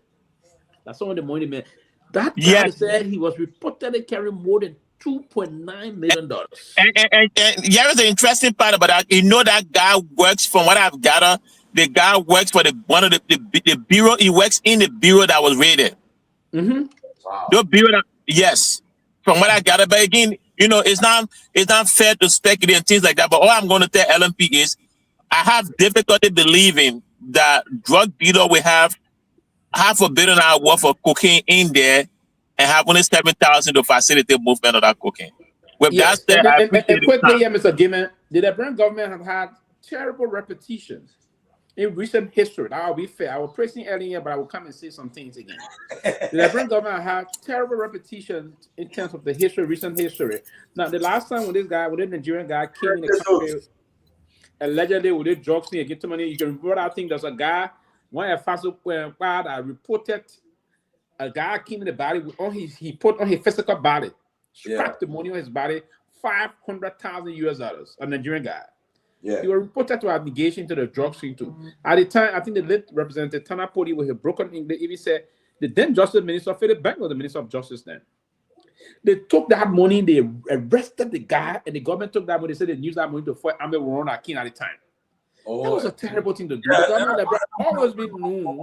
That's some of the money, man. That guy said he was reportedly carrying more than $2.9 million. And here's the interesting part about that. You know that guy works, from what I've gathered, the guy works for one of the bureau. He works in the bureau that was raided. Mm-hmm. Wow. The bureau that, yes. From what I gathered, but again, you know, it's not fair to speculate and things like that. But all I'm going to tell LMP is I have difficulty believing that drug dealer will have $500 million worth of cocaine in there and have only 7,000 to facilitate movement of that cocaine. With that said, and quickly, Mr. Gayman, the Liberian government have had terrible repetitions in recent history. Now, I'll be fair. I was praising earlier, but I will come and say some things again. The Liberian government had terrible repetitions in terms of the recent history. Now, the last time when the Nigerian guy came in the country, allegedly with the drugs and get money, you can remember that thing. There's a guy, one of the I reported. A guy came in the body he put on his physical body, strapped the money on his body, $500,000 a Nigerian guy. Yeah. He was reported to have negation to the drug scene too. At the time, I think the late Representative Tana Podi with a broken English even said the then Justice Minister Philip Bank was the Minister of Justice then. They took that money, they arrested the guy, and the government took that money. They said they used that money to fight Ambe Warren Akin at the time. Oh, that was a terrible thing to do. The government always been known.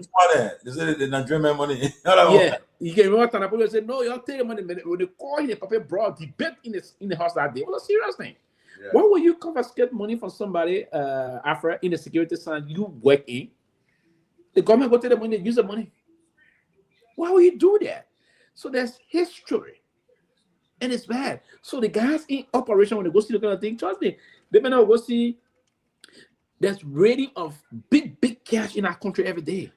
They said the Nigerian money. Yeah, you can remember Tana Podi said, "No, you're taking money." When they called him, the paper brought debate in the house that day. It was a serious thing. Yeah. Why would you confiscate money from somebody after in the security sign you work in? The government go take the money, use the money. Why would you do that? So there's history, and it's bad. So the guys in operation when they go see the kind of thing, trust me, they may not go see. There's raiding of big cash in our country every day.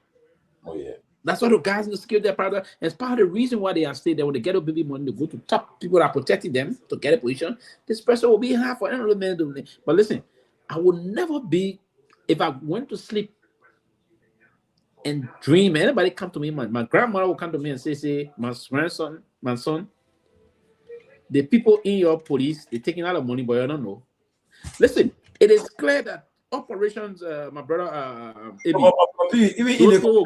Oh yeah. That's why the guys in the security apparatus, and it's part of the reason why they are staying there. When they get a baby money, they go to top people that are protecting them to get a position. This person will be half for another man. But listen, I would never be, if I went to sleep and dream, anybody come to me, my grandmother will come to me and say, my son, the people in your police, they're taking out of money, but you don't know. Listen, it is clear that operations, my brother, even will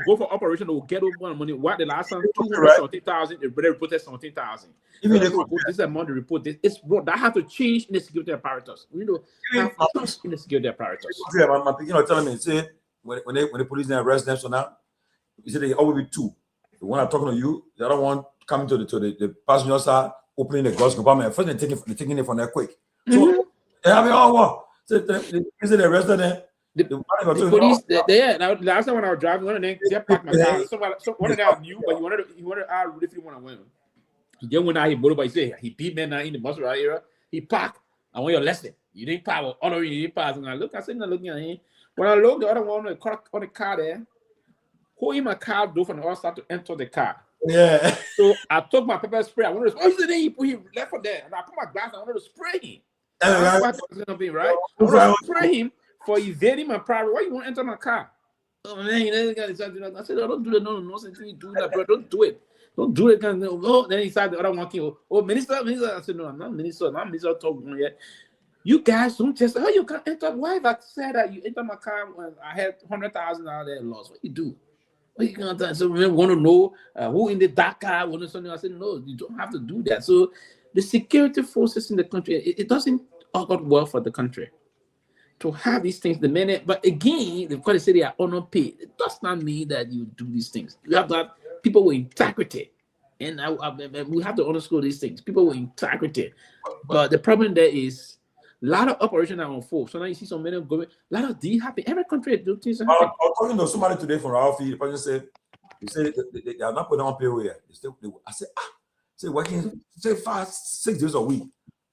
go for operation, they will get over money. What the last time 270,000, they reported 17,000. Even this amount they report this, it's that has to change in the security apparatus. You know, in the security apparatus. Yeah, my people are telling me, say when the police arrest them, so now you say they always be two. The one I'm talking to you, the other one coming to the passenger side, opening the glass compartment. First they're taking it from there quick. So they have it all what. So is it the rest of them? The police, now last time when I was driving, one of them just parked my car. One of them knew, but he wanted I really want to win. He just went out, he motorbike, he said he beat me now in the bus right here. He parked. I want your lesson. You didn't park, or you didn't pass. And I said, I'm looking at him. When I looked, the other one on the car there, who in my car door from the other side to enter the car. Yeah. So I took my pepper spray. I wanted to, oh, then he left for there. And I put my glass, I wanted to spray him. Right? I wanted to spray him for evading my private. Why you want to enter my car? Oh man, I said, oh, don't do that. No nonsense. You do that, bro. Don't do it. Don't do it. Oh, then he started the other one came. Oh, minister. I said, no, I'm not minister. I'm minister Torgbean yet. You guys don't just, oh, you can't enter. Why if I said that you enter my car when I had $100,000 there lost? What you do? What you gonna do? So we want to know who in the dark car. I said, no, you don't have to do that. So the security forces in the country, it doesn't augur well for the country to have these things the minute. But again, they've got to say they are underpaid. It does not mean that you do these things. You have to have people with integrity. And we have to underscore these things. People with integrity. But the problem there is a lot of operations are on full. So now you see so many going. A lot of deals happen. Every country do things happen. I was talking to somebody today from our field. The person said they are not putting on payroll yet. I said working say 5-6 days a week.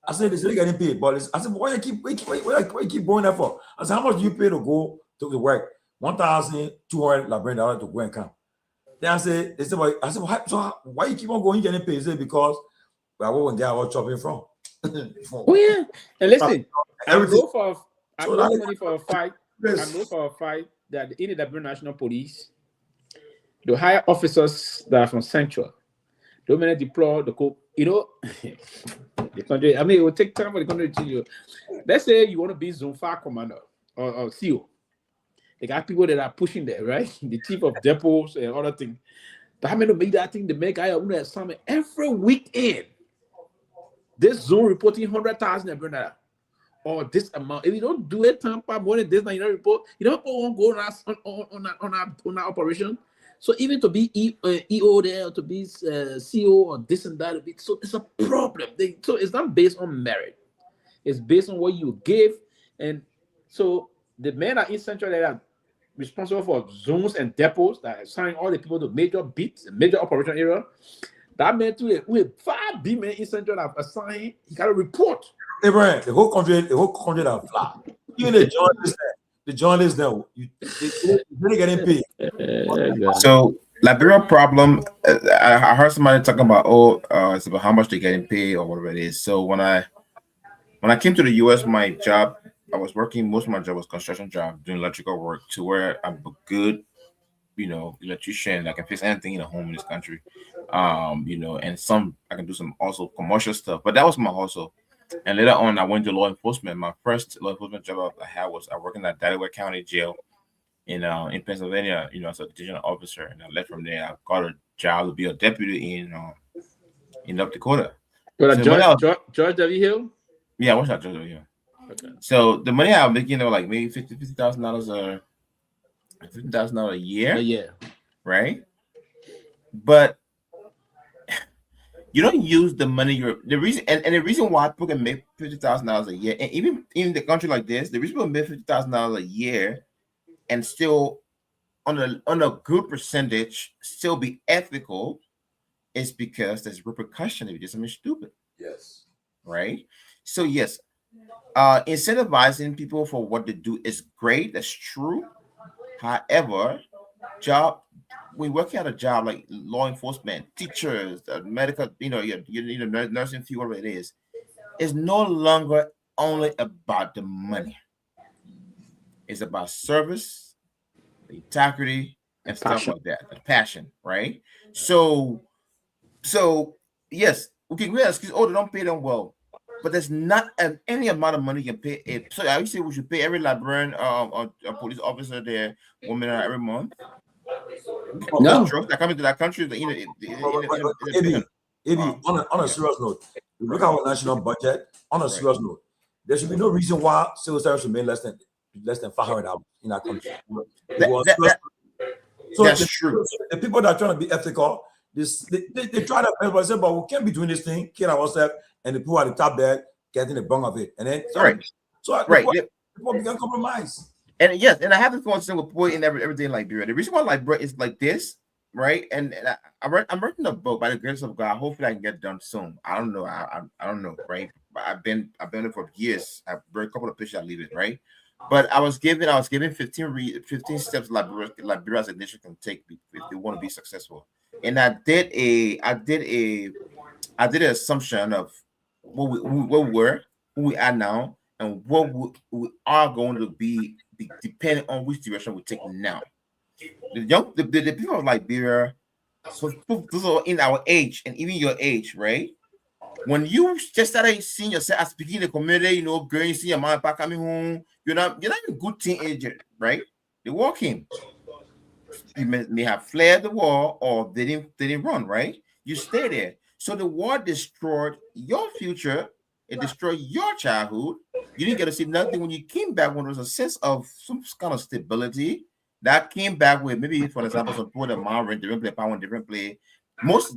I said they're still getting paid, but I said why you keep going there for? I said how much do you pay to go to the work? $1,200 Liberia to go and come. Then I said they said I said why you keep on going getting paid? He said because I won't get our chopping from. Oh yeah, and listen, I know money for a fight. I know for a fight that in the Liberia National Police, the higher officers that are from Central, they're going to deploy the code. You know, the country. I mean, it will take time for the country to change you. Let's say you want to be Zone 5 commander or CO. They got people that are pushing there, right? The chief of depots and other things. But how many make that thing? The make guy on that summit every weekend. This zone reporting 100,000 every night, or this amount. If you don't do it, Tampa more than this, now you don't report. You don't go on our operation. So even to be EO there, to be CO or this and that, so it's a problem. So it's not based on merit. It's based on what you give, and so the men are in Central that are responsible for zones and depots that assign all the people to major beats, major operation area. That meant with 5 B men in Central have assigned, he got a report. Hey, Brian, the whole country are flat. Even the journalists now, they're really getting paid. So Liberia problem, I heard somebody talking about it's about how much they're getting paid or whatever it is. So when I came to the US, my job, I was working, most of my job was construction job, doing electrical work, to where I'm a good, electrician. I can fix anything in a home in this country. And I can do some also commercial stuff, but that was my hustle. And later on, I went to law enforcement. My first law enforcement job I had was I worked in that Delaware County jail in Pennsylvania, as a detention officer. And I left from there. I got a job to be a deputy in North Dakota. George W. Hill? Yeah, I was at George W. Hill. Okay. So the money I was making, like maybe $50,000 $50,000 a year. Yeah. Right? But you don't use the money the reason why people can make $50,000 a year, and even in the country like this, the reason people make $50,000 a year and still on a good percentage still be ethical is because there's repercussion if you do something stupid. Yes. Right? So yes, incentivizing people for what they do is great. That's true. However, we work at a job like law enforcement, teachers, medical, nursing field, whatever it is no longer only about the money. It's about service, the integrity, and stuff like that. The passion, right? So yes, okay, we excuse. Oh, they don't pay them well, but there's not any amount of money you can pay. So I would say we should pay every Liberian a police officer their woman every month. No, drugs that come into that country. On a serious note, look at our national budget. On a serious note, there should be no reason why civil service should make less than $500 in our country. That's true. The people that are trying to be ethical, they try to help us, but we can't be doing this thing, kill ourselves, and the people at the top there getting the bung of it. And then people can compromise. And yes, and I have this conversation with boy in everything like Liberia. The reason why Liberia is like this, right? And I'm writing a book by the grace of God. Hopefully, I can get done soon. I don't know. I don't know, right? But I've been it for years. I've read a couple of pages. I leave it, right? But I was given 15 steps Liberia as a nation can take if they want to be successful. and I did an assumption of what we were, who we are now, and what we are going to be depending on which direction we take now. The people of Liberia, so those are in our age and even your age, right? When you just started seeing yourself as speaking in the community, going, see your mom and papa coming home, you're not even a good teenager, right? They walk in. You may have fled the war or they didn't run, right? You stay there. So the war destroyed your future, it destroyed your childhood. You didn't get to see nothing when you came back, when there was a sense of some kind of stability that came back with, maybe, for example, some people that mom different play, power different play. Most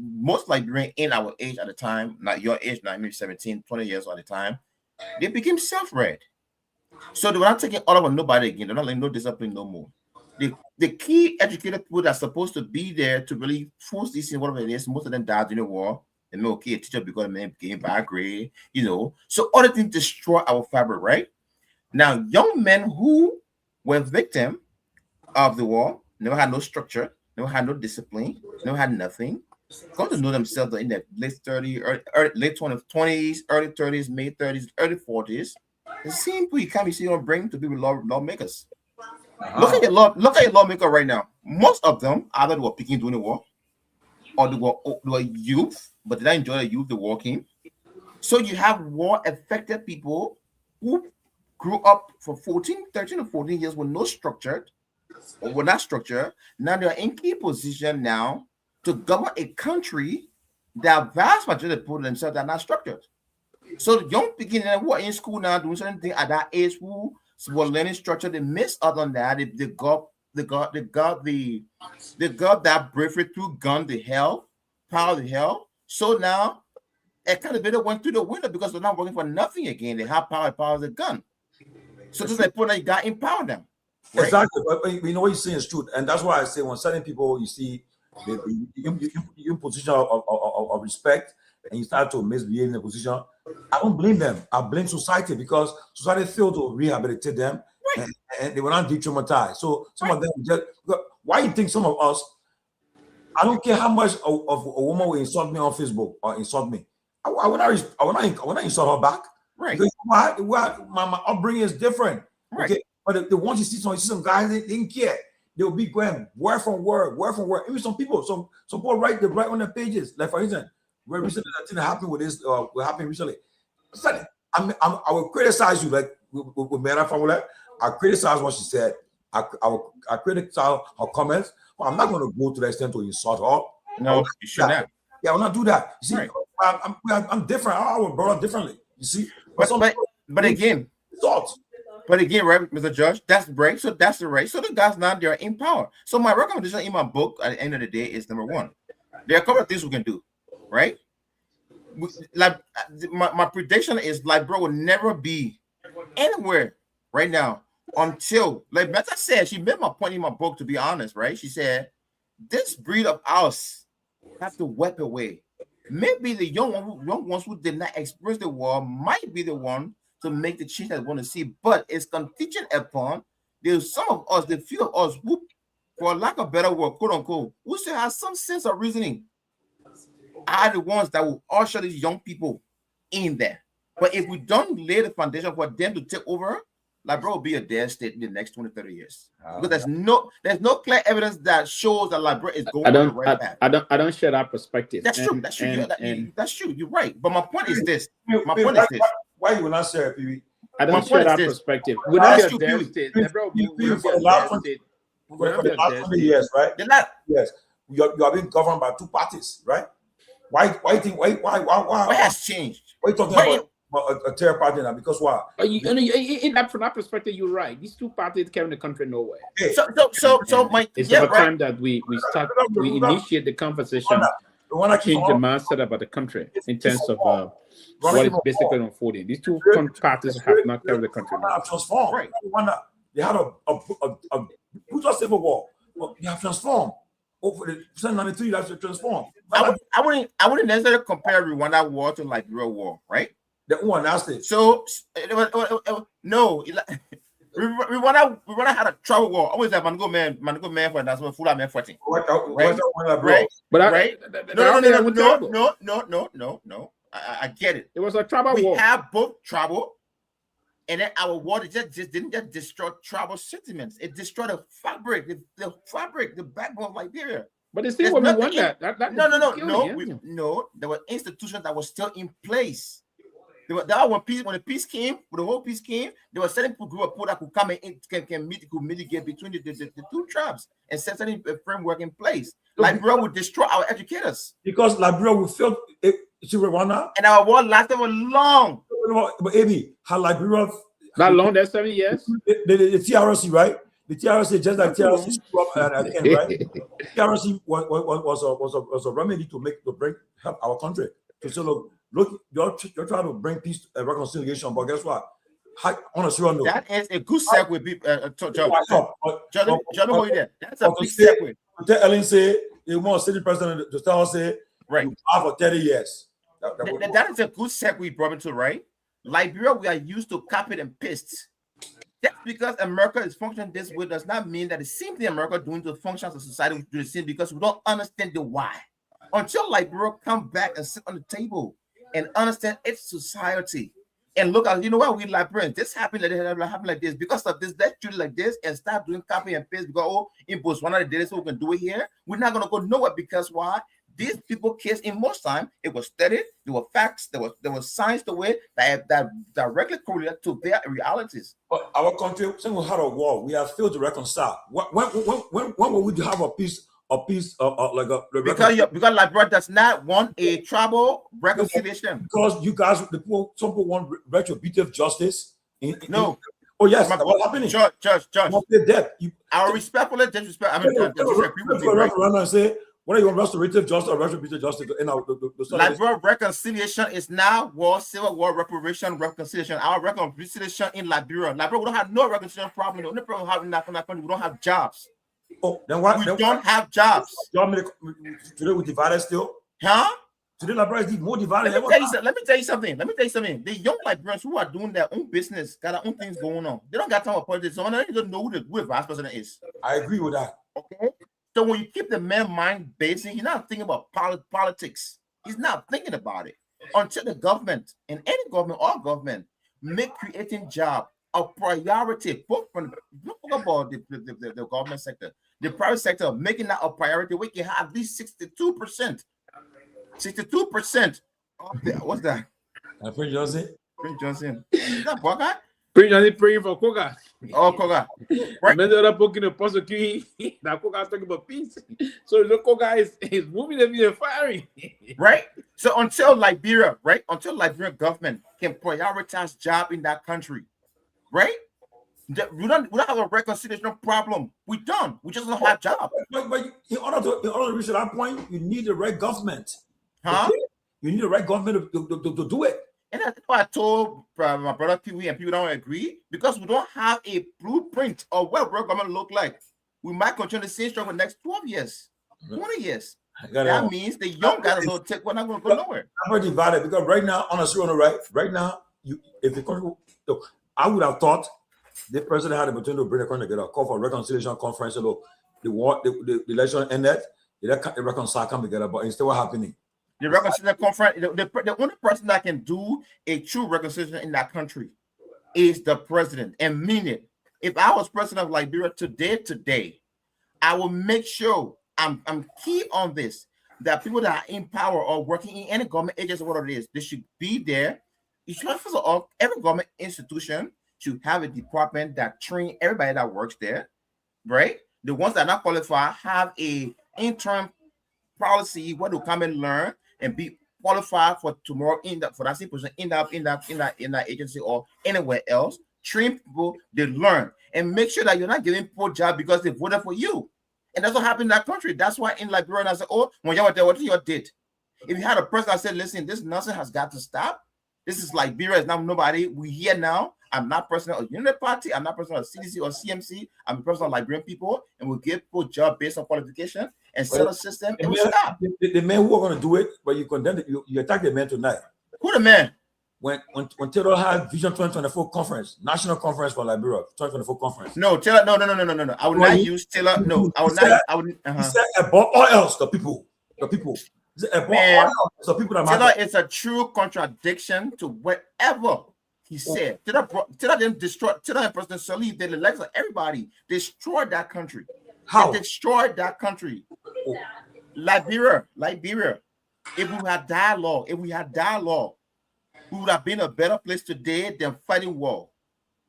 Liberians in our age at the time, not your age, not maybe 17, 20 years at the time, they became self-read. So they were not taking all of nobody again. They're not like no discipline no more. The key educated people that are supposed to be there to really force this in whatever it is, most of them died in the war. And may okay, a teacher because man became bad grade, So other things destroy our fabric, right? Now, young men who were victim of the war never had no structure, never had no discipline, never had nothing. Got to know themselves in their late 30s, late 20s, early 30s, mid 30s, early 40s. The same people you can't be seeing on bring to be lawmakers. Look at your lawmaker right now. Most of them either they were picking during the war, or they were youth, but did I enjoy the youth, the war came. So you have war-affected people who grew up for 13 or 14 years with no structure, or were not structured. Now they're in key position now to govern a country that vast majority of people themselves are not structured. So the young people who are in school now doing certain things at that age who were learning structure, they miss out on that. They got that bravery through gun the hell, power the hell. So now it kind of bit went through the window because they're not working for nothing again. They have power the gun. So just like put that got empowered them. Right? Exactly. But you know what you're saying is true. And that's why I say when certain people you see in position of respect and you start to misbehave in the position, I don't blame them. I blame society because society failed to rehabilitate them, right, and they were not de-traumatized. So some of them just, why you think some of us, I don't care how much of a woman will insult me on Facebook or insult me. I will not insult her back. Right. Because my upbringing is different. Right. Okay. But the ones you see some guys, they didn't care. They'll be going word from word. Even some people write on their pages. Like for instance, where recently that thing happened with this, what happened recently. I will criticize you like with Myean Famula. I criticize what she said. I criticize her comments. But I'm not going to go to the extent to insult her. No, you should not. Yeah, I will not do that. You see, right. I'm different. I was brought up differently. You see, but again, right, Mr. Judge, that's right. So that's the right. So the guys now they're in power. So my recommendation in my book at the end of the day is number one. There are a couple of things we can do, right? Like my prediction is Liberia will never be anywhere right now until, like Meta said, she made my point in my book, to be honest, right? She said this breed of ours have to wipe away. Maybe the young ones who did not experience the war might be the one to make the change that we want to see, but it's contingent upon there's some of us, the few of us who, for lack of better word, quote unquote, who still have some sense of reasoning, are the ones that will usher these young people in there. But if we don't lay the foundation for them to take over, Liberia will be a dead state in the next 20, 30 years. Because there's no clear evidence that shows that Liberia is going on the right path. I don't share that perspective. That's true. That's true. That's true. You're right. But my point is this. Why you will not share it, Pewee? I don't share that perspective. Would not be a dead state. For the last 20 years, right? Yes. You are being governed by two parties, right? Why has changed? Why are you talking about a third party now? Because why? From that perspective, you're right. These two parties carry the country nowhere. Okay. So it's about time that we initiate the conversation, change the mindset about the country in terms of what is basically unfolding. These two parties have not carried the country nowhere. Transformed. Right. They had a brutal civil war. They have transformed. Over the 1993, that's to transform. I wouldn't necessarily compare Rwanda war to like real war, right? The one that's it. So no, We wanna had a travel war. Always that man go man for that's what full man fighting. Right? Right? No. I get it. It was a travel war. We have both travel, and then our war just didn't just destroy tribal sentiments. It destroyed the fabric, the backbone of Liberia. But it's still what we want that. No. There were institutions that were still in place. When the peace came, when the whole peace came, there were certain group of people that could come and could mitigate between the two tribes and set certain framework in place. Liberia would destroy our educators. Because Liberia will fail Rwanda. And our war lasted for long. But Amy, how Liberia that long, that's 7 years? The TRC, right? The TRC, just like TRC again, right? TRC was a remedy to help our country. So look, you're trying to bring peace and reconciliation, but guess what? That is a good segue. That's a big segue. Tell Ellen say you want city president to tell us say right for 30 years. That is a good segue, Robinson, right? Liberia, we are used to copy and paste. Just because America is functioning this way does not mean that the same thing America doing to functions of society will do the same, because we don't understand the why. Until Liberia come back and sit on the table and understand its society and look at, you know what, we Liberians, this happened like this because of this, let's do it like this and start doing copy and paste because in Botswana they did it, so we can do it here. We're not gonna go nowhere because why? These people case in most time it was studied, there were facts, there was science to it that directly correlated to their realities. But our country, since we had a war, we have failed to reconcile. When will we have a peace? Because Liberia does not want a tribal reconciliation. Because you guys, some people want retributive justice. Oh yes, what's happening? Judge. Our respectfully disrespect. I mean, and say, what do you want, restorative justice or retributive justice? Liberia reconciliation is now war, civil war, reparation, reconciliation. Our reconciliation in Liberia, we don't have no reconciliation problem. The only problem we have in that country, we don't have jobs. Oh, then what? We don't have jobs. Today we divided still? Huh? Today Liberia is more divided. Let me tell you something. The young Liberians who are doing their own business, got their own things going on. They don't got time for politics. So they don't know who the vice president is. I agree with that. Okay. So when you keep the man mind basic, he's not thinking about politics. He's not thinking about it. Until the government, and any government or government, make creating jobs a priority, both from about the government sector, the private sector, making that a priority. We can have at least 62%. 62% of the, what's that? Prince Johnson. Is that Bogart? Prince Johnson praying for Koga. Oh, Koga. Right. Many other book in the prosecuting that Koga is talking about peace. So the Koga is moving them in firing. Right? So until Liberia government can prioritize job in that country, right? We don't have a reconciliation problem. We don't. We just don't have jobs. But in order to reach that point, you need the right government. Huh? You need the right government to do it. And that's why I told my brother Pewee, and people don't agree, because we don't have a blueprint of what real government look like. We might continue the same struggle for the next 12 years, 20 years. That means the young guys will take. We're not going to go nowhere. I'm very divided because right now, honestly, on the right now, if the country, look, I would have thought the president had the opportunity to bring the country together, call for a reconciliation conference. Look, the war, the election ended, the reconcile come together, but instead, what happening? The reconciliation conference, the only person that can do a true reconciliation in that country is the president, and mean it. If I was president of Liberia today, I will make sure I'm key on this, that people that are in power or working in any government agency, whatever it is, they should be there. You should, first of all, every government institution should have a department that train everybody that works there, right? The ones that are not qualified have a interim policy where to come and learn and be qualified for tomorrow for that same position in that agency or anywhere else. Train people, they learn, and make sure that you're not giving people jobs because they voted for you. And that's what happened in that country. That's why in Liberia, I said, oh, when you were there, what you did? If you had a president that said, listen, this nonsense has got to stop. This is Liberia, is now nobody. We here now. I'm not president of Unity Party. I'm not president of CDC or CMC. I'm the president of Liberian people, and we'll give people jobs based on qualification and set a system. And we stop. The men who are going to do it, but you condemn it, you attack the men tonight. Who the man? when Taylor had Vision 2024 conference, national conference for Liberia, 2024 conference. No, Taylor, no. I would not use Taylor. No, I would not. I would. He said above all else, the people. Man, so people that Taylor matter. is a true contradiction to whatever he said. Taylor didn't destroy. Taylor and President Salih, they elected everybody, destroyed that country. How? They destroyed that country. Liberia. If we had dialogue, we would have been a better place today than fighting war.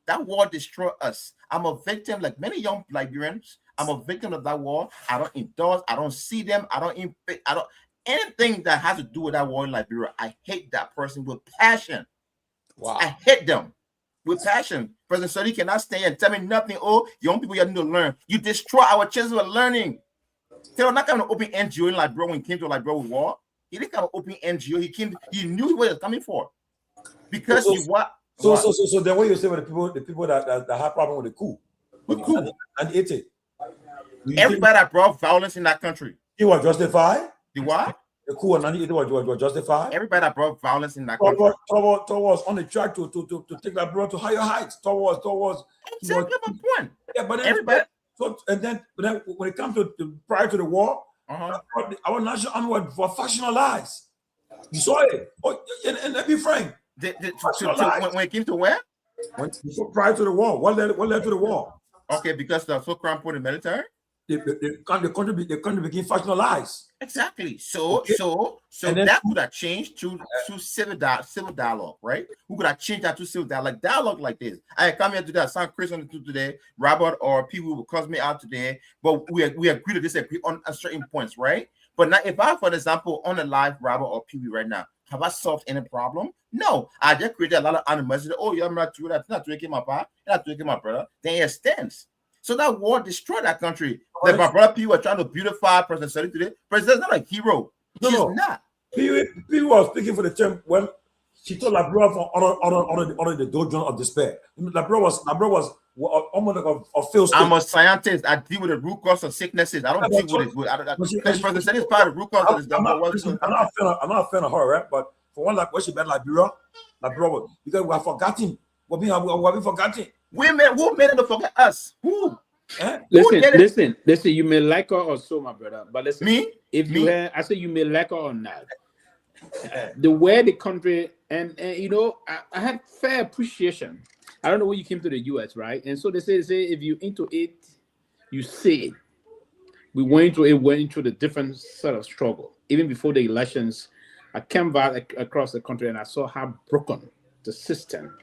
That war destroyed us. I'm a victim, like many young Liberians. I'm a victim of that war. I don't endorse. I don't see them. I don't anything that has to do with that war in Liberia. I hate that person with passion. Wow. I hate them with passion. President Sodi cannot stay and tell me nothing. Oh, young people, you need to learn. You destroy our chances of learning. They're not going to open NGO in Liberia when he came to Liberia with war. He didn't come to open NGO. He knew what he was coming for. Because So then what you say with the people that have problem with the coup? With coup. And 80. Everybody that brought violence in that country. He was justified? The what? The coup of 98 was justified? Everybody that brought violence in that country. Was on the track to take that brother to higher heights. Towards exactly my point. Yeah, but then, everybody. But then when it comes to prior to the war, our national army was factionalized. You saw it. Oh, and let me frank. When it came to where? Prior to the war. What led to the war? Okay, because the so-called for the military. The country became factionalized. Exactly. So that could have changed to civil dialogue, right? Who could have changed that to civil dialogue like this? I come here today, I sound crazy on the two today. Robert or people will cause me out today, but we agree to disagree on certain points, right? But now, if I, for example, on a live Robert or Pewee right now, have I solved any problem? No. I just created a lot of animosity. Oh, yeah, I'm not doing that. Not drinking my papa. Not drinking my brother. Then it stands. So that war destroyed that country. Like my brother Pewee was trying to beautify President Sodi today. President's not a hero. He's not. Pewee was speaking for the term when she told Liberia from under the dojo of despair. Liberia was almost like a failed state. I'm a scientist. I deal with the root cause of sicknesses. I don't deal with it. President Sodi is part of the root cause of this. I'm not a fan of her, right? But for one, like what she meant Liberia, because we have forgotten. What we have forgotten. Who made it to forget us? Who? Listen. You may like her or so, my brother. But listen, I say you may like her or not. The way the country and you know, I had fair appreciation. I don't know when you came to the US, right? And so they say if you into it, you say it. We went into the different sort of struggle. Even before the elections, I came back across the country and I saw how broken the system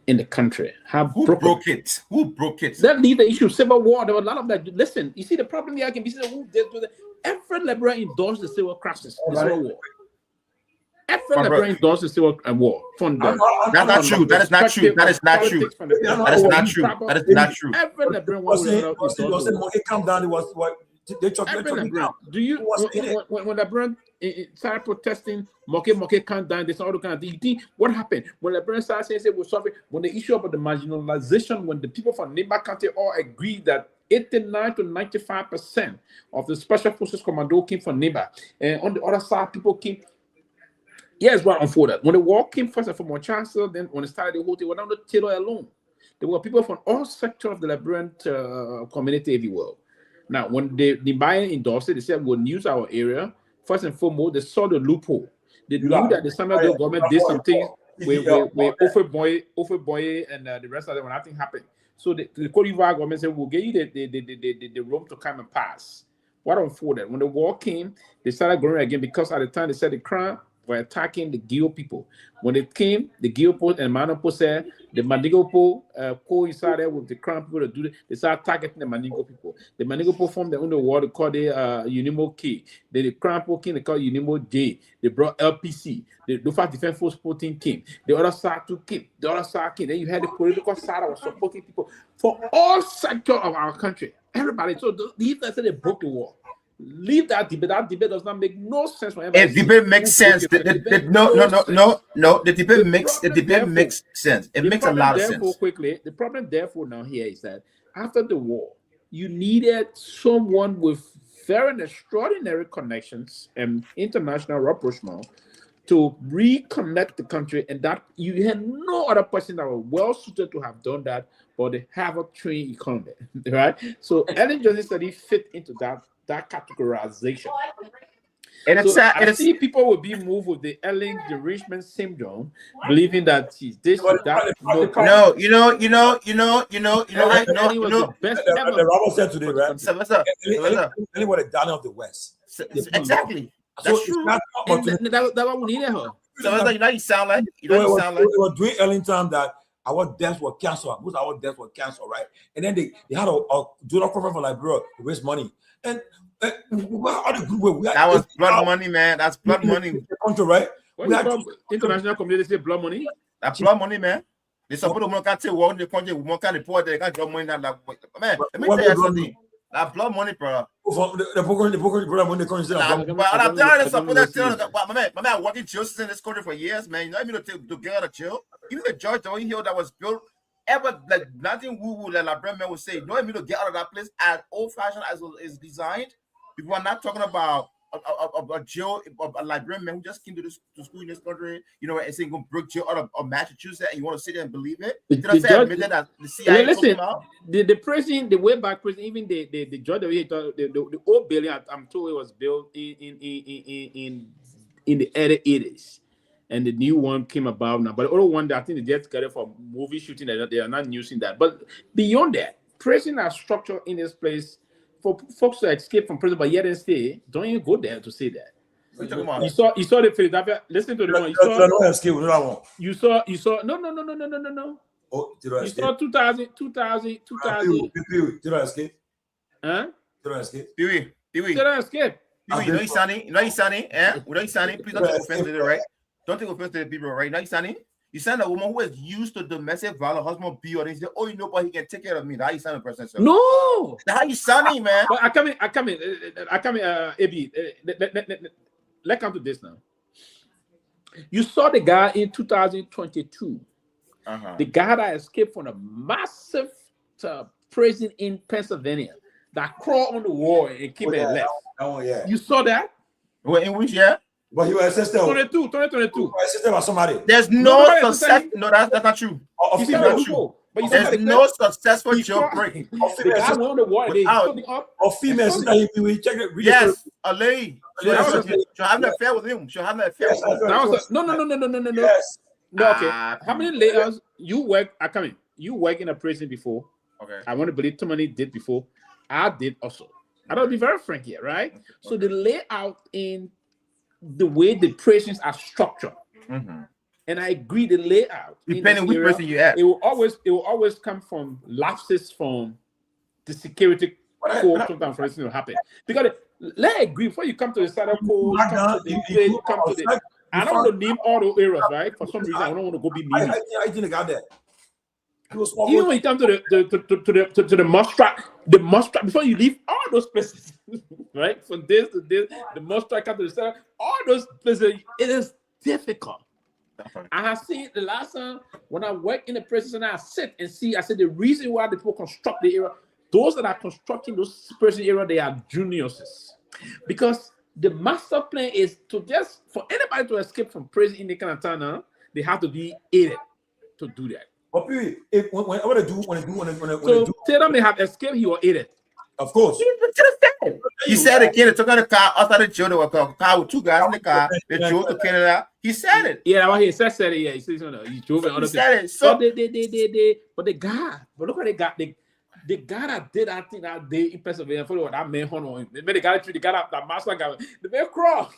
in the country. Who broke it? That lead the issue of civil war. There were a lot of that. Listen, you see the problem here can be seen who did with it. Every Liberia endorsed the civil crisis, the civil war. Every Liberia endorsed the civil war. That's not true. That is not true. That is not true. That is not true. That is not true. Every Liberian was calm down. It was what they took. Do you when Liberian started protesting, moke can't die, this all the kind of thing. You think what happened when Liberian started saying we're sorry when the issue about the marginalization, when the people from Nagbe County all agreed that 89 to 95% of the Special Forces Commando came from Nagbe, and on the other side, people came. Yes, what unfolded when the war came first and foremost, Chancellor. Then when it started, the whole thing was not Taylor alone. There were people from all sectors of the Liberian community, if you will. Now, when the Myean endorsed it, they said we'll use our area. First and foremost, they saw the loophole. They knew that the Samuel government did some things with Oferboye and the rest of them when nothing happened. So the Cote d'Ivoire government said, we'll get you the room to come and pass. What unfolded? When the war came, they started growing again because at the time they said the Crown were attacking the Gio people. When it came, the Gio people and Manopo said the Mandingo people coincided with the Crown people to do it. They started targeting the Mandingo people. The Mandingo people formed their own war they called the Unimo K. Then the Crown people came, they called Unimo J. They brought LPC. The Lufa Defense Force 14 came. The other side too came. The other side came. Then you had the political side that was supporting people for all sectors of our country. Everybody. So these guys said they broke the war. Leave that debate. That debate does not make no sense. If debate makes sense, no. The debate makes sense. It makes a lot of sense. Quickly, the problem, therefore, now here is that after the war, you needed someone with very extraordinary connections and international rapprochement to reconnect the country, and that you had no other person that were well suited to have done that, but the Harvard-trained economist, right? So Ellen Johnson study fit into that categorization. And it's So sad. I see people will be moved with the Ellen derangement syndrome, believing that she's this, she's that. No, you know, Ellen was the best ever. The Robert said today, right? Sylvester. Ellen was the darling of the West. Exactly. So That's true. That one we needed her. So you know, you sound like It was during Ellen time that our deaths were canceled. Most of our deaths were canceled, right? And then they had a donor conference for Liberia to raise money. And that was blood money, man. That's blood money. The country, right? International community say blood money. That's blood money, man. They support the money. Can't say what the country. We can't report. They can't drop money. Man, let me tell you something. That blood money, bro. The blood money. But I'm telling you, support my man working justice in this country for years, man. You know what I mean? To get out of jail. Even the judge, the only hill that was built ever, like nothing woo-woo that Liberia man would say. You know what I mean? To get out of that place as old-fashioned as it is designed. People are not talking about a jail, a Liberian man who just came to school in this country, you know, and saying going to break jail out of Massachusetts, and you want to sit there and believe it? The CIA listen, the prison, the way back prison, even the judge the old building, I'm told it was built in the early 80s, and the new one came about now. But the other one that I think they just got it for movie shooting, they are not using that. But beyond that, prison are structured in this place for folks to escape from prison, but yet and stay. Don't even go there to say that. You saw the Philadelphia. Listen to the one. You saw. No. Oh, did you saw 2000. Did I escape? Huh? Did I escape? Did I escape? You know he's sunny. Eh? You know he's sunny. Please don't take offense to it, right? Don't take offense to the people, right? You know he's sunny. You send a woman who is used to domestic violence, husband beat her, and he said, "Oh, you know, but he can take care of me." That's how you sound a person. So. No, that's how you sounding, man. But I come in. AB. Let's come to this now. You saw the guy in 2022. The guy that escaped from a massive prison in Pennsylvania that crawled on the wall and came and left. Oh yeah. You saw that? Well, in which year? But he was assisted. 2022. Assisted by somebody. There's no success. No, that's not true. It's not true. But there's no successful jailbreak. The guy on the wall. They stood up. Or females. We check it. Yes, a lady. She'll have an affair with him. She'll have an affair with him. No. Yes. No, okay. How many layers you work? You work in a prison before. Okay. I want to believe too many did before. I did also. I don't be very frank here, right? Okay. So the layout in the way the prisons are structured, and I agree the layout. Depending which person you have, it will always come from lapses from the security code. Sometimes for instance, will happen because let's agree before you come to the Saturday code, I don't want to name all the areas, right? For some reason, I don't want to go be mean. I didn't got that. Even when you come to the must before you leave all those places, right? From this to this, the must come to the center, all those places, it is difficult. I have seen the last time when I work in the prison and I sit and see, I said the reason why the people construct the area, those that are constructing those prison area, they are juniors. Because the master plan is to just, for anybody to escape from prison in the kind of town, they have to be aided to do that. But when tell them they have escaped, he will eat it. Of course. He said the kid took out the car outside the jail. There was a car with two guys in the car. They drove to Canada. He said it. Yeah, well, he said it. Yeah, he drove it. He said it. So but the guy, but look what they got. The guy that did that thing that day in Pennsylvania, for that man on him. They made the guy that master guy. The man crawl.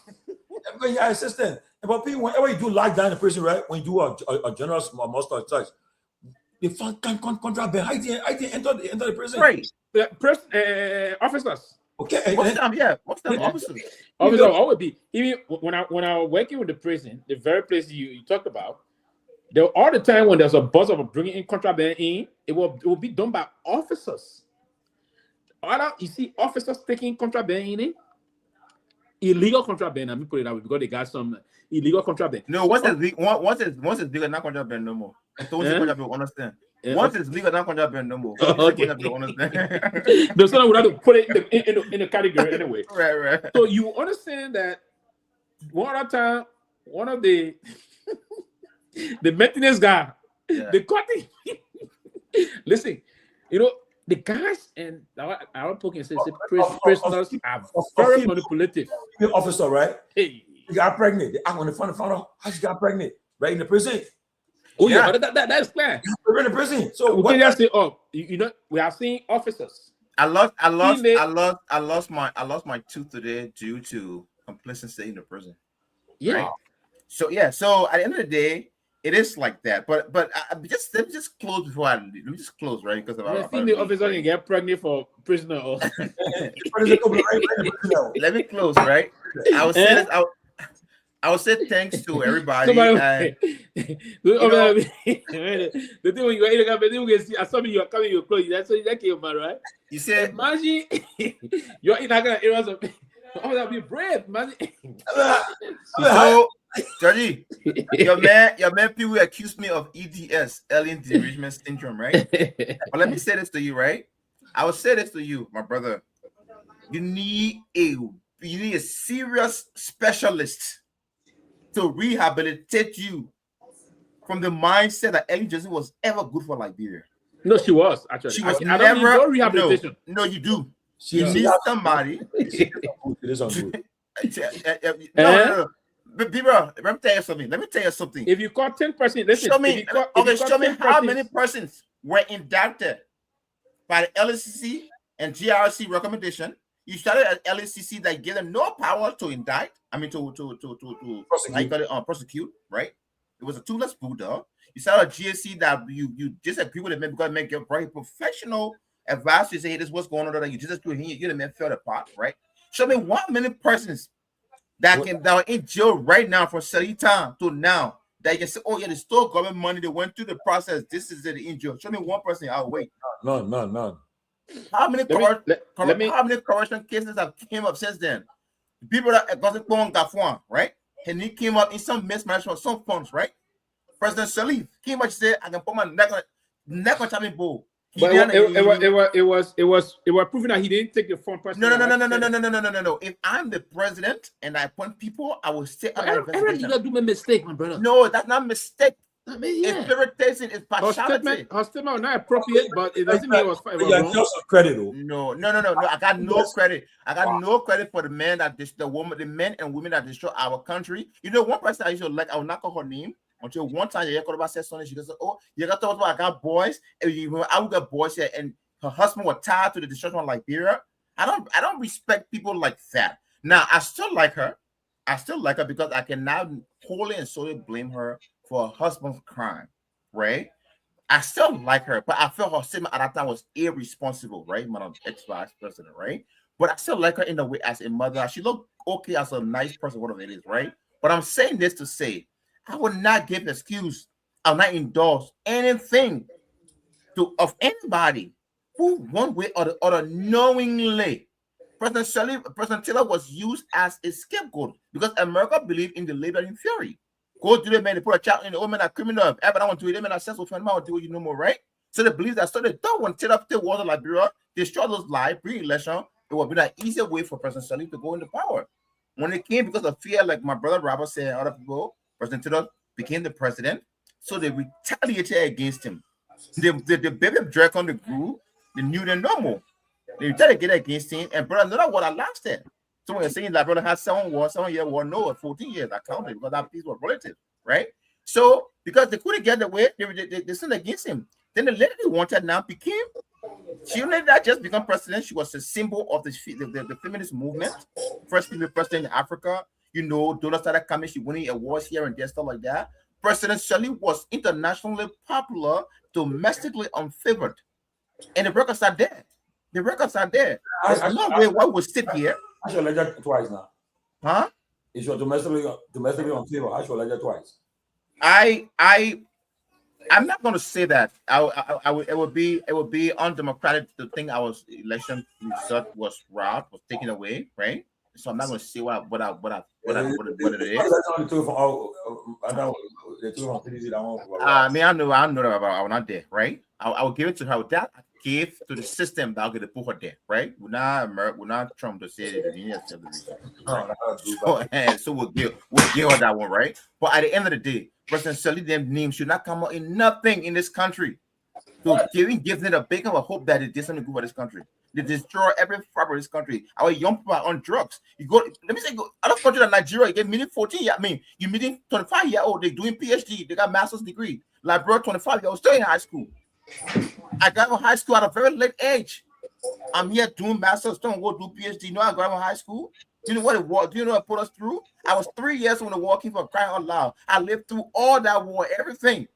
Yeah, assistant. But people, whenever you do lockdown in the prison, right? When you do a general master charge. They find contraband. I didn't enter the prison. Right. Officers. Okay. What's the officers? Officers always be. Even when I was working with the prison, the very place you talked about, there all the time when there's a buzz of bringing in contraband in, it will be done by officers. You see officers taking contraband in, illegal contraband. Let me put it that way because they got some illegal contraband. No, once it's legal, not contraband no more. Contraband, understand. Yeah. Once it's legal, not contraband no more. Okay. The son would have to put it in the category anyway. Right. So you understand that one other time one of the maintenance guy, they caught him. Listen, you know, the guys and our poking says prisoners are very manipulative. Officer, right? Hey, she got pregnant. They act on the front of how she got pregnant, right in the prison. Oh yeah, but that's clear. We're in the prison. So we can just say, oh, you know, we are seeing officers. I lost my tooth today due to complicity in the prison. Yeah. Right? So yeah. So at the end of the day, it is like that. But let me just close before let me just close, right? Because I think the officer can get pregnant for prisoner. Or... Let me close, right? I would say this. I would say thanks to everybody. The thing when you are in I saw me, you are coming your clothes. That's that came, right? You said, imagine you're in that areas of. Oh, that'd be brave, man. So, Georgie, your man Pewee accused me of EDS, early derangement syndrome, right? But let me say this to you, right? I will say this to you, my brother. You need a serious specialist to rehabilitate you from the mindset that Ellen Johnson was ever good for Liberia. No, she was actually. She was I don't need no rehabilitation. No, you do. You need somebody. It is on good. No. But people, let me tell you something. If you caught 10%, listen. Show me how many persons were indicted by the LCC and GRC recommendation. You started at LCC that gave them no power to indict. I mean to prosecute, right? It was a toothless bulldog. You started at GSC that you disagree with the man because the man gave very professional advice. You say, hey, this is what's going on there. You disagree with him, you the man fell apart, right? Show me one many persons that are in jail right now from study time to now that you can say, oh yeah, they stole government money, they went through the process. This is it in jail. Show me one person. I'll wait. None. How many corruption cases have came up since then? The people that got Garguah, right? And he came up in some mismanagement of some funds, right? President Salif came up and said, I can put my neck on Kehleboe. But it was proving that he didn't take the phone personally. No. If I'm the president and I appoint people, I will say I did do my mistake, my brother. No, that's not a mistake. I mean, yeah. It's irritation, it's partiality. Her statement was not appropriate, but it doesn't mean it was wrong. Just credit, though. No. I got no credit. I got no credit for the men the men and women that destroy our country. You know, one person I used to like, I will not call her name until one time Yaya said something. She goes, "Oh, you got to talk about I got boys. I will get boys here," and her husband was tied to the destruction of Liberia. I don't respect people like that. Now I still like her. Because I can now wholly and solely blame her for her husband's crime, right? I still like her, but I felt her statement at that time was irresponsible, right? Madam ex-vice president, right? But I still like her in the way as a mother. She looked okay as a nice person, whatever it is, right? But I'm saying this to say, I would not give an excuse. I will not endorse anything of anybody who, one way or the other, knowingly. President Taylor was used as a scapegoat because America believed in the Liberian theory. Go to the man, they put a child in the old man, a criminal. Ever I want to do it, man, a sense of friend, I want to do you know more, right? So they believe that. So they don't want to take water Liberia, destroy those lives, pre-election. It would be an easier way for President Salif to go into power. When it came because of fear, like my brother Robert said, and other people, President Taylor became the president. So they retaliated against him. The baby drag on the group, they knew them no more. They retaliated against him, and brother, another what I lasted. So when you're saying that brother had 7 year war, no, 14 years, I counted because that piece was relative, right? So because they couldn't get away, they sinned against him. Then the lady they wanted now became, she only not just become president, she was a symbol of the feminist movement, first female president in Africa. You know, donors started coming, she winning awards here and there, stuff like that. President Shirley was internationally popular, domestically unfavored. And the records are there. There's no way why we sit here. I should elect her twice now. Huh? If you're domestically on favor, I should elect her twice. I'm not going to say that. It would be undemocratic to think our election result was robbed, was taken away, right? So I'm not going to say what it is. I know that about. I will not there, right? I will give it to her with that. gave to the system that get the put her there, right? We're not Trump to say the lineage of the region, right? So we'll give her that one, right? But at the end of the day, President Seleke them name should not come out in nothing in this country. So giving it a big of a hope that it did something good for this country. They destroy every fiber of this country. Our young people are on drugs. You go, let me say, go other countries like Nigeria, you get meeting 14 I mean, you meeting 25-year-old, they're doing PhD, they got master's degree. Liberia 25-year-old still in high school. I got out of high school at a very late age. I'm here doing master's, don't go do PhD. You know, I got out of high school. Do you know what it was? Do you know what put us through? I was 3 years when the war came for crying out loud. I lived through all that war, everything.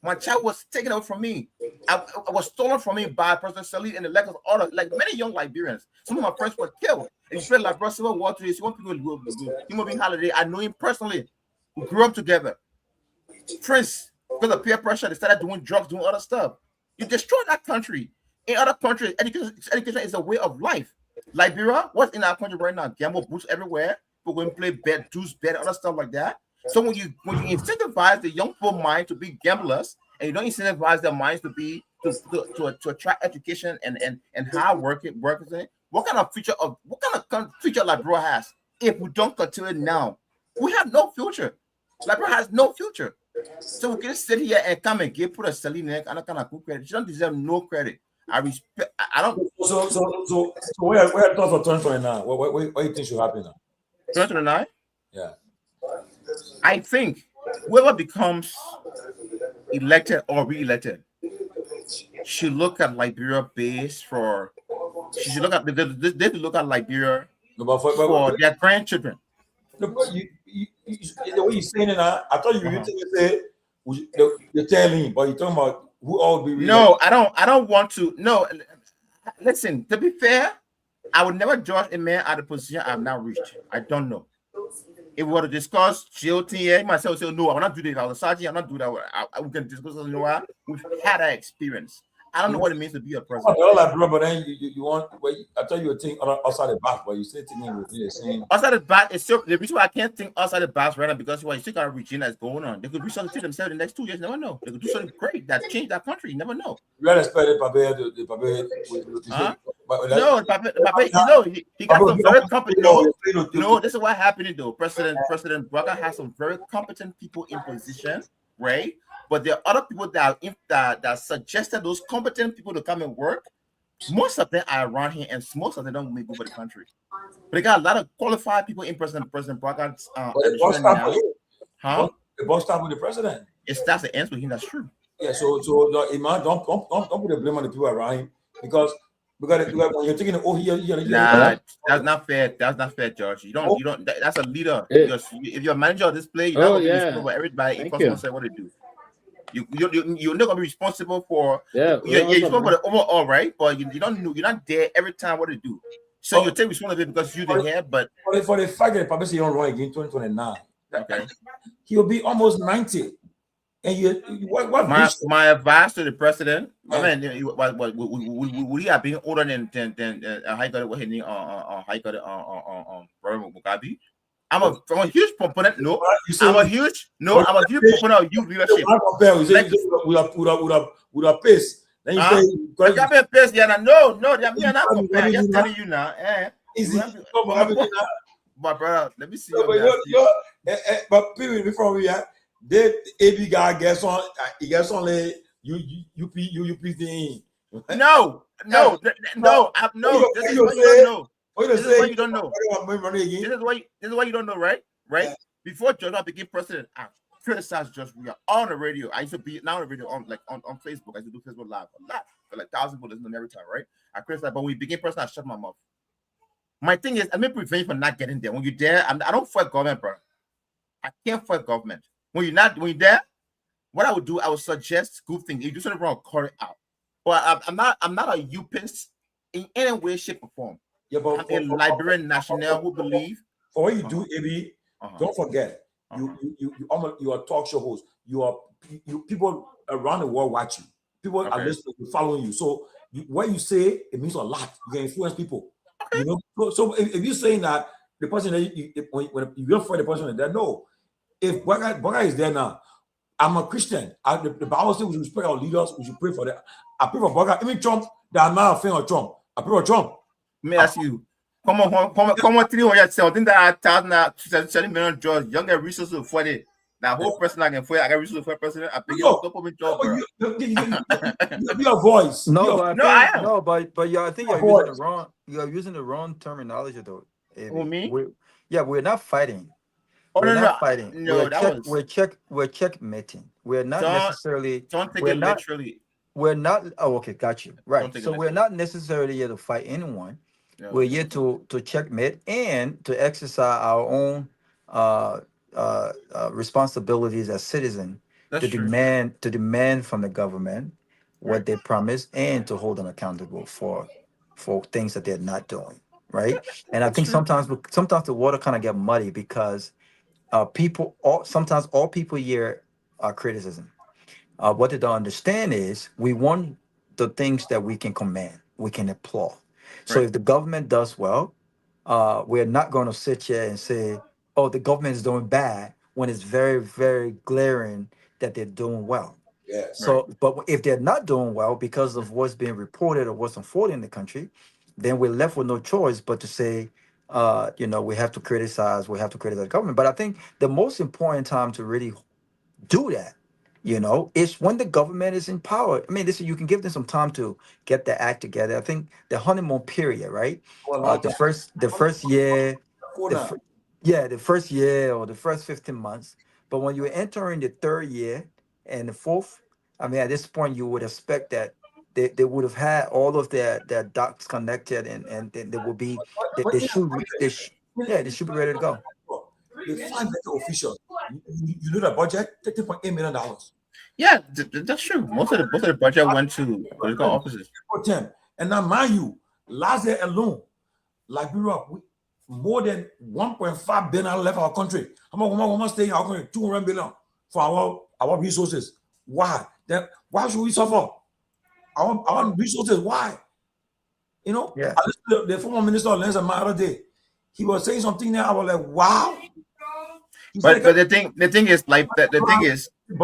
My child was taken away from me. I was stolen from me by President Seleke and the lack of order. Like many young Liberians, some of my friends were killed. And you feel like Bro Civil War 3 you want people to go human holiday. I know him personally. We grew up together. Prince, because of peer pressure, they started doing drugs, doing other stuff. You destroy that country. In other countries, education is a way of life. Liberia, what's in our country right now? Gamble booths everywhere. People go and play bet, juice bet, other stuff like that. So when you incentivize the young people mind to be gamblers, and you don't incentivize their minds to be to attract education and how work is it? What kind of future Liberia has if we don't continue now? We have no future. Liberia has no future. So we can sit here and come and put a Seleke and kind of good credit. She don't deserve no credit. I respect. I don't. So where are thoughts for 2029? What do you think should happen now? 2029? Yeah. I think whoever becomes elected or re-elected should look at Liberia base for. She should look at they look at Liberia for their grandchildren. No, but the way you're saying it, I thought you were say you're telling, but you're talking about who all be. No, I don't want to. No, listen. To be fair, I would never judge a man at a position I have now reached. I don't know. If we were to discuss GOTA, myself say, no, I will not do this. I was a sergeant, I'm not do that. We can discuss it. You know what? We've had that experience. I don't know what it means to be a president. But then you want. I thought you were thinking outside the box, but you said thinking within the same. Outside the box, it's still the reason why I can't think outside the box right now because you still got a regime that's going on. They could do something to themselves in the next 2 years. You never know. They could do something great that change that country. You never know. You really expect the no, Pape, you know, he got some very competent. No, this is what happened though. President Garguah has some very competent people in position, right? But there are other people that suggested those competent people to come and work. Most of them are around here, and most of them don't make good for the country. But they got a lot of qualified people in President Garguah's The boss start with the president. It starts to end with him. That's true. Yeah. So don't put the blame on the people around him because when you're taking the that's not fair. That's not fair, George. You don't. That's a leader. If you're a manager of this play, you're not going to be responsible for everybody. You say what to do. You're not going to be responsible for. You're responsible for the overall, right? But you don't know. You're not there every time what to do. So you take responsibility because you didn't have. But for the fact that Papa don't run again 2029, okay, he'll be almost 90. And my advice to the president, I mean, would he have been older than how you got it? What his name? How you got it? Robert Mugabe. I'm a huge proponent. No, I'm a huge proponent of youth leadership. With a pace. Then you say, Mugabe pace. Yeah, no, I'm not comparing. I'm just telling you now. But brother, let me see. But people before we are. The AB guy gets on. He gets only you thing. No. This is what you don't know. This is what you don't know. This is what you don't know, right? Right? Before Georgia became president, I criticized George. We are on the radio. I used to be now on the radio on Facebook. I used to do Facebook Live a lot. For like 1,000 people listening every time, right? I criticized, but when we became president, I shut my mouth. My thing is, I may prevent you from not getting there. When you're there, I don't fight government, bro. I can't fight government. When you're there, what I would do, I would suggest good things. If you do something wrong, call it out. But I'm not a UPist in any way, shape, or form. Yeah, but I'm a Liberian national who believe. For what you do, AB, don't forget, you are a talk show host. You people around the world watch you. People are listening, following you. So what you say, it means a lot. You can influence people. Okay. You know. So if you're saying that the person that when you don't find the person that no. If Garguah is there now, I'm a Christian. The Bible says we should respect our leaders. We should pray for them. I pray for Burger. Even Trump, that I'm not a fan of Trump. I pray for Trump. Let me ask you. Come on, 300,000 million jobs. Young get resources for it. That whole person I can for it. I got resources for president. I think don't put me job, bro. Be a voice. No, but I think, I am. no, but yeah, I think you're using the wrong. You're using the wrong terminology, though. Who, me? We're not fighting. Oh, We're no, not no. fighting. No, We're checkmating. We're not Don't necessarily. take we're it not, literally. We're not. Oh, okay, got you. Right. Don't take So it we're not necessarily here to fight anyone. No. We're here to checkmate and to exercise our own responsibilities as citizens That's to true. demand from the government what they promise and to hold them accountable for things that they're not doing. Right. And I think sometimes the water kind of get muddy because sometimes all people hear criticism. What they don't understand is we want the things that we can command, we can applaud. So Right. if the government does well, we're not going to sit here and say, "Oh, the government is doing bad," when it's very, very glaring that they're doing well. Yes. So, but if they're not doing well because of what's being reported or what's unfolding in the country, then we're left with no choice but to say, we have to criticize the government. But I think the most important time to really do that, is when the government is in power. I mean, listen, you can give them some time to get their act together. I think the honeymoon period, right? The first year, the first year or the first 15 months. But when you're entering the third year and the fourth, I mean, at this point, you would expect that they would have had all of their dots connected and they will be, they should be ready to go. The 5 elected officials, you know the budget, $13.8 million. Yeah, that's true. Most of the budget went to political offices. And now, mind you, last year alone, Liberia, more than 1.5 billion left our country. How much stay in our country? 200 billion for our resources. Why? Then why should we suffer? Our resources, why? I listened to the former minister of Lands the other day. He was saying something there. I was like, wow. But the thing is, like, the thing is, the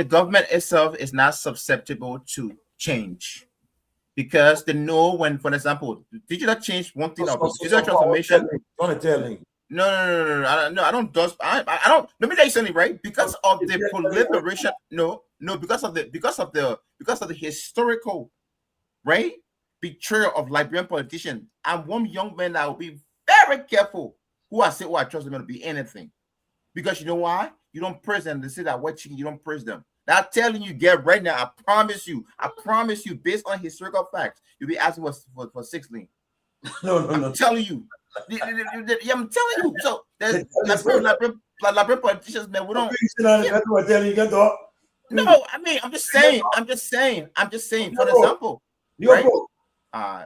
government itself is not susceptible to change, because they know when, for example, digital change, one thing about digital transformation. No, I don't. I don't. Let me tell you something, right? Because of the proliferation, because of the historical, right, betrayal of Liberian politicians. I'm one young man that will be very careful who I trust them to be anything, because you know why? You don't praise them. They say that white chicken, you don't praise them. Now, I'm telling you, get right now. I promise you, based on historical facts, you'll be asking for 6 lane. No. I'm telling you. I'm telling you. So there's Liberian politicians, man. We don't. No, I mean, I'm just saying. For example, right? I'm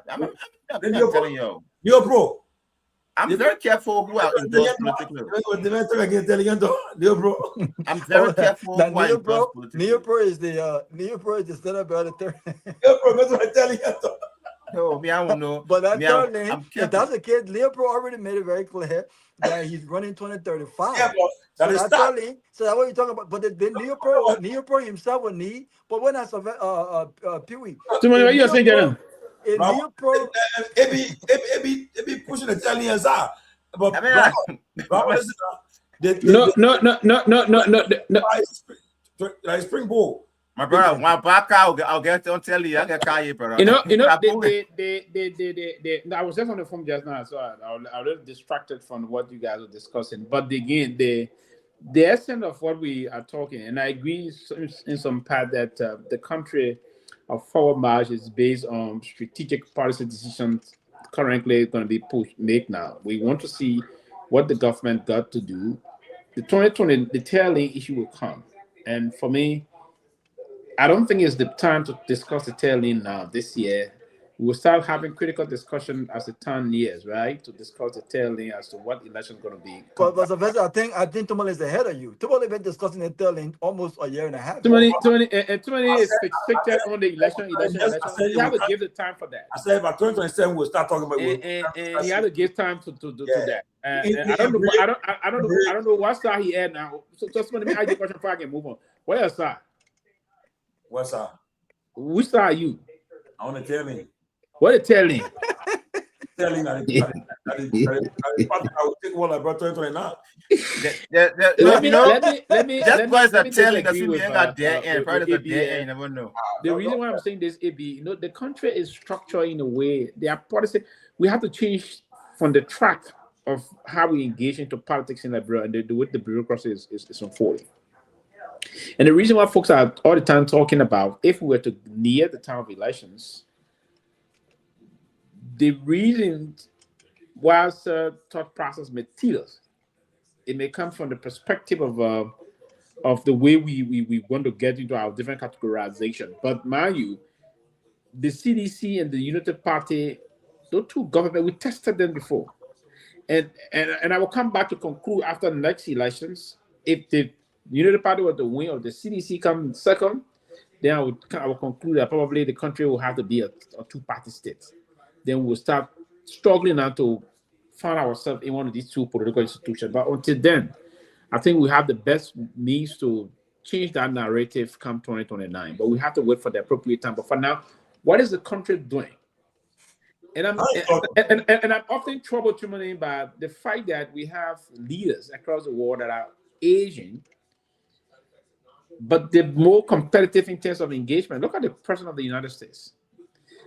telling you. Bro. I'm very careful who I endorse politically. I'm very careful who I endorse politically. Neopro is the stand-up out of third. That's what I'm telling you. No, I don't know. But that third lane, if that's the kid, Leopro already made it very clear that he's running 2035. Yeah, but so that's what you're talking about. But the Leopro himself will need, but when that's Pewee. So what you're saying, Jerome? Leopro, it be pushing the Italians out. But no. Like Springboard. My brother, one back out. I'll get to tell you. I got carry, brother. I was just on the phone just now, so I was a little distracted from what you guys were discussing. But again, the essence of what we are talking, and I agree in some part that the country of forward march is based on strategic policy decisions currently going to be made now. We want to see what the government got to do. The 2020, the tailing issue will come, and for me, I don't think it's the time to discuss the tailing now this year. we'll start having critical discussion as the time nears, right? To discuss the tailing as to what election is going to be. But Sylvester, I think Tomalin is ahead of you. Tomalin been discussing the tailing almost a year and a half. Too many is fixated on the election. You have to give the time for that. I said by 2027 we'll start talking about. And you have to give time to that. And I don't know what side he had now. So just let me ask you a question before I can move on. Where side? What side? Which side are you? I want to tell me. What is telling? Telling I will take one about 2029. Let me telling that you ain't got dead end. Probably the dead end. You never know. The reason why I'm saying this, AB, the country is structured in a way. Their policy, we have to change from the track of how we engage into politics in Liberia and the way the bureaucracy is unfolding. And the reason why folks are all the time talking about if we were to near the time of elections, the reason why thought process materials, it may come from the perspective of the way we want to get into our different categorization. But mind you, the CDC and the United Party, those two governments, we tested them before. And I will come back to conclude after the next elections, if the United Party were to win or the CDC come second, then I will conclude that probably the country will have to be a two-party state. Then we'll start struggling now to find ourselves in one of these two political institutions. But until then, I think we have the best means to change that narrative come 2029. But we have to wait for the appropriate time. But for now, what is the country doing? And I'm often troubled by the fact that we have leaders across the world that are Asian, but they're more competitive in terms of engagement. Look at the President of the United States.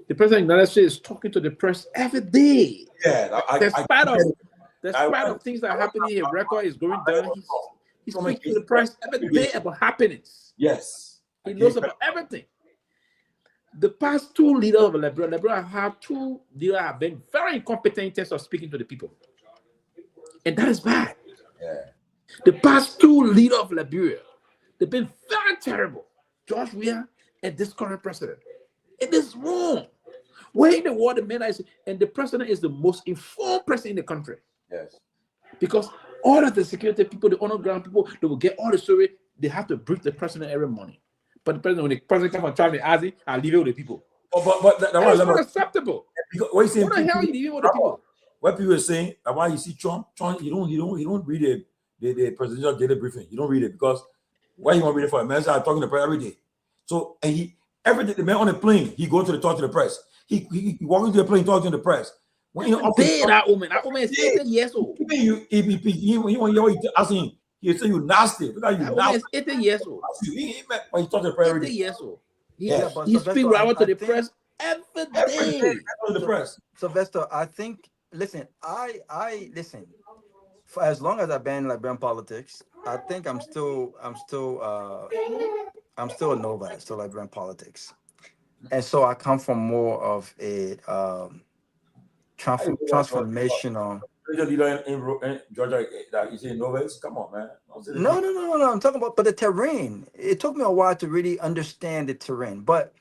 The President of the United States is talking to the press every day. Yeah, despite of things that are happening, his record is going down. He speaks to the press every day about happenings. Yes. He knows about everything. The past two leaders of Liberia have two leaders have been very incompetent in terms of speaking to the people. And that is bad. Yeah. The past two leaders of Liberia, they've been very terrible. George Weah and this current president. It is wrong. Where in the world the man is, and the president is the most informed person in the country. Yes. Because all of the security people, the on-ground people, they will get all the story. They have to brief the president every morning. But the president, when the president comes and tries to ask it, I'll leave it with the people. But that's not acceptable. What you saying? What the hell are you leaving with the people? What people are saying, why you see Trump, you don't read the presidential daily briefing. You don't read it because why you want to read it for? A man talking to the press every day. So and every day the man on the plane, he goes to talk to the press. He walks into the plane talking to the press. When that woman is 80 years old. He asking. He say you nasty. That woman is 80 years old. When he talk to the press every day. 80 years old. He speaks right to the press every day. To the press. Sylvester, I think. Listen, I listen. For as long as I've been in Liberian politics, I think I'm still a novice to Liberian politics, and so I come from more of a transformational. Leader in Georgia that you say novice. Come on, man. No. I'm talking about, but the terrain. It took me a while to really understand the terrain, but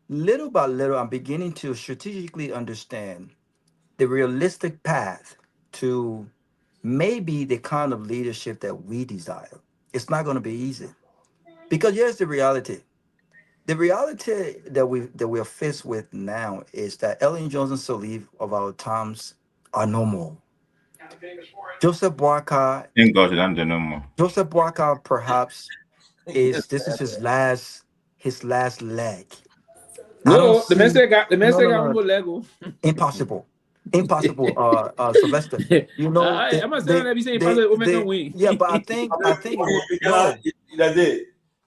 little by little, I'm beginning to strategically understand the realistic path to maybe the kind of leadership that we desire. It's not going to be easy, because here's the reality. The reality that we're faced with now is that Ellen Johnson Sirleaf of our times are no more. Joseph Boakai. Thank God that I'm no more. Joseph Boakai perhaps is his last leg. No, the man got more Lego. Impossible, Sylvester. You know, I'm not saying that. Saying impossible. Win. Yeah, but I think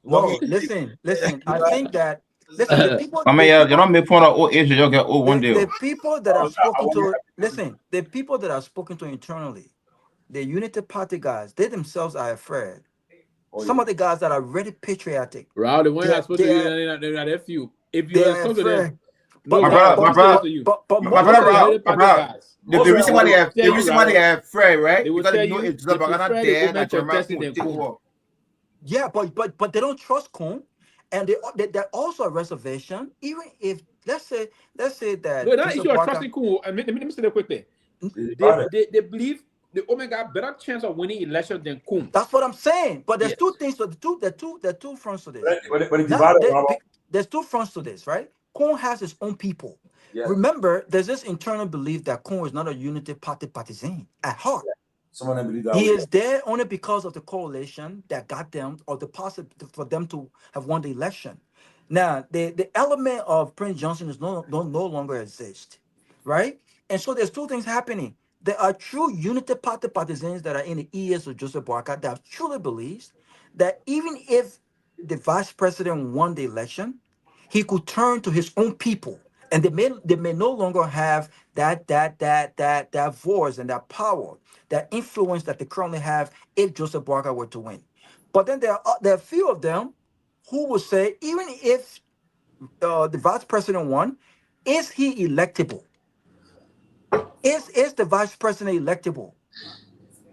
no. Listen. I think that. Listen, the people. You don't make fun of old age. You get old one day. The people that I've spoken to, listen. The people that I've spoken to internally, the Unity Party guys, they themselves are afraid. Some of the guys that are really patriotic. Raul, the one that's supposed to be they're not a few. If you are to them, my brother, the reason why they are afraid, right? Because they know it's not gonna dare that Jerome. Yeah, but they don't trust Kun. And they also a reservation, even if let's say that No, that Joseph issue of Boakai, trusting Kun. And let me say that quickly. They believe the Omega better chance of winning election than Kun. that's what I'm saying. But there's Yes. two things. So there are two fronts to this. But There's two fronts to this, right? Kun has his own people. Yes. Remember, there's this internal belief that Kun is not a unity party partisan at heart. Some of them believe that He way. is there only because of the coalition that got them, or the possible for them to have won the election. Now, the element of Prince Johnson is no longer exist, right? And so there's two things happening. There are true unity party partisans that are in the ears of Joseph Boakai that truly believes that even if the vice president won the election, he could turn to his own people, and they may no longer have that voice and that power, that influence that they currently have if Joseph Boakai were to win. But then there are a few of them who will say, even if the vice president won, is he electable? Is the vice president electable?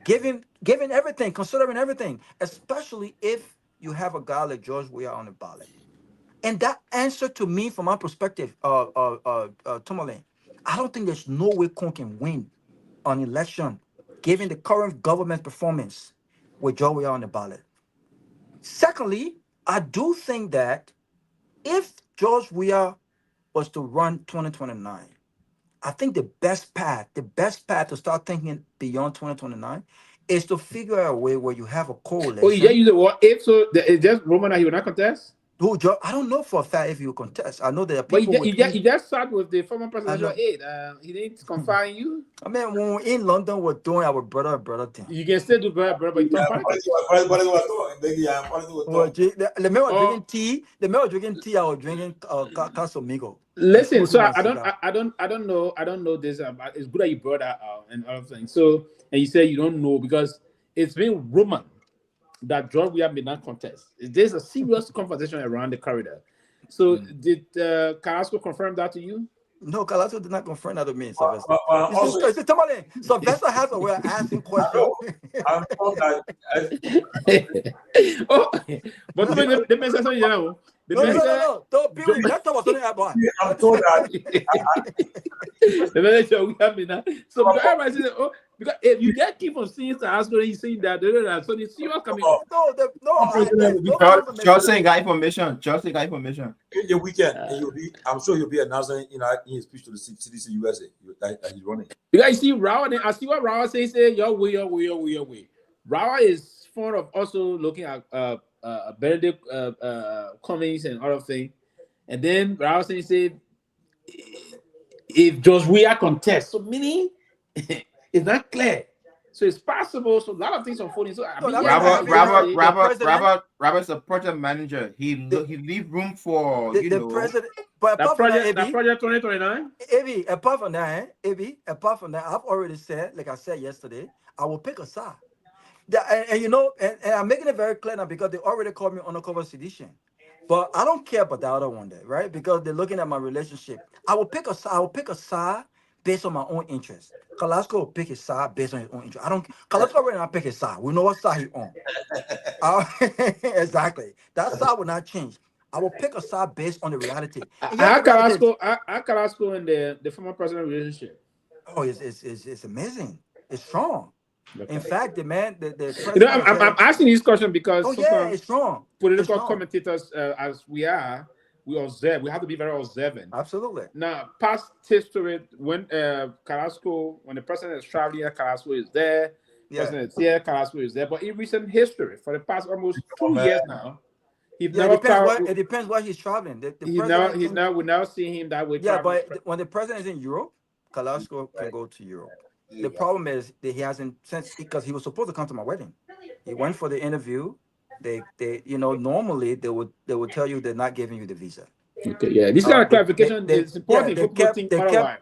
Given everything, considering everything, especially if you have a guy like George Weah on the ballot. And that answer to me, from my perspective, Tomalin, I don't think there's no way Kun can win an election, given the current government performance with George Weah on the ballot. Secondly, I do think that if George Weah was to run 2029, I think the best path to start thinking beyond 2029 is to figure out a way where you have a coalition. Oh, yeah, you know what? If so, it's just Roman that he will not contest. Who, I don't know for a fact if he will contest. I know there are But people. you just sat with the former presidential aide. He didn't confine you. I mean, when we're in London, we're doing our brother thing. You can still do brother, but you don't politics. The man was drinking tea. The man was drinking tea. I was drinking Casamigos. Listen, so I don't know this. It's good that you brought that out and other things. So, and you say you don't know because it's been rumored that George Weah may not contest. There's a serious conversation around the corridor. So, did Carrasco confirm that to you? No, Carrasco did not confirm that to me, Sylvester. Sylvester has a way of asking questions. But the message, you know. No. Pewee, that was only about. I'm told that. The manager, we have me now. So everybody says, oh, because if you get keep on seeing the hospital, you see that, so the serious coming. Chelsea got information. In weekend, I'm sure he'll be announcing, in his speech to the CDC USA that he's running. Because you see Rawa, I see what Rawa says. Your way. Rawa is fond of also looking at Benedict Cummings and other things, and then Rawa said, if George Weah contests, so meaning it's not clear. So it's possible. So a lot of things unfolding. So Robert's a project manager. He leave room for the president. But that project 2029. Apart from that, I've already said, like I said yesterday, I will pick a side. And I'm making it very clear now because they already called me undercover sedition. But I don't care about the other one there, right? Because they're looking at my relationship. I will pick a side based on my own interest. Carrasco will pick his side based on his own interest. Carrasco will not pick his side. We know what side he's on. Exactly. That side will not change. I will pick a side based on the reality. Carrasco and the former president relationship. Oh, it's amazing. It's strong. Okay. In fact, the I'm asking this question because it's strong. Political commentators, as we are, we observe. We have to be very observant. Absolutely. Now, past history, when Carrasco, when the president is traveling, Carrasco is there. President is here, Carrasco is there. But in recent history, for the past almost 2 years now, it depends why he's traveling. We're now seeing him that way. Yeah, but when the president is in Europe, Carrasco can go to Europe. The problem is that he hasn't, since, because he was supposed to come to my wedding. He went for the interview. They normally they would tell you they're not giving you the visa. Okay, yeah. This kind of clarification is important.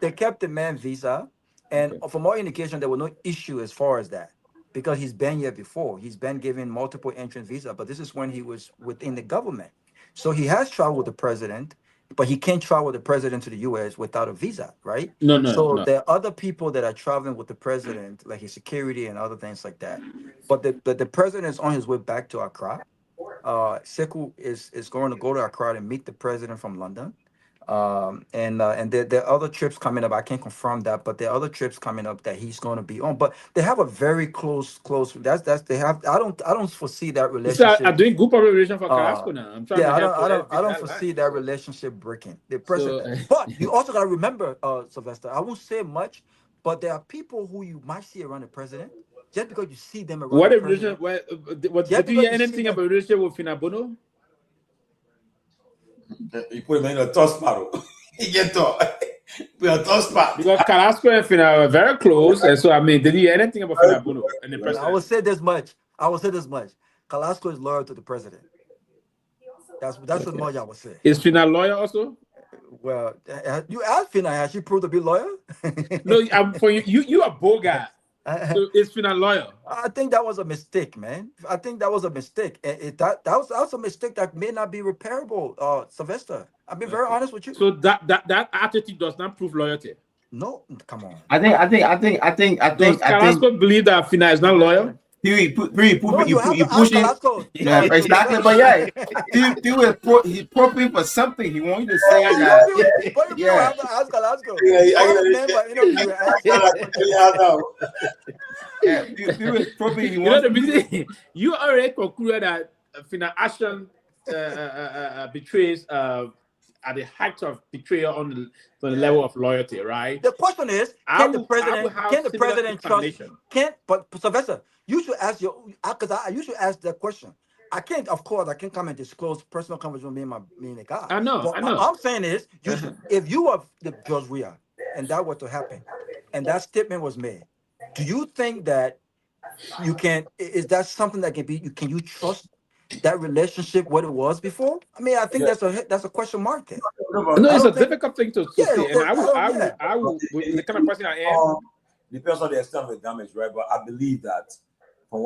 They kept the man visa, and from all indication, there was no issue as far as that, because he's been here before. He's been given multiple entrance visa, but this is when he was within the government. So he has traveled with the president, but he can't travel with the president to the U.S. without a visa, right? So there are other people that are traveling with the president, like his security and other things like that. But the president is on his way back to Accra. Sekou is going to go to Accra and meet the president from London. And there are other trips coming up. I can't confirm that, but there are other trips coming up that he's going to be on. But they have a very close. That's they have. I don't foresee that So relationship. I'm doing good public relation for Carrasco now. I'm trying Yeah, to help I don't that foresee line. that relationship breaking. The So president, but you also got to remember, Sylvester. I won't say much, but there are people who you might see around the president just because you see them around what the a relation? president. What Just did you hear because you see anything them. about relationship with Finabono? You put him in a tough spot. He get tough. Put a tough spot. Because Carrasco and Fina were very close, and so I mean, did you hear anything about Finabono and the I president? will say this much. Carrasco is loyal to the president. That's what much I would say. Is Fina lawyer also? Well, you asked Fina, has she proved to be loyal? No, for you are bold guy. So is Fina lawyer? I think that was a mistake, man. I think that was a mistake. That was a mistake that may not be repairable, Sylvester. I've been very honest with you. So that attitude does not prove loyalty. No, come on. I Does Carrasco believe that Fina is not loyal? You pushing. Carrasco. Yeah, exactly. But yeah, he's probing for something. He wants you to say that. But you have to ask Carrasco. You already concluded that Fina action betrays at the height of betrayal on the level of loyalty, right? The question is, can the president trust? But Sylvester, you should ask you should ask that question. I can't come and disclose personal conversation with me and the guy. I know. What I'm saying is, you should, if you are the Judge Ria and that was to happen, and that statement was made, do you think that you can? Is that something that can be? Can you trust that relationship what it was before? I mean, I think that's a question mark there. No, it's a difficult thing to say, and I will the kind of person I am. Depends on the extent of the damage, right? But I believe that from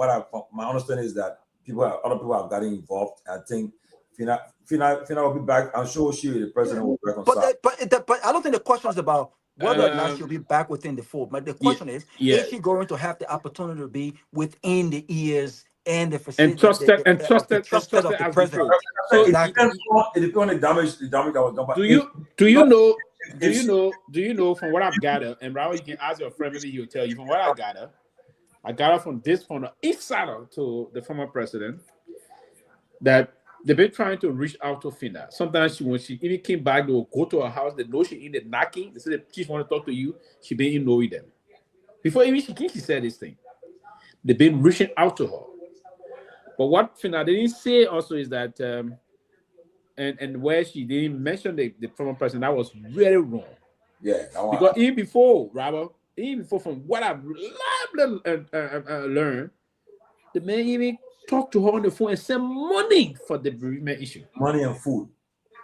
my understanding is that other people have gotten involved. I think Fina will be back. I'm sure the president will reconcile. But I don't think the question is about whether or not she'll be back within the fold. But the question is she going to have the opportunity to be within the ears and the facility and trusted of the president? So it depends on the damage that was done. Do you know from what I've gathered, and Raul, you can ask your friend, maybe he'll tell you from what I gathered from the east side to the former president, that they've been trying to reach out to Fina. Sometimes when she even came back, they will go to her house, they know she in the knocking, they say the chief want to talk to you, she been in knowing them. Before even she said this thing, they've been reaching out to her. But what Fina didn't say also is that and where she didn't mention the former president, that was really wrong. Yeah, because even before from what I've learned, the man even talked to her on the phone and sent money for the bereavement issue. Money and food.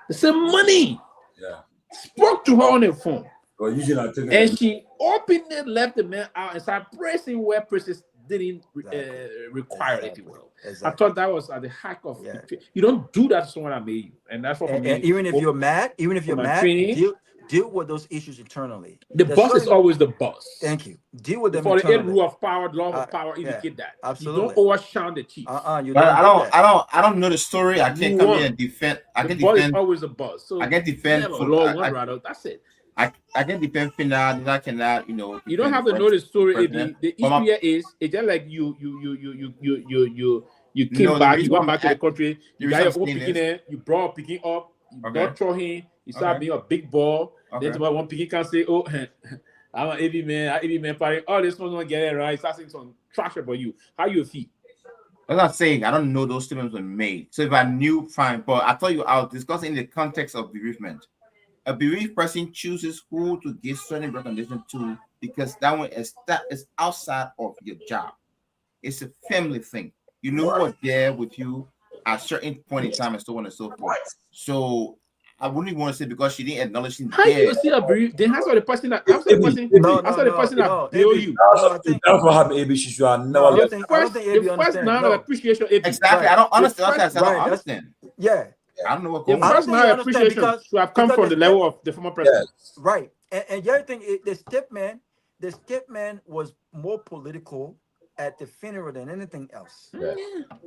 They sent money. Yeah. Spoke to her on the phone. Well, usually and she openly left the man out and started pressing where praises didn't require it. Exactly. I thought that was at the hack of you don't do that to someone that made you, and that's what. And even if you're mad, deal with those issues internally. The boss is always the boss. Thank you. Deal with them. For the rule of power, the law of power indicate that. Absolutely. You don't overshine the chief. I don't know the story. I can't come here and defend. The boss is always a boss. So I can defend. That's it. I can defend Fina. I cannot, You don't have to know the story. The issue here is it's just like you came back. You went back to the country. You got your own picking there. You brought picking up. You don't throw him. You start being a big ball. Then tomorrow one picking can say, "Oh, I'm an AV man party. Oh, this one's gonna get it right." Start saying some trash about you. How you feel? I'm not saying I don't know those statements were made. So if I knew, fine. But I thought I was discussing in the context of bereavement. A bereaved person chooses who to give certain recognition to because that one is outside of your job. It's a family thing. You know who are there with you at a certain point in time and so on and so forth. So I wouldn't even want to say because she didn't acknowledge him. How you see a bereaved? Then answer the person that bail you. That's what happened. AB, she should have never left. The first now appreciation. Exactly. I don't understand. I don't understand. Yeah. I don't know what the first now appreciation should have come from the level of the former president. Right. And the other thing, the step man was more political at the funeral than anything else. Yeah.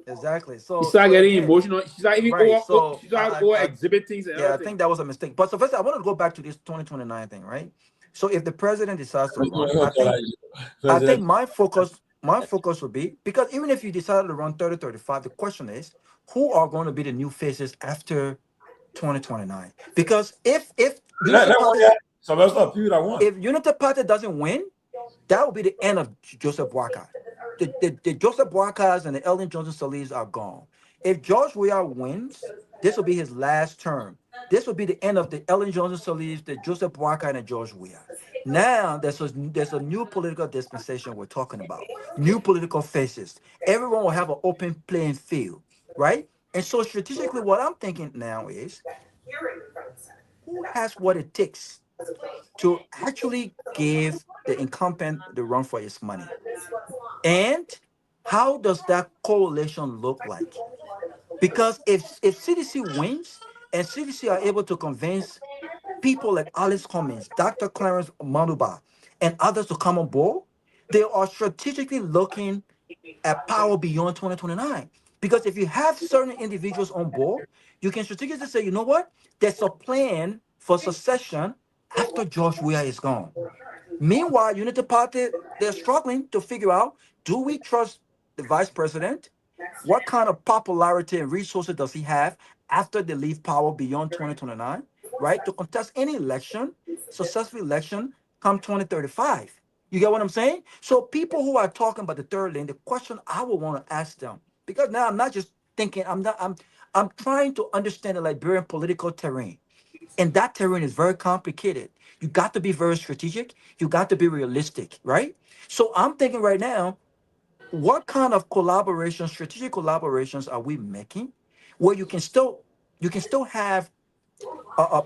Exactly. She So started getting again, emotional. She started even right. So she started over exhibiting and yeah, I everything. think that was a mistake. But so first, I want to go back to this 2029 thing, right? So if the president decides to run, I think my focus would be, because even if you decided to run 30-35, the question is who are going to be the new faces after 2029? Because if Unity Party, Sylvester Pewee that won. if Unity Party doesn't win, that will be the end of Joseph Boakai. The Joseph Boakais and the Ellen Johnson Sirleafs are gone. If George Weah wins, this will be his last term. This will be the end of the Ellen Johnson Sirleafs, the Joseph Boakai, and the George Weah. Now there's a new political dispensation we're talking about. New political faces. Everyone will have an open playing field, right? And so strategically, what I'm thinking now is who has what it takes to actually give the incumbent the run for his money. And how does that coalition look like? Because if CDC wins and CDC are able to convince people like Alice Cummings, Dr. Clarence Manuba, and others to come on board, they are strategically looking at power beyond 2029. Because if you have certain individuals on board, you can strategically say, you know what? There's a plan for succession after George Weah is gone. Meanwhile, Unity Party, they're struggling to figure out, do we trust the vice president? What kind of popularity and resources does he have after they leave power beyond 2029, right? To contest any election, successful election, come 2035. You get what I'm saying? So people who are talking about the third lane, the question I would want to ask them, because now I'm not just thinking, I'm trying to understand the Liberian political terrain. And that terrain is very complicated. You got to be very strategic. You got to be realistic, right? So I'm thinking right now, what kind of collaboration, strategic collaborations are we making where you can still have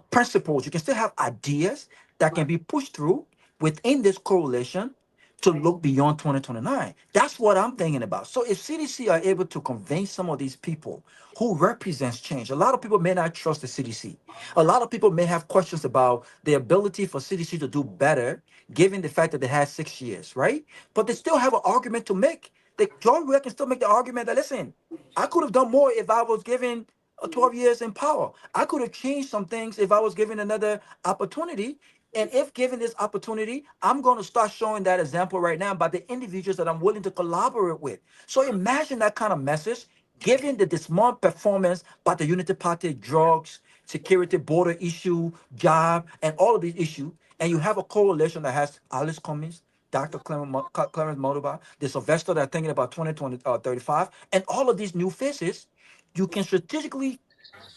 principles, you can still have ideas that can be pushed through within this coalition to look beyond 2029. That's what I'm thinking about. So if CDC are able to convince some of these people who represents change, a lot of people may not trust the CDC. A lot of people may have questions about the ability for CDC to do better, given the fact that they had 6 years, right? But they still have an argument to make. John Weir can still make the argument that, listen, I could have done more if I was given 12 years in power. I could have changed some things if I was given another opportunity. And if given this opportunity, I'm going to start showing that example right now by the individuals that I'm willing to collaborate with. So imagine that kind of message, given the dismal performance by the Unity Party, drugs, security, border issue, job, and all of these issues. And you have a coalition that has Alice Cummings, Dr. Clarence Motoba, the Sylvester that are thinking about 2035, and all of these new faces. You can strategically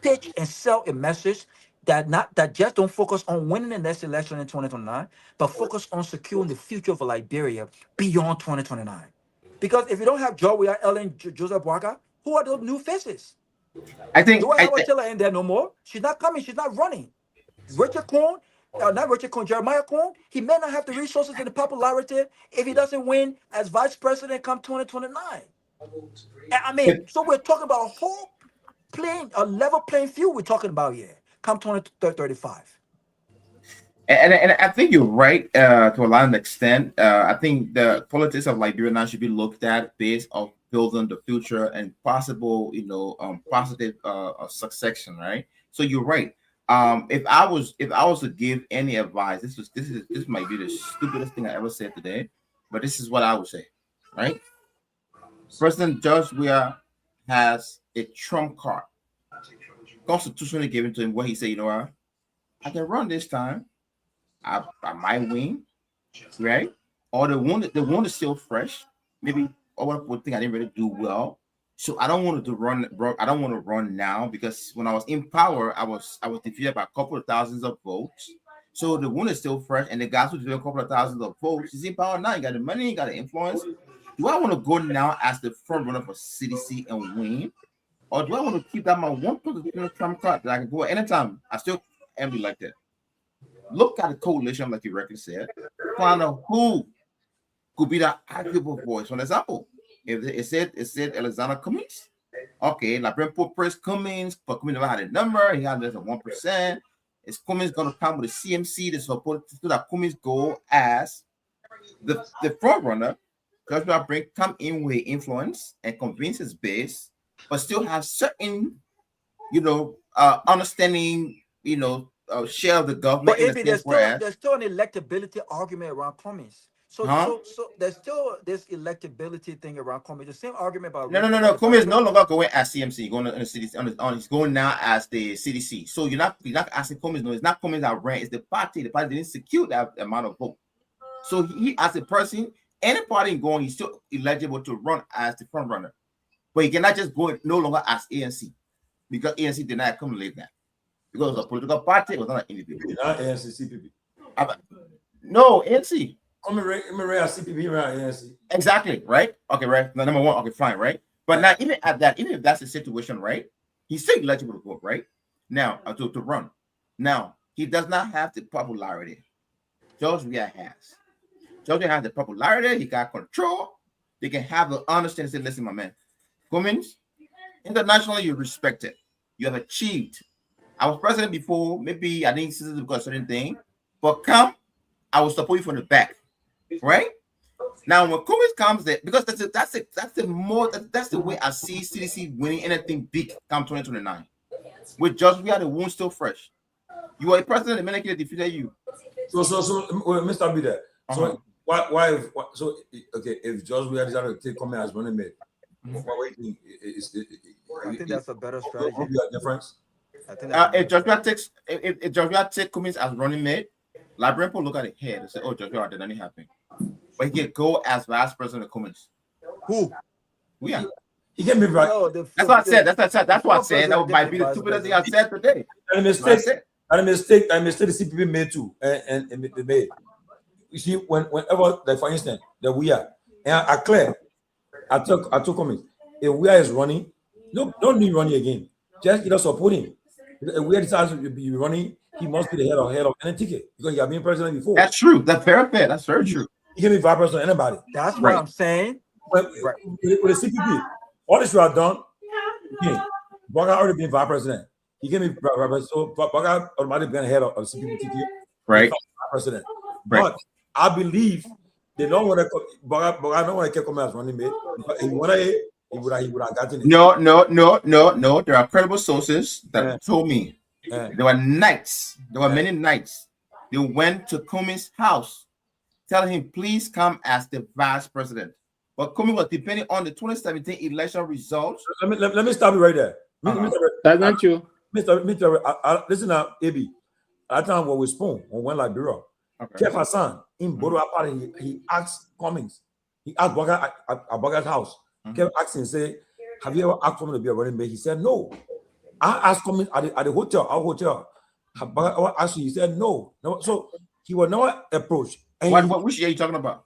pitch and sell a message that just don't focus on winning the next election in 2029, but focus on securing the future of Liberia beyond 2029. Because if you don't have Joe, we are Ellen Joseph Boakai, who are those new faces? I think Do I have Taylor in there no more? She's not coming. She's not running. Richard Cohn, not Richard Cohn, Jeremiah Cohn, he may not have the resources and the popularity if he doesn't win as vice president come 2029. I mean, so we're talking about a whole a level playing field we're talking about here come 2035. And I think you're right to a lot of extent. I think the politics of Liberia now should be looked at based on building the future and possible, positive succession, right? So you're right. If I was to give any advice, this might be the stupidest thing I ever said today, but this is what I would say, right? President George Weah has a trump card, constitutionally given to him, where he said, you know what, I can run this time. I might win, right? Or the one is still fresh. Maybe other people think I didn't really do well, so I don't want to run. I don't want to run now because when I was in power, I was defeated by a couple of thousands of votes. So the one is still fresh, and the guys who defeated a couple of thousands of votes is in power now. You got the money, you got the influence. Do I want to go now as the front runner for CDC and win, or do I want to keep that my one Trump card that I can go anytime? I still am elected. Look at the coalition, like you rightly said. Find out who could be that arguable voice. For example, if it said Alexander Cummings, okay, like Brent Press Cummings, but Cummings never had a number. He had less than 1%. Is Cummings going to come with a CMC to support so that Cummings go as the front runner George Weah come in with influence and convince his base, but still have certain, understanding, share of the government But in the AB, sense whereas. there's still an electability argument around Cummings. So there's still this electability thing around Cummings. The same argument about No. Cummings is no longer going as CMC, going on the CDC. He's going now as the CDC. So you're not asking Cummings. No, it's not Cummings that ran. It's the party. The party didn't secure that amount of vote. So he, as a person, any party going, he's still eligible to run as the front runner. But he cannot just go no longer as ANC because ANC did not accumulate that. Because it was a political party, it was not an individual. Not ANC, CPP. No, ANC. I'm a CPP around ANC. Exactly, right? Okay, right. Now, number one, okay, fine, right? But now, even at that, even if that's the situation, right? He's still eligible to vote, right? Now, to run. Now, he does not have the popularity George Weah has. George Weah has the popularity, he got control, they can have the understanding, say, listen, my man, Cummings, internationally, you're respected. You have achieved. I was president before, maybe I didn't see this because of certain thing, but come, I will support you from the back, right? Now, when Cummings comes there, because that's the way I see CDC winning anything big come 2029. With George Weah, the wound still fresh. You are a president, the minute they defeated you. So, Mr. B there. So, why? So, okay, if George Weah decided to take Cummings as running mate, what do you think? I think that's a better strategy. Difference. I think if George Weah takes Cummings as running mate, Liberian people look at it here and say, "Oh, George Weah did nothing happen," but he can go as vice president of Cummings. Who? We are. He can be right. No, that's what I said. That's what I said. That might be the stupidest thing I said today. And a mistake the CPP made too, and they made. You see, whenever, like for instance, the Weah, and I clear, I took Cummings. If Weah is running, don't be running again. Just support him. If Weah decides to be running, he must be the head of any ticket because he has been president before. That's true. That's very fair. That's very true. He can be vice president of anybody. That's what I'm saying. With the CPP, all this we have done, Boga already been vice president. He can be vice president. So Boga automatically been head of CPP ticket. Right. Vice president. Right. But I believe they don't want to. Boga don't want to keep coming as running mate. He would have gotten it. No. There are credible sources that told me there were nights. There were many nights. They went to Cummings' house, telling him, "Please come as the vice president." But Cummings was depending on the 2017 election results. Let me stop you right there. That's not you, Mr. Listen now, AB. At time when we spoon when Liberia, Kev Hassan in Bodo Apart, he asked Cummings. He asked Boga at Boga's house. Kev asked him, say, "Have you ever asked Cummings to be a running mate?" He said, "No." I asked Cummings at the hotel, our hotel. Actually, he said no. So he was not approached. Which year are you talking about?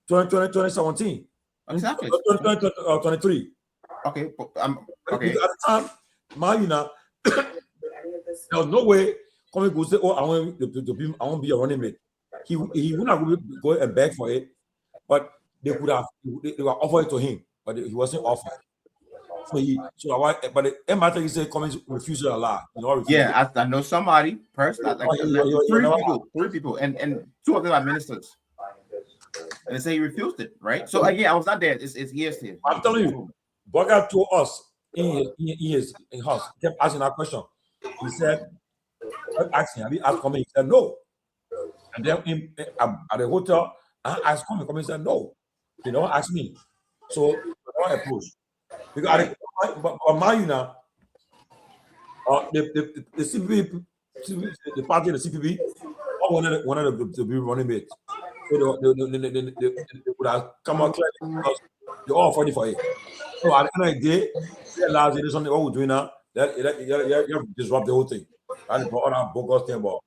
2017. Exactly. 23. Okay. Okay. At the time, Myean, there was no way Cummings would say, "Oh, I want to be a running mate." He would not go and beg for it, but they were offered it to him, but he wasn't offered. But the matter he said Cummings refused a lot. Yeah, I know somebody personally, three people, and two of them are ministers. And they say he refused it, right? So again, I was not there. It's years here. I'm telling you, Boga told us in his house, he kept asking that question. He said, "Asking, have you asked Cummings?" He said no. And then at the hotel, I asked Cummings. Cummings said no. He never asked me. So I approached. Because Myean, the CPP, the party, the CPP, all wanted to be running mates. So they would have come out clear because they all fighting for it. So at the end of the day, realize it is something what we're doing now. You disrupt the whole thing. And all that bogus thing about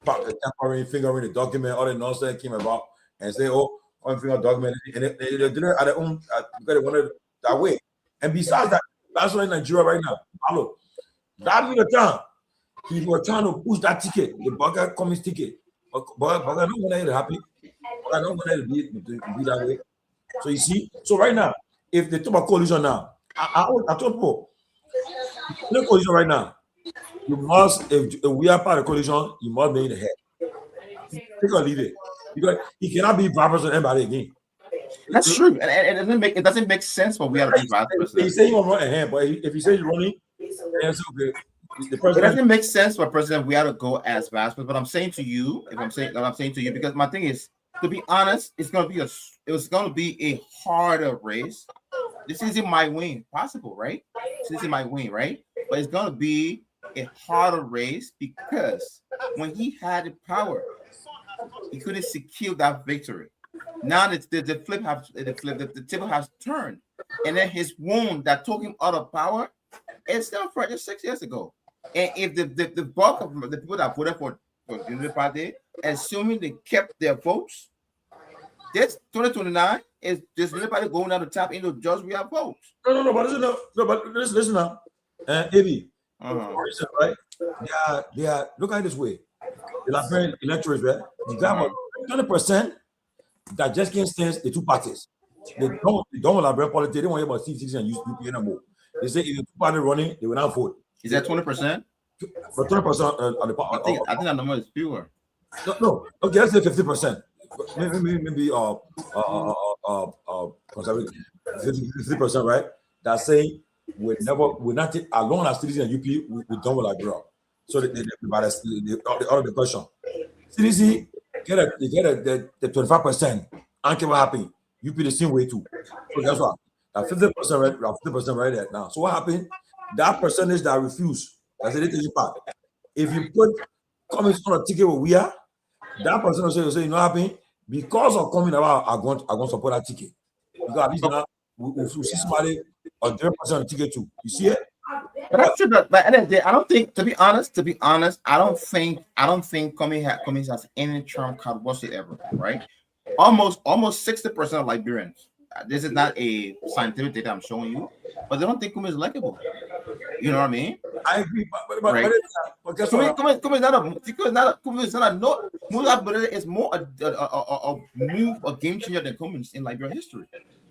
tampering, fingering the document, all the nonsense came about, and say, "Oh, I'm finger document," and they did it at their own because they wanted that way. And besides that, that's why in Nigeria right now, hello, that was the time he was trying to push that ticket, the Boga Cummings ticket. But Boga don't want to happy. Boga don't want to be that way. So you see, so right now, if they talk about coalition now, I told people, no coalition right now. You must, if we are part of the coalition, you must be in the head. Take or leave it. Because he cannot be vice president anybody again. That's true, and it doesn't make sense for we have to be vice president. He's saying on right hand, but if he says running, it's okay. The It president. doesn't make sense for president we have to go as vice president. But I'm saying to you, because my thing is, to be honest, it's gonna be a harder race. This is might win, possible, right? This might win, right? But it's gonna be a harder race because when he had the power, he couldn't secure that victory. Now the table has turned, and then his wound that took him out of power is still fresh just 6 years ago. And if the bulk of the people that voted for the Unity Party, assuming they kept their votes, this 2029 is just everybody going down the top into just we have votes. No, but listen now. AB, right? They are. Look at it this way. The Liberian electors, right? You got 20% that just can't stand the two parties. They don't want Liberian politics. They don't want about CCC and UP anymore. They say if the two parties running, they will not vote. Is that 20%? For 20% on the I think that number is fewer. No. Okay, let's say 50%. Maybe conservative 50%, right? That's saying we not take as long as citizen and UP we don't want Liberia. So the other question. CDC get the 25% and what happened? UP the same way too. So guess what? That 50% right there now. So what happened? That percentage that refuse, that's the easy part. If you put comments on a ticket where we are, that person will say, you know what happened? Because of coming about, I'm going to support that ticket. Because at least now we see somebody on 10% of the ticket too. You see it? But that's true. But at the end of the day, I don't think, to be honest, I don't think Cummings has any trump card whatsoever, right? Almost 60% of Liberians. This is not a scientific data I'm showing you, but they don't think Cummings is likable. You know what I mean? I agree, but guess what? Cummings is not a no. Musa is more a move, a game changer than Cummings in Liberian history.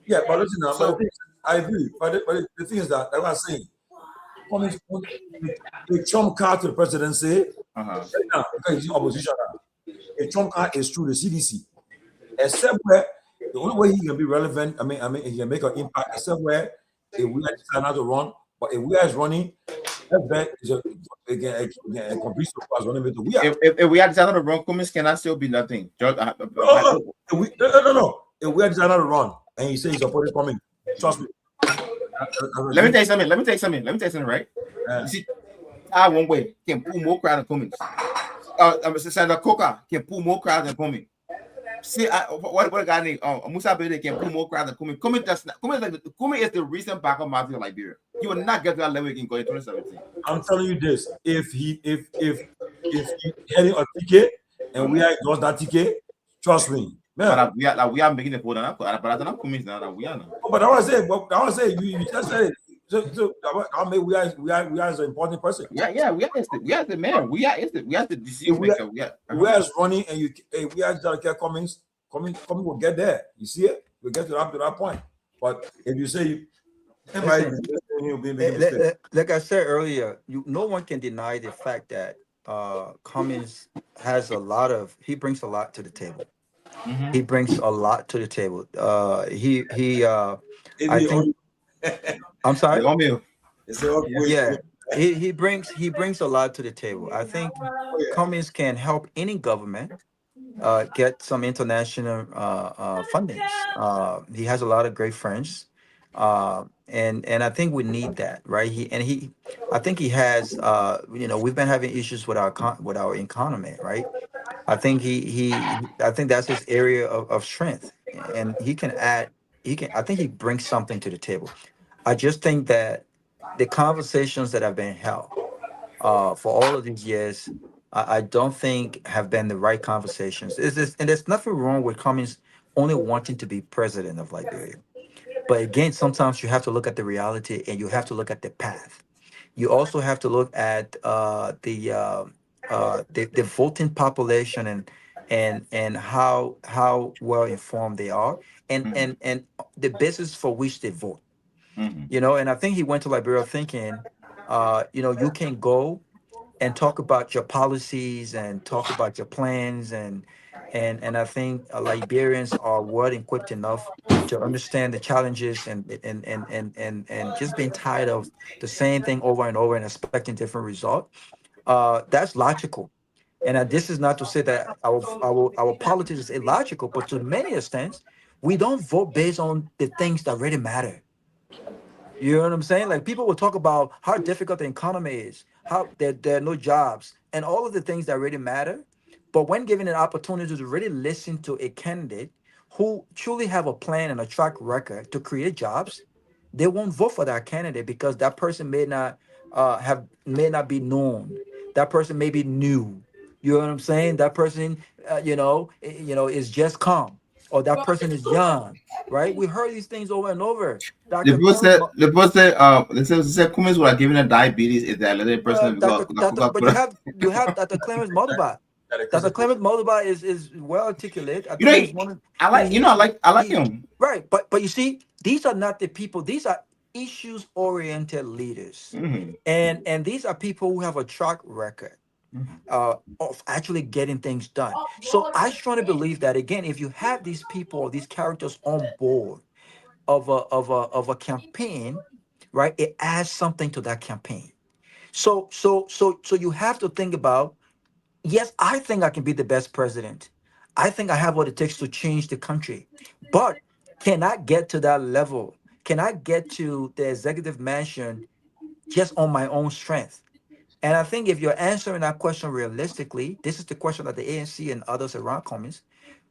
Yeah, but listen now. So, I agree, but the thing is that, like I was saying, Cummings the trump card to the presidency. Now, because he's opposition now. A trump card is through the CDC, except where the only way he can be relevant, I mean, he can make an impact, except where if we are deciding not to run, but if we are running, that bet is a complete surprise running with the we are. If we are deciding to run, Cummings cannot still be nothing. No. If we are deciding to run, and he says he's supporting Cummings, trust me. Let me tell you something, right? You see, I one way can pull more crowd than Cummings. Senator Coker can pull more crowd than Cummings. See, what a guy named Musa Bede can pull more crowd than Cummings. Cummings is the recent backup mafia of Liberia. He will not get to that level he can go in 2017. I'm telling you this: if he heading a ticket and we are lost that ticket, trust me, man. But we are making the vote on that. But I don't know Cummings now that we are now. But I want to say, you just said it. So I mean, we are an important person. Yeah, we are the man. We are the decision maker. We are running, and we are just Cummings will get there. You see it? We'll get to that point. But if you say like I said earlier, no one can deny the fact that Cummings has he brings a lot to the table. Mm-hmm. He brings a lot to the table. I think. I'm sorry. Yeah, he brings a lot to the table. I think Cummings can help any government get some international fundings. He has a lot of great friends, and I think we need that, right? I think he has. We've been having issues with our economy, right? I think I think that's his area of strength, and he can add. I think he brings something to the table. I just think that the conversations that have been held for all of these years, I don't think have been the right conversations. And there's nothing wrong with Cummings only wanting to be president of Liberia. But again, sometimes you have to look at the reality and you have to look at the path. You also have to look at the voting population and how well informed they are and the basis for which they vote. Mm-hmm. And I think he went to Liberia thinking, you can go and talk about your policies and talk about your plans and and I think Liberians are well equipped enough to understand the challenges and just being tired of the same thing over and over and expecting different result. That's logical. And this is not to say that our politics is illogical, but to many extents, we don't vote based on the things that really matter. You know what I'm saying? Like people will talk about how difficult the economy is, how there are no jobs, and all of the things that really matter. But when given an opportunity to really listen to a candidate who truly have a plan and a track record to create jobs, they won't vote for that candidate because that person may not be known. That person may be new. You know what I'm saying? That person, is just calm, or that person is young, right? We heard these things over and over. The Dr. people Clemens, said they said Cummins were given a diabetes is that little person because but you have Dr. Clemens Motoba. Dr. Clemens Motoba is well articulate. I you know think he's one of I like I like him. right. But you see, these are not the people. These are issues oriented leaders, Mhm. and these are people who have a track record of actually getting things done. So I strongly believe that again, if you have these people, these characters on board of a campaign, right, it adds something to that campaign. So you have to think about, yes, I think I can be the best president. I think I have what it takes to change the country. But can I get to that level? Can I get to the executive mansion just on my own strength? And I think if you're answering that question realistically, this is the question that the ANC and others around Cummins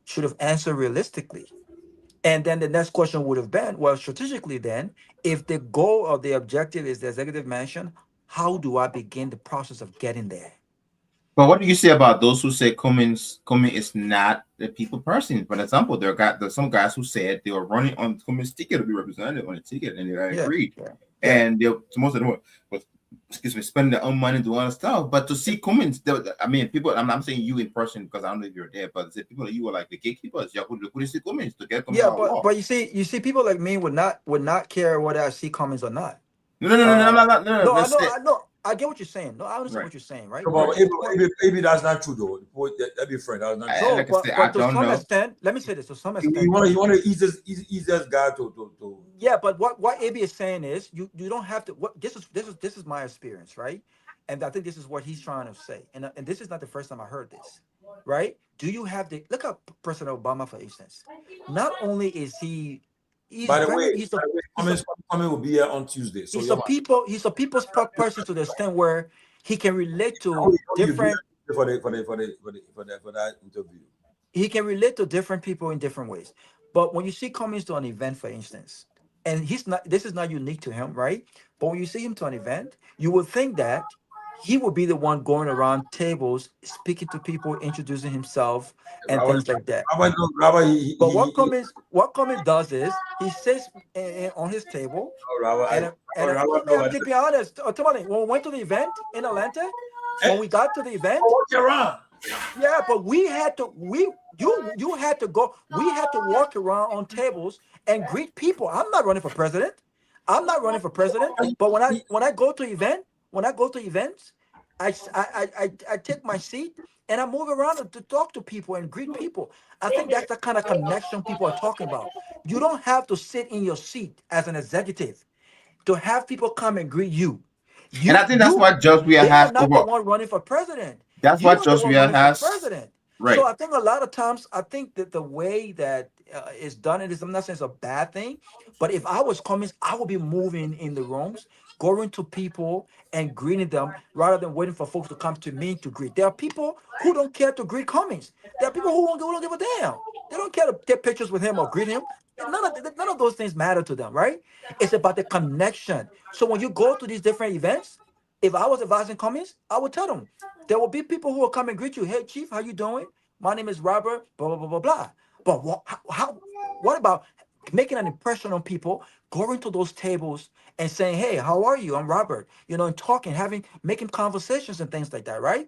should have answered realistically. And then the next question would have been, well, strategically, then, if the goal or the objective is the executive mansion, how do I begin the process of getting there? But what do you say about those who say Cummins is not the people person? For example, there's some guys who said they were running on Cummins' ticket to be represented on the ticket, and they agreed. Yeah. And most of them were, excuse me, spending their own money doing other stuff. But to see Cummins, I mean, people. I'm saying you in person because I don't know if you're there, but the people that you were like the gatekeepers. Yeah, who see Cummins to get Cummins Yeah, out of law. but you see, people like me would not care whether I see comments or not. No. No, I know. I get what you're saying. No, I understand what you're saying, right? No, but maybe that's not true though. That'd be friend. That's not true. No, like I but, said, but I to don't some know. extent, let me say this. To some You extent, want to easiest guy to. yeah. But what AB is saying is, you don't have to. What this is my experience, right? And I think this is what he's trying to say. And this is not the first time I heard this, right? Do you have the look at President Obama, for instance? Not only is he's By the very way, he's a Cummins will be here on Tuesday. So he's a people's person to the extent where he can relate how to you do different for that interview. he can relate to different people in different ways. But when you see Cummings to an event, for instance, and this is not unique to him, right? But when you see him to an event, you would think that he would be the one going around tables, speaking to people, introducing himself, and things like that. But what Cummings does is he sits on his table, I'm just being honest. Tomalin, when we went to the event in Atlanta, when we got to the event, yeah, but you had to go. We had to walk around on tables and greet people. I'm not running for president. But when I go to events, I take my seat and I move around to talk to people and greet people. I think that's the kind of connection people are talking about. You don't have to sit in your seat as an executive to have people come and greet you. And I think that's what Judge Weah They are has not the over. one running for president. That's You what are the Judge one Weah running for has. president. Right. So I think a lot of times, I think that the way that it's done, I'm not saying it's a bad thing, but if I was Cummings, I would be moving in the rooms, going to people and greeting them rather than waiting for folks to come to me to greet. There are people who don't care to greet Cummings. There are people who don't give a damn. They don't care to take pictures with him or greet him. None of those things matter to them, right? It's about the connection. So when you go to these different events, if I was advising Cummings, I would tell them there will be people who will come and greet you. Hey, Chief, how you doing? My name is Robert. Blah blah blah blah blah. But what about making an impression on people, going to those tables and saying, "Hey, how are you? I'm Robert." And talking, making conversations and things like that, right?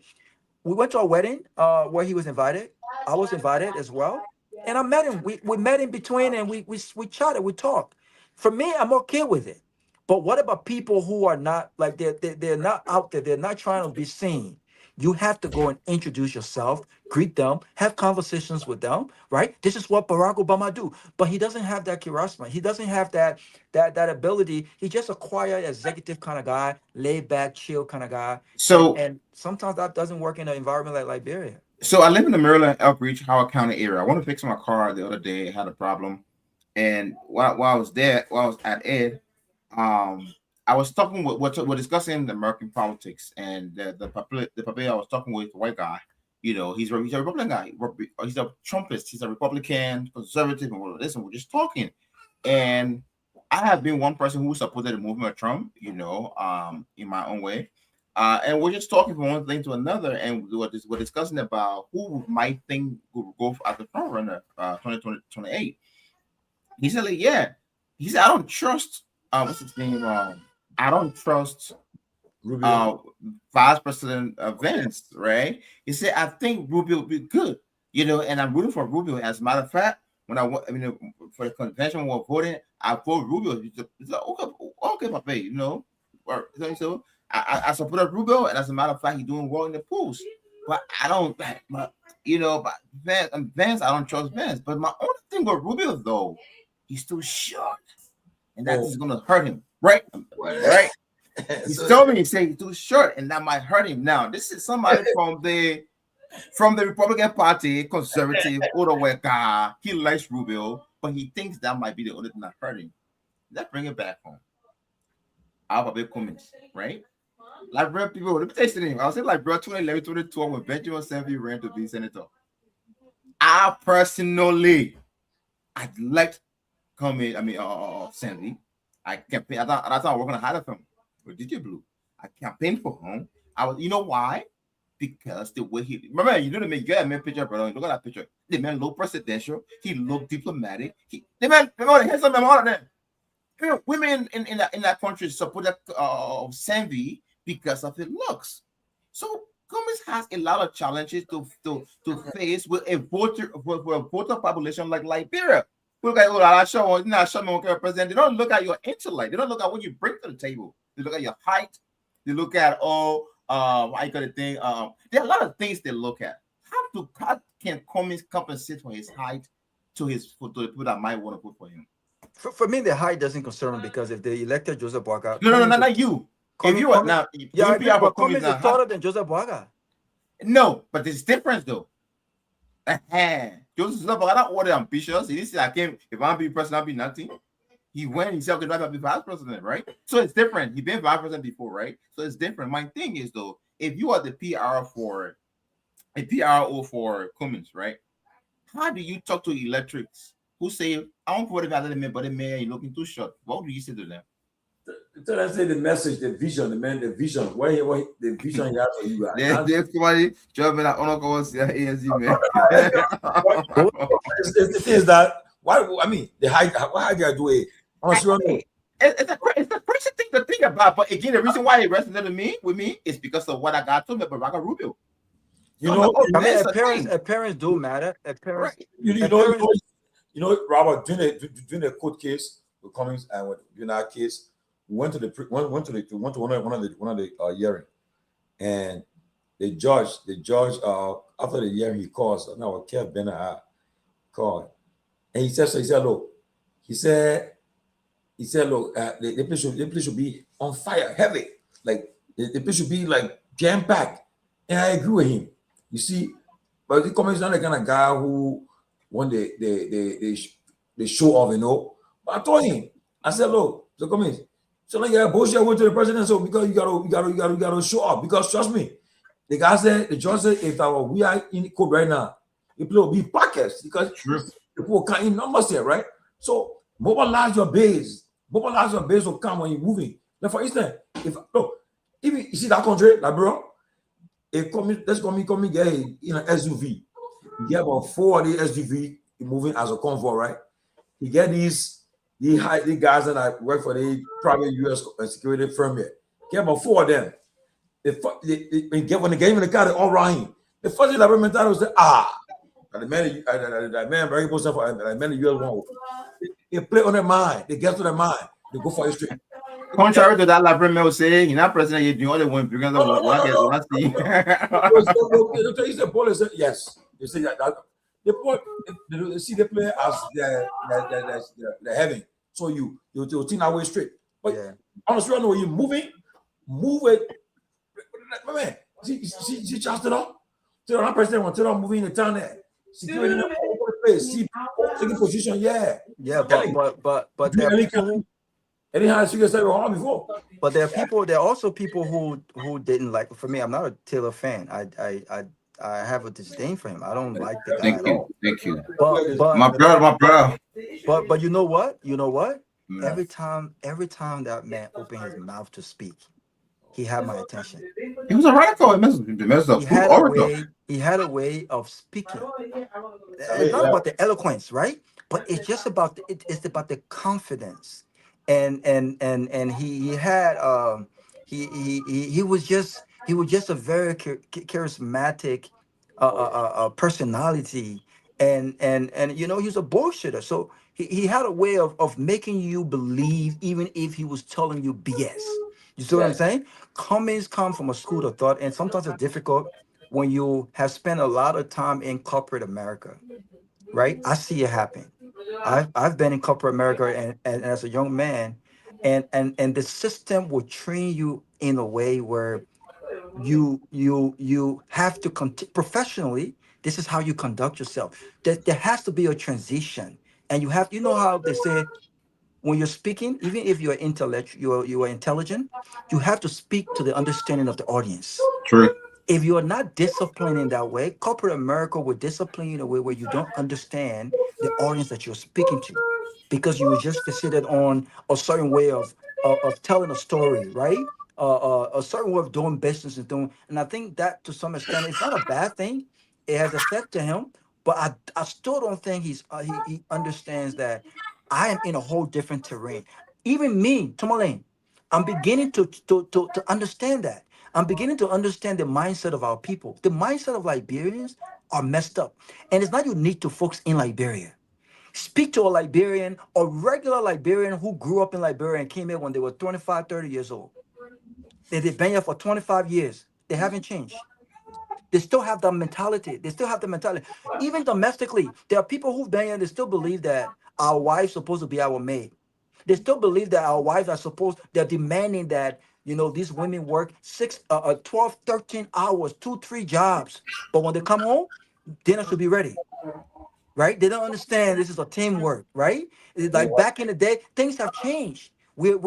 We went to a wedding where he was invited. I was invited as well, and I met him. We met in between, and we chatted, we talked. For me, I'm okay with it. But what about people who are not like they're not out there? They're not trying to be seen. You have to go and introduce yourself, greet them, have conversations with them, right? This is what Barack Obama do, but he doesn't have that charisma. He doesn't have that ability. He just a quiet executive kind of guy, laid back, chill kind of guy. So And sometimes that doesn't work in an environment like Liberia. So I live in the Maryland Elkreach, Howard County area. I want to fix my car the other day. I had a problem, and while I was there, while I was at Ed, I was talking with we're discussing the American politics, and the public I was talking with, the white guy. You know, he's a Republican guy. He's a Trumpist. He's a Republican, conservative, and all of this. And we're just talking, and I have been one person who supported the movement of Trump. You know, in my own way. And we're just talking from one thing to another, and we're discussing about who might think will go as the front runner 2028. He said, like, yeah. He said, I don't trust what's his name? I don't trust Vice President Vance, right? He said, I think Rubio will be good, you know, and I'm rooting for Rubio. As a matter of fact, when for the convention we're voting, I vote Rubio. He's like, okay, Papa, you know, or so. I supported Rubio, and as a matter of fact, he's doing well in the polls. But I don't, you know, but Vance, I don't trust Vance. But my only thing with Rubio, though, he's too short, and that is going to hurt him, right? Right? He told me, he said he's too short, and that might hurt him. Now, this is somebody from the Republican Party, conservative, older white guy. He likes Rubio, but he thinks that might be the only thing that hurt him. Let's bring it back home. I'll have a big comments, right? Like, bro, people, let me tell you something. I'll say, like, bro, 2011, 2012, when Ben Sanvee ran to be senator. I personally, I liked Sanvee. I campaigned. I thought working on higher film with DJ Blue. I campaigned for him. You know why? Because the way he, remember, you know the man, you got a man picture, brother. Look at that picture. The man looked presidential. He looked diplomatic. The man, remember, here's some all of them. Women in that country supported Sanvee because of his looks. So Cummings has a lot of challenges to face with a voter population like Liberia. Look at president. They don't look at your intellect. They don't look at what you bring to the table. They look at your height. They look at how you got to think. There are a lot of things they look at. How can Cummings compensate for his height to the people that might want to vote for him? For me, the height doesn't concern me, because if they elected Joseph Boaga, no, not you. If you are now, yeah, but Cummings is taller than Joseph Boaga. No, but there's difference though. Joseph Boaga not all ambitious. He said, I came. If I'm be president, I'll be nothing. He went. He said, I'll be vice president, right? So it's different. He been vice president before, right? So it's different. My thing is though, if you are the PRO for Cummings, right? How do you talk to electrics who say, I don't vote about the man, but the man, you're looking too short? What do you say to them? So let's say the message, the vision, the vision. What the vision you have for you guys? There's somebody driving that on ANZ, man. The thing is that the height. How do I do it? It's a crazy thing to think about. But again, the reason why it resonated with me is because of what I got told me about Barack Rubio. You know, appearance do matter. Appearance. You know, Robert, during the court case with Cummings and with United case, we went to one of the hearing, and the judge after the hearing he calls now Kehleboe called, and he said look, the place should be on fire, heavy, like the place should be like jam packed, and I agree with him. You see, but the Cummings is not the kind of guy who want the show off, you know. But I told him, I said, look, so Cummings, so like bullshit went to the president, so because you gotta show up. Because trust me, the judge said if we are in court right now, the people will be packets because the people can't in numbers here, right? So mobilize your base will come when you're moving. Now, for instance, even you see that country, like bro, let's come get an SUV. You get about 4 of the SUV moving as a convoy, right? You get the guys that work for the private U.S. security firm here. Get about 4 of them. When they get in the car, they all run. The first thing that mentality was the man very important for the man the U.S. one. They play on their mind. They get to their mind. They go for history. Contrary to that, Labrin will say, you're not president, you're doing all the one because of what I see. They say police, yes. They say that they see the player as the heaven. So you think that way straight. But honestly, I know you're moving, move it. Man, see, just it up. Tell that president want to moving in the town there. Security in the place, see taking position, yeah. Yeah, but there are people who anyhow you guys ever harm before. But there are also people who didn't like. For me, I'm not a Taylor fan. I have a disdain for him. I don't like the guy at all. Thank you. But my brother. But you know what? Yeah. Every time that man opened his mouth to speak, he had my attention. He was a radical. He had a way of speaking. It's not about the eloquence, right? But it's just about it's about the confidence. And he had he was just a very charismatic personality, and you know, he's a bullshitter. So he had a way of making you believe even if he was telling you BS. You see what I'm saying? Comments come from a school of thought, and sometimes it's difficult when you have spent a lot of time in corporate America, right? I see it happen. I've been in corporate America and as a young man, and the system will train you in a way where you have to professionally. This is how you conduct yourself. There has to be a transition, and you know how they say when you're speaking, even if you're you are intelligent, you have to speak to the understanding of the audience. True. If you are not disciplined in that way, corporate America will discipline you in a way where you don't understand the audience that you're speaking to, because you were just fixated on a certain way of telling a story, right? A certain way of doing business and I think that to some extent it's not a bad thing. It has affected him, but I still don't think he understands that I am in a whole different terrain. Even me, Tomalin, I'm beginning to understand that. I'm beginning to understand the mindset of our people. The mindset of Liberians are messed up. And it's not unique to folks in Liberia. Speak to a Liberian, a regular Liberian who grew up in Liberia and came here when they were 25, 30 years old. They've been here for 25 years. They haven't changed. They still have the mentality. Even domestically, there are people who've been here, they still believe that our wife's supposed to be our maid. They still believe that our wives are they're demanding that, you know, these women work 12, 13 hours, 2, 3 jobs. But when they come home, dinner should be ready, right? They don't understand this is a teamwork, right? It's like back in the day, things have changed. We're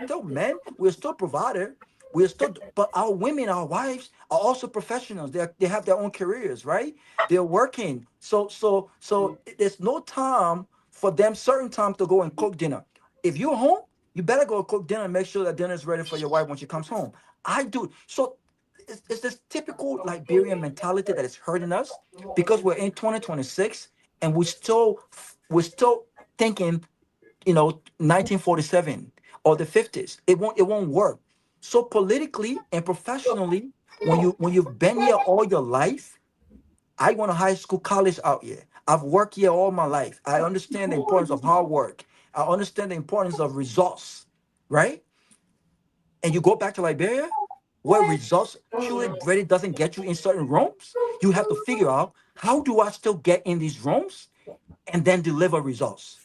still men. We're still provider. But our women, our wives are also professionals. They have their own careers, right? They're working. So there's no time for them, certain time to go and cook dinner. If you're home, you better go cook dinner and make sure that dinner is ready for your wife when she comes home. I do. So it's this typical Liberian mentality that is hurting us because we're in 2026 and we're still thinking, you know, 1947 or the 50s. It won't work. So politically and professionally, when you've been here all your life, I went to high school, college out here. I've worked here all my life. I understand the importance of hard work. I understand the importance of results, right? And you go back to Liberia, where results truly really doesn't get you in certain rooms. You have to figure out, how do I still get in these rooms and then deliver results?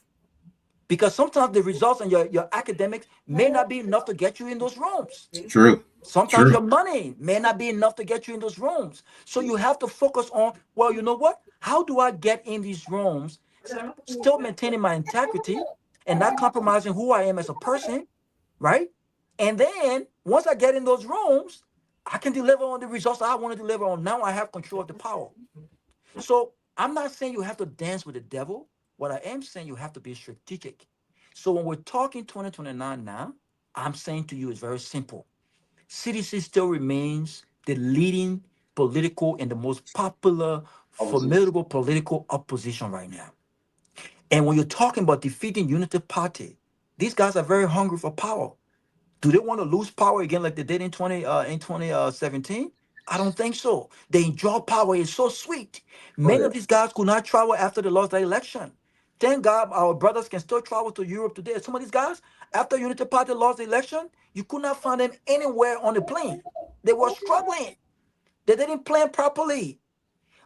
Because sometimes the results and your academics may not be enough to get you in those rooms. True. Sometimes your money may not be enough to get you in those rooms. So you have to focus on, well, you know what? How do I get in these rooms, still maintaining my integrity and not compromising who I am as a person, right? And then once I get in those rooms, I can deliver on the results I want to deliver on. Now I have control of the power. So I'm not saying you have to dance with the devil. What I am saying, you have to be strategic. So when we're talking 2029 now, I'm saying to you, it's very simple. CDC still remains the leading political and the most popular, formidable political opposition right now. And when you're talking about defeating Unity Party, these guys are very hungry for power. Do they want to lose power again like they did in 2017? I don't think so. They enjoy power. It's so sweet. Many of these guys could not travel after they lost the election. Thank God our brothers can still travel to Europe today. Some of these guys, after Unity Party lost the election, you could not find them anywhere on the plane. They were struggling. They didn't plan properly.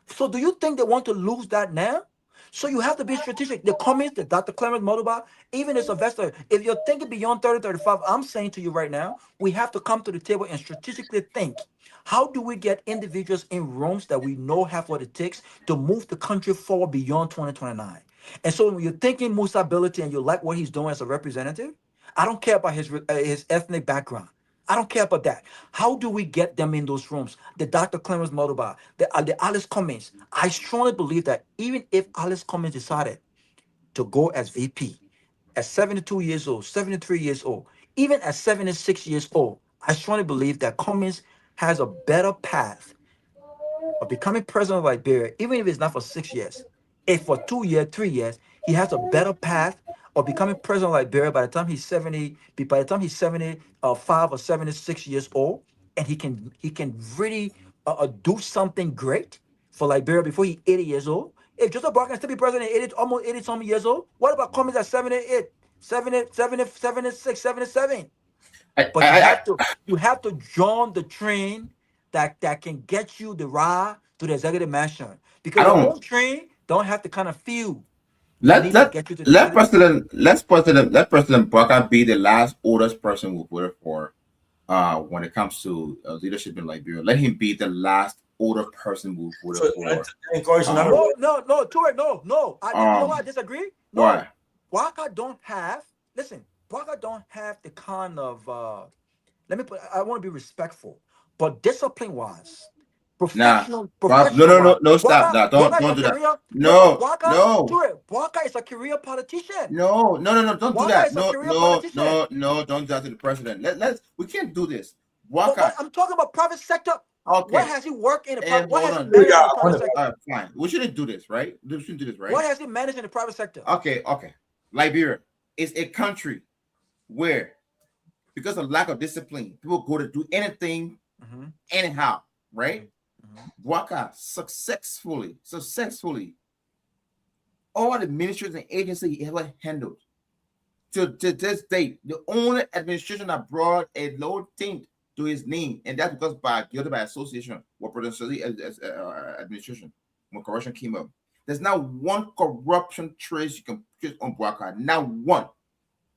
So do you think they want to lose that now? So you have to be strategic. The comments that Dr. Clarence Motoba, even the Sylvester, if you're thinking beyond 30, 35, I'm saying to you right now, we have to come to the table and strategically think. How do we get individuals in rooms that we know have what it takes to move the country forward beyond 2029? And so when you're thinking Musa ability and you like what he's doing as a representative, I don't care about his ethnic background. I don't care about that. How do we get them in those rooms? The Dr. Clarence Motoba, the Alice Cummings. I strongly believe that even if Alice Cummings decided to go as VP at 72 years old, 73 years old, even at 76 years old, I strongly believe that Cummings has a better path of becoming president of Liberia, even if it's not for 6 years. If for 2 years, 3 years, he has a better path of becoming president of Liberia by the time he's 70, by the time he's 75 or 76 years old, and he can really do something great for Liberia before he's 80 years old. If Joseph Barker can still be president at 80, almost 80 something years old, what about Cummings at 78, 76, 77? But you have to join the train that can get you the ride to the executive mansion, because your own train don't have to kind of feel. Let President Barker be the last oldest person we voted for when it comes to leadership in Liberia. Let him be the last older person we voted for. No, Ture, no. You know why I disagree? No. Why? Barker don't have the kind of I want to be respectful, but discipline wise, professional. No, stop. Don't do that. No. Barker is a career politician. No, don't do that. No, don't do that to the president. We can't do this. But I'm talking about private sector. Okay. What has he worked in the private? What has he managed in the private sector? Fine. We shouldn't do this, right? What has he managed in the private sector? Okay. Liberia is a country where, because of lack of discipline, people go to do anything, anyhow, right? Barker successfully, all the ministries and agencies he ever handled, to this date, the only administration that brought a low tint to his name, and that's because by association with President administration when corruption came up. There's not one corruption trace you can put on Barker, not one.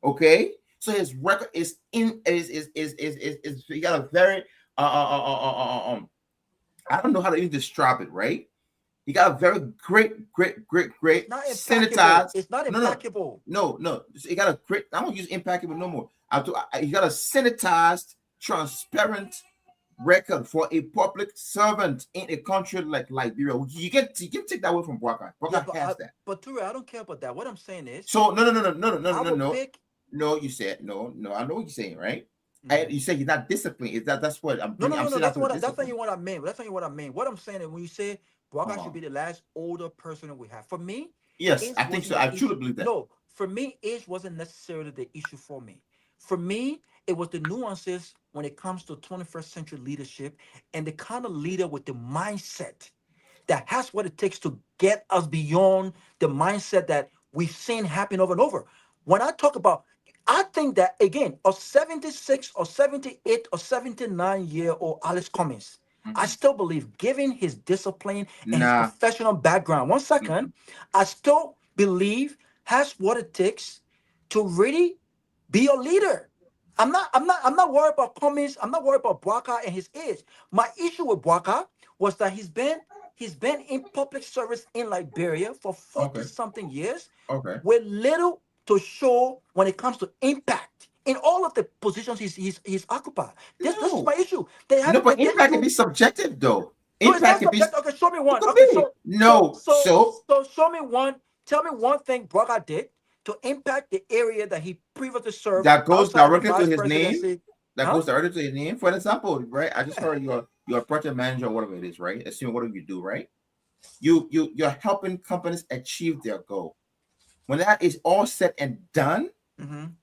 Okay, so his record is he got a very I don't know how to even describe it, right? He got a very great sanitized. It's not impeccable. No. He got a great. I don't use impeccable no more. He got a sanitized, transparent record for a public servant in a country like Liberia. You can take that away from Barker. Barker has that. But Ture, I don't care about that. What I'm saying is. So no. No, you said no. I know what you're saying, right? You say he's not disciplined. That's what I'm. No. That's not what I mean. That's not what I mean. What I'm saying is, when you say Barker should be the last older person we have, for me, yes, I think so. I truly believe that. No, for me, age wasn't necessarily the issue for me. For me, it was the nuances when it comes to 21st century leadership and the kind of leader with the mindset that has what it takes to get us beyond the mindset that we've seen happen over and over. When I talk about, I think that, again, a 76 or 78 or 79-year-old Alice Cummings, I still believe, given his discipline and his professional background, I still believe has what it takes to really be a leader. I'm not worried about Cummings. I'm not worried about Barker and his age. My issue with Barker was that he's been in public service in Liberia for 40-something years with little to show when it comes to impact in all of the positions he's occupied. This is my issue. But impact can be subjective, though. Impact can be. Okay, show me one. So show me one. Tell me one thing Barker did to impact the area that he previously served. That goes directly to his name. Goes directly to his name. For example, right? I just heard you're a project manager or whatever it is, right? Assume whatever you do, right? You're helping companies achieve their goal. When that is all said and done,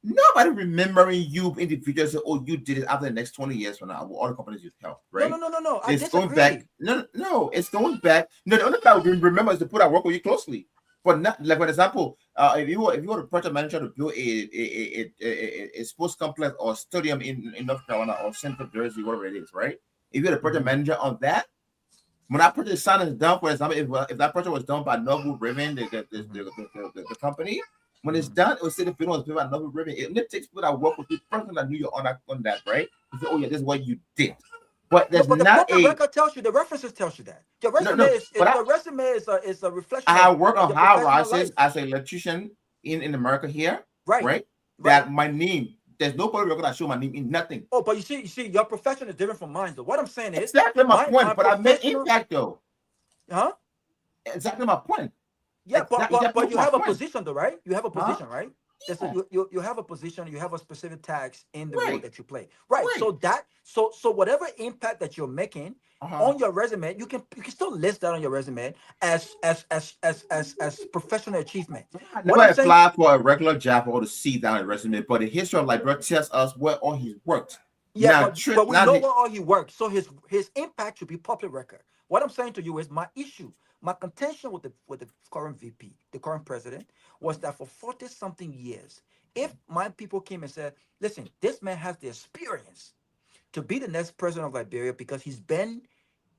nobody remembering you individually say, "Oh, you did it," after the next 20 years from now, all the companies you've helped, right? No. It's going back. No, it's going back. No, the only time we remember is the people that work with you closely. For not, like for example, if you were the project manager to build a sports complex or stadium in North Carolina or Central Jersey, whatever it is, right? If you're the project manager on that, when that project sign is done, for example, if that project was done by Noble Ribbon, the company, when it's done, it will say the building was built by Noble Ribbon. It takes people that work with the person that knew you on that, right? You say, oh yeah, this is what you did. But there's but the not corporate record tells you, the references tells you that. Your resume is a reflection. I work on high rises life. as an electrician in America here, right? Right. That my name, there's no public record that show my name in nothing. Oh, but you see, your profession is different from mine, though. What I'm saying is exactly my point. But I made impact though. Huh? Exactly my point. Yeah, but you have a position though, right? You have a position, right? Yeah. You have a position, you have a specific tax in the role that you play, right? So whatever impact that you're making on your resume, you can still list that on your resume as professional achievement. I never applied for a regular job or to see down a resume, but the history of Liberia tells us where all he's worked. Yeah, but we know where all he worked, so his impact should be public record. What I'm saying to you is my contention with the current VP, the current president, was that for 40-something years, if my people came and said, listen, this man has the experience to be the next president of Liberia because he's been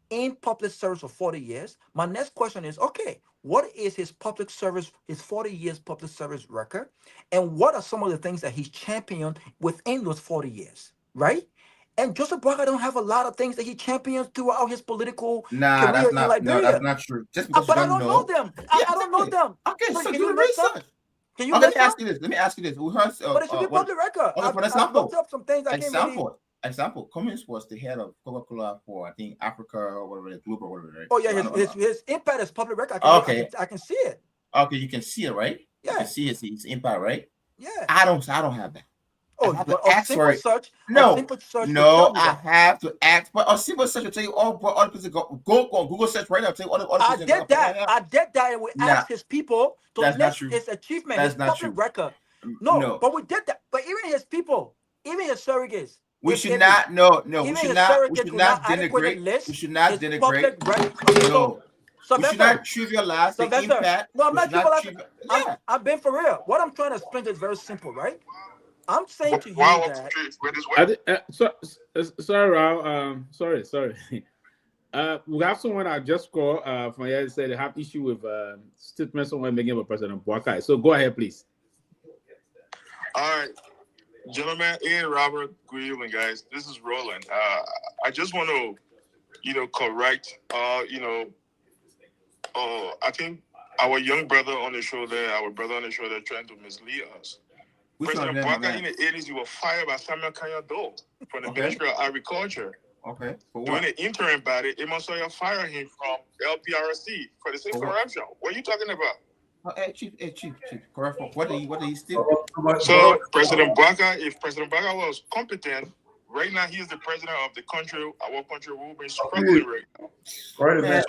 in public service for 40 years, my next question is, okay, what is his public service, his 40 years public service record? And what are some of the things that he's championed within those 40 years, right? And Joseph Boakai don't have a lot of things that he champions throughout his political career in Liberia. No, that's not true. Just because but I don't know them. I don't know them. Okay, so can do you the research. Can you let me ask you this. But it should be public record. For example, looked up some things I can't really... Example, Cummins was the head of Coca-Cola for, I think, Africa or whatever, Global or whatever, right? Oh, yeah, his impact is public record. I can see it. Okay, you can see it, right? Yeah. You can see his impact, right? Yeah. I don't have that. Oh, but a simple search. No, I have to ask. But a simple search will tell you all what other people go on Google search right now. Tell you all the other I did that, and we asked his people to list his achievement, his public record. No, but we did that. But even his people, even his surrogates. We should not. No. We should not denigrate. We should not denigrate. No. We should not trivialize the impact. No, I'm not trivializing. I've been for real. What I'm trying to explain is very simple, right? I'm saying to you that. Sorry, Raul. Sorry. We have someone I just called from here said they have issue with statements someone making about President Boakai. So go ahead, please. All right, gentlemen, Ian, Robert, good evening, guys. This is Roland. I just want to, correct. I think our young brother on the show there, trying to mislead us. President Boakai in the 80s, he was fired by Samuel Kanyado from the Ministry of Agriculture. Okay. During the interim body, Amos Sawyer fired him from LPRC for the same corruption. What are you talking about? Chief. Correct. What did he steal? So President Boakai, if President Boakai was competent, right now he is the president of the country, our country will be struggling right now. Corruption.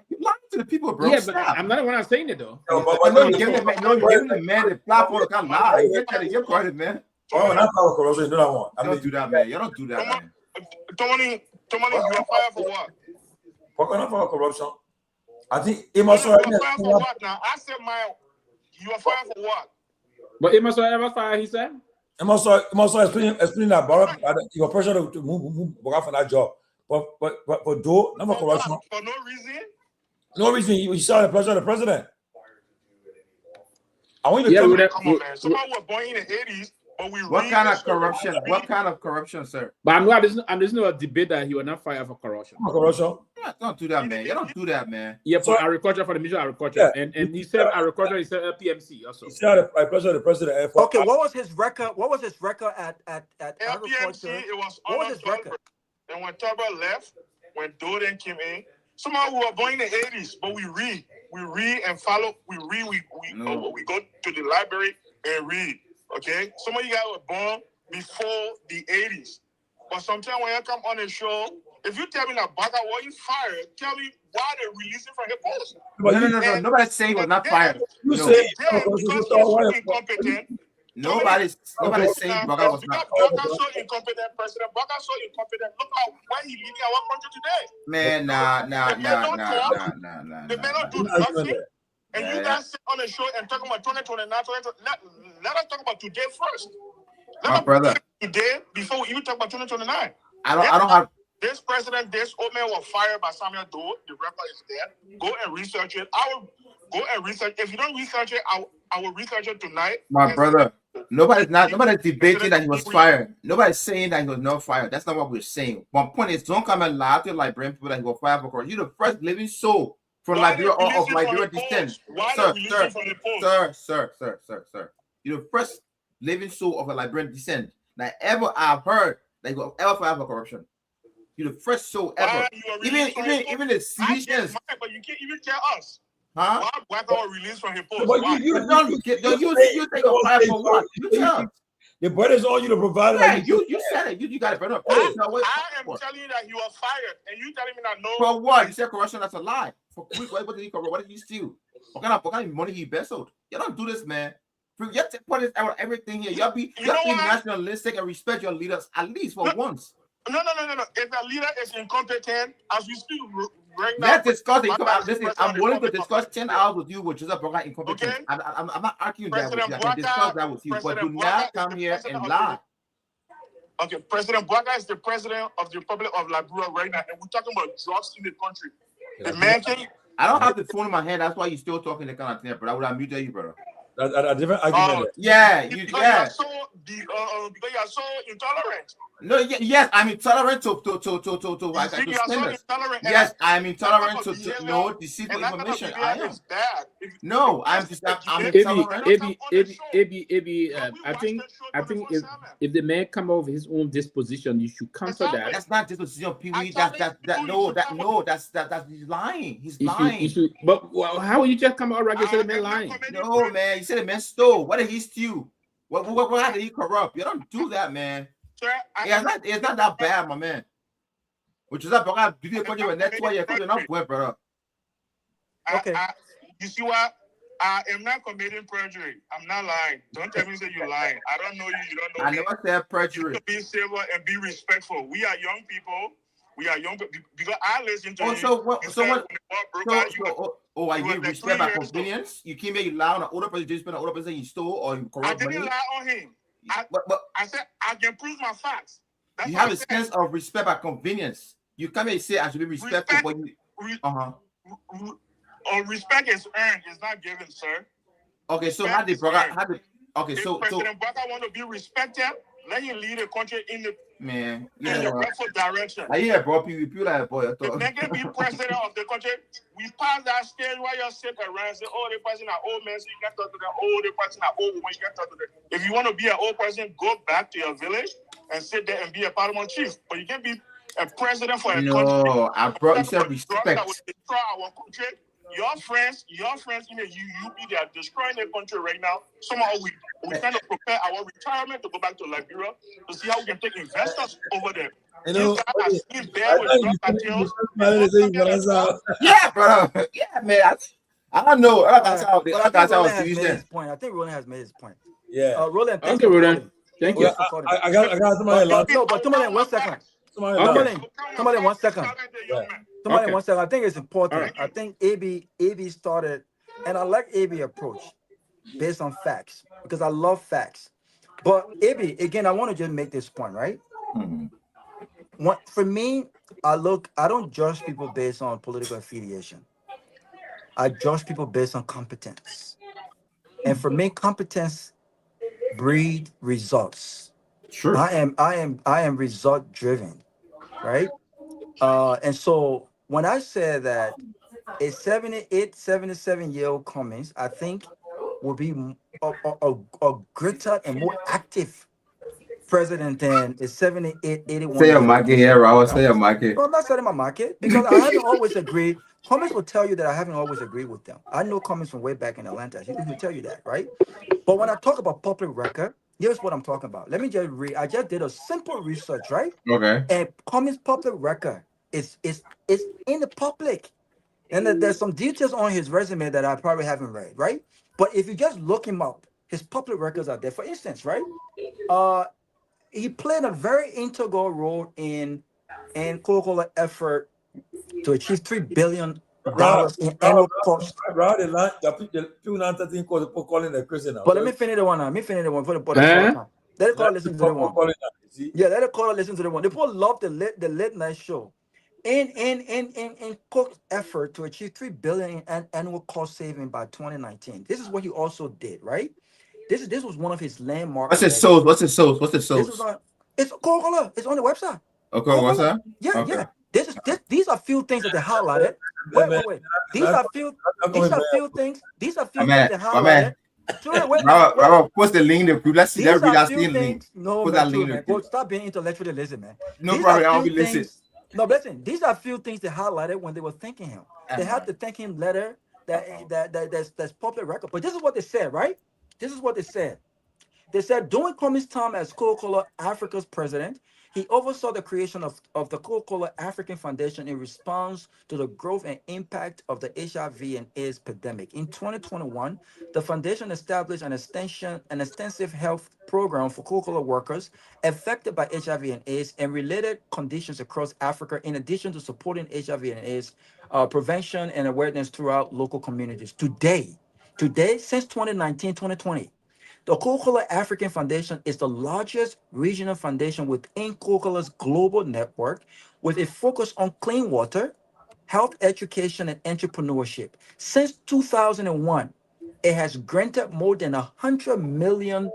You lying to the people, bro. Yeah, but I'm not the one saying it though. You're giving the man the platform to come lie. You're trying to get credit, man. Oh, that's not corruption. You know that one. Don't do that, man. You don't do that, man. Tomani, you are fired for what? What kind of corruption? I think you are fired for what now? I said you are fired for what? But Amos ever fired, he said? Amos explain that your pressure to move from that job. But though, never corruption. For no reason? No reason. You saw the pressure of the president. I want you to come on, man. Somebody was born in the 80s, but we What kind of corruption? What kind of corruption, sir? But I'm not listening to a debate that he will not fire for corruption. Corruption? Don't do that, man. You don't do that, man. Yeah, for agriculture, for the Ministry of Agriculture. Yeah. And he said agriculture, he said PMC also. He said the pressure of the president. Okay, what was his record? What was his record at agriculture? It was what was his record? And when Torgbean left, when Doden came in, somehow we were born in the 80s, but we read and follow. We go to the library and read. Okay, some of you guys were born before the 80s, but sometimes when you come on the show, if you tell me that Boakai wasn't fired, tell me why they released him from the post. No. Nobody's saying he was not fired. You say because he was incompetent. Nobody's saying Baka was not. Baka so incompetent, President Baka so incompetent. Look how why he leading our country today. Man, nah. They may not do nothing. And you guys sit on a show and talk about 2029. Let us talk about today first. My brother. Today, before we even talk about 2029. I don't have. This president, this old man was fired by Samuel Doe. The record is there. Go and research it. I will go and research. If you don't research it, I will research it tonight. My brother, nobody's debating that he was fired. Nobody's saying that he was not fired. That's not what we're saying. One point is, don't come and lie to Liberian people that he was fired for corruption. You're the first living soul from Liberia or of Liberia descent. Sir. You're the first living soul of a Liberian descent that ever I've heard that he was ever fired for corruption. You're the first soul ever. Even the Syrians. But you can't even tell us. Huh? Why got released from his post? You take a fire for what? You tell. The burden is on you to provide. Yeah, you said it. You got it. But I am telling you that he was fired, and you telling me that no. For what? You said corruption. That's a lie. For what did he corrupt? What did he steal? What kind of money he embezzled? You don't do this, man. You have to put this out everything here. You have to be nationalistic and respect your leaders at least for once. No. If the leader is incompetent, as we speak right now. Let's discuss it. I'm willing to discuss 10 hours with you, which is a program incompetent. Okay. I'm not arguing that with you. I can discuss that with you, but do not come here and lie. Okay, President Bwaka is the president of the Republic of Liberia right now, and we're talking about drugs in the country. The man can. I don't have the phone in my hand. That's why you're still talking the kind of thing, but I would have muted you, brother. A different argument. Because you are so intolerant. No, yes, I'm intolerant to yes, I'm intolerant to deceitful information. I am. No, I'm intolerant. I think if the man come out of his own disposition, you should counter that. That's not disposition, Pewee. That's he's lying. He's lying. But how will you just come out right and say the man lying? No, man. You said the man stole. What did he steal? What did he corrupt? You don't do that, man. It's not that bad, my man. Which is that next one you're not web, brother. Okay. You see what? I am not committing perjury. I'm not lying. Don't tell me that you're lying. I don't know you. You don't know me. I never said perjury. Be civil and be respectful. We are young people. Because I listen to I give respect by convenience. You came here, you lie on an older person, you spend an older person you stole or you corrupt money. I didn't lie on him. I said I can prove my facts. You have a sense of respect by convenience. You come here and say I should be respectful, but you respect is earned, it's not given, sir. Okay, so President Bwaka want to be respected. Let him lead the country in the rightful direction. Bro, people like boy. If they can be president of the country, we pass that stage where you sit around and say, oh, the person are old man, so you can talk to them. Oh, the person are old woman, you can talk to them. If you want to be an old person, go back to your village and sit there and be a parliament chief. But you can't be a president for a country. No, I brought you said respect. That will destroy our country. Your friends, you be there destroying the country right now. Somehow we're trying to prepare our retirement to go back to Liberia to see how we can take investors over there. You know, yeah, bro. Yeah, man. I don't know. I think Roland has made his point. Yeah. Roland, thank you, Roland. Thank you. I got somebody. No, but Tomalin, 1 second. Tomalin, 1 second. Tomalin, 1 second. I think it's important. Right. I think AB started, and I like AB approach based on facts because I love facts. But AB, again, I want to just make this point, right? Mm-hmm. For me, I don't judge people based on political affiliation. I judge people based on competence. And for me, competence breed results. Sure. I am result driven, right? And so when I say that a 77-year-old Cummings, I think will be a greater and more active president than a 78-81. Say your market here, Raul. Say your market. No, I'm not saying my market because I haven't always agreed. Cummings will tell you that I haven't always agreed with them. I know Cummings from way back in Atlanta. He will tell you that, right? But when I talk about public record, here's what I'm talking about. Let me just read. I just did a simple research, right? Okay. And Cummings' public record is in the public. And there's some details on his resume that I probably haven't read, right? But if you just look him up his public records are there. For instance, right? He played a very integral role in Coca-Cola effort to achieve $3 billion in annual cost. Right, people not think calling the Christian now. But let me finish the one now. Let me finish the one for the time. Let the caller listen to the one. Yeah, let the caller listen to the one. The people love the late night show. In Cook's effort to achieve $3 billion in annual cost saving by 2019. This is what he also did, right? This was one of his landmark. What's his source? What's his source? What's the source? It's Coca-Cola. It's on the website. Okay, what's that? Yeah, okay. Yeah. These are few things that they highlighted. Wait. These are few things. These are few things they highlighted. What's the link? Let's see that. Read that link. No, man. Go stop being intellectually lazy, man. No problem. I'll be listening. No, listen. These are few things they highlighted when they were thanking him. They had to thank him letter that's public record. But this is what they said, right? This is what they said. They said during Krume's time as Coca-Cola Africa's president, he oversaw the creation of the Coca-Cola African Foundation in response to the growth and impact of the HIV and AIDS pandemic. In 2021, the foundation established an extensive health program for Coca-Cola workers affected by HIV and AIDS and related conditions across Africa, in addition to supporting HIV and AIDS prevention and awareness throughout local communities. Today, since 2019-2020, the Coca-Cola African Foundation is the largest regional foundation within Coca-Cola's global network, with a focus on clean water, health education, and entrepreneurship. Since 2001, it has granted more than $100 million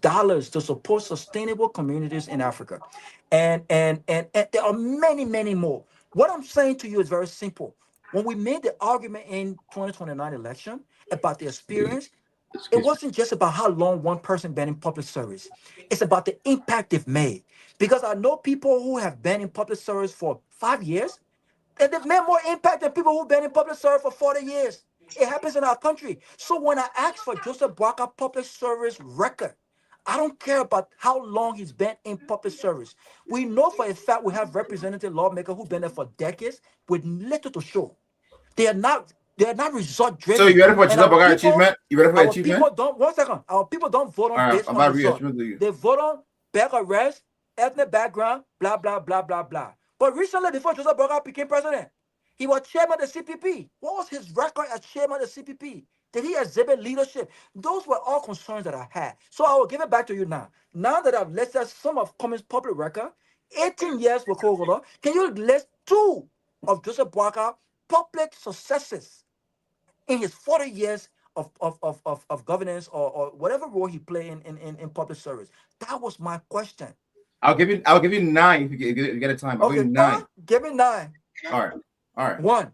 to support sustainable communities in Africa. And there are many, many more. What I'm saying to you is very simple. When we made the argument in 2029 election about the experience, it wasn't just about how long one person been in public service. It's about the impact they've made. Because I know people who have been in public service for 5 years, and they've made more impact than people who've been in public service for 40 years. It happens in our country. So when I ask for Joseph Boakai public service record, I don't care about how long he's been in public service. We know for a fact we have representative lawmakers who've been there for decades with little to show. They are not result driven. So you ready for Joseph Boakai achievement? You ready for achievement? People don't. 1 second. Our people don't vote on based on result. They vote on back arrest, ethnic background, blah blah blah blah blah. But recently, before Joseph Boakai became president, he was chairman of the CPP. What was his record as chairman of the CPP? Did he exhibit leadership? Those were all concerns that I had. So I will give it back to you now. Now that I've listed some of Krume's public record, 18 years with Coca-Cola, can you list 2 of Joseph Boakai public successes in his 40 years of governance or whatever role he played in public service? That was my question. I'll give you 9 if you get a time. I'll give you 9. Give me 9. All right. 1.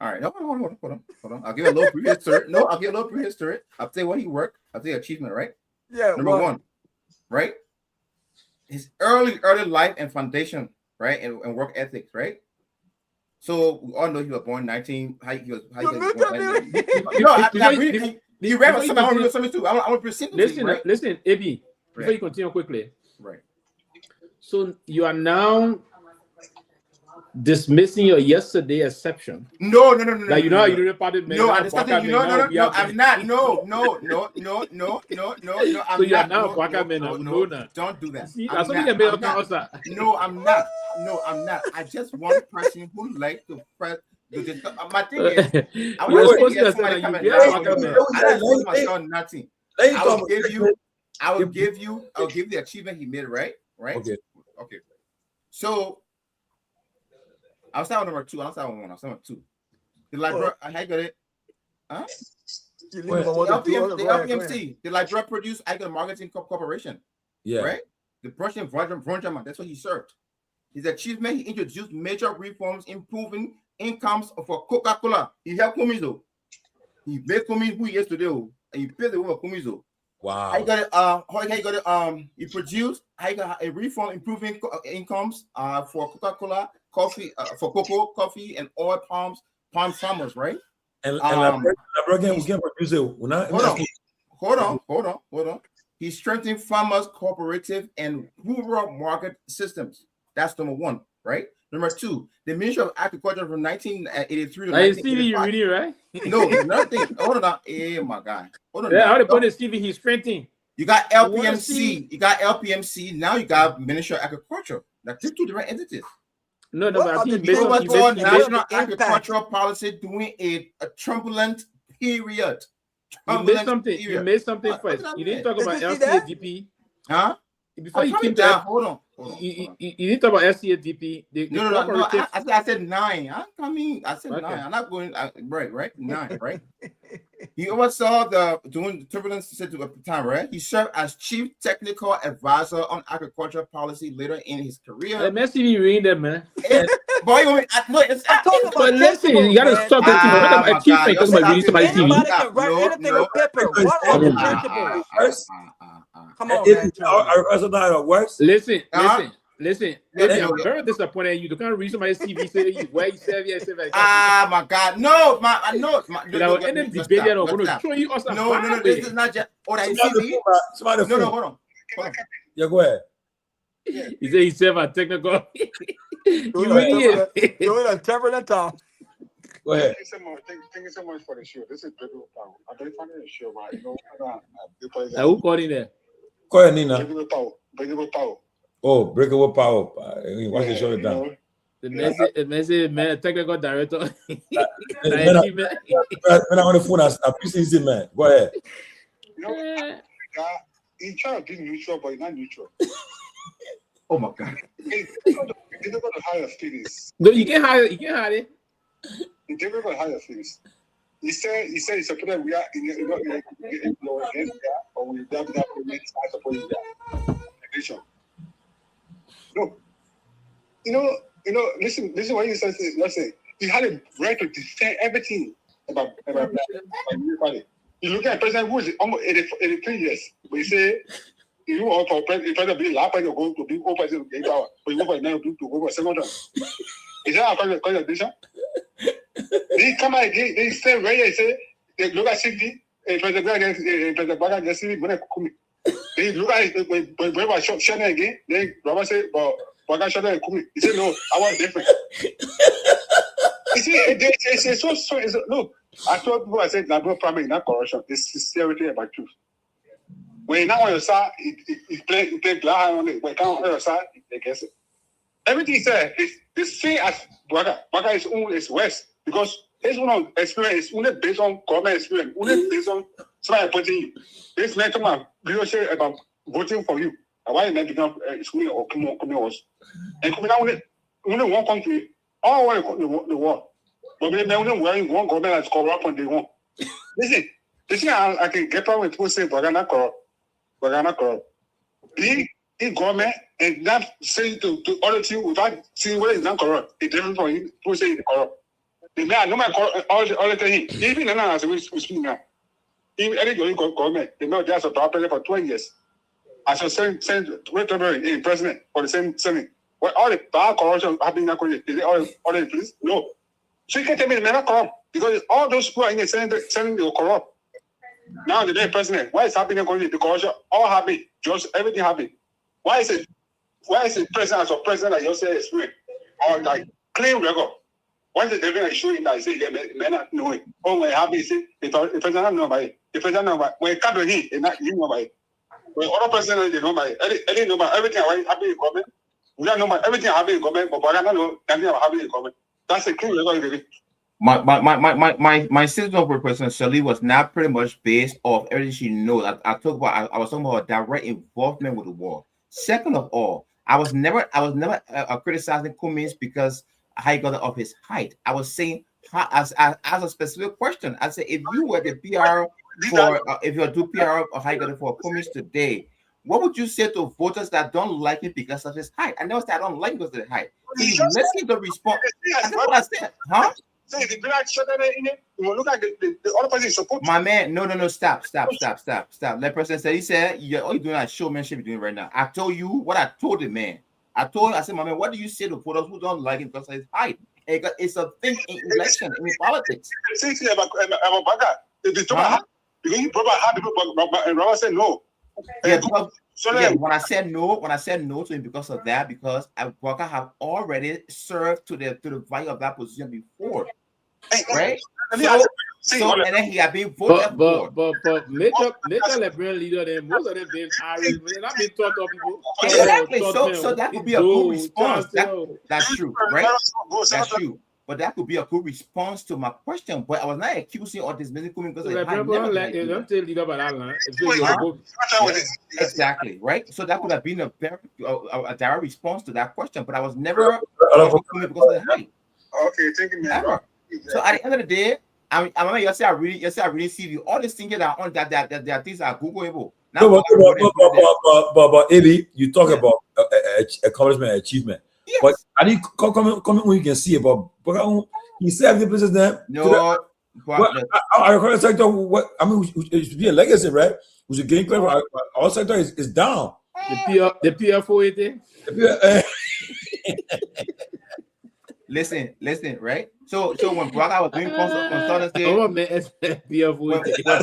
All right. No, hold on. I'll give a little prehistory. I'll give a little prehistory. I'll tell you what he worked. I'll tell you achievement, right? Yeah. Number 1, right? His early life and foundation, right? And work ethics, right? So we all know he was born 19. You read something too. I want to present. Listen, AB. Before you continue quickly. Right. So you are now dismissing your yesterday exception. No. Like you know how you do the party. No, I'm not. No, I'm not. No. So you are now Boakai man. No, don't do that. See, that's something that No, I'm not. I just one person who likes to press. My thing is, I want to get somebody coming. I don't myself nothing. I will give you the achievement he made, right? Okay. So I'll start with number 2. I'll start with 1. I'll start with 2. The Liberia, I got it. Huh? The LPMC, the Liberia Produce Agri Marketing Corporation. Yeah. Right? The President Vonjaman, that's what he served. His achievement, he introduced major reforms, improving incomes for Coca-Cola. He helped Kumizo. He made Kumi who he is today, and he paid the way of Kumizo. Wow. He produced a reform improving incomes for Coca-Cola, coffee, for cocoa, coffee, and oil palm farmers, right? And hold on. He strengthened farmers' cooperative and rural market systems. That's number 1, right? Number two, the Ministry of Agriculture from 1983 to Now you see me, you 1985. reading, right? No, there's another thing. Hold on. Oh my God. Hold on. Yeah, Now. how to put his CV, he's printing. You got You wanna see- LPMC. You got LPMC. Now you got Ministry of Agriculture. That's just two different entities. No, What but I are think the based on Overall he national the impact? agricultural policy during a turbulent period. you made something. You made something What first. did I You didn't miss? talk about Did you see that? LCADP. Huh? Before I'm you coming came down. to Hold on. you didn't talk about LCADP. The No. cooperative. I said 9. I'm coming. I said Okay. 9. I'm not going. Right. 9. Right. He oversaw during the turbulent situation at the time. Right. He served as chief technical advisor on agricultural policy later in his career. Hey, man, see you reading that, man. Boy, I'm talking But about listen, principles, you gotta man. stop that. Talk about my achievement. God. Talk about reading somebody's CV. Anybody can write anything on paper. What are the principles? Worse. Come on, If man. worse. Listen. Yeah, Baby, no, I'm very disappointed in you. You can't read somebody's CV, say where you serve here, serve here. my God. No, I know. And I will end up debating and I'm going to throw you off some No. This is not just. Oh, that is CV? Somebody No, hold on. Yeah, go ahead. He said he served a technical. You Doing a turbulent time. Go ahead. Thank you so much for the show. This is Breakable Power. I don't find it a show, but Now, who called in there? Go ahead, Nina. Breakable Power. Oh, Breakable Power. Watch the show down. The message, man, technical director. When I'm on the phone, I'm easy, man. Go ahead. He try to be neutral, but he's not neutral. Oh my God. It's difficult to hire feelings. No, you can't hire it. It's difficult to hire feelings. He said it's a problem we are in lower end, or we have that I suppose that. No. Listen what you said. Listen, he had a right to defend everything about everybody. You look at President who is almost 83 years, but you say you want for president to be last president going to be over president to power, but you want now to go for second term. Is that a contradiction? They come out again, they say right here, say they look at CD, President Baga against CD, when they look at it, when Robert shot again, then Robert say, but Baga shot and Kumi. He said, no, I want different. You see, it's so look. I told people, I said, not primary, not corruption. It's sincerity about truth. When you're not on your side, you play glass on it. When you can't on your side, they guess it. Everything he said is the same as Baga. Baga is West because his own experience is only based on government experience, only based on somebody putting you. This man come out, say about voting for you. Why you become school or come and come down only one country, all over the world. But they only wearing one government that's corrupt on the one. Listen, I can get problem with people say Bagana corrupt. Being in government and not saying to other people without seeing whether it's not corrupt. It's different from people saying it's corrupt. The man, no matter all the thing, even now as we speak now, even any government, they know there's a power president for 20 years. As a send in president for the same Senate. Well, all the bad corruption happening in that country, is it all the police? No. So you can tell me they're not corrupt because all those people in the Senate they were corrupt. Now the day president, why is happening in the country? The corruption all happy, just everything happy. Why is it president as a president that you say is free? Or like clean record? Why is it different showing that say they may not know it? Oh, when happy, see, the president don't know about it. The president know about it. When it comes to him, they not you know about it. When other president they know about it. They know about everything happening in government. We don't know about everything happening in government, but I don't know anything happening in government. That's a clean record. My system of President Shirley was not pretty much based off everything she knows. I was talking about direct involvement with the war. Second of all, I was never criticizing Cummings because how he got it off his height. I was saying as a specific question. I said if you were the PR for if you do PR or how you got it for Cummings today, what would you say to voters that don't like it because of his height? I never said I don't like it because of the height. He's listening to respond. That's what I said, huh? So if you not shut that in it, you will look at the other person support. My man, no, stop. That person said, he said, all you're doing is showmanship you're doing right now. I told you what I told the man. I said, my man, what do you say to voters who don't like him because of his height? It's a thing in election, in politics. Say about Baga. They talk about because you brought hard people, and Robert said no. Yeah, because when I said no to him because of that, because Walker have already served to the value of that position before, right? So and then he had been voted for. But major Liberian leader, then most of them been Irish, but not been taught of people. Exactly. So that could be a good response. That's true, right? That's true. But that could be a good response to my question. But I was not accusing or dismissing him because exactly, right? So that could have been a very a direct response to that question. But I was never because of the height. Okay, thank you, man. So at the end of the day, I remember you say I really see you. All these things that are on that there are things that are Googleable. No, but Eddie, you talk about accomplishment and achievement. Yes. But I didn't comment when you can see it. But he said the business there. No, our sector. What I mean, it should be a legacy, right? We should gain credit. Our sector is down. The PFOA thing. Listen, right? So when Braga was doing consultancy, when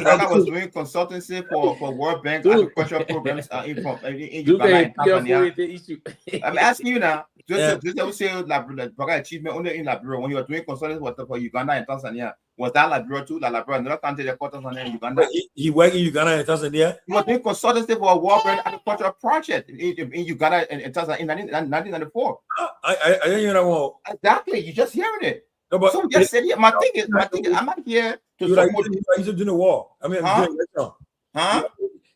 Braga was doing consultancy for World Bank agricultural programs in Uganda and Tanzania, I'm asking you now. Just say Braga achievement only in Liberia when you were doing consultancy for Uganda and Tanzania. Was that Liberia too? That Liberia another country that called Tanzania and Uganda? He worked in Uganda and Tanzania. He was doing consultancy for a World Bank agricultural project in Uganda and Tanzania in 1994. I didn't hear that one. Exactly, you just hearing it. No, but so just said, my thing is, I'm not here to support. He's doing the war. I mean, huh?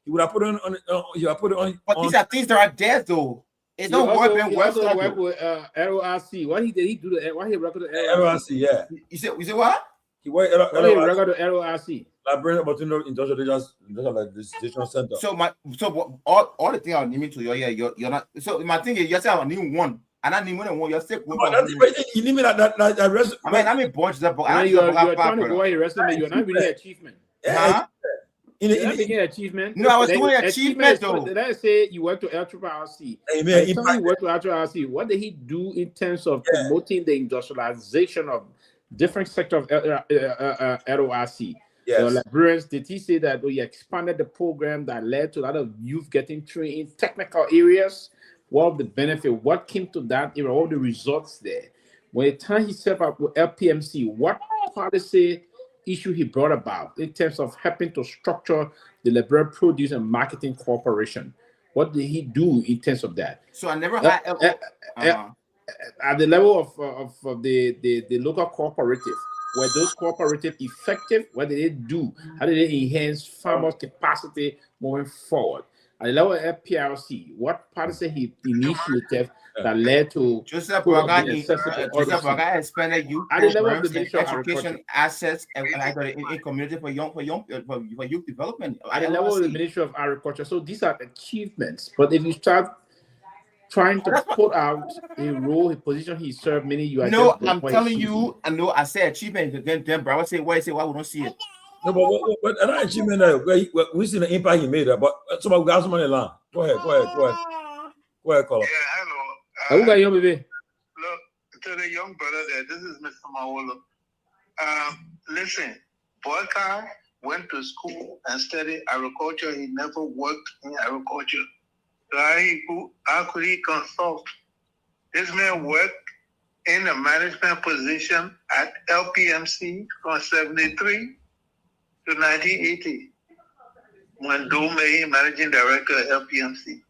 He would have put it on. You have put it on. But these are things that are dead, though. It's not working. He also worked with LRC. What he did? He do the? Why he recorded LRC? Yeah. You said what? He worked at LRC. Liberia Industrial Center. So all the things are naming to you're not. So my thing is, you say I need one. And I need one. You're sick. You need me that resume. I mean, bunch that. You're trying to go your resume. You're not really achievement. Huh? You're achievement. No, I was doing achievement though. Let's say you went to LRC. Amen. You went to LRC. What did he do in terms of promoting the industrialization of different sectors of LRC? Yes. The Liberians, did he say that he expanded the program that led to a lot of youth getting trained in technical areas? What of the benefit? What came to that era? All the results there. When the time he set up with LPMC, what policy issue he brought about in terms of helping to structure the Liberia Produce and Marketing Corporation? What did he do in terms of that? So I never had at the level of the local cooperative. Were those cooperatives effective? What did they do? How did they enhance farmers' capacity moving forward? At the level of FPRC, what policy he initiated that led to Joseph Braga expanded youth programs and education assets and in community for youth development. At the level of the Ministry of Agriculture. So these are achievements. But if you start trying to put out a role, a position he served, many you are. No, I'm telling you, I know I say achievement. Then Bravo say why we don't see it. No, but another achievement we see the impact he made. But somebody got some money line. Go ahead, caller. Yeah, hello. Who got you, baby? Look, to the young brother there, this is Mr. Nyenwolo. Listen, Boyka went to school and studied agriculture. He never worked in agriculture. So how could he consult? This man worked in a management position at LPMC from 73 to 1980 when Dopoh, managing director of LPMC.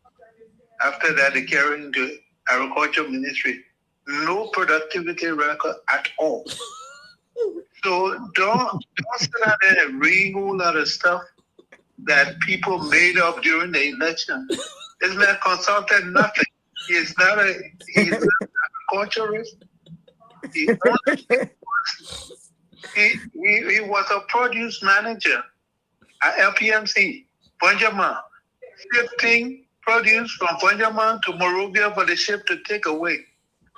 After that, they carried into agriculture ministry. No productivity record at all. So don't sit out there and read a whole lot of stuff that people made up during the election. This man consulted nothing. He's not an agriculturist. He was a produce manager at LPMC, Benjamin, shifting produce from Benjamin to Morovia for the ship to take away.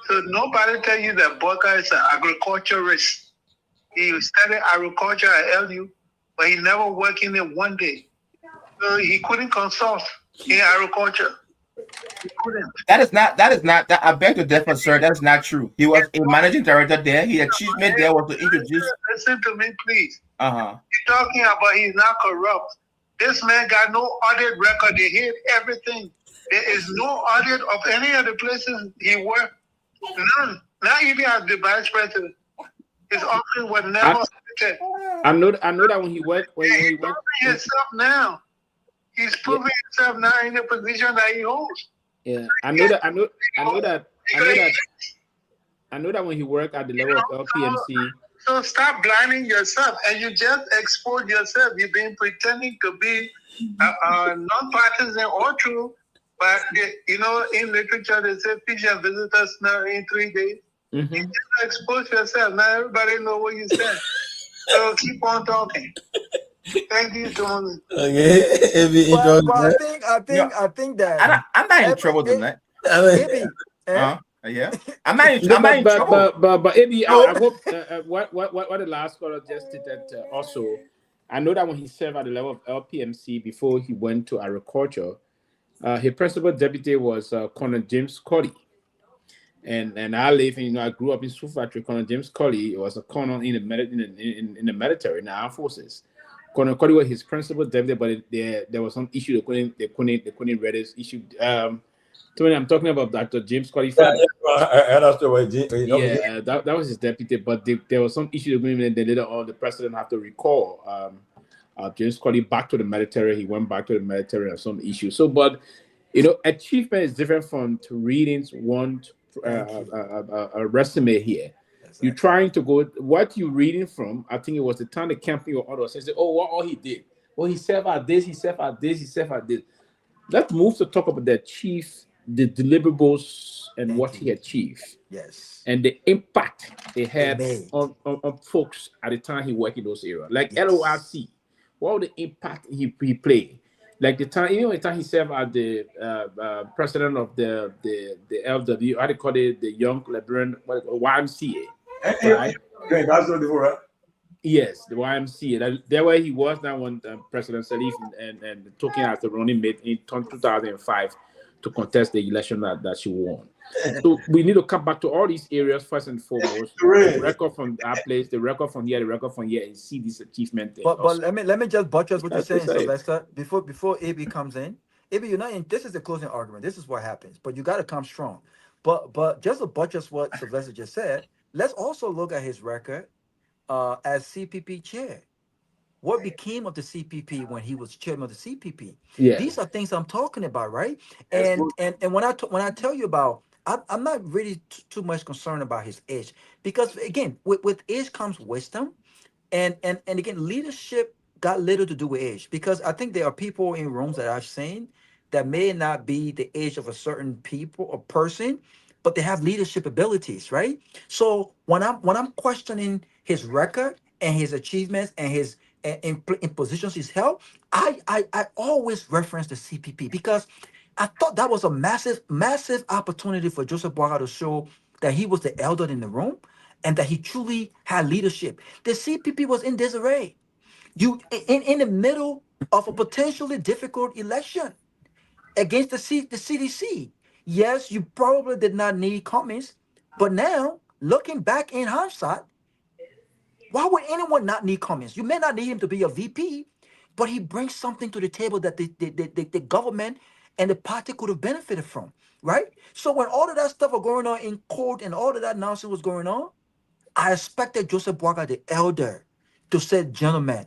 So nobody tell you that Boyka is an agriculturist. He studied agriculture at LU, but he never worked in it one day. So he couldn't consult in agriculture. He couldn't. That is not. I beg to differ, sir. That's not true. He was a managing director there. His achievement there was to introduce. Listen to me, please. You're talking about he's not corrupt. This man got no audit record. They hid everything. There is no audit of any of the places he worked. None. Not even as the vice president. His office was never audited. I know that when he worked, He's proving himself now. He's proving himself now in the position that he holds. Yeah, I know that when he worked at the level of LPMC. So stop blinding yourself, and you just expose yourself. You've been pretending to be non-partisan or true, but in literature they say fish and visitors now in 3 days. Mm-hmm. You just expose yourself. Now everybody know what you said. So keep on talking. Thank you, Tony. Okay, but I think that I'm not in trouble tonight. Yeah, I'm not in trouble. But Ebi, I hope what the last caller just did that also. I know that when he served at the level of LPMC before he went to agriculture, his principal deputy was Colonel James Colley. And I I grew up in Sioux Factory. Colonel James Colley was a colonel in the military, in the armed forces. Colonel Colley was his principal deputy, but there was some issue they couldn't read his issue. I'm talking about Dr. James Colley. That was his deputy, but there was some issue and then later on the president had to recall James Colley back to the military. He went back to the military and some issues. So, but achievement is different from reading one a resume here. Exactly. You're trying to go what you're reading from. I think it was the time the company or others say, "Oh, what all he did? Well, he served at this, he served at this, he served at this." Let's move to talk about the deliverables and what he achieved. Yes. And the impact they had on folks at the time he worked in those areas. Like LORC, what was the impact he played? Like the time, even the time he served as the president of the LW, how do you call it, the Young Liberian YMCA, right? Okay, that's what before, right? Yes, the YMCA. That's where he was now when President Salif and talking after running mate in 2005 to contest the election that she won. So we need to come back to all these areas first and foremost. The record from our place, the record from here, the record from here, and see this achievement. But let me just buttress what you're saying, Sylvester. Before AB comes in, AB, you're not in. This is the closing argument. This is what happens. But you got to come strong. But just to buttress what Sylvester just said, let's also look at his record as CPP chair. What became of the CPP when he was chairman of the CPP? Yeah. These are things I'm talking about, right? And when I tell you about, I'm not really too much concerned about his age, because again, with age comes wisdom, and again, leadership got little to do with age, because I think there are people in rooms that I've seen that may not be the age of a certain people or person, but they have leadership abilities, right? So when I'm questioning his record and his achievements and his in positions he's held, I always reference the CPP, because I thought that was a massive opportunity for Joseph Boakai to show that he was the elder in the room and that he truly had leadership. The CPP was in disarray. You in the middle of a potentially difficult election against the CDC. Yes, you probably did not need Cummings, but now looking back in hindsight, why would anyone not need Cummings? You may not need him to be a VP, but he brings something to the table that the government and the party could have benefited from, right? So when all of that stuff was going on in court and all of that nonsense was going on, I expected Joseph Boakai, the elder, to say, "Gentlemen,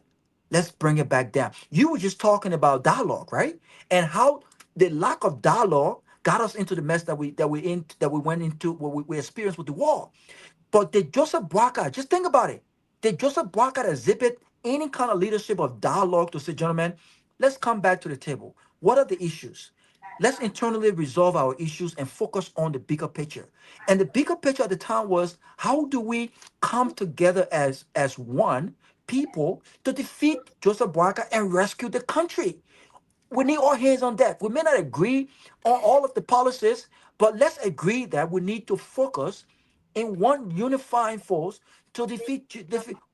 let's bring it back down." You were just talking about dialogue, right? And how the lack of dialogue got us into the mess that we went into, what we experienced with the war. But did Joseph Boakai, just think about it, did Joseph Boakai exhibit any kind of leadership of dialogue to say, "Gentlemen, let's come back to the table. What are the issues? Let's internally resolve our issues and focus on the bigger picture." And the bigger picture at the time was, how do we come together as one people to defeat Joseph Boakai and rescue the country? We need all hands on deck. We may not agree on all of the policies, but let's agree that we need to focus in one unifying force to defeat.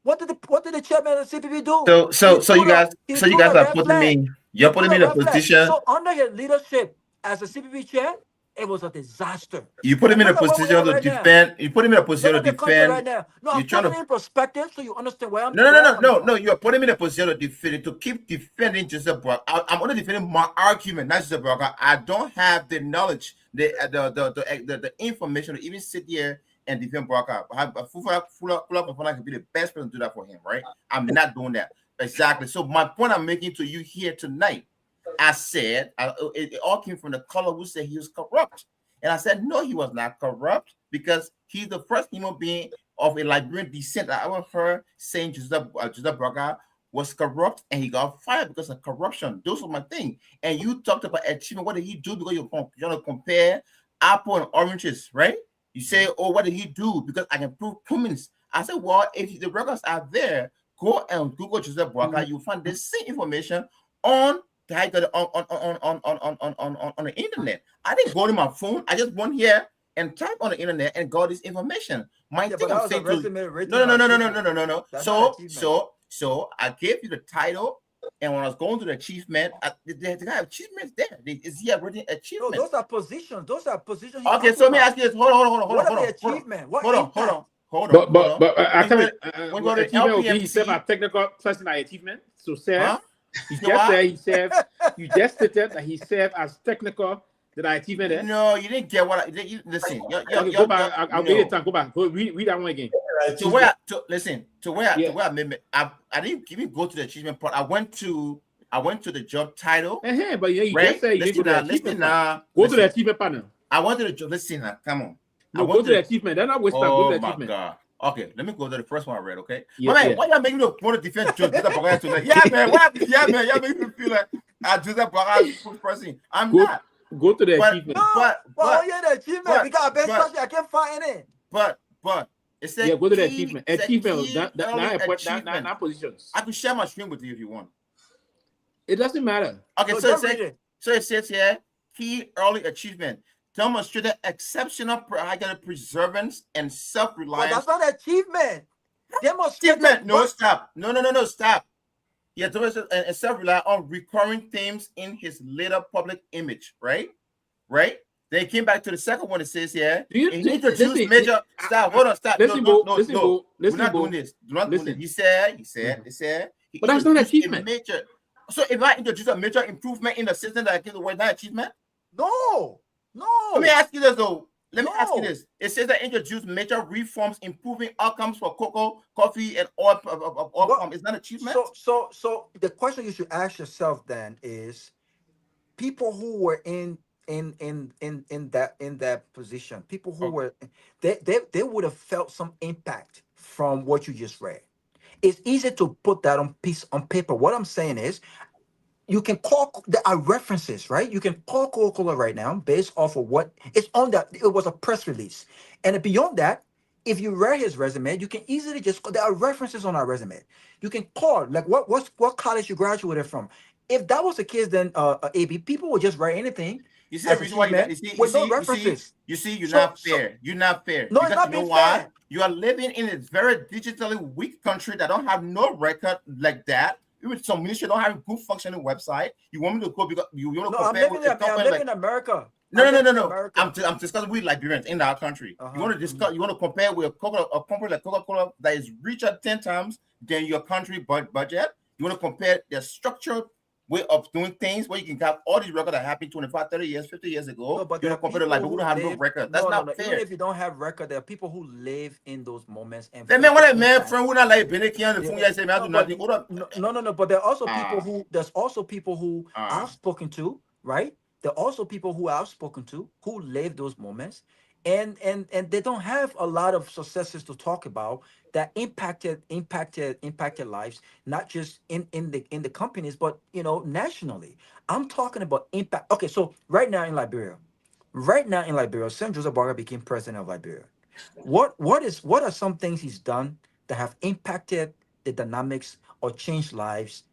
What did the chairman of the CPP do? So you guys are putting me. You're putting me in a position. So under his leadership as a CPP chair, It was a disaster. You put him in a Look at where we position are to right now. defend. You put him in a Look position to at the country right defend. now. No, You're I'm trying putting to. it in perspective so you understand where I'm No, coming from. You are putting him in a position to defend, to keep defending Joseph Brock. I'm only defending my argument, not Joseph Brock. I don't have the knowledge, the information to even sit here and defend Brock. Fofana could be the best person to do that for him, right? I'm not doing that. Exactly. So my point I'm making to you here tonight, I said it all came from the color who said he was corrupt, and I said no, he was not corrupt because he's the first human being of a Liberian descent I ever heard saying Joseph Braga was corrupt and he got fired because of corruption. Those are my thing. And you talked about achievement. What did he do? Because you're going to compare apple and oranges, right? You say, oh, what did he do? Because I can prove cummins. I said, well, if the records are there, go and Google Joseph Braga. You'll find the same information on the internet. I didn't go to my phone. I just went here and type on the internet and got this information. My thing I'm saying to no. So I gave you the title, and when I was going to the achievement, the guy have achievements there. Is he a written achievement? No, those are positions. Okay, so let me ask you this. Hold on. What are the achievement? Hold on. But I can't. Achievement will be he served a technical person at achievement. So serve. You just stated that he served as technical. Did I achievement there? No, you didn't get what I listen. Go back. I'll get it time. Go back. Read that one again. To where I made I didn't even go to the achievement part. I went to the job title. But you just said you didn't go to the achievement part. Go to the achievement panel. I went to the job. Listen now, come on. No, go to the achievement. They're not wasting time. Go to the achievement. God. Okay, let me go to the first one I read, okay? Yeah, man, why y'all making me want to defend Joseph Braga tonight? Yeah, man, y'all making me feel like Joseph Braga is a good person. I'm not. Go to the achievement. Well, yeah, the achievement. Because best country, I can't find it. But it said go to the achievement. Achievement, not positions. I can share my screen with you if you want. It doesn't matter. Okay, so it says here, key early achievement. Demonstrated exceptional preservance and self-reliance. But that's not achievement. Achievement. No, stop. No, stop. He had demonstrated self-reliance on recurring themes in his later public image, right? Then he came back to the second one. It says here, he introduced major. Stop. Hold on. Stop. No. We're not doing this. Do not do this. He said. But that's not achievement. Major. So if I introduce a major improvement in the system that I give away, that achievement? No. Let me ask you this though. It says that introduce major reforms, improving outcomes for cocoa, coffee, and oil palm. Is that achievement? So the question you should ask yourself then is, people who were in that position, people who were they would have felt some impact from what you just read. It's easy to put that on paper. What I'm saying is, you can call, there are references, right? You can call Coca-Cola right now based off of what it's on that. It was a press release. And beyond that, if you read his resume, you can easily there are references on our resume. You can call, like what college you graduated from. If that was the case, then AB, people would just write anything. You see the reason why no references. You see, you're not fair. You're not fair. No, it's not being fair. You are living in a very digitally weak country that don't have no record like that. Even some ministry don't have a good functioning website. You want me to go because you want to compare with a company I'm living in America. No. I'm discussing with Liberians in our country. You want to discuss. You want to compare with a company like Coca-Cola that is richer 10 times than your country budget. You want to compare their structured way of doing things where you can have all these records that happened 25, 30 years, 50 years ago. No, but you want to compare to like who don't have no record. That's not fair. Even if you don't have record, there are people who live in those moments. And man, what a man friend who not like Benekian No. But there are also people who I've spoken to, right? There are also people who I've spoken to who live those moments, and they don't have a lot of successes to talk about that impacted lives, not just in the companies, but nationally. I'm talking about impact. Okay, so right now in Liberia, St. Joseph Braga became president of Liberia. What are some things he's done that have impacted the dynamics or changed lives?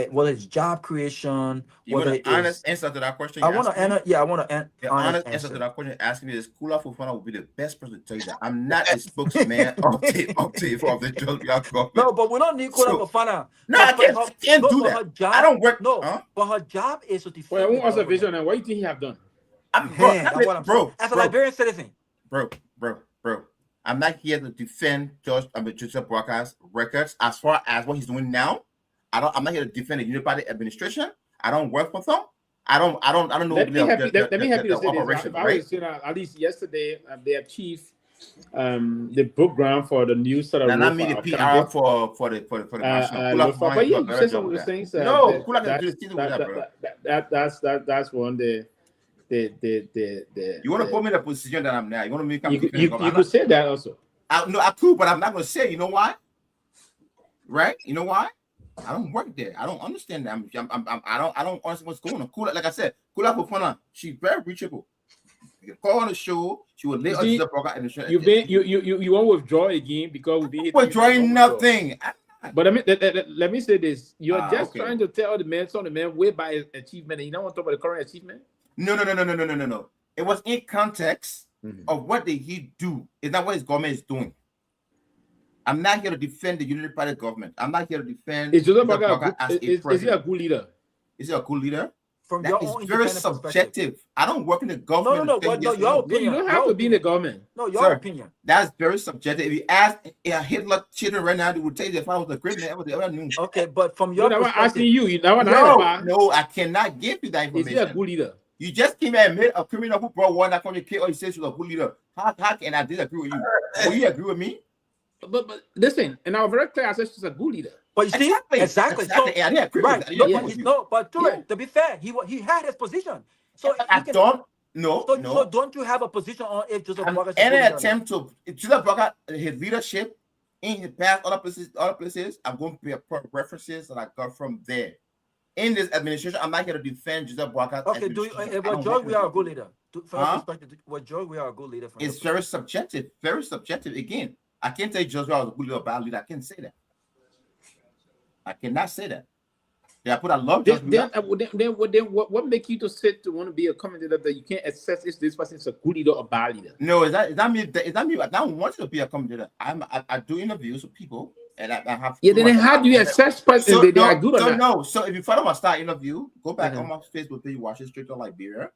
Whether it's job creation, whether it's honest answer to that question. I want to answer. Yeah, I want to the honest answer to that question. Asking me is Fofana will be the best person to tell you that. I'm not a spokesman of the government. No, but we don't need Fofana. No, I can't do that. Her job, I don't work. No, but her job is to defend. Well, what's the vision and what do you think he have done? That's what I'm saying. As a Liberian citizen. Bro. I'm not here to defend Joseph Boakar's records as far as what he's doing now. I'm not here to defend the Uniparty administration. I don't work for them. I don't know. Let me help you to say this. If I right? was saying at least yesterday, they achieved the program for the new sort of. And I mean the PR for the national. But you said some of the things. No, that's one. You want to put me in the position that I'm now? You want to make you could say that also. I could, but I'm not going to say. You know why? Right? You know why? I don't work there. I don't understand that. I don't understand what's going on. Kula, like I said, Kula Fofana, she's very reachable. You can call on the show. She will lay us the program. You won't withdraw again because we withdrawing nothing. But let me say this: you're just trying to tell the man, some of the men, way by achievement, and you don't want to talk about the current achievement. No. It was in context of what did he do. It's not what his government is doing. I'm not here to defend the Unity Party government. I'm not here to defend. Is he a good leader? Is he a good leader? From that your is own very subjective. I don't work in the government. No, your opinion. You don't have to be in the government. No, your opinion. That's very subjective. If you ask Hitler children right now, they would tell you if I was a great man, they ever knew. Okay, but from your perspective, asking you. No, I cannot give you that information. Is he a good leader? You just came and made a criminal who brought one that country kill or you say she's a good leader. How can I disagree with you? Will you agree with me? But listen, and I was very clear. I said she's a good leader. But you see, exactly. So, I didn't agree right. with that. No, but to be fair, he had his position. So So don't you have a position on if Joseph Boakar's any attempt to Joseph Boakar's his leadership in his past other places, I'm going to put references that I got from there. In this administration, I'm not here to defend Joseph Boakar's. Okay, was George we are a good leader? From your perspective, was George we are a good leader? It's very subjective. Very subjective. Again, I can't say Joseph was a good leader or a bad leader. I can't say that. I cannot say that. Yeah, I put a love. Then what make you to sit to want to be a commentator that you can't assess if this person is a good leader or a bad leader? No, is that me? I don't want to be a commentator. I do interviews with people, and I have. Yeah, then how do you assess person they are good or not? No, so if you follow my style interview, go back on my Facebook page, watch it straight to Liberia.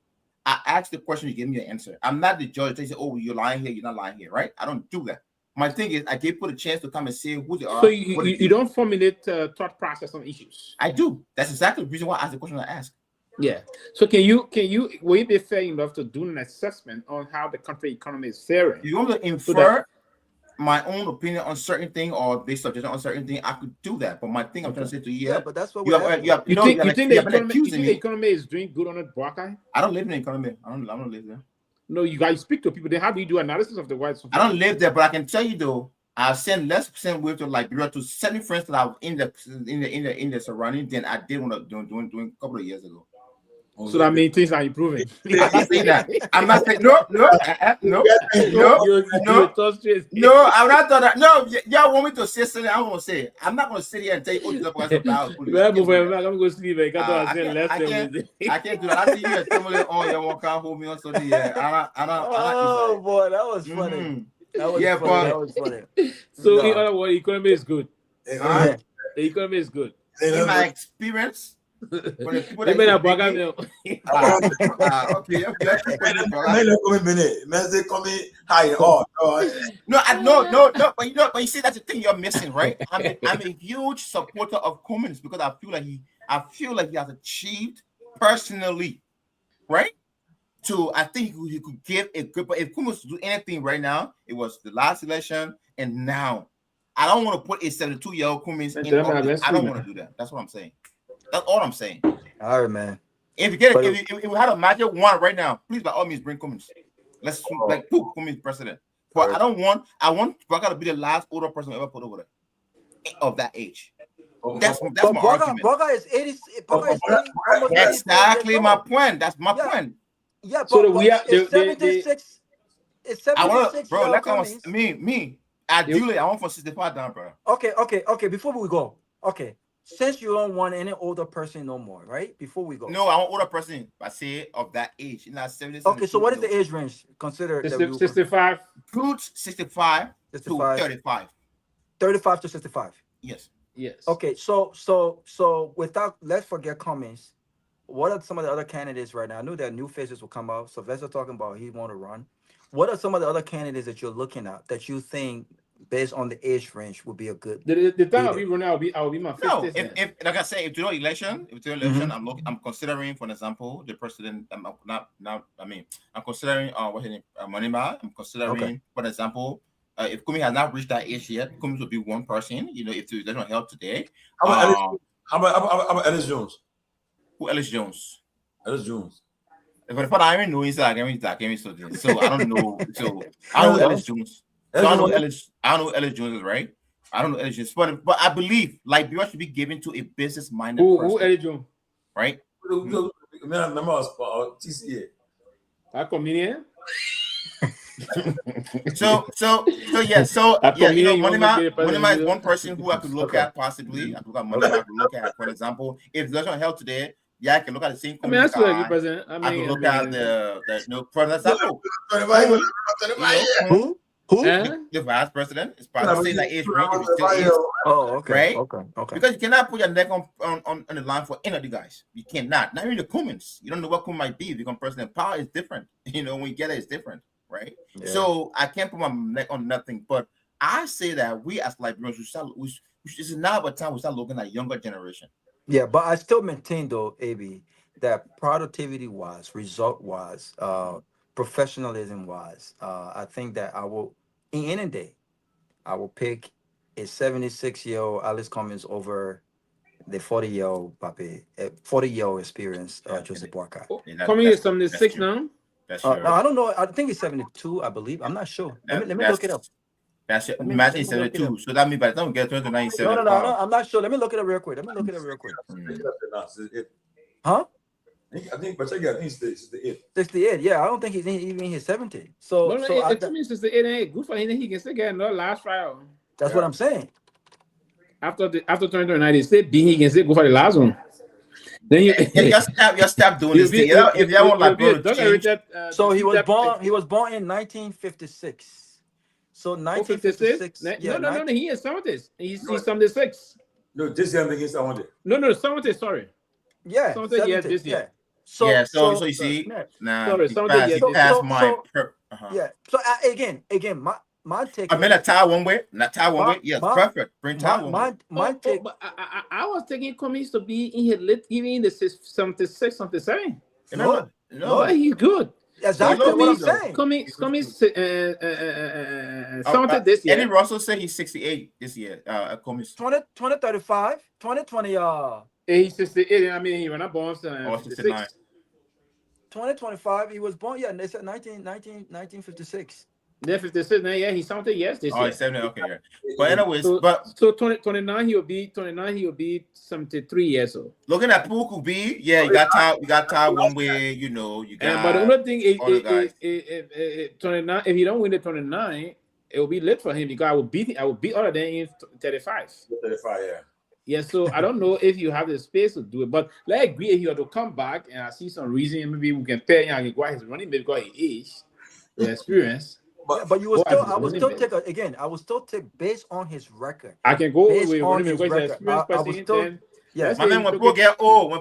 I ask the question, you give me an answer. I'm not the judge. They say, "Oh, you're lying here. You're not lying here," right? I don't do that. My thing is, I gave people a chance to come and say who they are. So you don't formulate thought process on issues. I do. That's exactly the reason why I asked the question I asked. Yeah. So will you be fair enough to do an assessment on how the country economy is faring? If you want to infer my own opinion on certain thing or based subject on certain thing, I could do that. But my thing I'm trying to say to you, but that's what you think the economy is doing good on it, Boakai? I don't live in the economy. I don't live there. No, you guys speak to people. Then how do you do analysis of the white? I don't live there, but I can tell you though, I've sent less percent with to Liberia to 70 friends that I was in the surrounding than I did when I was doing a couple of years ago. So that means things are improving. I'm not saying that. I'm not saying no. I'm not thought that. No, y'all want me to say something? I won't say it. I'm not going to sit here and tell you, I'm going to go sleep. I can't do that. I see you at Tomalin on your walk out home or something. Oh boy, that was funny. That was funny. So in other words, the economy is good. The economy is good. In my experience. Okay. No, but you see that's the thing you're missing, right? I'm a huge supporter of Cummins because I feel like he has achieved personally, right? So I think he could give a good. But if Cummins to do anything right now, it was the last election and now. I don't want to put a 72-year-old Cummins in office. I don't want to do that. That's what I'm saying. That's all I'm saying. All right, man. If you get it, if we had a magic one right now, please by all means bring Cummins. Let's put Cummins president. But I want Boakai to be the last older person ever put over there of that age. That's my argument. Boakai is 80. Exactly my point. That's my point. Yeah, so we are 76. It's 76. Bro, like me. Ideally, I want from 65 down, bro. Okay. Before we go, since you don't want any older person no more, right? Before we go. No, I want older person. I say of that age. Not 70. Okay, so what is the age range considered? 65. 65 to 35. 35 to 65. Yes. Okay, so without, let's forget Cummins. what are some of the other candidates right now? I knew that new faces will come out. Sylvester talking about he want to run. What are some of the other candidates that you're looking at that you think, based on the age range, would be a good The time I'll leader? be running, I'll be my fifth. No, if like I say, if you know election, I'm considering, for example, the president. I'm I'm considering what's his name, Monima. I'm considering, for example, if Kumi has not reached that age yet, Kumi will be one person. You know, if the election held today. How about Ellis Jones? Who Ellis Jones? Ellis Jones. But I even know he's like something. So I don't know. So I don't know Ellis Jones. So I know Ellis Jones is right. I don't know Ellis Jones, but I believe Liberia should be given to a business-minded person. Who Ellis Jones? Right? TCA. That comedian. So you know, Monima is one person who I could look at possibly. I could look at Monima. I could look at, for example, if the election held today. Yeah, I can look at the same. I mean, that's what you present. I can look at the for example. Who? The vice president is part of saying that age range if it still is. Oh, okay. Right? Okay. Because you cannot put your neck on the line for any of the guys. You cannot. Not even the Cumans. You don't know what Cumin might be. If you become president, power is different. You know, when you get it, it's different, right? Yeah. So I can't put my neck on nothing. But I say that we as Liberians, this is now a time we start looking at younger generation. Yeah, but I still maintain though, AB, that productivity wise, result wise, professionalism wise, I think that I will, in any day, I will pick a 76-year-old Alice Cummings over the 40-year-old Pape, 40-year-old experience, Joseph Boakai. Cummings is 76 now? No, I don't know. I think it's 72, I believe. I'm not sure. Let me look it up. That's it. Imagine 72. So that means by the time we get 29, no, I'm not sure. Let me look it up real quick. Huh? I think he's 68. 68, yeah. I don't think he's even in his 70s. So, it means 68 ain't good for him. He can still get another last trial. That's what I'm saying. After 2029, he still he can still go for the last one. Then you stop doing this thing. If you want like so he was born in 1956. So 1956. No, he is 70s. He's 76. No, this year I think he's 70. No, 70s, sorry. Yeah, 70 years this year. Yeah. So you see, he passed my yeah. So again, my take. I mean, a tie one way, not tie one way. Yes, perfect. Bring tie one. My take. But I was thinking Cummings to be in his late, even in the 76, 77. No, he's good. Exactly what I'm saying. Cummings 70 this year. Eddie Russell said he's 68 this year. Cummings 2035, 2020. He's 68. I mean, he was not born 56. 2025. He was born. Yeah, they said 1956. Yeah, 56. Yeah, he's 70 years this year. Oh, he's 70. Okay, yeah. But anyways, so 29 he'll be 73 years old. Looking at Puku B, yeah, you got Ty one way, you know, you got. But the only thing is, 29. If he don't win the 29, it will be late for him because I will beat other than in 35. 35, yeah. Yeah, so I don't know if you have the space to do it, but let's agree if you have to come back and I see some reason maybe we can pair him and go his running maybe because his age, the experience. But you will still, I will still take based on his record. I can go with his record. Yes. My man, when people get old,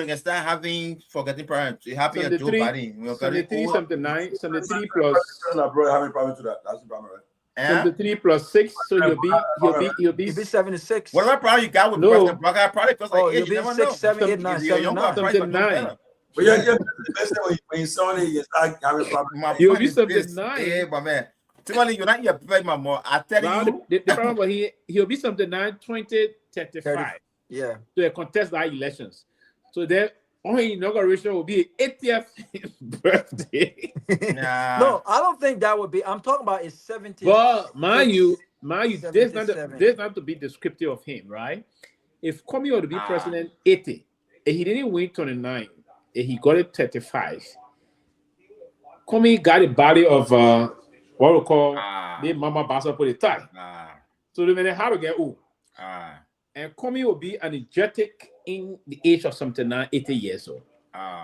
they can start having forgetting parents. You happy at Joe Biden. 73, 73 plus. Bro, having problem to that. That's the problem, right? 73 plus 6, so he'll be 76. Whatever problem you got with President Biden, probably because like he'll be 6, 7, 8, 9, 79. But yeah, the best thing when you saw it, you start having problems. You'll be 79. Yeah, but man, Tomalin, you're not your play, my more. I tell you, the problem, but he'll be 79, 20, 35. Yeah. To contest the elections. So then on inauguration will be 80th birthday. Nah. No, I don't think that would be. I'm talking about his 70th. Well, mind you, there's not to be descriptive of him, right? If Comey were to be president 80, and he didn't win 29, and he got it 35, Comey got a body of what we call the Mama Basa put a tie. So the minute how to get and Comey will be energetic in the age of something now 80 years old.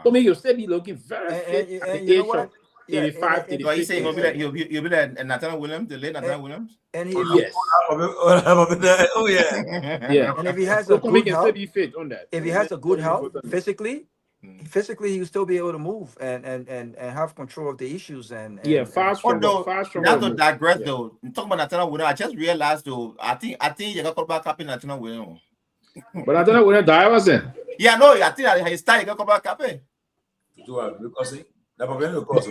Comey will still be looking very fit at the age of 85, 86. But you say he'll be like Nathaniel Williams, the late Nathaniel Williams? And yes. Oh yeah. Yeah. And if he has a good health, still be fit on that. If he has a good health physically, physically he will still be able to move and have control of the issues and Yeah, far stronger, Although far stronger. not to move. digress Yeah. though, talking about national winner, I just realized though, I think you got back up in national winner. But I don't know when I was in. Yeah, no, I think he started you got back up. Because that probably no cause.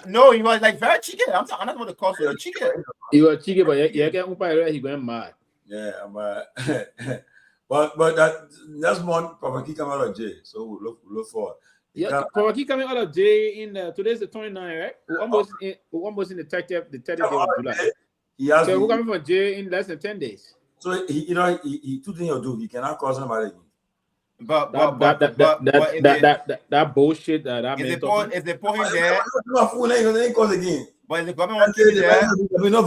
No, he was like very cheeky. I'm not about the cause of the cheeky. He was cheeky, but yeah, get umpire he went mad. Yeah, but that's one probably come out of jail, so we look forward. Yeah, probably coming out of jail in today's the 29th, right? We're almost in the 30th day of July. So we're coming from jail in less than 10 days. So he two things he'll do. He cannot cause somebody. But that bullshit that if they put him there, but if the government want to keep him there, no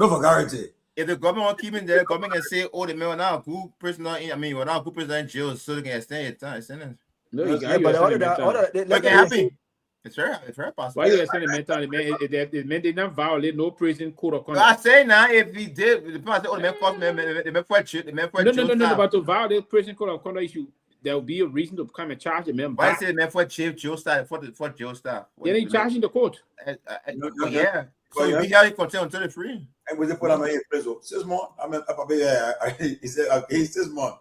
vulgarity. If the government want to keep him there, government can say, "Oh, the man now good prisoner in. I mean, we're not good prisoner in jail, so they can extend his sentence." No, you yeah, but all that can happen. It's very possible. Why you extend the mental? The man did not violate no prison code of conduct. I say now, if he did, the person say, "Oh, the man cost the man for jail, the man for jail." No. But to violate prison code of conduct issue, there will be a reason to come and charge the man. Why say the man for jail staff for jail staff? Then he charging the court. Yeah. So you be here in content until they're free. And we put him in prison 6 months. I mean, he said, okay, 6 months.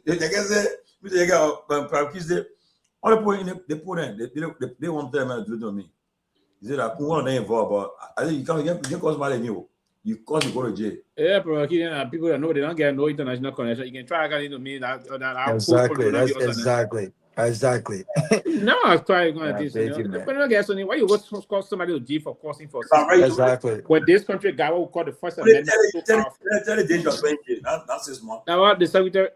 They can say, they got all the point they put in, they want them to do to me. He said, I couldn't involved, but I think you can't cause my new. You cause you go to jail. Yeah, but people that know they don't get no international connection. You can try again to me that exactly. No, I was trying going to this. But I guess why you would call somebody to jail for causing for exactly. When this country guy will call the First Amendment. Tell the danger of 20 years, not 6 months. Now what the secretary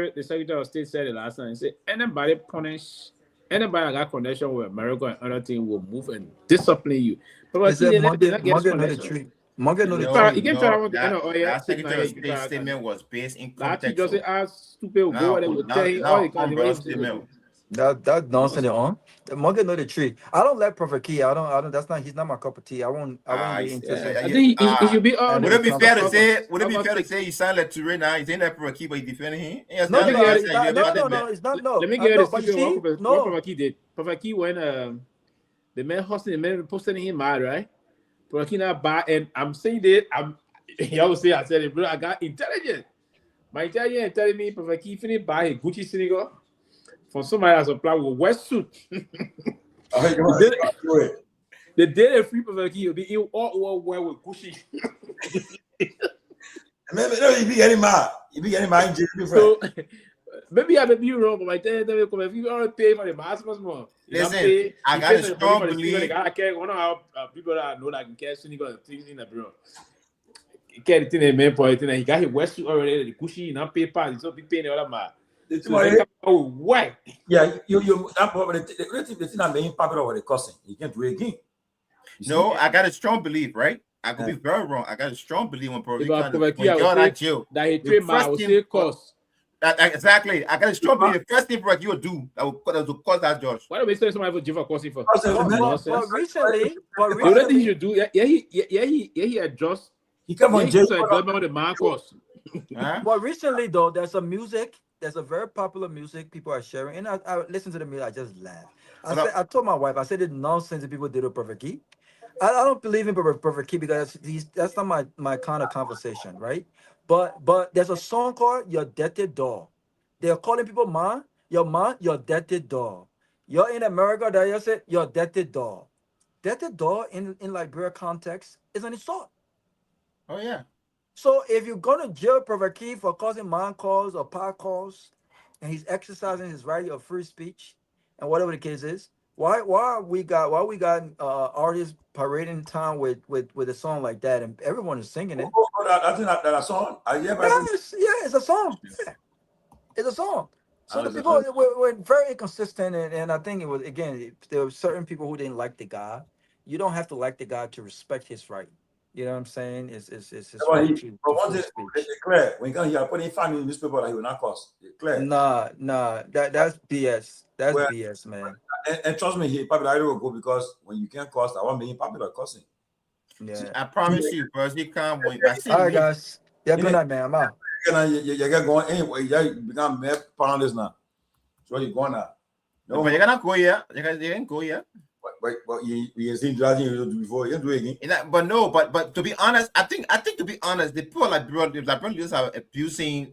of state said the last time. He said anybody that got connection with America and other things will move and discipline you. But That Secretary of State statement was based in context. That nonsense on. Morgan know the tree. I don't like Prophet Key. I don't. That's not. He's not my cup of tea. I won't be interested. I think it should be honest. Would it be fair to say? Would it be fair to say you sound like Toure now? He's in that Prophet Key, but he's defending him. No, it's not. No. Let me get what Prophet Key did. Prophet Key when the man hosting the man posting him mad, right? Prophet Key not bad, and I'm saying that he always say I said it, bro. I got intelligent. My intelligence telling me Prophet Key finished buy a Gucci sneaker from somebody that's applied with wetsuit. The day they free Prophet Key, you'll be all wear with Gucci. Maybe you be getting mad. You be getting mad. So maybe I may be wrong, but my dad if you already pay for the mask more. Listen, I got a strong belief. I can't one of people that I know that can catch sneaker and things in the bro. He can't think the main point. He got his wetsuit already, the Gucci, and paper, so be paying the other man. Why? Yeah, you that probably the thing that made him popular with the cussing. He can't do it again. No, I got a strong belief, right? I could be very wrong. I got a strong belief when Prophet Key out of jail that he trademark will say cost. Exactly. I got a strong belief. The first thing Prophet Key will do that will cause that judge. Why don't we say somebody for jail for costing for? But recently, the thing he should do, he adjusts. He come on jail. The man cost. But recently though, there's a very popular music people are sharing, and I listen to the music. I just laugh. I told my wife, I said, "It's nonsense that people did with Prophet Key." I don't believe in Prophet Key because that's not my kind of conversation, right? But there's a song called "Your Dirty Dog." They're calling people man, your dirty dog. You're in America, that you said your dirty dog. Dirty dog in Liberia context is an insult. Oh yeah. So if you're gonna jail Prophet Key for causing man calls or pot calls, and he's exercising his right of free speech, and whatever the case is, why we got artists parading town with a song like that, and everyone is singing it? I think that a song. It's a song. Yeah. It's a song. So the people were very inconsistent, and I think it was, again, there were certain people who didn't like the guy. You don't have to like the guy to respect his right. You know what I'm saying? It's right but once it's clear, when you come here, put in family newspaper that he will not cost. Clear. Nah, that's BS. That's BS, man. And trust me, he probably will go because when you can't cost, I won't be popular costing. Yeah, I promise you, bro. He can't win. All right, guys. Yeah, good night, man. I'm out. You get going anyway. You become more panelists now. So you're going now. No, but you cannot go here. You can go here. But you seen driving before. You do it again. But no, but to be honest, I think to be honest, the people like Liberia leaders are abusing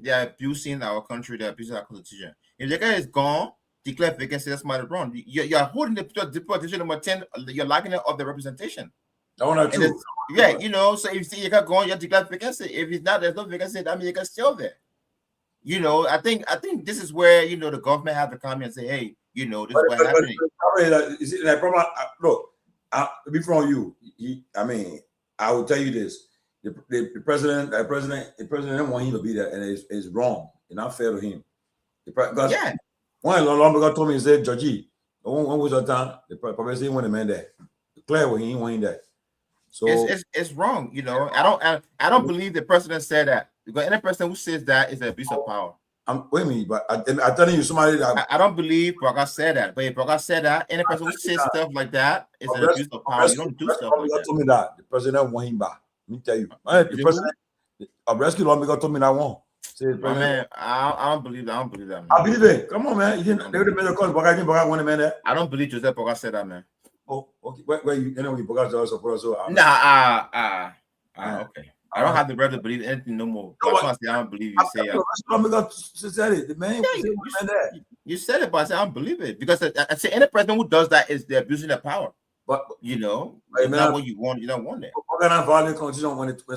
our country. They're abusing our constitution. If the guy is gone, declare vacancy. That's my wrong. You're holding the politician number 10. You're lacking of the representation. That one are true. Yeah, you know. So if you see you got going, you declare vacancy. If it's not, there's no vacancy. That means you can still there. You know, I think this is where the government have to come and say, hey, this is what happening. Is it like problem? Look, be from you. I mean, I will tell you this: the president want him to be there, and it's wrong. It's not fair to him. Because one long ago told me, he said, Georgie, when was the time the president want a man there? Clear when he want him there. So it's wrong. I don't believe the president said that. Because any person who says that is an abuse of power. Wait a minute, but I'm telling you, somebody that I don't believe Broga said that. But if Broga said that, any person who says stuff like that is an abuse of power. You don't do stuff like that. Told me that the president want him back. Let me tell you, the president, a rescue lawmaker told me that one. Man, I don't believe that. I don't believe that. Man. I believe it. Come on, man. You didn't. They would have made a call. Broga want a man there. I don't believe Joseph Broga said that, man. Oh, okay. Where you? Anyway, Broga's also support. So okay. I don't have the right to believe anything no more. I don't believe you say it. The man, you said it, but I said I don't believe it because I say any president who does that is they're abusing their power. But it's not what you want. You don't want it. When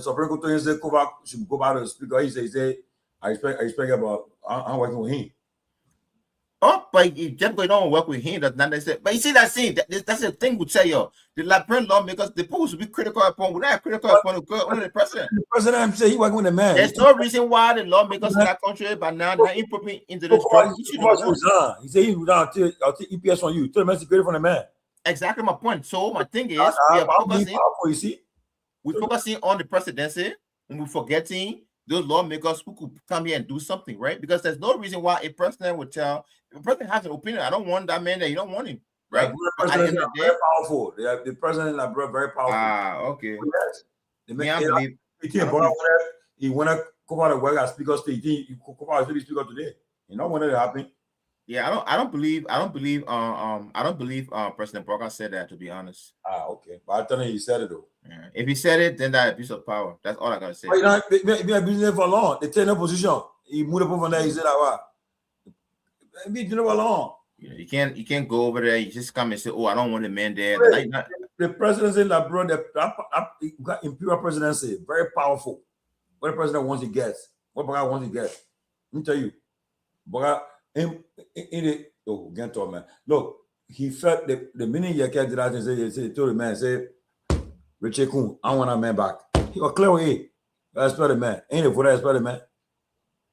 Supreme Court said should go back to the speaker, he said, I expect about I'm working with him. Oh, but if just because you don't work with him, that's not necessarily. But you see that scene, that's the thing we tell you. The Liberian lawmakers, the people should be critical upon. We're not critical upon the president. The president say he working with the man. There's no reason why the lawmakers in that country by now they're inputting into this drug. He said he would not take EPS from you. Tell the man security from the man. Exactly my point. So my thing is, we're focusing on the presidency and we're forgetting those lawmakers who could come here and do something, right? Because there's no reason why a president would tell. The president has an opinion. I don't want that man there. You don't want him, right? The president is very powerful. The president is very powerful. Okay. Yes. He want to come out of work as speaker state. He come out as speaker today. You know when it happened. Yeah, I don't believe President Broga said that, to be honest. Okay. But I tell you, he said it though. Yeah. If he said it, then that's abuse of power. That's all I gotta say. But he been abusing for long. They take no position. He moved up from there. He said that. He been doing it for long. Yeah, you can't go over there. You just come and say, "Oh, I don't want a man there." The presidency in that bro, got imperial presidency, very powerful. What the president wants, he gets. What Broga wants, he gets. Let me tell you, Broga. Man. Look, he felt the minute you did that and say told the man, say, Richard Kun, I want a man back. He was clear with it. That's the man. Ain't it for that the man?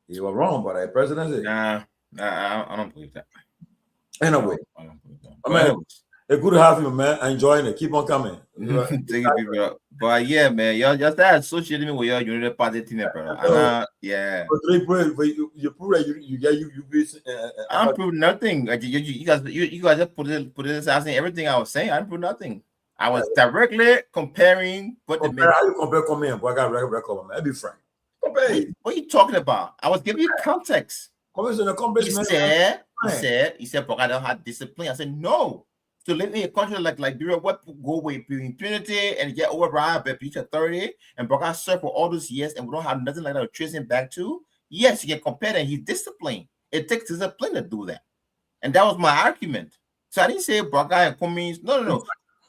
He was wrong, but the presidency. Nah, I don't believe that. Anyway, I don't believe that. I mean, it's good to have you, man. Enjoying it. Keep on coming. Thank you, people. But yeah, man, y'all just start associating me with your United Party team, bro. Yeah. But you prove that you I don't prove nothing. You guys just put it asking everything I was saying. I didn't prove nothing. I was directly comparing what the how you compare comment, but I got record, man. Be frank. Compare. What are you talking about? I was giving you context. He said, Broga don't have discipline. I said, no. So let me a country like Liberia, what go with impunity and get override by police authority, and Broga served for all those years, and we don't have nothing like that to trace him back to. Yes, you can compare that. He's disciplined. It takes discipline to do that, and that was my argument. So I didn't say Broga and Cummings. No.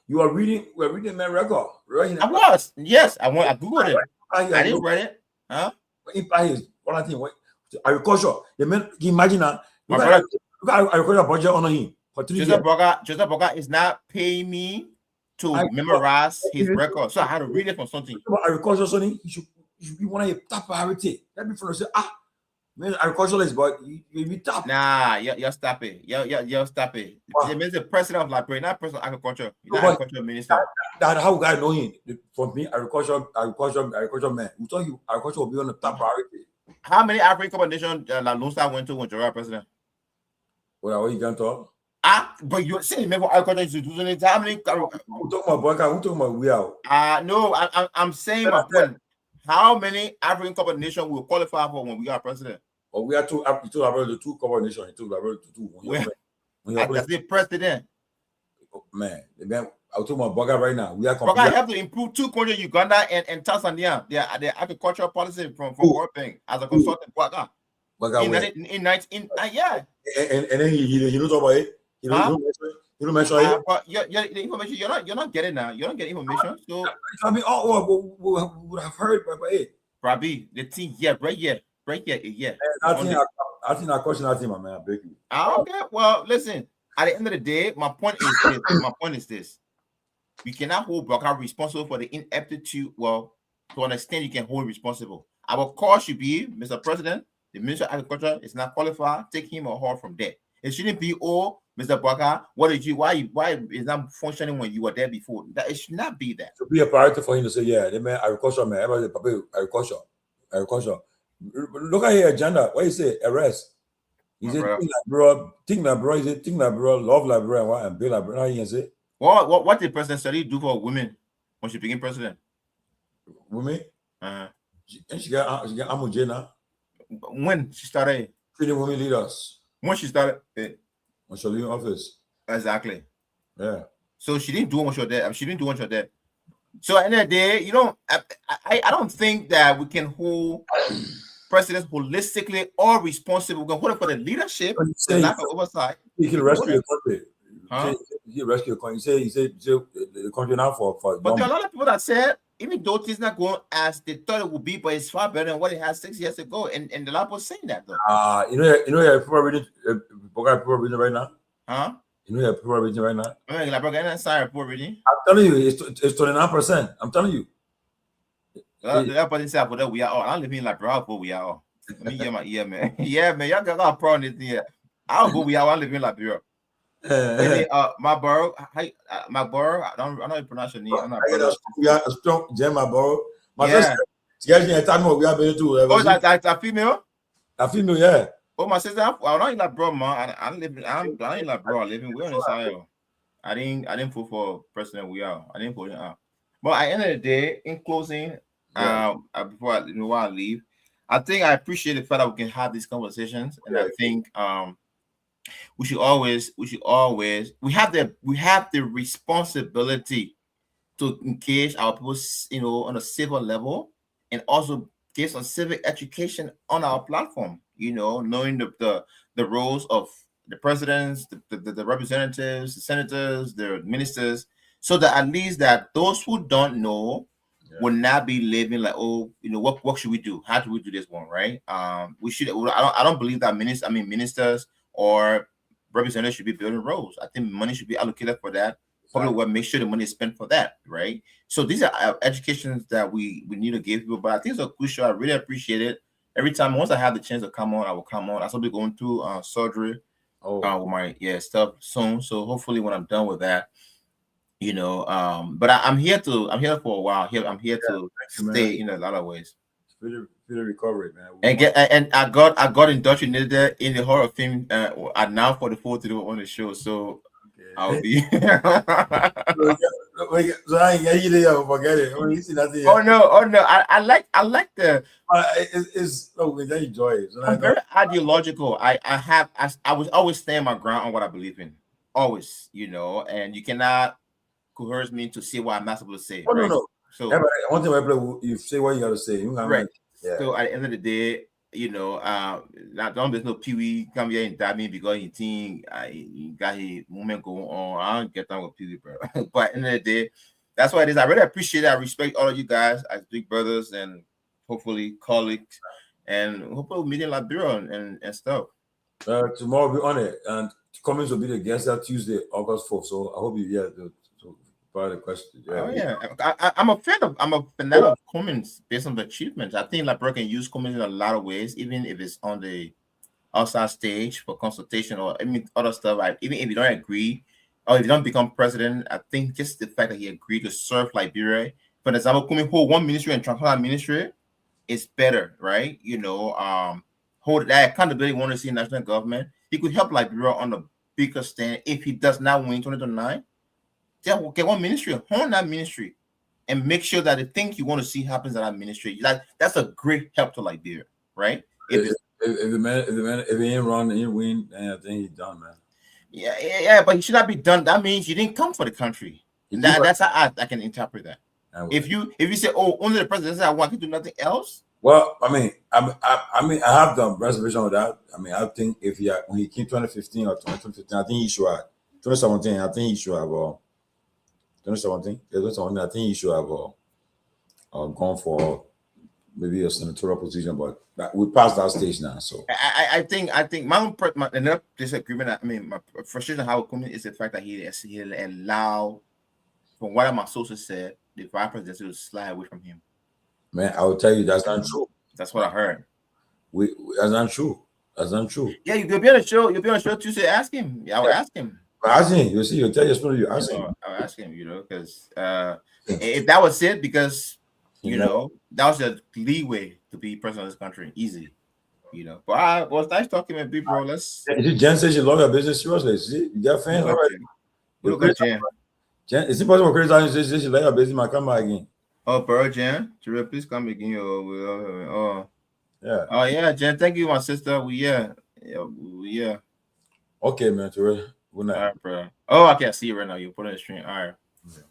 You are reading. We're reading my record. Right? I was. Yes, I googled it. I didn't read it. Huh? Impact is one thing. Agriculture. The man. Imagine that. Look at agriculture budget on him. Joseph Broga is not paying me to memorize his record, so I had to read it from something. Agriculture, Sonny, you should be one of your top priority. Let me say, man, agriculturalist, but you be top. Nah, you stop it. You stop it. It means the president of Liberia, not president of agriculture. You're not agriculture minister. That how guy know him. For me, agriculture man. We thought agriculture will be on the top priority. How many African nations Lone Star went to when Jerome president? Well, what you can talk? But you see, remember agriculture institution. How many? We're talking about we are. No, I'm saying my point. How many African couple nations will qualify for when we are president? Or we are two corporate nations. Two. As the president. Man, I was talking about Boga right now. We are Boga have to improve two countries, Uganda and Tanzania. Their agricultural policy from World Bank as a consultant. Boga. In 19 yeah. And then he don't talk about it. He don't mention it. But the information you're not getting now. You don't get information. So I mean, would have heard by it. Probably the team, right here. I think I question that team, my man. I beg you. Okay, well, listen. At the end of the day, my point is this: we cannot hold Boga responsible for the ineptitude. Well, to an extent, you can hold responsible. Our call should be, Mr. President, the Minister of Agriculture is not qualified. Take him or her from there. It shouldn't be, Mr. Boga, what did you? Why is not functioning when you were there before? That it should not be that. It should be a priority for him to say, yeah, the man agriculture, man. Everybody, agriculture. Look at your agenda. What you say? Arrest. He said, think like bro, love like bro, and build like bro. He say, what did President Sali do for women when she became president? Women? She got Amujena. When she started? Treating women leaders. When she started? When she was in office. Exactly. Yeah. So she didn't do when she was there. She didn't do when she was there. So at the end of the day, I don't think that we can hold presidents holistically or responsible. We're going to hold it for the leadership, the lack of oversight. He can rescue your country. He rescue your country. He said the country now for. But there are a lot of people that said, even though it's not going as they thought it would be, but it's far better than what it had 6 years ago. And the lot was saying that though. People are reading right now. You know, people are reading right now. I'm telling you, it's 29%. I'm telling you. That person said, "But we are all. I'm living like bro, but we are all." Let me hear my ear, man. Yeah, man, y'all got a problem in here. I'll go. We are all living like bro. My bro, my bro. I don't know pronounce your name. I'm not. We are strong, Jam, my bro. My sister. She has been time we are being too. Oh, that's a female. A female, yeah. Oh, my sister. I'm not like bro, man. I'm living. I'm like bro. Living. We're on the side. I didn't vote for president. We are. I didn't vote out. But at the end of the day, in closing. Before I leave, I think I appreciate the fact that we can have these conversations, and I think we have the responsibility to engage our people, on a civil level, and also get some civic education on our platform. Knowing the roles of the presidents, the representatives, the senators, the ministers, so that at least that those who don't know will not be living like, what should we do? How do we do this one, right? We should. I don't believe that ministers or representatives should be building roads. I think money should be allocated for that. Probably will make sure the money is spent for that, right? So these are educations that we need to give people. But I think it's a crucial. I really appreciate it. Every time, once I have the chance to come on, I will come on. I will be going through surgery with my stuff soon. So hopefully, when I'm done with that. But I'm here for a while. I'm here to stay in a lot of ways. Really recovery, man. And I got indoctrinated in the horror film at now 44 to do on the show. So I'll be. So I ain't get you forget it. When you see that thing, oh no! I like the. It's I enjoy it. So I'm very ideological. I was always stand my ground on what I believe in. Always, and you cannot coerce me to say what I'm not supposed to say. Oh, right? no. So one thing I play, you say what you gotta say. Right. Yeah. So at the end of the day, there's no Pewee come here and dab me because he think he got his movement going on. I don't get down with Pewee, bro. But at the end of the day, that's what it is. I really appreciate it. I respect all of you guys as big brothers and hopefully colleagues, and hopefully we'll meet in Liberia and stuff. Tomorrow we'll be on it, and comments will be the guest that Tuesday, August 4th. So I hope you the question. Yeah. Oh yeah, I'm a fan of comments based on the achievements. I think Liberia can use comments in a lot of ways, even if it's on the outside stage for consultation or other stuff. Even if you don't agree or if you don't become president, I think just the fact that he agreed to serve Liberia, for example, coming hold one ministry and transfer that ministry is better, right? Hold that accountability. Want to see national government? He could help Liberia on the bigger stand if he does not win 2029. Get one ministry, hone that ministry, and make sure that the thing you want to see happens in that ministry. That's a great help to Liberia, right? If the man ain't wrong and he win, then I think he's done, man. Yeah, but he should not be done. That means you didn't come for the country. That's how I can interpret that. If you say, oh, only the president says I want to do nothing else. Well, I mean, I have the reservation with that. I mean, I think when he came 2015 or 2015, I think he should have 2017. I think he should have 2017. I think he should have gone for maybe a senatorial position, but we passed that stage now. So I think my another disagreement. I mean, my frustration how it comes is the fact that he allowed, from what my sources said, the vice president to slide away from him. Man, I will tell you that's not true. That's what I heard. That's not true. That's not true. Yeah, you'll be on the show. You'll be on the show Tuesday. Ask him. I will ask him. Ask him. You'll see. You'll tell your story. You ask him. I'll ask him. Because if that was it, because that was the leeway to be president of this country, easy. But I was nice talking with you, bro. Let's. Jen says you love your business seriously. See, you got fans already. Look at Jen. Jen, is it possible Chris says she like your business? Might come back again. Oh, bro, Jen, please come again. Yeah. Oh yeah, Jen. Thank you, my sister. Yeah. Okay, man. Good night. All right, bro. Oh, I can't see you right now. You put on the stream. All right. Yeah.